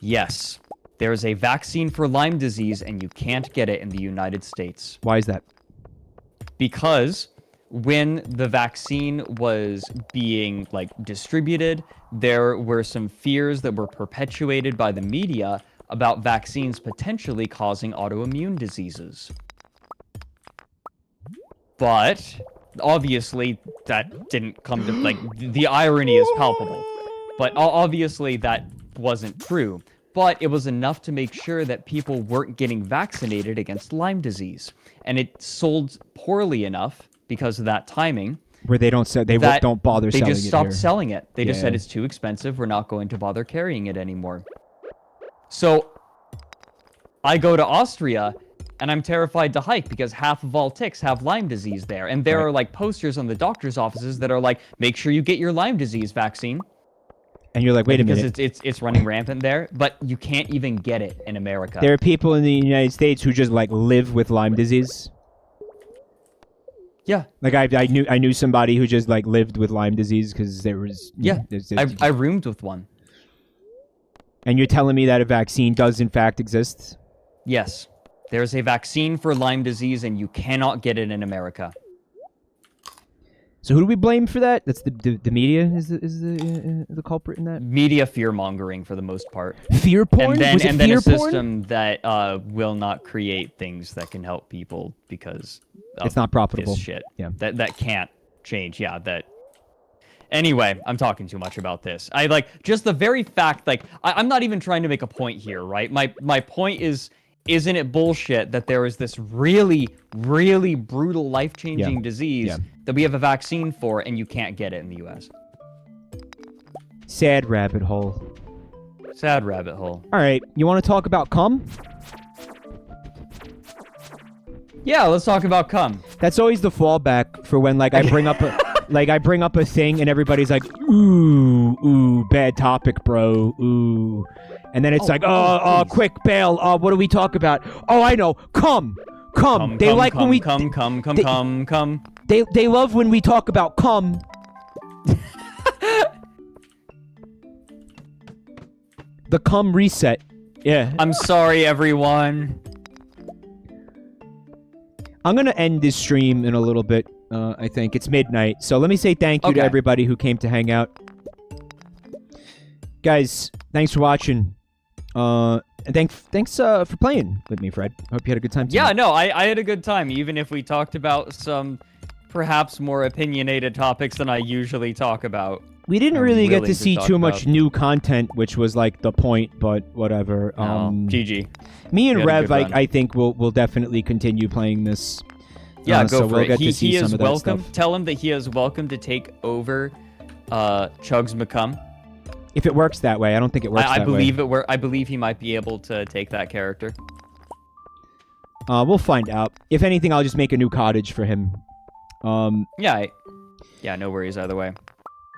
Yes, there is a vaccine for Lyme disease, and you can't get it in the United States. Why is that? Because when the vaccine was being distributed, there were some fears that were perpetuated by the media about vaccines potentially causing autoimmune diseases. But obviously that didn't come to the irony is palpable. But obviously that wasn't true. But it was enough to make sure that people weren't getting vaccinated against Lyme disease. And it sold poorly enough because of that timing. Where they don't say don't bother selling it. They just stopped here. selling it. They just said it's too expensive. We're not going to bother carrying it anymore. So I go to Austria and I'm terrified to hike because half of all ticks have Lyme disease there. And there are posters on the doctor's offices that are make sure you get your Lyme disease vaccine. And you're like, wait a minute. Because it's running rampant there, but you can't even get it in America. There are people in the United States who just live with Lyme disease. Yeah. I knew somebody who just lived with Lyme disease because there was I roomed with one. And you're telling me that a vaccine does in fact exist? Yes. There's a vaccine for Lyme disease and you cannot get it in America. So who do we blame for that? That's the media is the culprit in that? Media fear-mongering for the most part. Fear porn? And then fear a system porn? that will not create things that can help people because it's not profitable. This shit. Yeah. That can't change. Yeah, that... Anyway, I'm talking too much about this. Just the very fact, I'm not even trying to make a point here, right? My point is, isn't it bullshit that there is this really, really brutal, life-changing disease that we have a vaccine for and you can't get it in the U.S.? Sad rabbit hole. Sad rabbit hole. All right, you want to talk about cum? Yeah, let's talk about cum. That's always the fallback for when I bring up a thing and everybody's like, ooh, bad topic, bro, ooh. And then it's quick, bail. What do we talk about? Oh, I know. Cum. They like when we cum. They love when we talk about cum. The cum reset. Yeah. I'm sorry, everyone. I'm gonna end this stream in a little bit. I think it's midnight. So let me say thank you to everybody who came to hang out. Guys, thanks for watching. And thanks for playing with me, Fred. Hope you had a good time tonight. Yeah, no, I had a good time, even if we talked about some perhaps more opinionated topics than I usually talk about. We didn't really get to see too much new content, which was the point, but whatever. GG. Me and Rev, I think will definitely continue playing this. Yeah, go for we'll it. Get to see He some is of that welcome. stuff. Tell him that he is welcome to take over Chugs McCum. If it works that way, I don't think it works that way. I believe he might be able to take that character. We'll find out. If anything, I'll just make a new cottage for him. Yeah, no worries either way.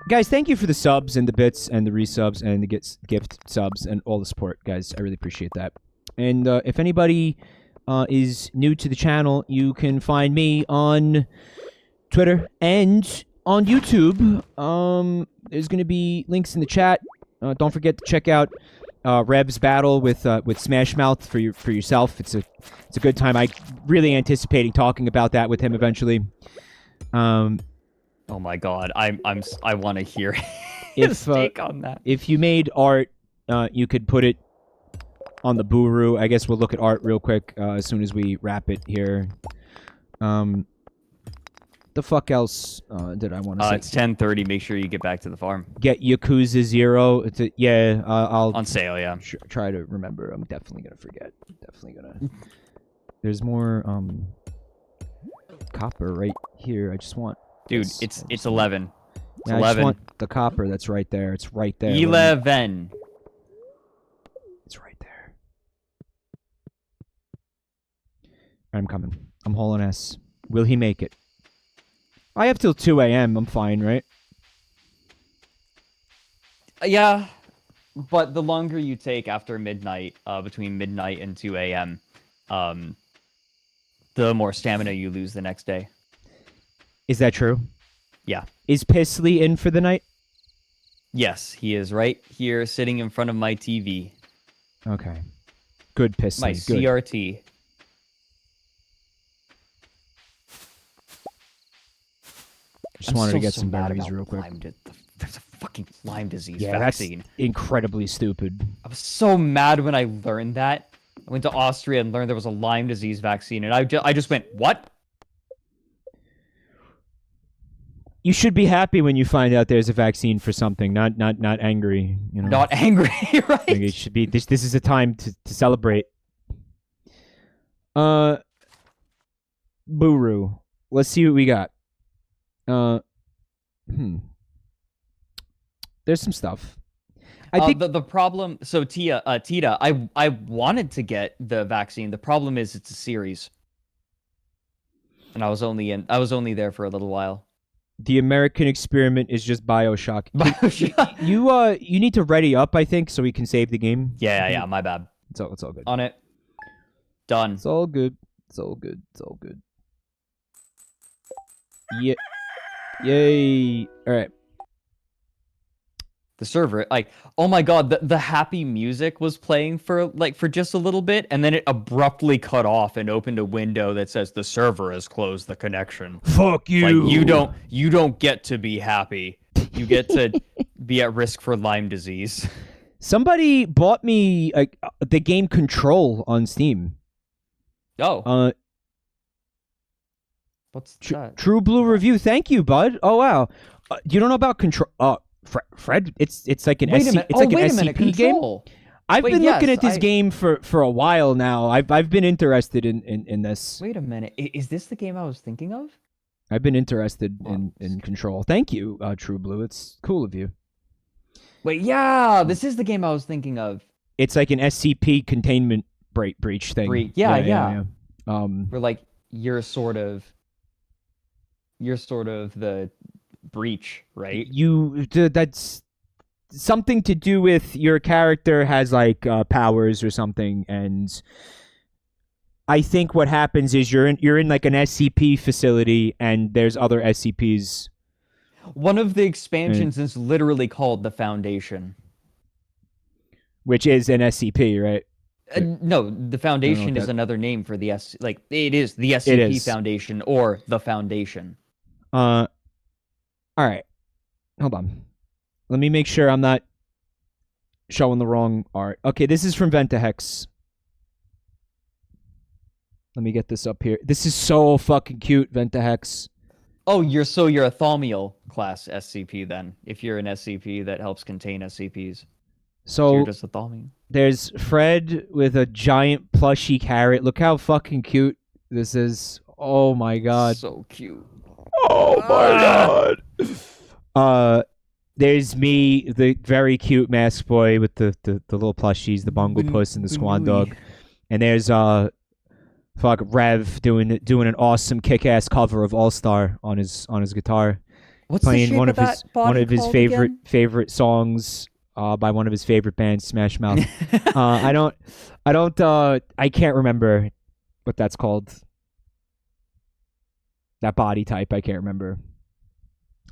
Guys, thank you for the subs and the bits and the resubs and the gift subs and all the support, guys. I really appreciate that. And if anybody is new to the channel, you can find me on Twitter and on YouTube. There's going to be links in the chat. Don't forget to check out Rev's battle with Smash Mouth for yourself. It's a good time. I really anticipating talking about that with him eventually. Oh my god, I want to hear his take on that. If you made art, you could put it on the Buru. I guess we'll look at art real quick as soon as we wrap it here. The fuck else did I want to say? It's 10:30. Make sure you get back to the farm. Get Yakuza 0. I'll on sale. Yeah. Try to remember. I'm definitely gonna forget. Definitely gonna. There's more copper right here. I just want. Dude, this. it's 11. It's Yeah, I 11. just want the copper that's right there. It's right there. 11. It's right there. I'm coming. I'm hauling S. Will he make it? I have till 2 a.m. I'm fine, right? Yeah, but the longer you take after midnight, between midnight and 2 a.m., the more stamina you lose the next day. Is that true? Yeah. Is Pisley in for the night? Yes, he is right here sitting in front of my TV. Okay. Good, Pisley. My Good. CRT. Just wanted to get some mad batteries about real quick. There's a fucking Lyme disease Yeah, vaccine. that's incredibly stupid. I was so mad when I learned that. I went to Austria and learned there was a Lyme disease vaccine, and I just went, what? You should be happy when you find out there's a vaccine for something, not angry. You know, Not angry, right? Like it should be. This is a time to celebrate. Buru. Let's see what we got. There's some stuff. I think the problem. So Tita, I wanted to get the vaccine. The problem is it's a series, and I was only there for a little while. the American experiment is just BioShock. BioShock. You need to ready up, I think, so we can save the game. Yeah. My bad. It's all good. On it. Done. It's all good. It's all good. It's all good. Yeah. Yay. All right. The server, like, oh my god, the happy music was playing for just a little bit, and then it abruptly cut off and opened a window that says the server has closed the connection. Fuck you. Like, you don't get to be happy. You get to be at risk for Lyme disease. Somebody bought me the game Control on Steam. Oh. What's that? True Blue review. Thank you, bud. Oh wow. You don't know about Control? Fred, it's like an SCP game. I've been looking at this game for a while now. I've been interested in this. Wait a minute. Is this the game I was thinking of? I've been interested in Control. Thank you, True Blue. It's cool of you. Wait, yeah, this is the game I was thinking of. It's like an SCP containment breach thing. Yeah. Where like you're sort of the breach, right? That's something to do with your character has like powers or something, and I think what happens is you're in like an SCP facility, and there's other SCPs. One of the expansions is literally called the Foundation, which is an SCP, right? No, the Foundation is another name for the it is the SCP Foundation or the Foundation. All right, hold on. Let me make sure I'm not showing the wrong art. Okay, this is from Ventahex. Let me get this up here. This is so fucking cute, Ventahex. Oh, you're a Thaumiel class SCP then, if you're an SCP that helps contain SCPs. So you're just a Thaumiel. There's Fred with a giant plushy carrot. Look how fucking cute this is. Oh my god. So cute. Oh my god. There's me, the very cute mask boy with the little plushies, the bungle puss and the swan dog. And there's Rev doing an awesome kick-ass cover of All Star on his guitar. What's playing one of his favorite songs by one of his favorite bands, Smash Mouth. I can't remember what that's called. That body type, I can't remember.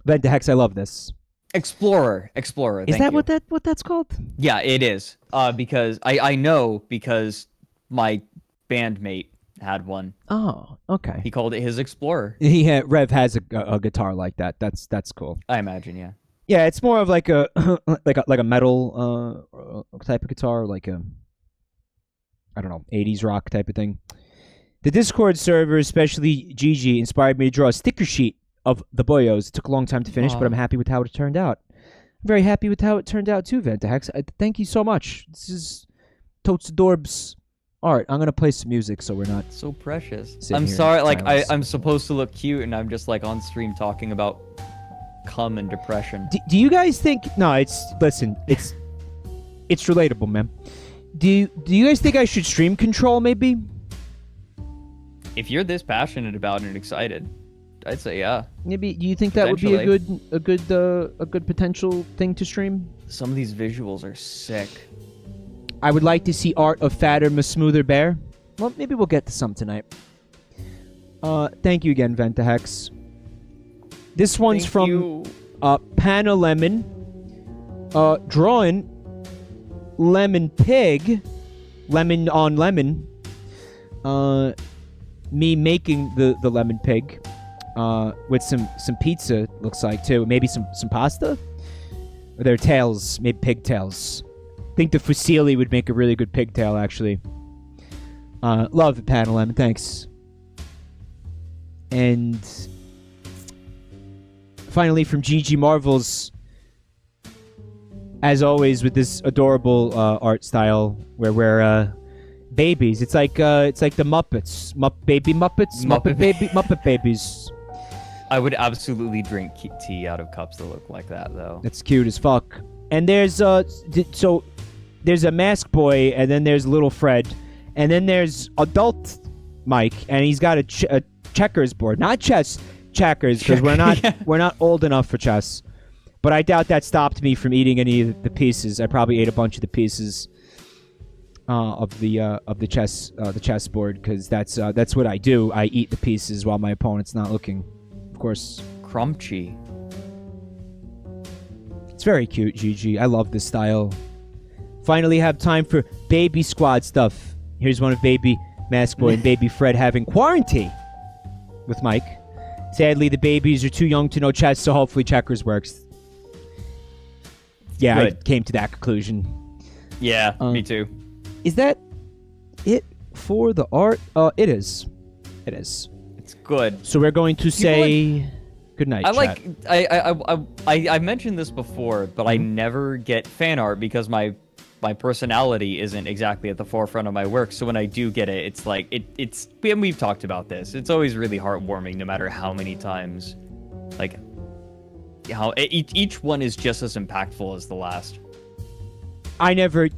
Ventahex, I love this. Explorer. Is that what that's called? Yeah, it is. Because I know because my bandmate had one. Oh, okay. He called it his Explorer. Rev has a guitar like that. That's cool. I imagine, yeah. Yeah, it's more of like a like a metal type of guitar, like a I don't know, 80s rock type of thing. The Discord server, especially Gigi, inspired me to draw a sticker sheet of the boyos. It took a long time to finish, but I'm happy with how it turned out. I'm very happy with how it turned out too, Ventahex. Thank you so much. This is totes adorbs Art, I'm gonna play some music so we're not. So precious. Sitting I'm here in sorry, like silence. I'm supposed to look cute, and I'm just like on stream talking about cum and depression. Do you guys think? No, listen. It's relatable, man. Do you guys think I should stream control maybe? If you're this passionate about it and excited, I'd say yeah. Maybe. Do you think that would be a good potential thing to stream? Some of these visuals are sick. I would like to see art of fatter, smoother bear. Well, maybe we'll get to some tonight. Thank you again, Ventahex. This one's Thank from you. Panna Lemon. Drawing lemon pig, lemon on lemon. Me making the lemon pig, with some pizza, looks like too. Maybe some pasta. Or their tails, maybe pigtails. I think the fusilli would make a really good pigtail, actually. Love it, Panna Lemon. Thanks. And finally, from GG Marvels, as always, with this adorable art style where we're babies. It's like the Muppets, baby Muppets, Muppet babies. I would absolutely drink tea out of cups that look like that, though. That's cute as fuck. And there's there's a mask boy, and then there's little Fred, and then there's adult Mike, and he's got a checkers board, not chess, checkers, because we're not old enough for chess. But I doubt that stopped me from eating any of the pieces. I probably ate a bunch of the pieces of the chess board, because that's what I do. I eat the pieces while my opponent's not looking. Of course. Crunchy. It's very cute, GG. I love this style. Finally have time for baby squad stuff. Here's one of baby Mask Boy and baby Fred having quarantine with Mike. Sadly, the babies are too young to know chess, so hopefully checkers works. Yeah, Good. I came to that conclusion. Yeah, me too. Is that it for the art? It is. It is. It's good. So we're going to say good night. I mentioned this before, but I never get fan art because my personality isn't exactly at the forefront of my work. So when I do get it, it's like it's and we've talked about this. It's always really heartwarming, no matter how many times, like how each one is just as impactful as the last. I never,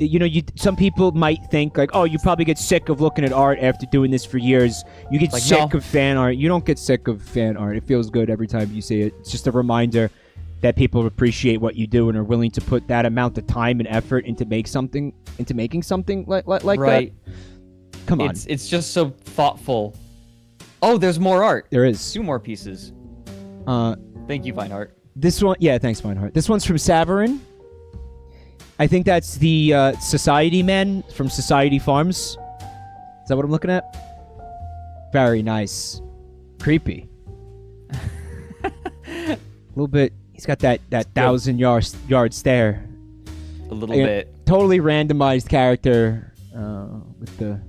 some people might think like, oh, you probably get sick of looking at art after doing this for years. You get sick of fan art. You don't get sick of fan art. It feels good every time you see it. It's just a reminder that people appreciate what you do and are willing to put that amount of time and effort into making something like right. that. Come on. It's just so thoughtful. Oh, there's more art. There is 2 more pieces. Thank you, Fine Art. This one, yeah, thanks, Mineheart. This one's from Savarin. I think that's the Society Man from Society Farms. Is that what I'm looking at? Very nice. Creepy. A little bit. He's got that 1,000-yard stare. A little bit. Totally randomized character with the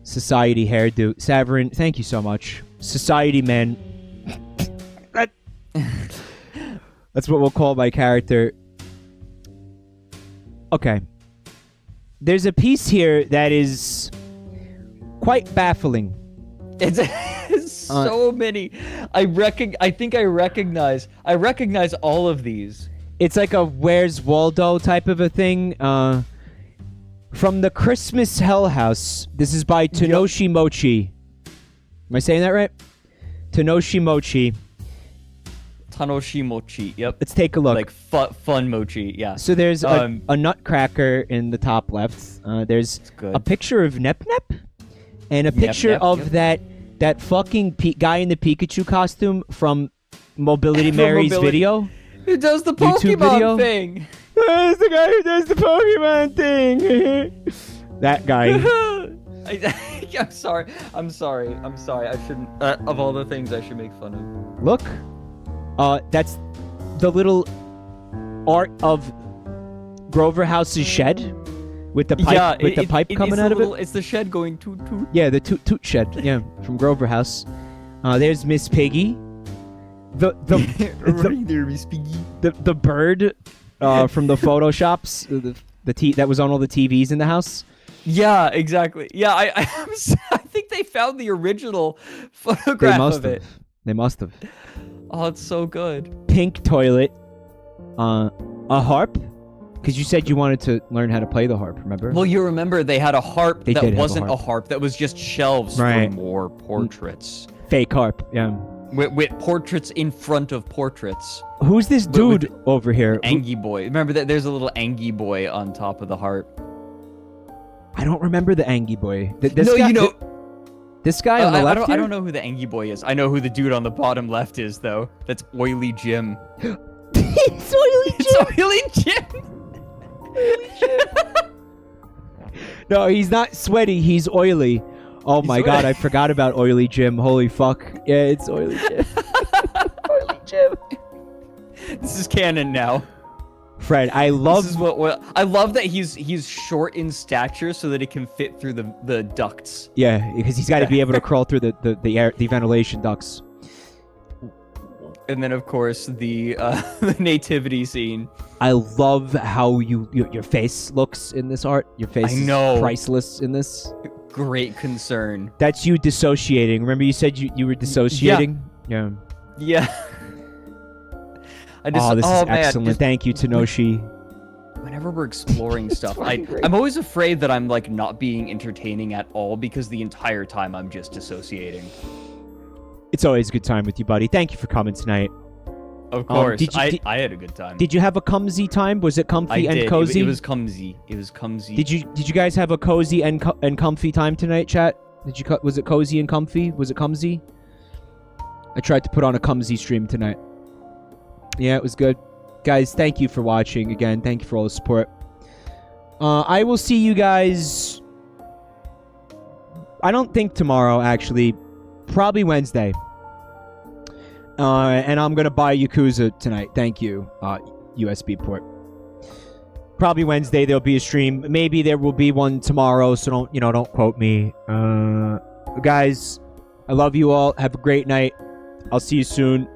Society hairdo. Savarin, thank you so much. Society Man. That's what we'll call my character. Okay. There's a piece here that is quite baffling. It's so many. I think I recognize all of these. It's like a Where's Waldo type of a thing. From the Christmas Hell House. This is by Tanoshi Mochi. Am I saying that right? Tanoshi Mochi. Tanoshi Mochi. Yep. Let's take a look. Like fun mochi. Yeah. So there's a nutcracker in the top left. There's a picture of Nep Nep, and a picture of that fucking guy in the Pikachu costume from Mobility Mary's video. Who does the YouTube video? Pokemon thing? That's the guy who does the Pokemon thing. That guy. I'm sorry. I shouldn't. Of all the things I should make fun of. Look. That's the little art of Grover House's shed with the pipe, the pipe coming out of it. It's the shed going toot toot. Yeah, the toot toot shed. Yeah, from Grover House. There's Miss Piggy. The bird from the photoshops. That was on all the TVs in the house. Yeah, exactly. Yeah, I think they found the original photograph of it. They must have. Oh, it's so good. Pink toilet. A harp. Because you said you wanted to learn how to play the harp, remember? Well, you remember they had a harp They that did have a wasn't a harp. harp. That was just shelves Right. for more portraits. Fake harp, yeah. With portraits in front of portraits. Who's this dude over here? Angie boy. Remember that there's a little Angie boy on top of the harp. I don't remember the Angie boy. This No, guy, you know- this guy on the left I here? don't know who the Angie boy is. I know who the dude on the bottom left is, though. That's Oily Jim. It's Oily It's Oily Jim! No, he's not sweaty. He's oily. Oh He's my god, oily. I forgot about Oily Jim. Holy fuck. Yeah, it's Oily Jim. Oily Jim. This is canon now. Fred, I This love... is what I love that he's short in stature so that he can fit through the ducts. Yeah, because he's got to be able to crawl through the ventilation ducts. And then of course the the nativity scene. I love how your face looks in this art. Your face I know. is priceless in this. Great concern. That's you dissociating. Remember you said you were dissociating? Yeah. Yeah. I just, Oh, this is man, excellent. just Thank you, Tenoshi. whenever we're exploring stuff, fucking great. I'm always afraid that I'm like not being entertaining at all because the entire time I'm just dissociating. It's always a good time with you, buddy. Thank you for coming tonight. Of course, did you- I had a good time. Did you have a comfy time? Was it comfy I and did. cozy? It was comfy. It was comfy. Did you guys have a cozy and comfy time tonight, chat? Was it cozy and comfy? Was it comfy? I tried to put on a comfy stream tonight. Yeah, it was good. Guys, thank you for watching again. Thank you for all the support. I will see you guys... I don't think tomorrow, actually. Probably Wednesday. And I'm going to buy Yakuza tonight. Thank you, USB port. Probably Wednesday there'll be a stream. Maybe there will be one tomorrow, so don't quote me. Guys, I love you all. Have a great night. I'll see you soon.